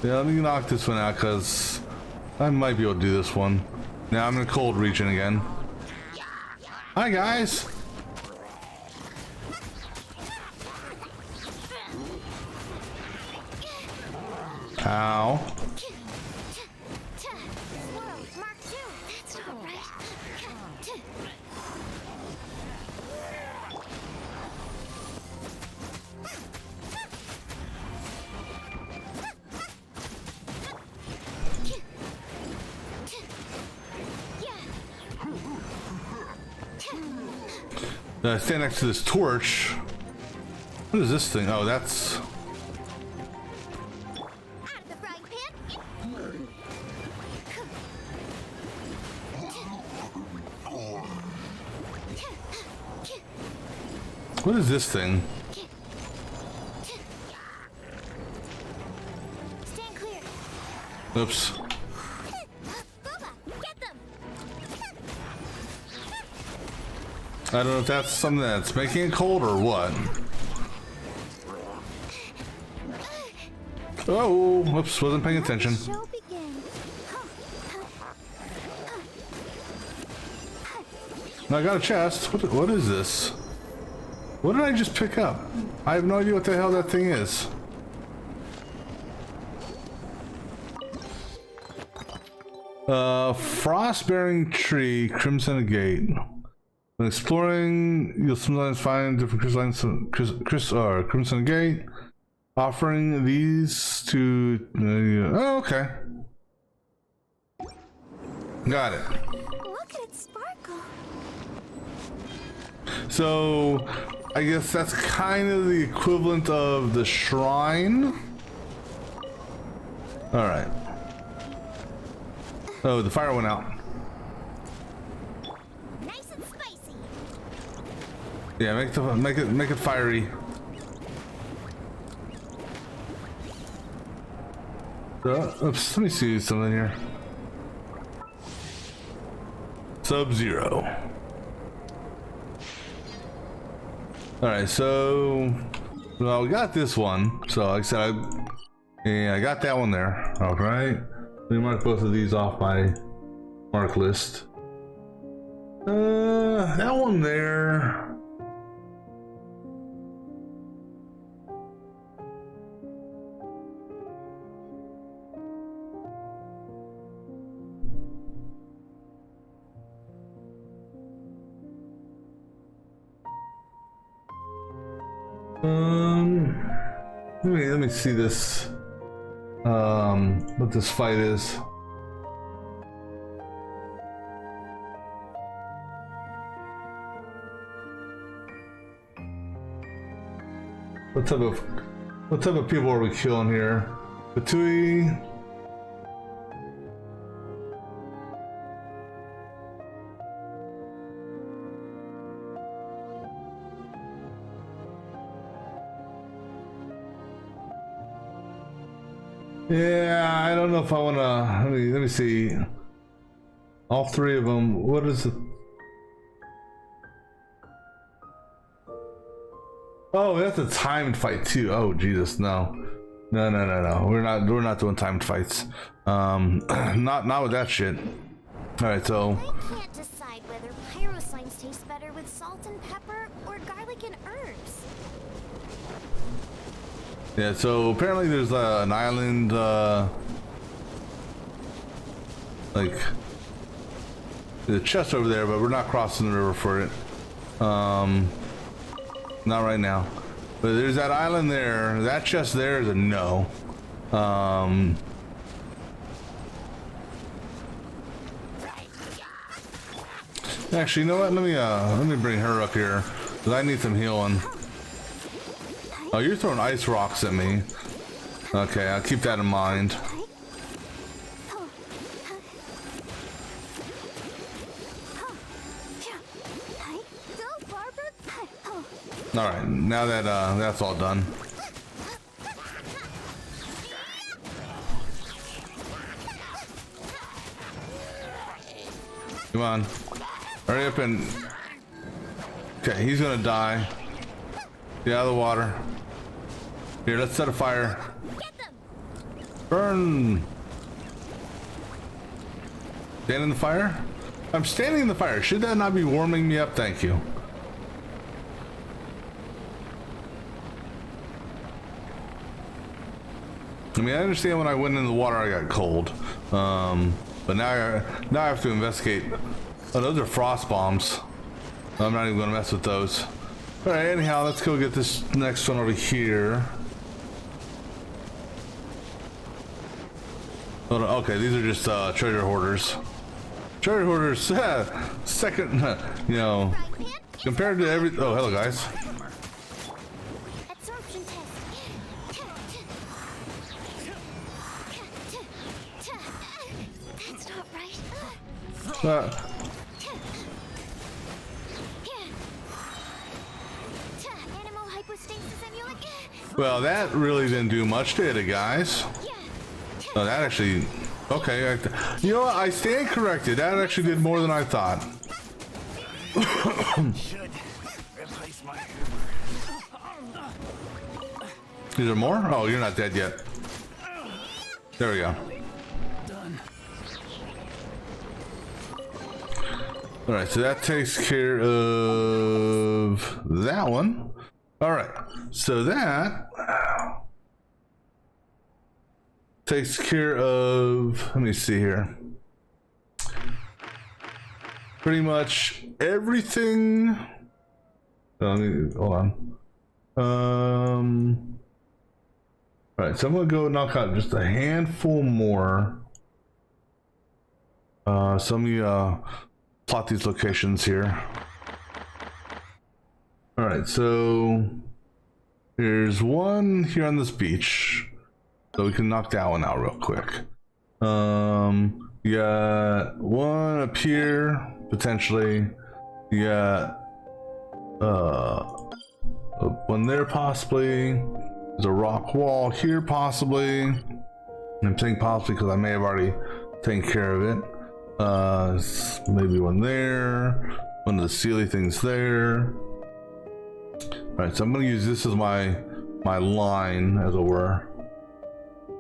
Yeah, let me knock this one out because I might be able to do this one. Now I'm in a cold region again. Hi, guys. Ow. Whoa, Mark II. That's not right. Stand next to this torch. What is this thing? Oh, that's... Out of the frying pan. What is this thing? Stand clear. Oops. Bubba, get them. I don't know if that's something that's making it cold or what. Oh, whoops, wasn't paying attention. Show begin. I got a chest. What is this? What did I just pick up? I have no idea what the hell that thing is. Frost-bearing tree, Crimson Gate. When exploring, you'll sometimes find different crystallines, Crimson Gate. Offering these to... oh, okay. Got it. Look at it sparkle. So, I guess that's kind of the equivalent of the shrine. All right. Oh, the fire went out. Nice and spicy. Yeah, make it fiery. Oops, let me see something here. Sub-Zero. All right, so well, we got this one. So like I said, I got that one there. All right, let me mark both of these off my mark list. That one there. Let me see this. What this fight is. What type of people are we killing here? Batui. Yeah, I don't know if I want to. Let me see. All three of them. What is it? Oh, that's a timed fight too. Oh Jesus, no. We're not doing timed fights. Not with that shit. All right, so. I can't decide whether pyrosigns taste better with salt and pepper or garlic and herbs. Yeah, so apparently there's an island, like the chest over there, but we're not crossing the river for it. Not right now. But there's that island there. That chest there is a no. Actually, you know what? Let me bring her up here because I need some healing. Oh, you're throwing ice rocks at me. Okay, I'll keep that in mind. All right, now that that's all done. Come on, hurry up and. Okay, he's gonna die. Get out of the water. Here, let's set a fire. Burn. Stand in the fire? I'm standing in the fire. Should that not be warming me up? Thank you. I mean, I understand when I went in the water I got cold. But now I have to investigate. Oh, those are frost bombs. I'm not even gonna mess with those. Alright, anyhow, let's go get this next one over here. Hold on, okay, these are just treasure hoarders. Treasure hoarders, second, you know, compared to every. Oh, hello, guys. Absorption test. That's not right. Animal hypostasis amulet. Well, that really didn't do much, did it, guys? Oh, that actually. Okay, you know what? I stand corrected. That actually did more than I thought. Should replace my Is there more? Oh, you're not dead yet. There we go. done. All right, so that takes care of that one. All right, so that takes care of, let me see here. Pretty much everything. Oh, let me, hold on. All right, so I'm gonna go knock out just a handful more. So let me plot these locations here. All right, so there's one here on this beach, so we can knock that one out real quick. You got one up here potentially. You got one there possibly. There's a rock wall here possibly. I'm saying possibly because I may have already taken care of it. Maybe one there. One of the sealy things there. All right, so I'm gonna use this as my line, as it were.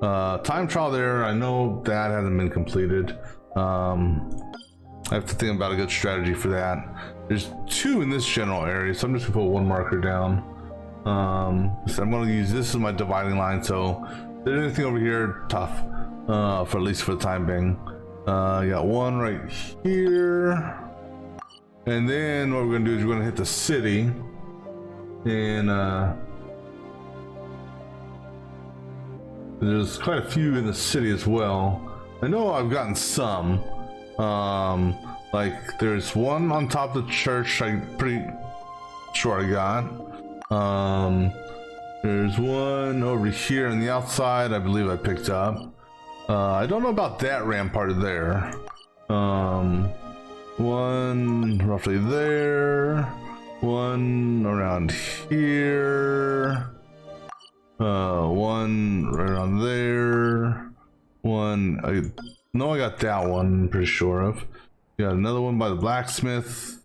Time trial there. I know that hasn't been completed. I have to think about a good strategy for that. There's two in this general area, so I'm just gonna put one marker down. So I'm gonna use this as my dividing line. So if there's anything over here, tough. For at least for the time being. You got one right here, and then what we're gonna do is we're gonna hit the city, and there's quite a few in the city as well. I know I've gotten some. Like there's one on top of the church. I'm pretty sure I got. There's one over here on the outside. I believe I picked up. I don't know about that rampart there. One roughly there. One around here. One right around there. One, I got that one, I'm pretty sure of. Got another one by the blacksmith.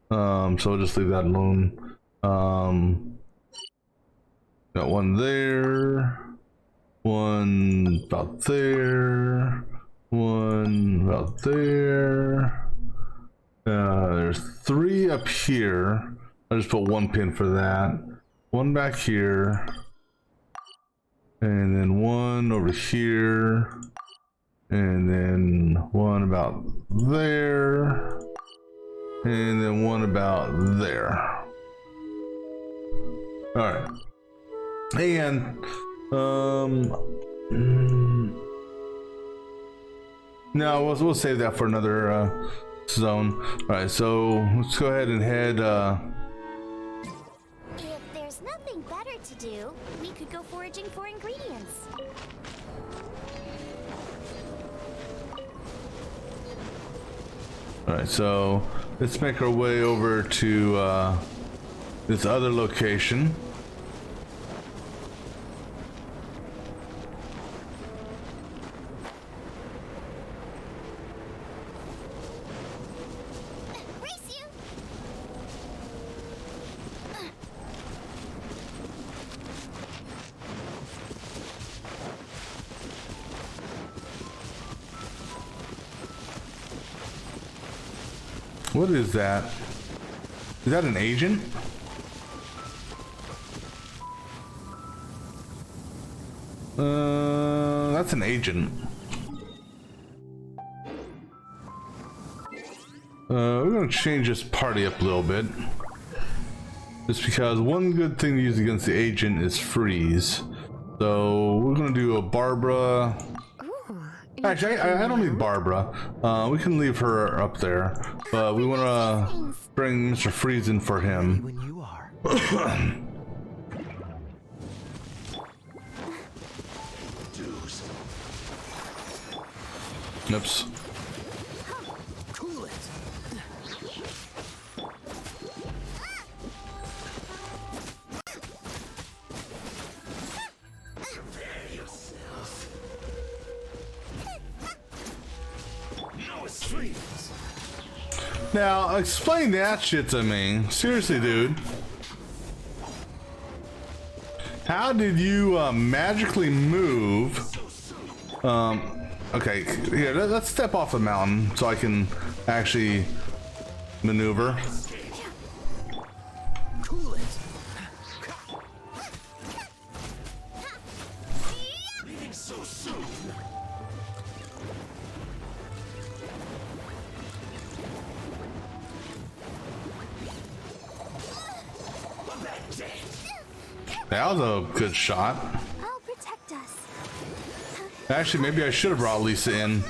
So we'll just leave that alone. Got one there. One about there. One about there. There's three up here. I'll just put one pin for that. One back here. And then one over here. And then one about there. And then one about there. Alright. And no, we'll save that for another zone. Alright, so let's go ahead and head If there's nothing better to do, we could go foraging for ingredients. Alright, so let's make our way over to this other location. Race you! What is that? Is that an agent? That's an agent. We're gonna change this party up a little bit. Just because one good thing to use against the agent is freeze. So we're gonna do a Barbara. Actually, I don't need Barbara. We can leave her up there. But we wanna bring Mr. Freeze in for him. When you are. Oops. Cool it. Now, explain that shit to me. Seriously, dude. How did you magically move? Okay, here, let's step off the mountain so I can actually maneuver. Cool it. Leaving so soon. That was a good shot. I'll protect us. Actually, maybe I should have brought Lisa in.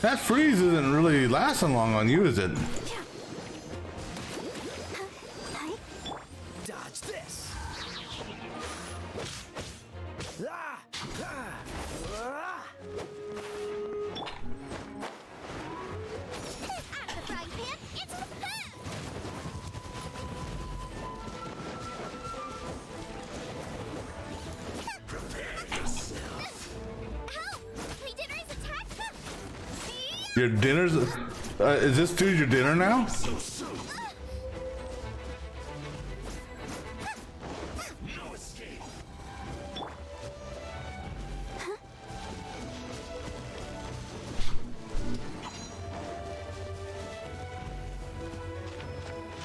That freeze isn't really lasting long on you, is it? Dodge this. Ah, ah, ah. Out of the frying pan, it's the pan! Help! My dinner is attacked! Your dinner's... is this dude your dinner now? So soon. No escape.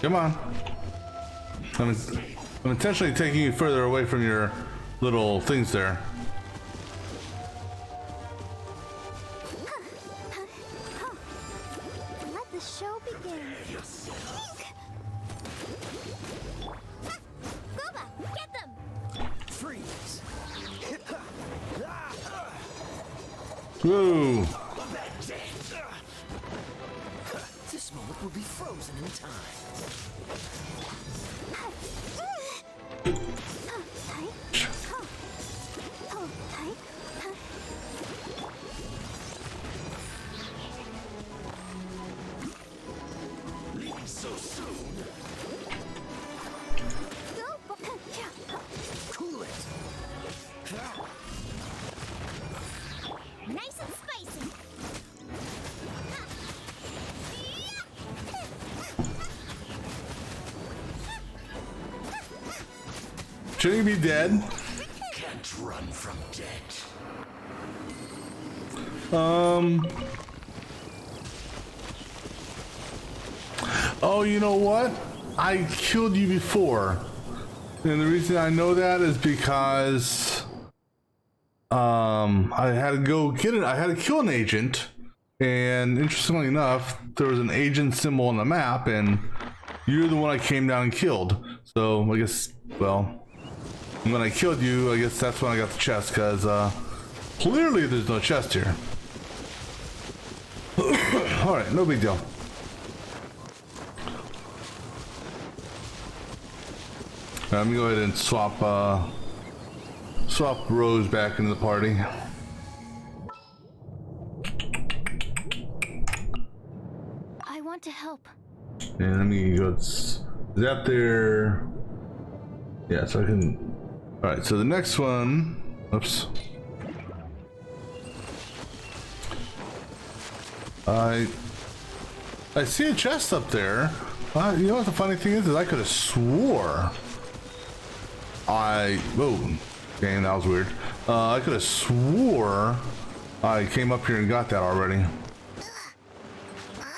Come on. I'm intentionally taking you further away from your little things there. Let the show begin. Gooba, get them! Freeze. Whoa! This moment will be frozen in time. Leaving so soon. Cool it. Nice and spicy. Shouldn't he be dead? Can't run from death. Oh, you know what? I killed you before. And the reason I know that is because I had to go get it. I had to kill an agent, and interestingly enough, there was an agent symbol on the map, and you're the one I came down and killed. So I guess, well, when I killed you, I guess that's when I got the chest, because clearly there's no chest here. All right, no big deal. Let me go ahead and swap Rose back into the party. I want to help. And let me go. Is that there? Yeah, so I can. All right, so the next one. Oops. I see a chest up there. You know what the funny thing is I could have swore. Whoa, dang, that was weird. I could have swore I came up here and got that already.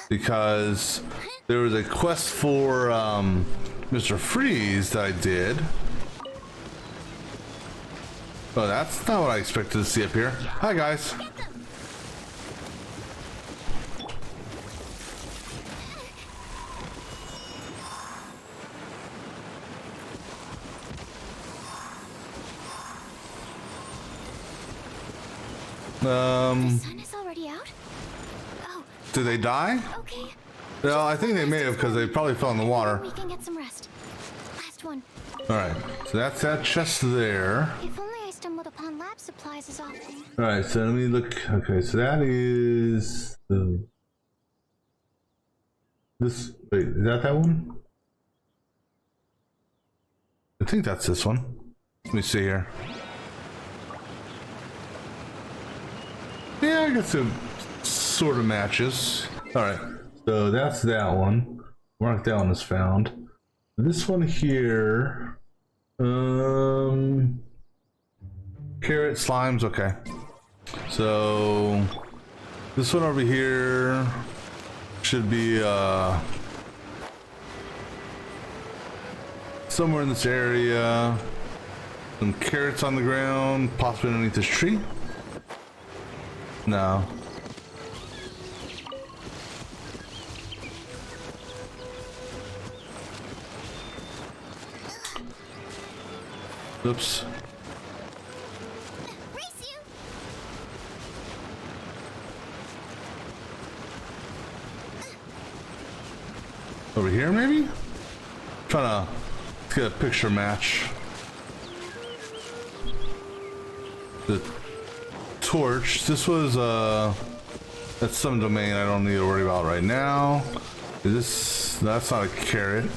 Because there was a quest for Mr. Freeze that I did. Oh, that's not what I expected to see up here. Hi, guys. The sun is already out? Oh, Did they die? okay. Well, I think they may have because they probably fell in the water. We can get some rest. Last one. Alright, so that's that chest there. If only I stumbled upon lab supplies as often. Alright, so let me look. Okay, so that is the. This. Wait, is that one? I think that's this one. Let me see here. Yeah, I guess it sort of matches. Alright, so that's that one. Mark that one as found. This one here. Carrot slimes, okay. So this one over here should be somewhere in this area. Some carrots on the ground, possibly underneath this tree. No. Oops. Race you! Over here, maybe? Trying to get a picture match. The torch. This was that's some domain I don't need to worry about right now. Is this? That's not a carrot.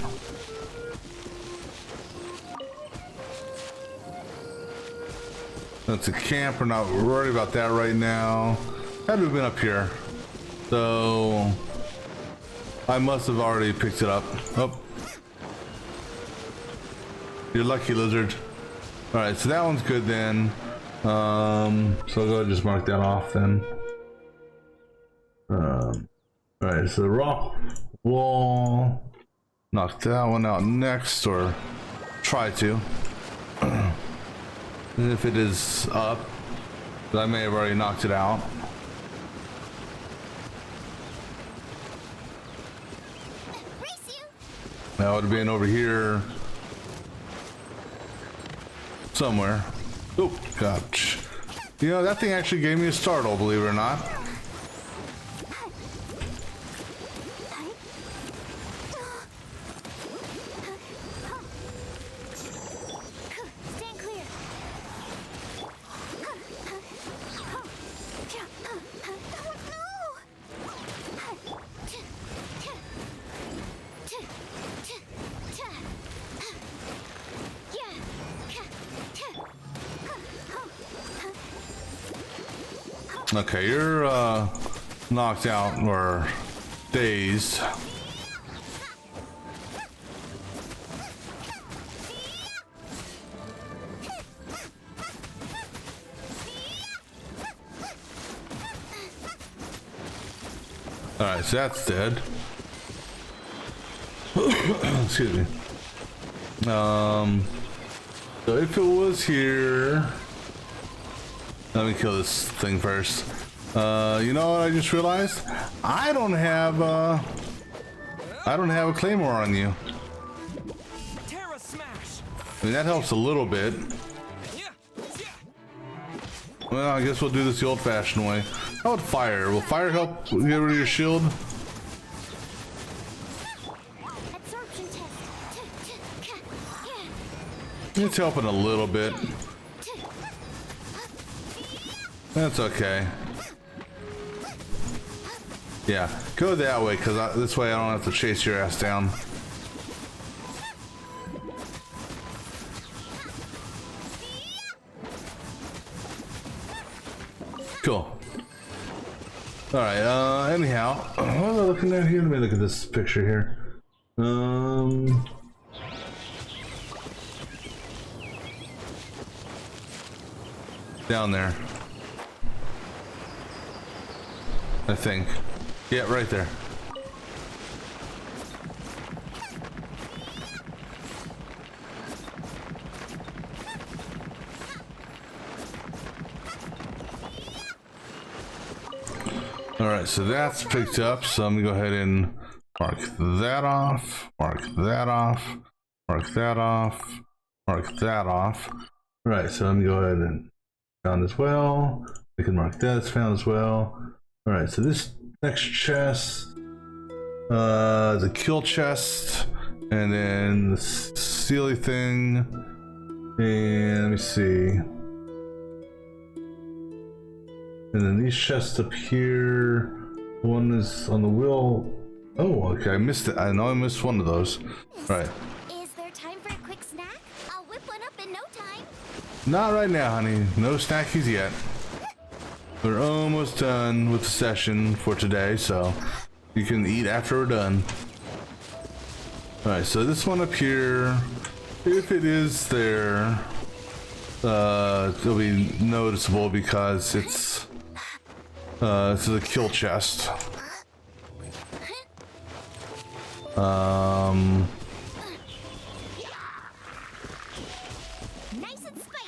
That's a camp. We're not worried about that right now. Had to have been up here, so I must have already picked it up. Oh, you're lucky, lizard. All right, so that one's good then. So I'll go ahead and just mark that off then. All right, so the rock wall. Knock that one out next, or try to. And if it is up, I may have already knocked it out. That would have been over here somewhere. Oh, gosh. You know, that thing actually gave me a startle, believe it or not. Stand clear. Okay, you're knocked out or dazed. Alright, so that's dead. Excuse me. So if it was here, let me kill this thing first. You know what I just realized? I don't have a claymore on you. Terra smash. I mean, that helps a little bit. Well, I guess we'll do this the old-fashioned way. How about fire? Will fire help get rid of your shield? Absorption test. It's helping a little bit. That's okay. Yeah, go that way, because this way I don't have to chase your ass down. Cool. Alright, anyhow, what am I looking at here? Let me look at this picture here. Down there. I think. Yeah, right there. Alright, so that's picked up, so I'm gonna go ahead and mark that off, mark that off, mark that off, mark that off. Alright, so let me go ahead and found as well. We can mark that as found as well. Alright, so this next chest is a kill chest, and then the steely thing, and let me see. And then these chests up here, one is on the wheel. Oh, okay, I missed it. I know I missed one of those. Right. Is there time for a quick snack? I'll whip one up in no time. Not right now, honey. No snackies yet. We're almost done with the session for today, so you can eat after we're done. Alright, so this one up here, if it is there, it'll be noticeable because it's a kill chest. Nice and spicy.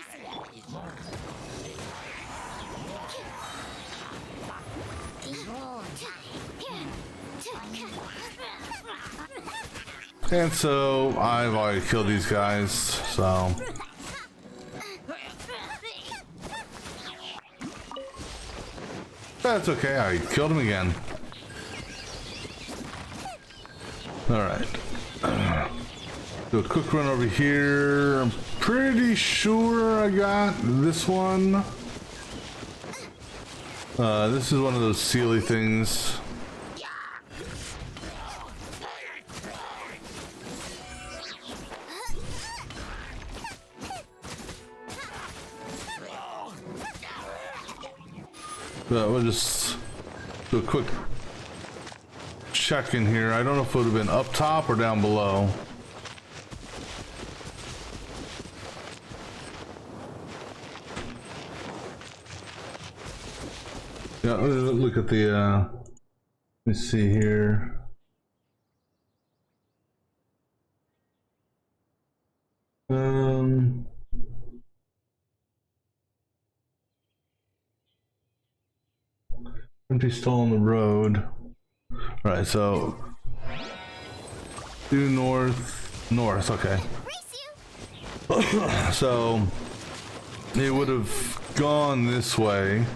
And so I've already killed these guys, so that's okay. I killed him again. Alright. Do a quick run over here. I'm pretty sure I got this one. This is one of those sealy things. We'll just do a quick check in here. I don't know if it would have been up top or down below. Yeah, look at the, let me see here. Empty stall on the road. All right, so due north, okay. So it would have gone this way.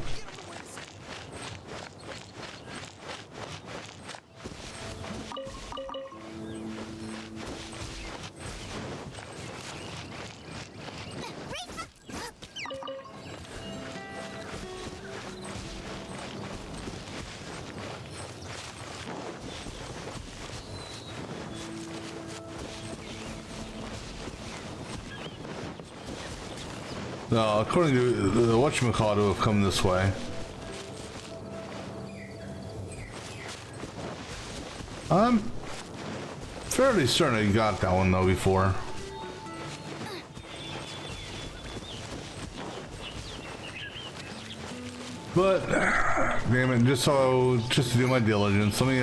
According to the whatchamacallit, it would have come this way. I'm fairly certain I got that one though before. But damn it, just to do my diligence, let me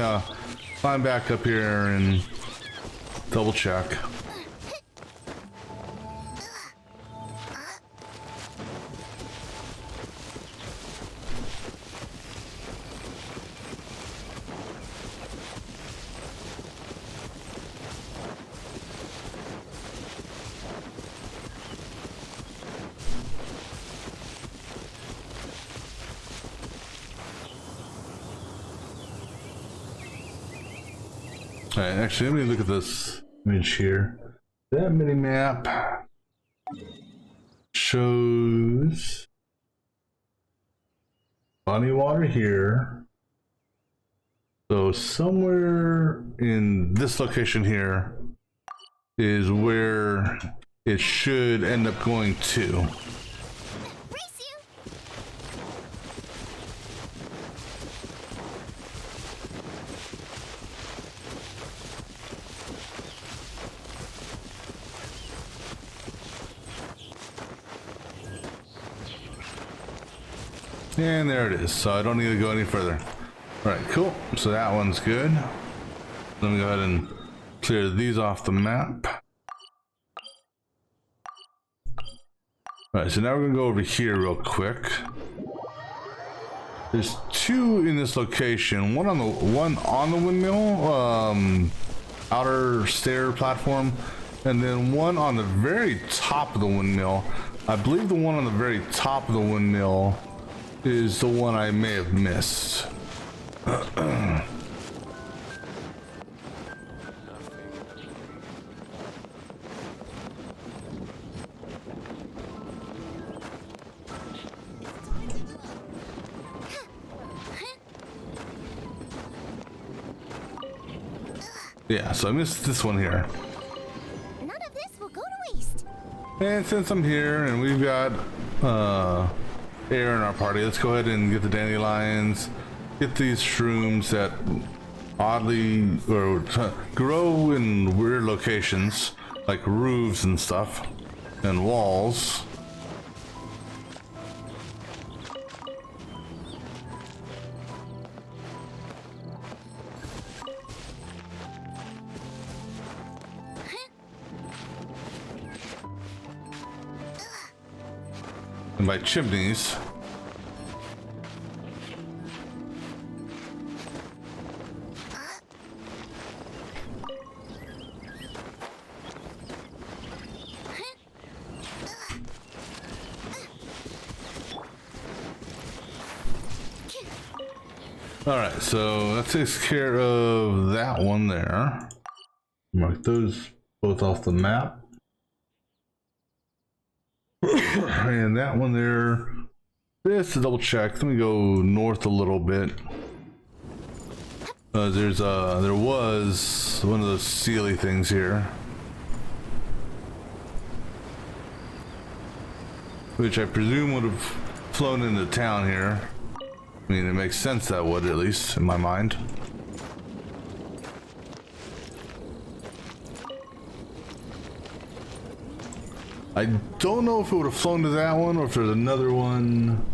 climb back up here and double check. Alright, actually, let me look at this image here. That mini map shows body water here. So somewhere in this location here is where it should end up going to. And there it is, so I don't need to go any further. Alright, cool. So that one's good. Let me go ahead and clear these off the map. Alright, so now we're gonna go over here real quick. There's two in this location. One on the windmill, outer stair platform, and then one on the very top of the windmill. I believe the one on the very top of the windmill is the one I may have missed. Yeah, so I missed this one here. None of this will go to waste. And since I'm here and we've got air in our party, let's go ahead and get the dandelions, get these shrooms that oddly grow in weird locations like roofs and stuff and walls. And by chimneys, all right, so that takes care of that one there. mark those both off the map. And that one there, just to double check, let me go north a little bit. There was one of those sealy things here, which I presume would have flown into town here. I mean, it makes sense that would, at least in my mind. I don't know if it would have flown to that one or if there's another one.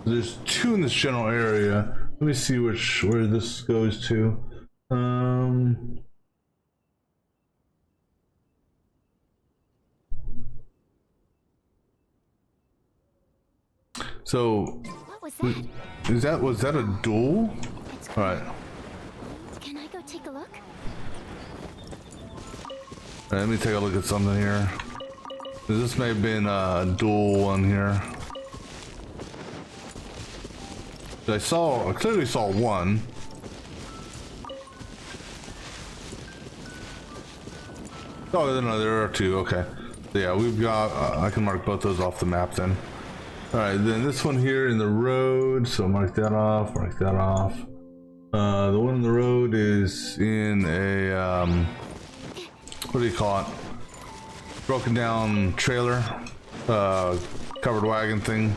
There's two in this general area. Let me see where this goes to. So What was that? was that a duel? It's All right. Can I go take a look? Let me take a look at something here. This may have been a dual one here. I clearly saw one. Oh, no, there are two. Okay. So yeah, we've got. I can mark both those off the map then. All right, then this one here in the road. So mark that off. Mark that off. The one in the road is in a what do you call it? Broken down trailer, covered wagon thing.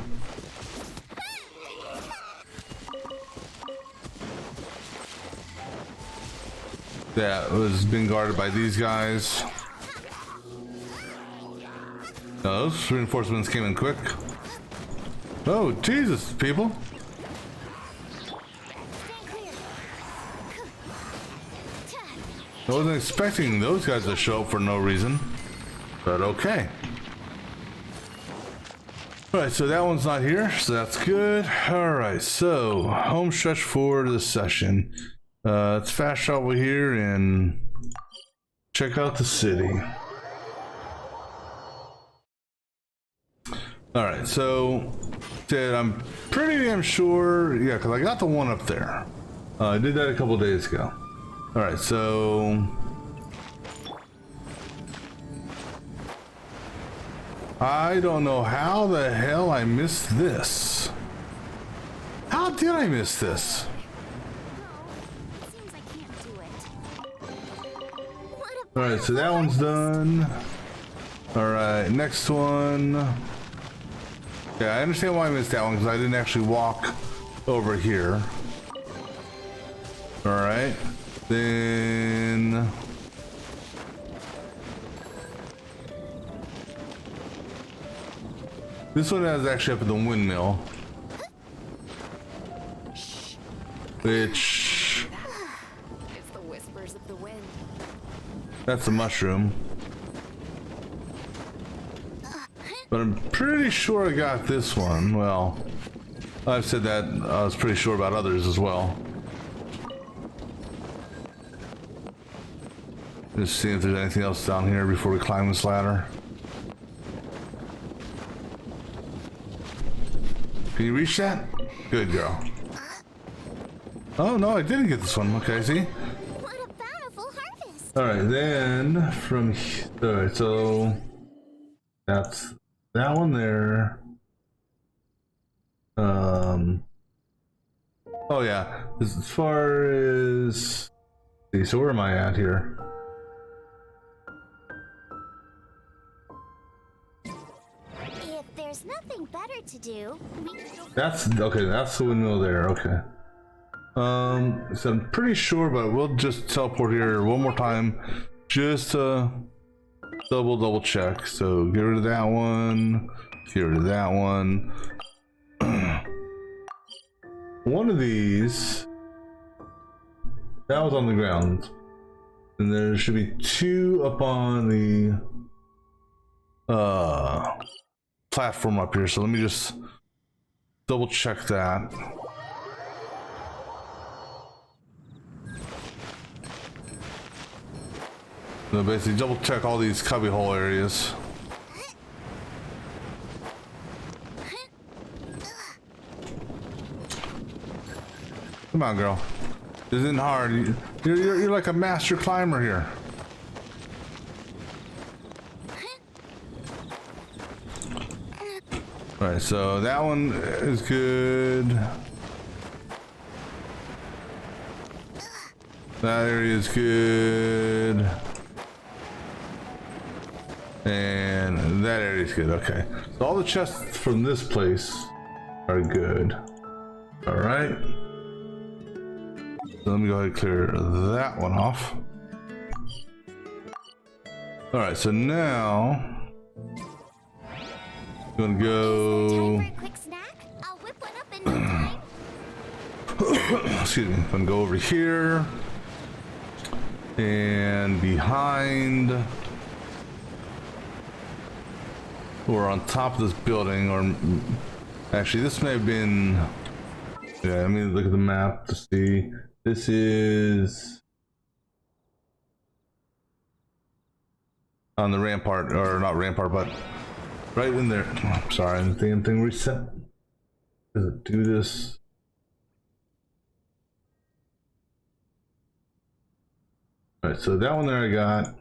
That was being guarded by these guys. Those reinforcements came in quick. Oh, Jesus, people. I wasn't expecting those guys to show up for no reason, but okay. All right, so that one's not here, so that's good. All right, so home stretch for the session. Let's fast travel here and check out the city. All right, so I'm pretty damn sure, yeah, because I got the one up there. I did that a couple days ago. All right, so I don't know how the hell I missed this. How did I miss this? It seems I can't do it. All right, so that one's done. All right, next one. Yeah, I understand why I missed that one because I didn't actually walk over here. All right, then this one is actually up at the windmill, which It's the whispers of the wind. that's a mushroom. But I'm pretty sure I got this one. Well, I've said that I was pretty sure about others as well. Just seeing if there's anything else down here before we climb this ladder. Can you reach that? Good girl. Oh no, I didn't get this one. Okay, see? What a bountiful harvest! All right, then from here, all right, so that's that one there. Oh yeah, as far as, see, so where am I at here? If there's nothing better to do, we can go. That's okay. That's the windmill there. Okay. So I'm pretty sure, but we'll just teleport here one more time, just to double check. So get rid of that one. Get rid of that one. One of these that was on the ground, and there should be two up on the platform up here. So let me just double check that. So basically double check all these cubby hole areas. Come on, girl. This isn't hard. You're like a master climber here. All right, so that one is good. That area is good. And that area is good. Okay. So all the chests from this place are good. All right. So let me go ahead and clear that one off. All right. So now I'm gonna go. Time for a quick snack? I'll whip one up in no time. Excuse me. I'm gonna go over here and behind. Or on top of this building, or actually this may have been, yeah, let me look at the map to see. This is on the rampart, or not rampart, but right in there. I'm sorry, the damn thing reset. Does it do this? All right, so that one there I got,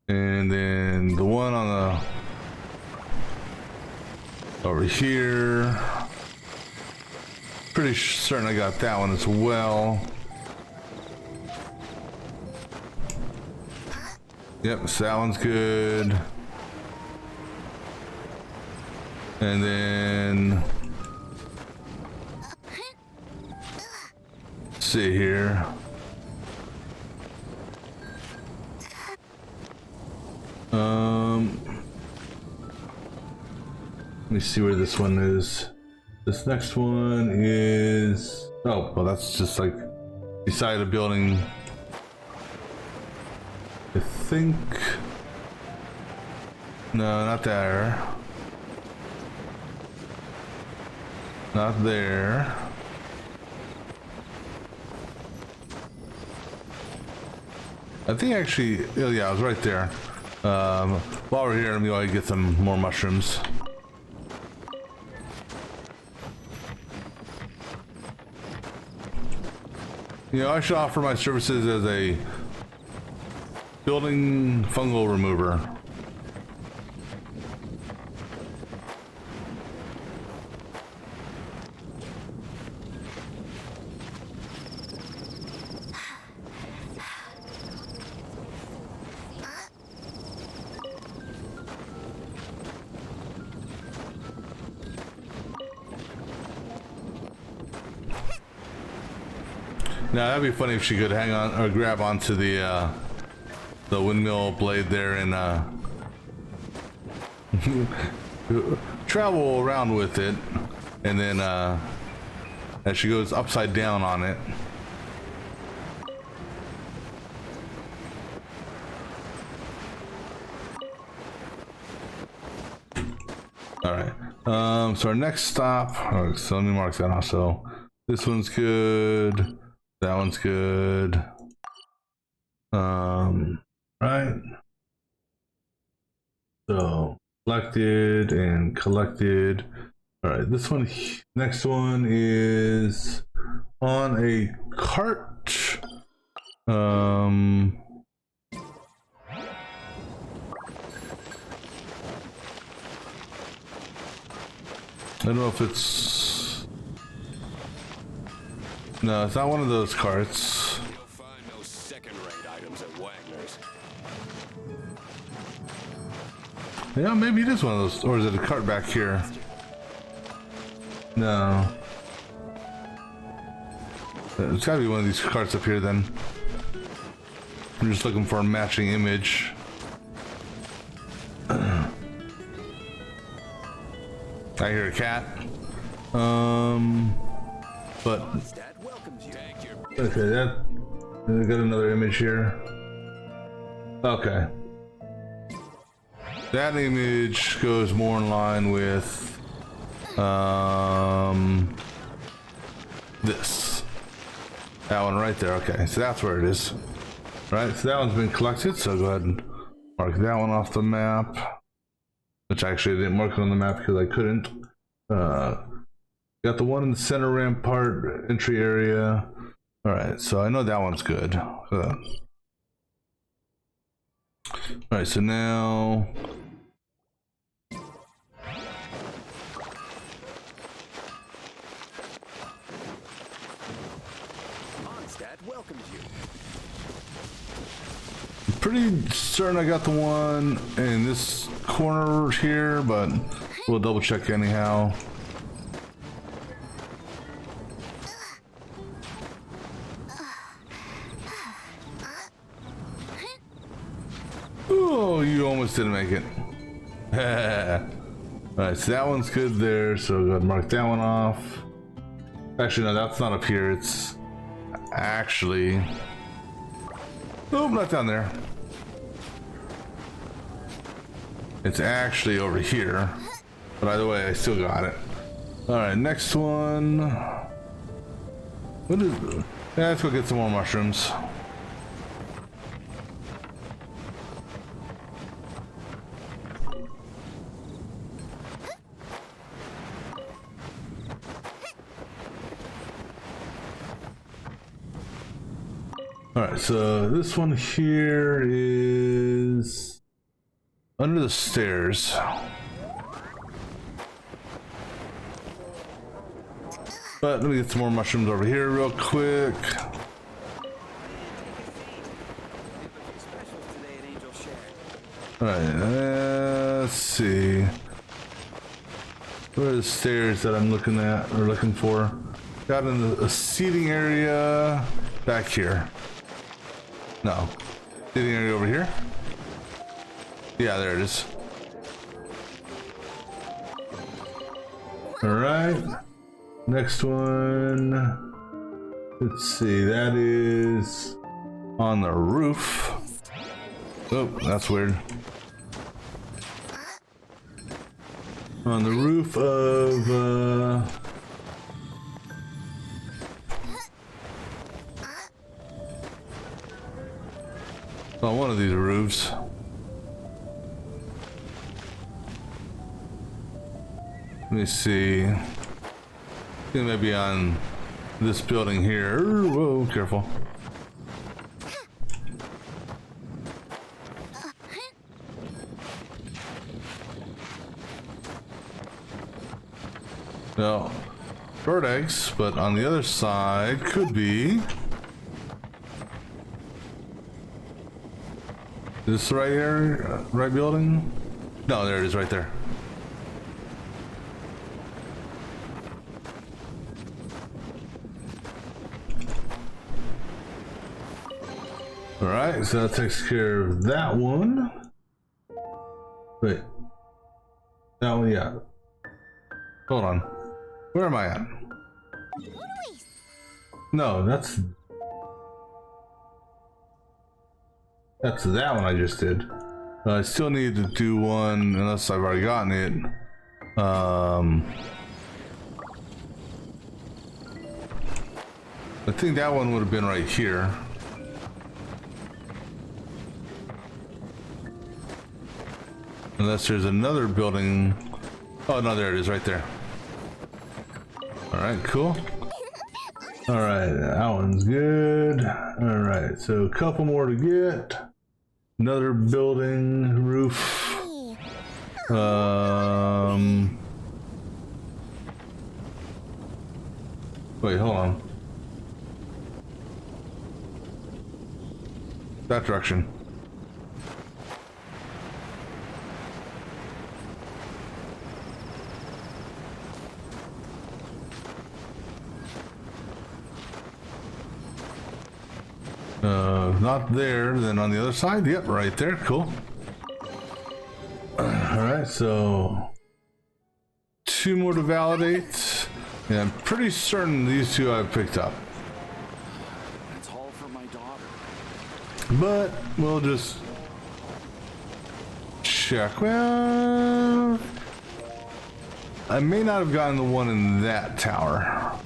and then the one on the over here, pretty certain I got that one as well. Yep, so that one's good. And then let's see here. Let me see where this one is. This next one is, oh, well, that's just like beside a building. I think, no, not there. Not there. I think actually, oh yeah, I was right there. While we're here, let me go ahead and get some more mushrooms. You know, I should offer my services as a building fungal remover. Now that'd be funny if she could hang on or grab onto the windmill blade there and travel around with it, and then as she goes upside down on it. All right. So our next stop. Oh, so let me mark that off. So this one's good. That one's good. Right. So collected and collected. All right. This one, next one is on a cart. I don't know if it's, no, it's not one of those carts. You'll find no second-rate items at Wagner's. Yeah, maybe it is one of those, or is it a cart back here? No. It's gotta be one of these carts up here then. I'm just looking for a matching image. I hear a cat. But okay, that I got another image here. Okay, that image goes more in line with this. That one right there. Okay, so that's where it is. Right, so that one's been collected. So go ahead and mark that one off the map. Which actually I didn't mark it on the map because I couldn't. Got the one in the center rampart entry area. All right, so I know that one's good. All right, so now pretty certain I got the one in this corner here, but we'll double check anyhow. Oh, you almost didn't make it. Alright, so that one's good there, so go ahead and mark that one off. Actually, no, that's not up here. It's actually... Oh, not down there. It's actually over here. But either way, I still got it. Alright, next one. What is... Yeah, let's go get some more mushrooms. Alright, so this one here is under the stairs. But let me get some more mushrooms over here real quick. Alright, let's see. Where are the stairs that I'm looking at or looking for? Got in the seating area back here. No. Seating area over here? Yeah, there it is. Alright. Next one. Let's see, that is on the roof. Oh, that's weird. On the roof of on one of these roofs. Let me see. I think maybe on this building here. Whoa, careful. No, bird eggs, but on the other side could be. This right here, right building? No, there it is right there. Alright, so that takes care of that one. Wait. That one, yeah. Hold on. Where am I at? No, that's that one I just did. I still need to do one, unless I've already gotten it. I think that one would have been right here. Unless there's another building. Oh no, there it is right there. Alright, cool. Alright, that one's good. Alright, so a couple more to get. Another building roof. Wait, hold on. That direction. Not there, then on the other side. Yep, right there. Cool. Alright, so 2 more to validate. And I'm pretty certain these 2 I've picked up. That's all for my daughter. But we'll just check. Well, I may not have gotten the one in that tower.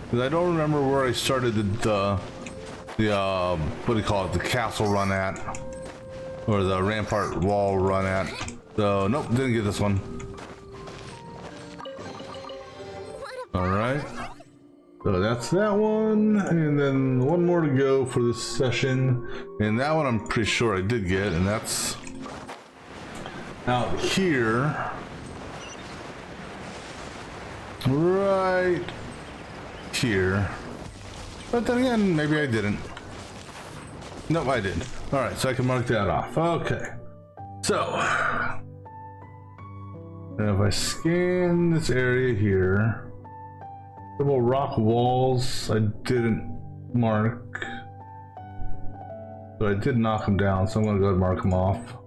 Because I don't remember where I started the what do you call it, the castle run at, or the rampart wall run at. So nope, didn't get this one. All right, so that's that one, and then one more to go for this session, and that one I'm pretty sure I did get, and that's out here, right here. But then again, maybe I didn't. Nope, I did. Alright, so I can mark that off. Okay. So, now if I scan this area here, couple rock walls I didn't mark. But I did knock them down, so I'm gonna go ahead and mark them off.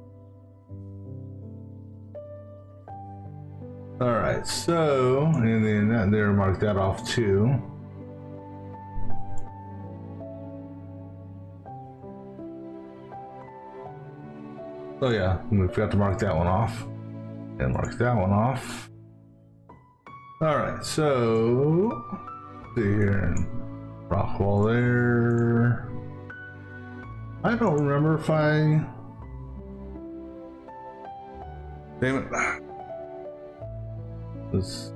Alright, so, and then that there, mark that off too. Oh yeah, we forgot to mark that one off. And mark that one off. Alright, so, let's see here, rock wall there. I don't remember if I... Damn it. This...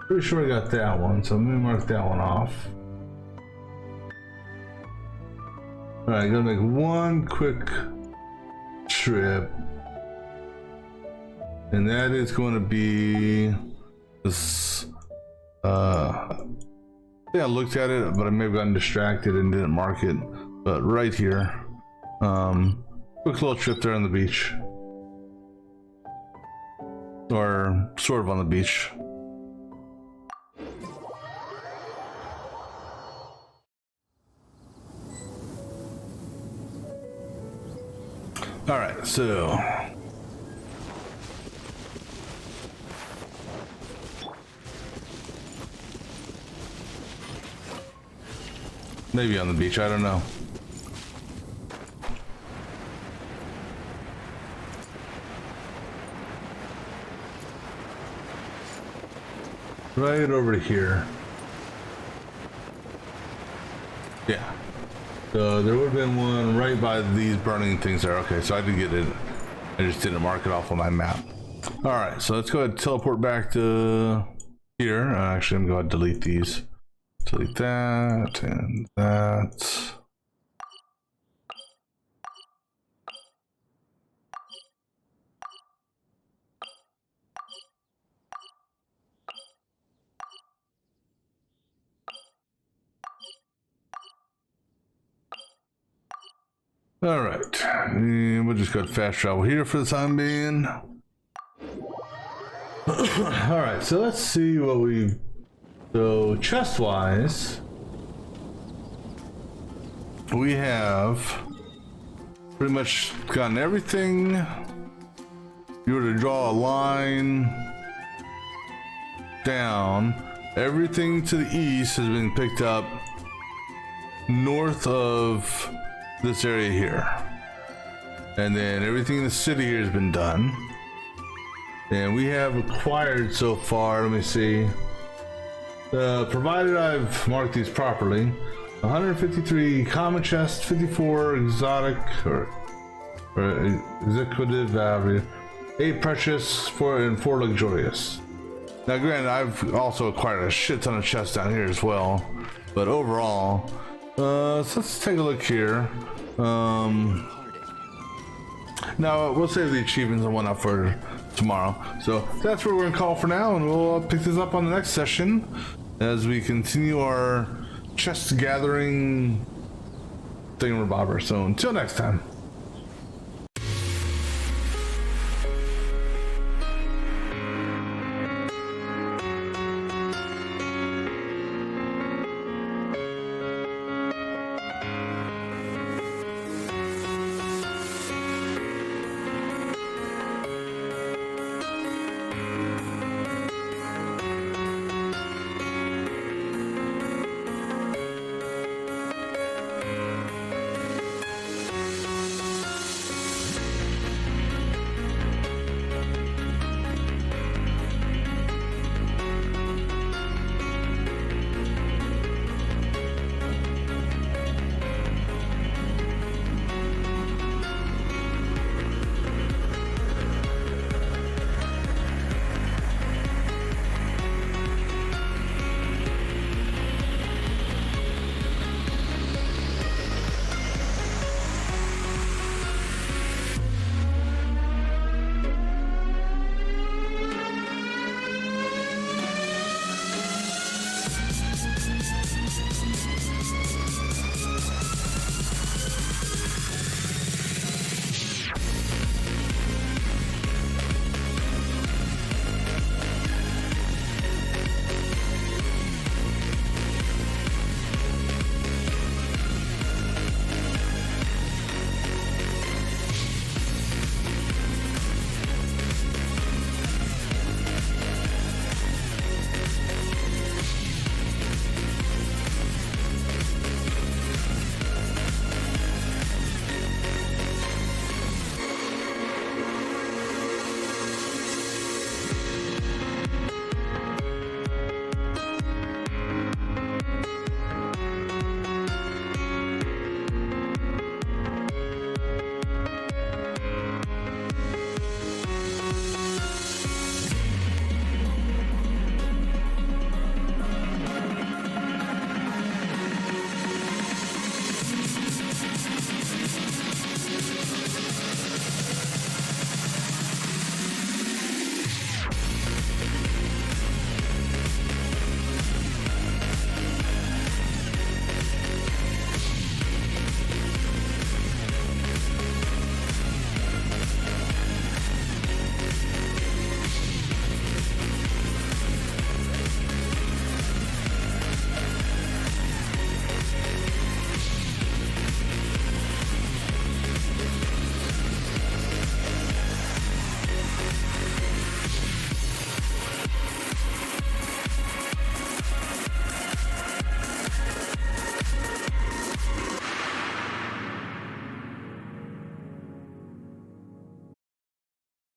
Pretty sure I got that one, so let me mark that one off. Alright, gonna make one quick trip. And that is going to be this, I think I looked at it, but I may have gotten distracted and didn't mark it. But right here, quick little trip there on the beach. Or sort of on the beach. All right, so maybe on the beach, I don't know. Right over here. Yeah. So there would have been one right by these burning things there. Okay, so I did get it. I just didn't mark it off on my map. All right, so let's go ahead and teleport back to here. Actually, I'm going to delete these. Delete that and that. All right, and we'll just go fast travel here for the time being. All right, so let's see what we. So chest wise, we have pretty much gotten everything. If you were to draw a line down, everything to the east has been picked up north of this area here, and then everything in the city here has been done, and we have acquired so far, let me see, provided I've marked these properly, 153 common chests, 54 exotic or executive value, 8 precious, 4 luxurious. Now granted, I've also acquired a shit ton of chests down here as well, but overall, so let's take a look here. Now we'll save the achievements and whatnot for tomorrow. So that's where we're gonna call for now, and we'll pick this up on the next session as we continue our chest gathering thingamabobber. So until next time.